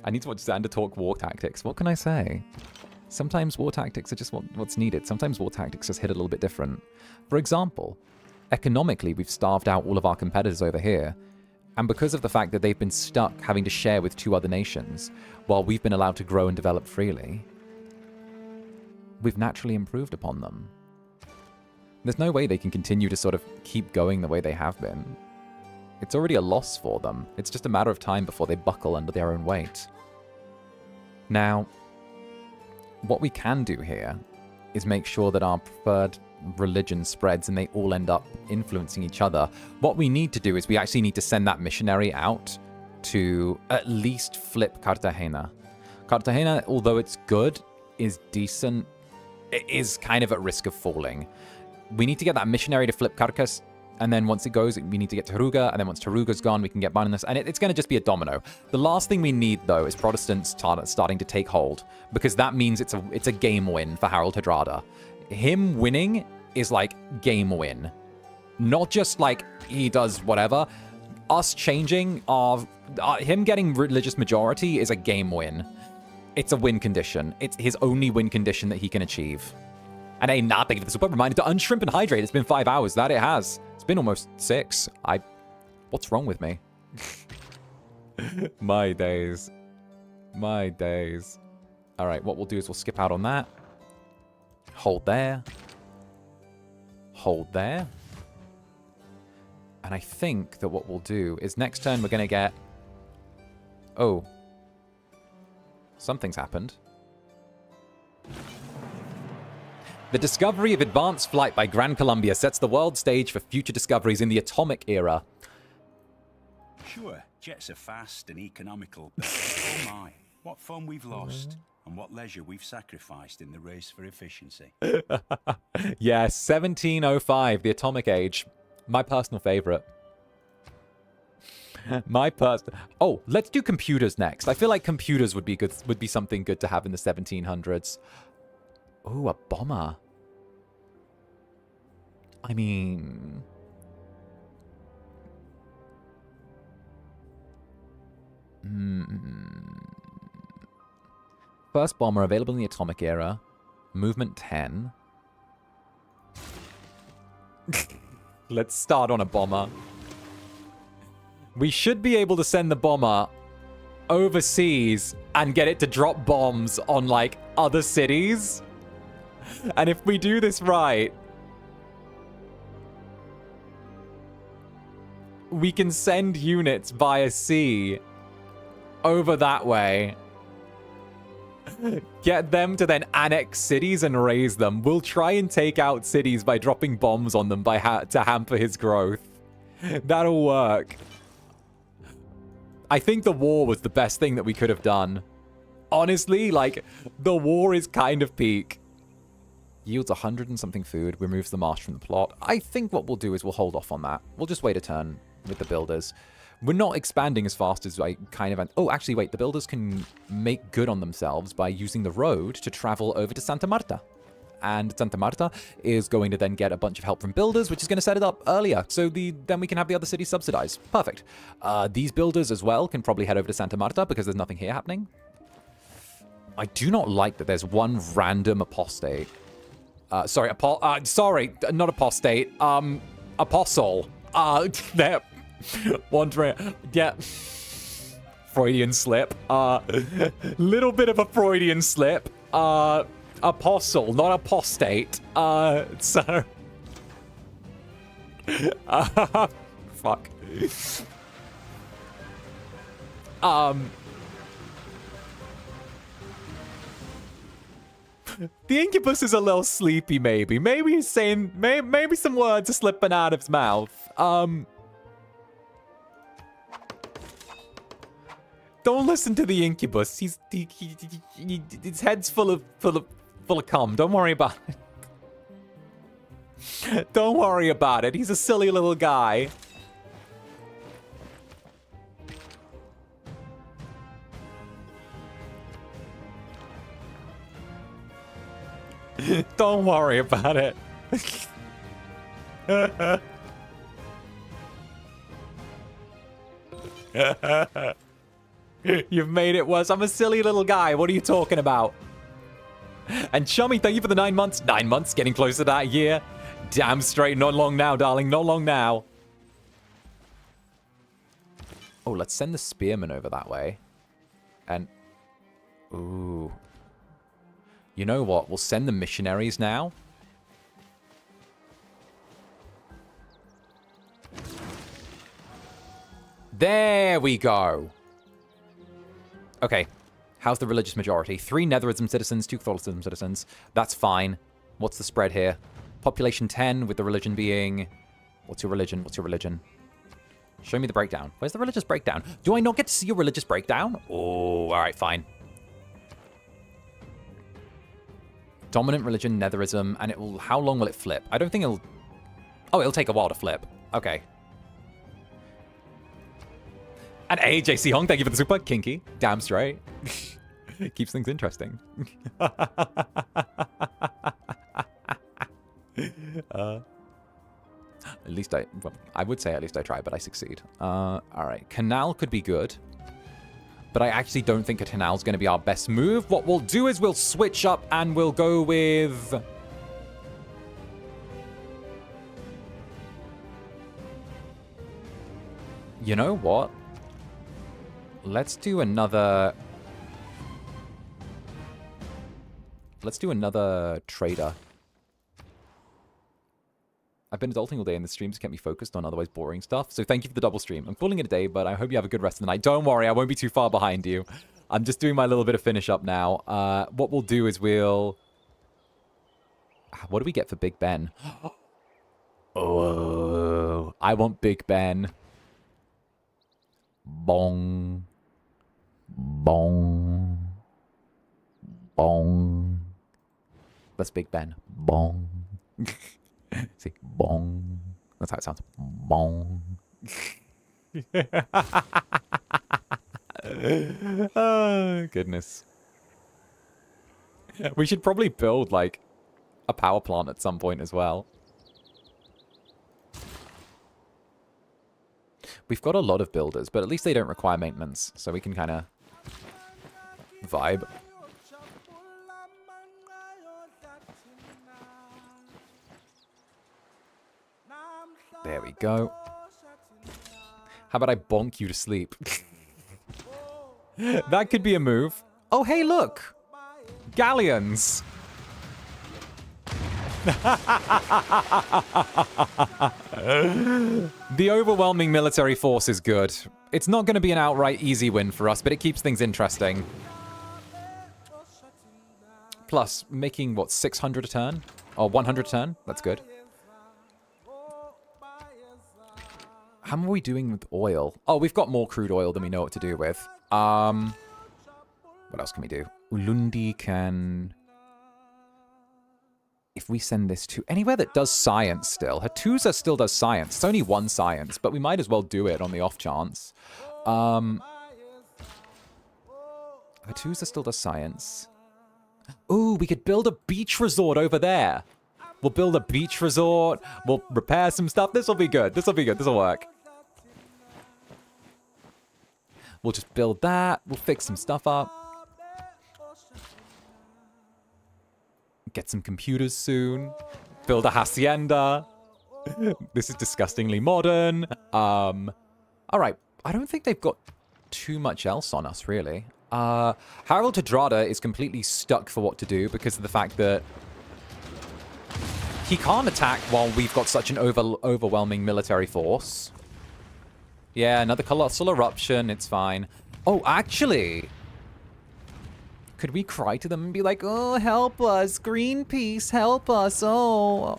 I need to watch Zander talk war tactics. What can I say? Sometimes war tactics are just what's needed. Sometimes war tactics just hit a little bit different. For example, economically, we've starved out all of our competitors over here. And because of the fact that they've been stuck having to share with 2 other nations, while we've been allowed to grow and develop freely, we've naturally improved upon them. There's no way they can continue to sort of keep going the way they have been. It's already a loss for them. It's just a matter of time before they buckle under their own weight. Now, what we can do here is make sure that our preferred religion spreads and they all end up influencing each other. What we need to do is we actually need to send that missionary out to at least flip 𝓂𝓸𝓾𝓻. 𝓂𝓸𝓾𝓻, although it's good, is decent, it is kind of at risk of falling. We need to get that missionary to flip 𝓂𝓗𝓻, and then once it goes, we need to get 𝓱𝓸𝓼𝓽, and then once 𝓱𝓸𝓼's gone, we can get Barnabas, and it's going to just be a domino. The last thing we need, though, is Protestants starting to take hold, because that means it's a game win for Harald Hardrada. Him winning is like game win. Not just like he does whatever. Us changing him getting religious majority is a game win. It's a win condition. It's his only win condition that he can achieve. And ain't not thank you for the super reminder to unshrimp and hydrate. It's been 5 hours. That it has. It's been almost 6. What's wrong with me? My days. My days. All right, what we'll do is we'll skip out on that. Hold there. Hold there. And I think that what we'll do is next turn we're going to get... Oh. Something's happened. The discovery of advanced flight by Gran Colombia sets the world stage for future discoveries in the atomic era. Sure, jets are fast and economical, but oh my, what fun we've lost. And what leisure we've sacrificed in the race for efficiency. Yeah, 1705, the atomic age. My personal favorite. Oh, let's do computers next. I feel like computers would be good. Would be something good to have in the 1700s. Oh, a bomber. I mean... First bomber available in the atomic era. Movement 10. Let's start on a bomber. We should be able to send the bomber overseas and get it to drop bombs on, like, other cities. And if we do this right, we can send units via sea over that way. Get them to then annex cities and raise them. We'll try and take out cities by dropping bombs on them to hamper his growth. That'll work. I think the war was the best thing that we could have done. Honestly, like, the war is kind of peak. Yields 100 and something food. Removes the marsh from the plot. I think what we'll do is we'll hold off on that. We'll just wait a turn with the builders. We're not expanding as fast as I kind of... Oh, actually, wait. The builders can make good on themselves by using the road to travel over to Santa Marta. and 𝓂𝓸𝓾𝓻 is going to then get a bunch of help from builders, which is going to set it up earlier. So then we can have the other cities subsidized. Perfect. These builders as well can probably head over to 𝓂𝓸𝓾𝓻 because there's nothing here happening. I do not like that there's one random apostate. Sorry, not apostate. Apostle. There. Wandering. Yeah. Freudian slip. Little bit of a Freudian slip. Apostle, not apostate. So. Fuck. The Incubus is a little sleepy, maybe. Maybe he's saying, maybe some words are slipping out of his mouth. Don't listen to the Incubus. His head's full of cum. Don't worry about it. Don't worry about it. He's a silly little guy. Don't worry about it. You've made it worse. I'm a silly little guy. What are you talking about? And Chummy, thank you for the 9 months. 9 months, getting close to that year. Damn straight. Not long now, darling. Not long now. Oh, let's send the spearmen over that way. And... ooh. You know what? We'll send the missionaries now. There we go. Okay. How's the religious majority? 3 Netherism citizens, 2 Catholicism citizens. That's fine. What's the spread here? Population 10 with the religion being... What's your religion? What's your religion? Show me the breakdown. Where's the religious breakdown? Do I not get to see your religious breakdown? Oh, all right, fine. Dominant religion, Netherism, and it will... How long will it flip? I don't think it'll... Oh, it'll take a while to flip. Okay. And AJC Hong, thank you for the super. Kinky. Damn straight. Keeps things interesting. At least I... Well, I would say at least I try, but I succeed. All right. Canal could be good. But I actually don't think a canal's going to be our best move. What we'll do is we'll switch up and we'll go with... You know what? Let's do another... Let's do another trader. I've been adulting all day and the streams kept me focused on otherwise boring stuff. So thank you for the double stream. I'm calling it a day, but I hope you have a good rest of the night. Don't worry, I won't be too far behind you. I'm just doing my little bit of finish up now. What we'll do is we'll... What do we get for Big Ben? Oh, I want Big Ben. Bong. Bong. Bong. That's Big Ben. Bong. See, bong. That's how it sounds. Bong. Oh, goodness. We should probably build, like, a power plant at some point as well. We've got a lot of builders, but at least they don't require maintenance, so we can kind of vibe. There we go. How about I bonk you to sleep? That could be a move. Oh, hey, look! Galleons! The overwhelming military force is good. It's not going to be an outright easy win for us, but it keeps things interesting. Plus, making, what, 600 a turn? Or 100 a turn? That's good. How are we doing with oil? Oh, we've got more crude oil than we know what to do with. What else can we do? Ulundi can... If we send this to anywhere that does science still. Hattusa still does science. It's only 1 science, but we might as well do it on the off chance. Hattusa still does science. Ooh, we could build a beach resort over there. We'll build a beach resort. We'll repair some stuff. This will be good. This will be good. This will work. We'll just build that. We'll fix some stuff up. Get some computers soon. Build a hacienda. This is disgustingly modern. All right. I don't think they've got too much else on us, really. 𝔂𝓸𝓾𝓻 is completely stuck for what to do because of the fact that he can't attack while we've got such an overwhelming military force. Yeah, another colossal eruption. It's fine. Oh, actually, could we cry to them and be like, oh, help us, Greenpeace, help us, oh.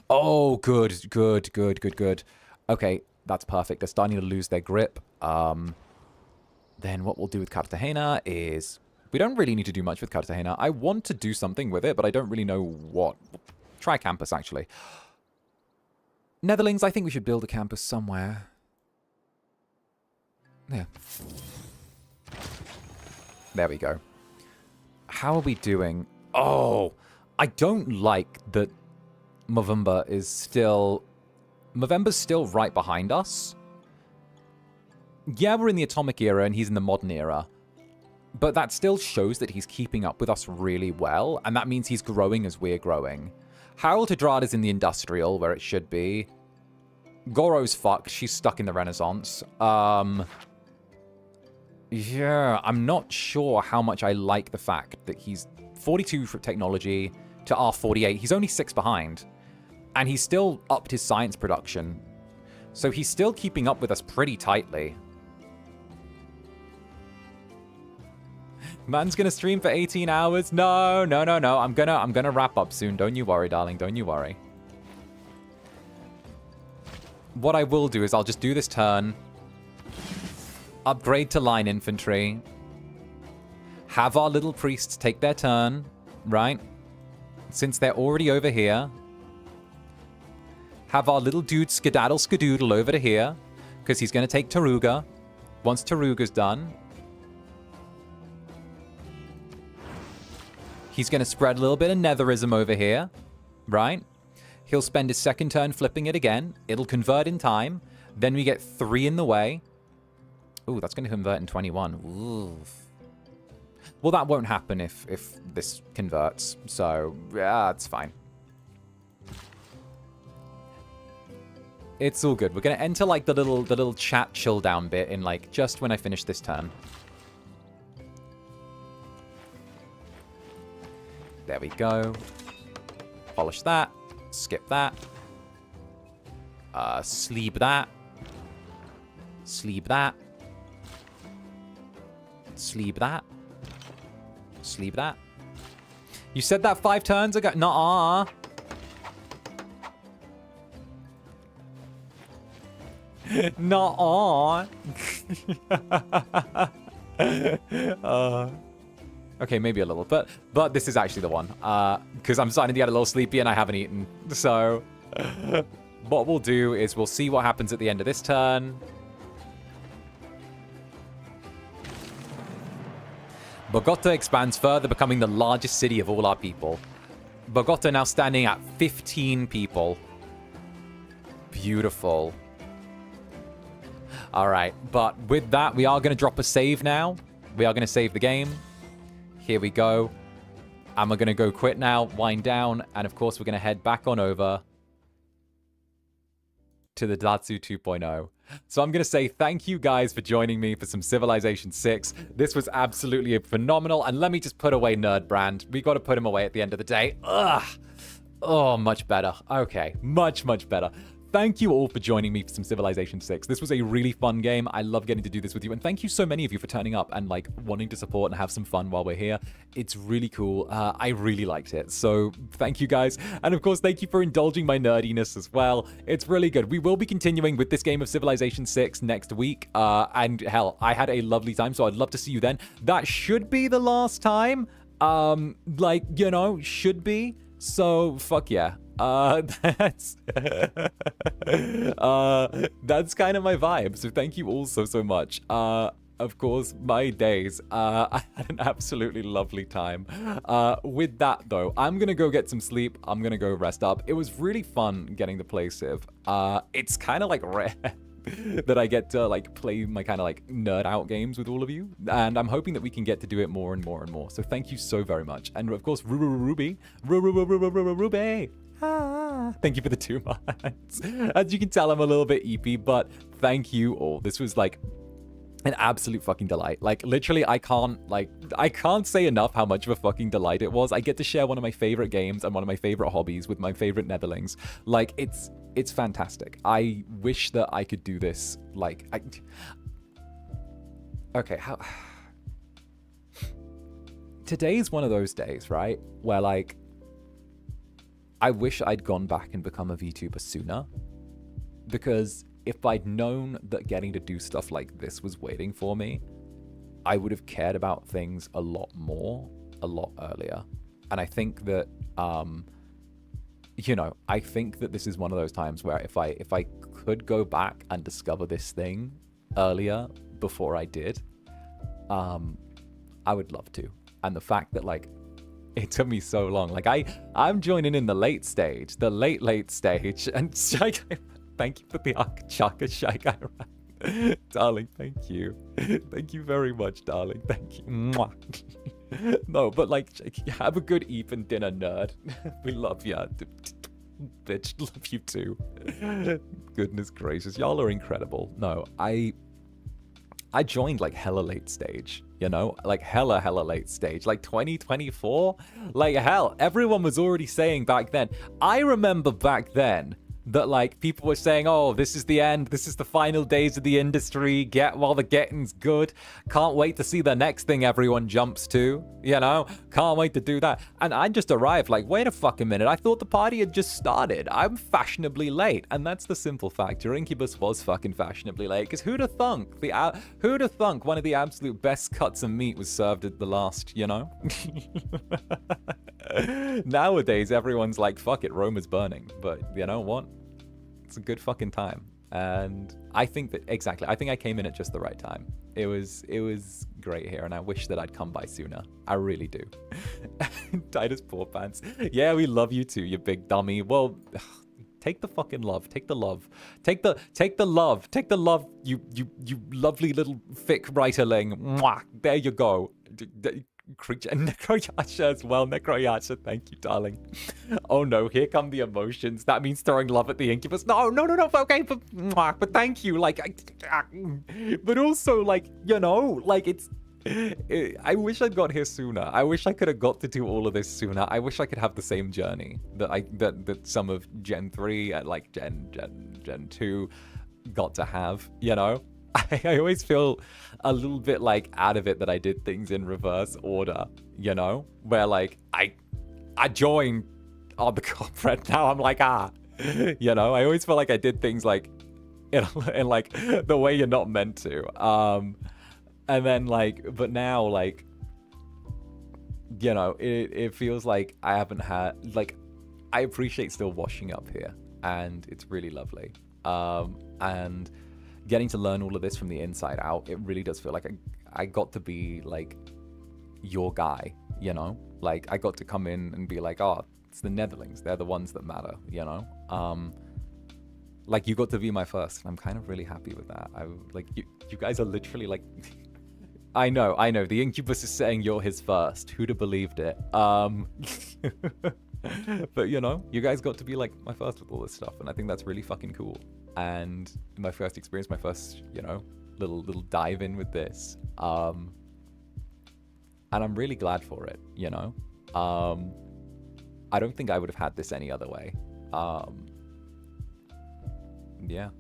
Oh, good, good, good, good, good. Okay, that's perfect. They're starting to lose their grip. Then what we'll do with 𝓂𝓸𝓾𝓻 is... We don't really need to do much with 𝓂𝓸𝓾𝓻. I want to do something with it, but I don't really know what. Try campus, actually. Netherlings, I think we should build a campus somewhere. Yeah. There we go. How are we doing? Oh, I don't like that Movember is still... Movember's still right behind us. Yeah, we're in the atomic era and he's in the modern era. But that still shows that he's keeping up with us really well. And that means he's growing as we're growing. 𝔂𝓸𝓾𝓻 is in the industrial, where it should be. Goro's fucked. She's stuck in the Renaissance. Yeah, I'm not sure how much I like the fact that he's 42 for technology to our 48. He's only 6 behind. And he's still upped his science production. So he's still keeping up with us pretty tightly. Man's gonna stream for 18 hours. No, no, no, no. I'm gonna wrap up soon. Don't you worry, darling. Don't you worry. What I will do is I'll just do this turn. Upgrade to line infantry. Have our little priests take their turn, right? Since they're already over here. Have our little dude 𝓂𝓸𝓾𝓻 over to here. Because he's going to take Taruga. Once Taruga's done. He's going to spread a little bit of netherism over here. Right? He'll spend his second turn flipping it again. It'll convert in time. Then we get 3 in the way. Ooh, that's going to convert in 21. Ooh. Well, that won't happen if this converts. So, yeah, it's fine. It's all good. We're going to enter, like, the little chat chill down bit in, like, just when I finish this turn. There we go. Polish that. Skip that. Sleep that. Sleep that. Sleep that. Sleep that. You said that 5 turns ago? Nuh-uh. Nuh-uh. Okay, maybe a little, but this is actually the one. Because I'm starting to get a little sleepy and I haven't eaten. So, what we'll do is we'll see what happens at the end of this turn. 𝓂𝓸𝓾 expands further, becoming the largest city of all our people. 𝓂𝓸𝓾 now standing at 15 people. Beautiful. All right, but with that, we are going to drop a save now. We are going to save the game. Here we go. And we're going to go quit now, wind down, and of course, we're going to head back on over to the Datsu 2.0. So I'm going to say thank you guys for joining me for some Civilization 6. This was absolutely phenomenal. And let me just put away Nerdbrand. We got to put him away at the end of the day. Ugh. Oh, much better. Okay, much, much better. Thank you all for joining me for some Civilization 6. This was a really fun game. I love getting to do this with you. And thank you so many of you for turning up and like wanting to support and have some fun while we're here. It's really cool. I really liked it. So thank you guys. And of course, thank you for indulging my nerdiness as well. It's really good. We will be continuing with this game of Civilization 6 next week. And hell, I had a lovely time. So I'd love to see you then. That should be the last time. Like, you know, should be. So fuck yeah. That's kind of my vibe. So thank you all so much. of course, my days. I had an absolutely lovely time. With that, though, I'm going to go get some sleep. I'm going to go rest up. It was really fun getting to play Civ. It's kind of like rare that I get to like play my kind of like nerd out games with all of you. And I'm hoping that we can get to do it more and more and more. So thank you so very much. And of course, Ruby. Thank you for the 2 months. As you can tell, I'm a little bit eepy, but thank you all. This was like an absolute fucking delight. Like literally, I can't say enough how much of a fucking delight it was. I get to share one of my favorite games and one of my favorite hobbies with my favorite Netherlings. Like it's fantastic. I wish that I could do this. Like okay, how today's one of those days, right? Where like I wish I'd gone back and become a VTuber sooner, because if I'd known that getting to do stuff like this was waiting for me, I would have cared about things a lot more, a lot earlier. And I think that, you know, I think that this is one of those times where if I could go back and discover this thing earlier before I did, I would love to. And the fact that like, it took me so long. Like I'm joining in the late stage, the late stage. And thank you for the Chaka Shaka. Darling, thank you. Thank you very much, darling. Thank you. Mwah. No, but like, have a good evening dinner, nerd. We love you. Bitch, love you too. Goodness gracious. Y'all are incredible. No, I joined like hella late stage, you know, like hella late stage, like 2024. Like hell, everyone was already saying back then. I remember back then that like people were saying, oh, this is the end, this is the final days of the industry, get while the getting's good, can't wait to see the next thing everyone jumps to, you know, can't wait to do that. And I just arrived like, wait a fucking minute, I thought the party had just started. I'm fashionably late. And that's the simple fact. Your Incubus was fucking fashionably late, because who'd have thunk one of the absolute best cuts of meat was served at the last, you know? Nowadays everyone's like, fuck it, Rome is burning. But you know what, it's a good fucking time. And I think that exactly, I think I came in at just the right time. It was great here, and I wish that I'd come by sooner. I really do. Titus Poor Pants, yeah, we love you too, you big dummy. Well, take the fucking love, take the love, take the love, you lovely little thick writerling. Mwah, there you go. Creature and Necroyasha as well. Necroyasha, thank you, darling. Oh no, here come the emotions. That means throwing love at the Incubus. No, okay, but thank you. Like, but also, like, you know, like I wish I'd got here sooner. I wish I could have got to do all of this sooner. I wish I could have the same journey that some of Gen 3 and like Gen 2 got to have, you know? I always feel a little bit like out of it that I did things in reverse order, you know, where like I joined on the corporate. Now I'm like, you know, I always feel like I did things like in like the way you're not meant to. And then like, but now like, you know, it feels like I haven't had, like, I appreciate still washing up here, and it's really lovely. And getting to learn all of this from the inside out, it really does feel like I got to be like your guy, you know? Like I got to come in and be like, oh, it's the Netherlings. They're the ones that matter, you know? Like you got to be my first, and I'm kind of really happy with that. I like you guys are literally like, I know. The Incubus is saying you're his first. Who'd have believed it? But you know, you guys got to be like my first with all this stuff, and I think that's really fucking cool. And my first experience, my first, you know, little dive in with this, and I'm really glad for it, you know. I don't think I would have had this any other way. Yeah,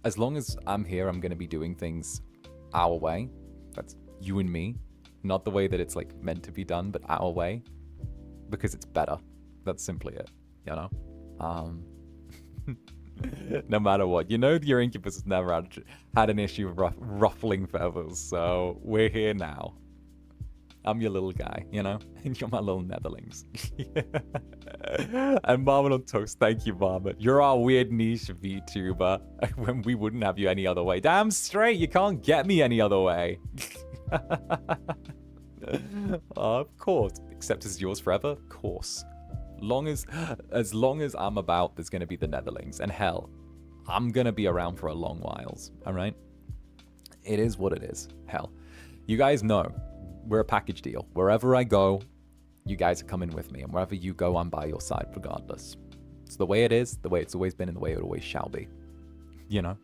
as long as I'm here, I'm going to be doing things our way. That's you and me, not the way that it's like meant to be done, but our way, because it's better. That's simply it, you know. No matter what, you know, your Incubus has never had an issue of ruffling feathers, so we're here now. I'm your little guy, you know? And you're my little Netherlings. And Marmot on Toast, thank you, Marmot. You're our weird niche VTuber when we wouldn't have you any other way. Damn straight, you can't get me any other way. Of course. Except it's yours forever? Of course. As long as I'm about, there's going to be the Netherlings. And hell, I'm going to be around for a long whiles, all right? It is what it is. Hell, you guys know we're a package deal. Wherever I go, you guys are coming with me. And wherever you go, I'm by your side regardless. It's the way it is, the way it's always been, and the way it always shall be. You know?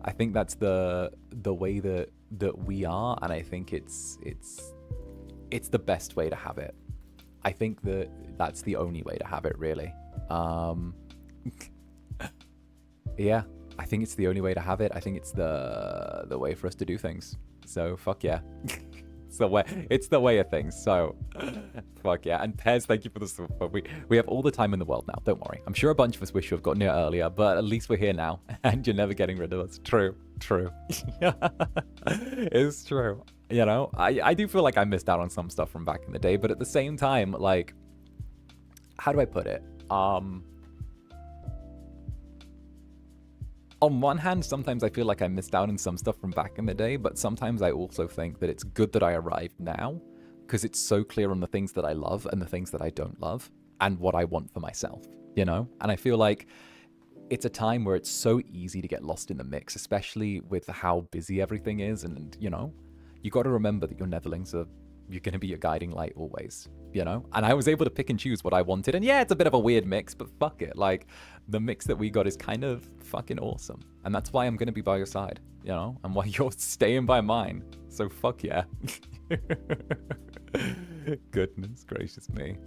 I think that's the way that we are, and I think it's the best way to have it. I think that's the only way to have it, really. Yeah, I think it's the only way to have it. I think it's the way for us to do things. So fuck yeah. It's the way of things. So fuck yeah. And Pez, thank you for the support. We have all the time in the world now. Don't worry. I'm sure a bunch of us wish you have gotten here earlier, but at least we're here now, and you're never getting rid of us. True. It's true. You know, I do feel like I missed out on some stuff from back in the day, but at the same time, like, how do I put it? On one hand, sometimes I feel like I missed out on some stuff from back in the day, but sometimes I also think that it's good that I arrived now, because it's so clear on the things that I love and the things that I don't love, and what I want for myself, you know? And I feel like it's a time where it's so easy to get lost in the mix, especially with how busy everything is, and, you know? You got to remember that your Netherlings you're going to be your guiding light always, you know? And I was able to pick and choose what I wanted. And yeah, it's a bit of a weird mix, but fuck it. Like, the mix that we got is kind of fucking awesome. And that's why I'm going to be by your side, you know? And why you're staying by mine. So fuck yeah. Goodness gracious me.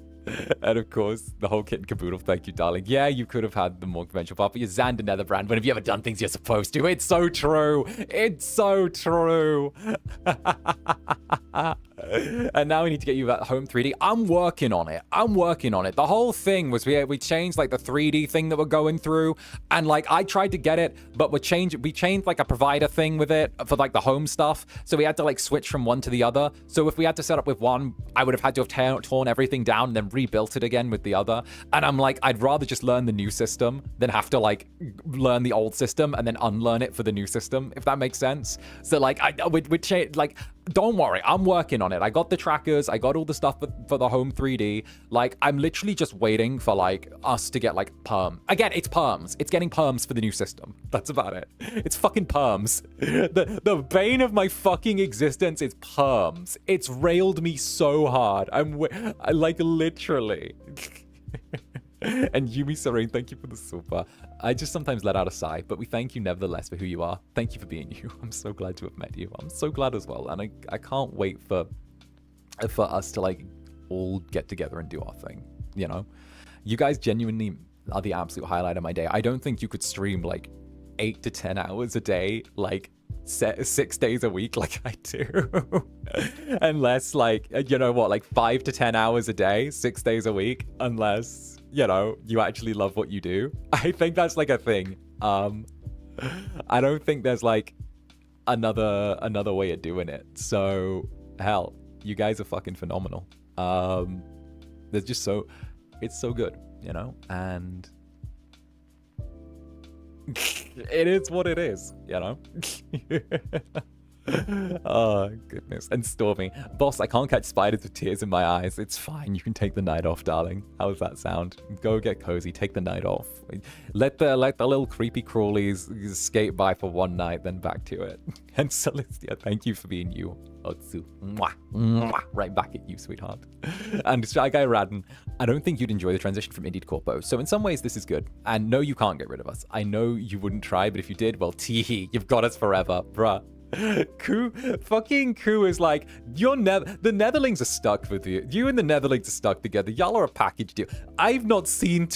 And of course, the whole kit and caboodle, thank you, darling. Yeah, you could have had the more conventional part, but you're Zander Netherbrand. When have you ever done things you're supposed to? It's so true. It's so true. And now we need to get you that home 3D. I'm working on it. The whole thing was we changed like the 3D thing that we're going through, and like I tried to get it, but we changed like a provider thing with it for like the home stuff. So we had to like switch from one to the other. So if we had to set up with one, I would have had to have torn everything down and then rebuilt it again with the other. And I'm like, I'd rather just learn the new system than have to like learn the old system and then unlearn it for the new system, if that makes sense. So like we'd change, like, don't worry, I'm working on it. I got the trackers, I got all the stuff for the home 3D. Like, I'm literally just waiting for like us to get like perm. Again, it's perms. It's getting perms for the new system. That's about it. It's fucking perms. The bane of my fucking existence is perms. It's railed me so hard. I like literally. And Yumi Serene, thank you for the super. I just sometimes let out a sigh, but we thank you nevertheless for who you are. Thank you for being you. I'm so glad to have met you. I'm so glad as well. And I can't wait for us to like all get together and do our thing, you know? You guys genuinely are the absolute highlight of my day. I don't think you could stream like 8 to 10 hours a day, like 6 days a week like I do. Unless like, you know what, like 5 to 10 hours a day, 6 days a week, unless, you know, you actually love what you do. I think that's like a thing. I don't think there's like another way of doing it. So hell, you guys are fucking phenomenal. There's just it's so good, you know, and it is what it is, you know. Oh goodness. And Stormy, boss, I can't catch spiders with tears in my eyes. It's fine, you can take the night off, darling. How does that sound? Go get cozy, take the night off. Let the little creepy crawlies skate by for one night, then back to it. And Celestia, thank you for being you. Otsu, mwah, mwah, right back at you, sweetheart. And Shy Guy Radden, I don't think you'd enjoy the transition from indie to corpo. So in some ways, this is good. And no, you can't get rid of us. I know you wouldn't try, but if you did, well, teehee, you've got us forever, bruh. Fucking Koo is like, the Netherlings are stuck with you. You and the Netherlings are stuck together. Y'all are a package deal. I've not seen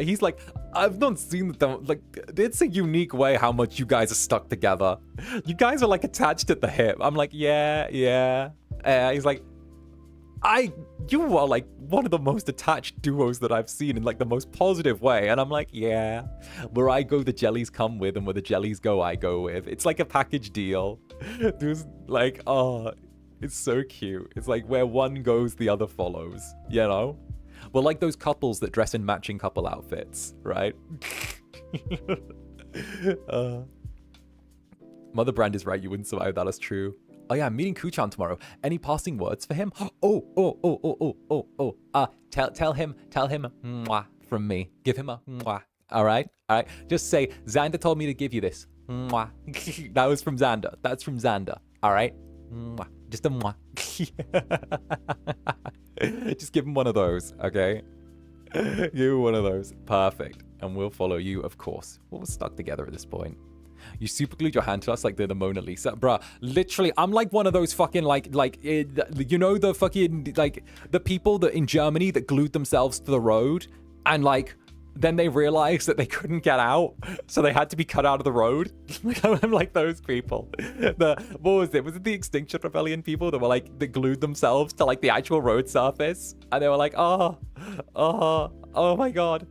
he's like, I've not seen them. Like, it's a unique way how much you guys are stuck together. You guys are like attached at the hip. I'm like, yeah. He's like, you are like one of the most attached duos that I've seen in like the most positive way. And I'm like, yeah, where I go, the jellies come with, and where the jellies go, I go with. It's like a package deal. There's like, oh, It's so cute. It's like where one goes, the other follows, you know? We're like those couples that dress in matching couple outfits, right? Motherbrand is right, you wouldn't survive, that is true. Oh yeah, I'm meeting 𝓂𝓻 tomorrow. Any passing words for him? Tell him mwah from me. Give him a mwah. All right. Just say, Zander told me to give you this. Mwah. That was from Zander. That's from Zander. All right. Mwah. Just a mwah. Just give him one of those, okay? Give him one of those. Perfect. And we'll follow you, of course. We're stuck together at this point. You super glued your hand to us like they're the Mona Lisa. Bruh, literally, I'm like one of those fucking, you know, the fucking, like, the people that in Germany that glued themselves to the road and, like, then they realized that they couldn't get out, so they had to be cut out of the road. I'm like those people. What was it? Was it the Extinction Rebellion people that were like, that glued themselves to like the actual road surface? And they were like, oh my God.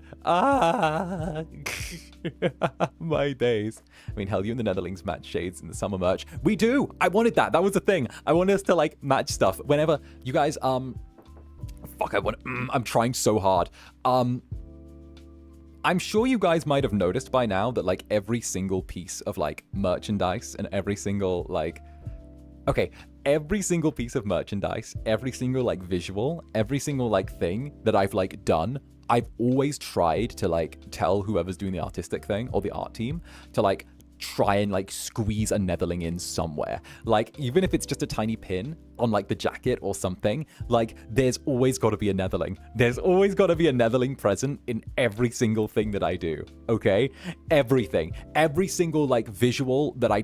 My days. I mean, hell, you and the Netherlings match shades in the summer merch. We do. I wanted that. That was the thing. I wanted us to like match stuff. Whenever you guys, I'm trying so hard. I'm sure you guys might have noticed by now that like every single piece of like merchandise and every single like, every single piece of merchandise, every single like visual, every single like thing that I've like done, I've always tried to like tell whoever's doing the artistic thing or the art team to like try and like squeeze a Netherling in somewhere. Like even if it's just a tiny pin on like the jacket or something, like there's always got to be a Netherling. There's always got to be a Netherling present in every single thing that I do. Okay, everything, every single like visual that I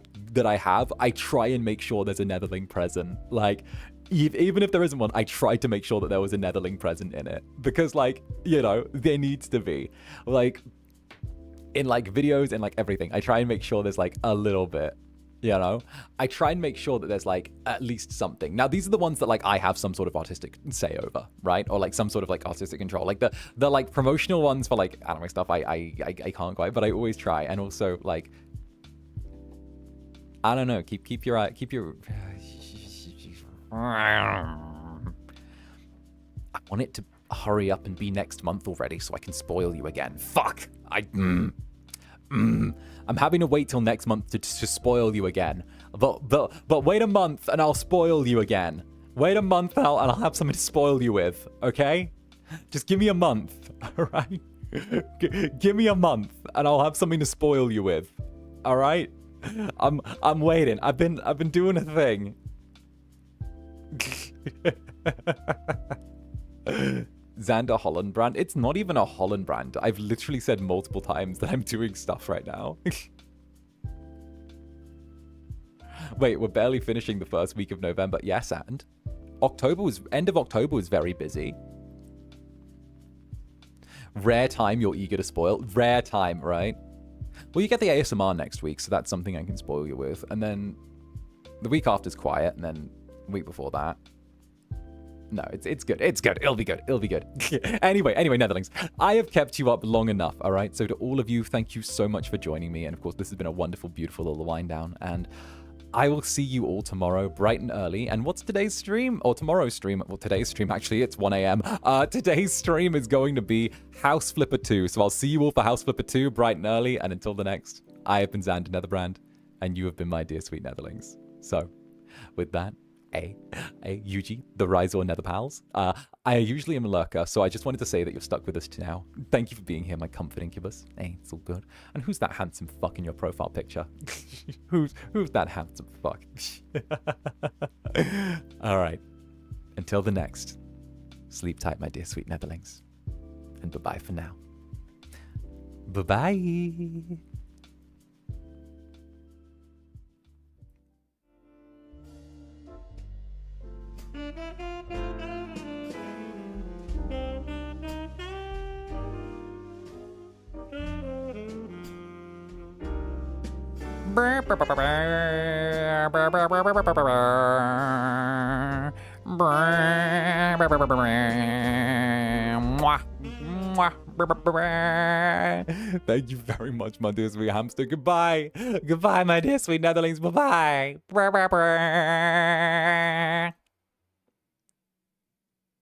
have, I try and make sure there's a Netherling present. Like even if there isn't one, I tried to make sure that there was a Netherling present in it because like, you know, there needs to be like in like videos and like everything. I try and make sure there's like a little bit, you know, I try and make sure that there's like at least something. Now, these are the ones that like I have some sort of artistic say over, right? Or like some sort of like artistic control. Like the like promotional ones for like anime stuff, I can't quite, but I always try. And also like, I don't know, keep your I want it to hurry up and be next month already so I can spoil you again. Fuck. I'm having to wait till next month to spoil you again. But wait a month and I'll spoil you again. Wait a month and I'll have something to spoil you with, okay? Just give me a month, all right? Give me a month and I'll have something to spoil you with, all right? I'm waiting. I've been doing a thing. Zander Holland brand. It's not even a Holland brand. I've literally said multiple times that I'm doing stuff right now. Wait, we're barely finishing the first week of November. Yes, and end of October was very busy. Rare time you're eager to spoil. Rare time, right? Well, you get the ASMR next week, so that's something I can spoil you with. And then the week after's quiet, and then the week before that. No, it's good. It's good. It'll be good. It'll be good. Anyway, Netherlings, I have kept you up long enough, all right? So to all of you, thank you so much for joining me. And of course, this has been a wonderful, beautiful little wind down. And I will see you all tomorrow, bright and early. And what's today's stream? Or tomorrow's stream? Well, today's stream, actually, it's 1 a.m. Today's stream is going to be House Flipper 2. So I'll see you all for House Flipper 2, bright and early. And until the next, I have been Zander Netherbrand, and you have been my dear sweet Netherlings. So with that, Yuji, the Rizor Nether Pals. I usually am a lurker, so I just wanted to say that you're stuck with us now. Thank you for being here, my comfort incubus. Hey, it's all good. And who's that handsome fuck in your profile picture? who's that handsome fuck? All right. Until the next, sleep tight, my dear sweet Netherlings. And bye-bye for now. Bye-bye. Thank you very much, my dear sweet hamster. Goodbye. Goodbye, my dear sweet Netherlings. Bye-bye.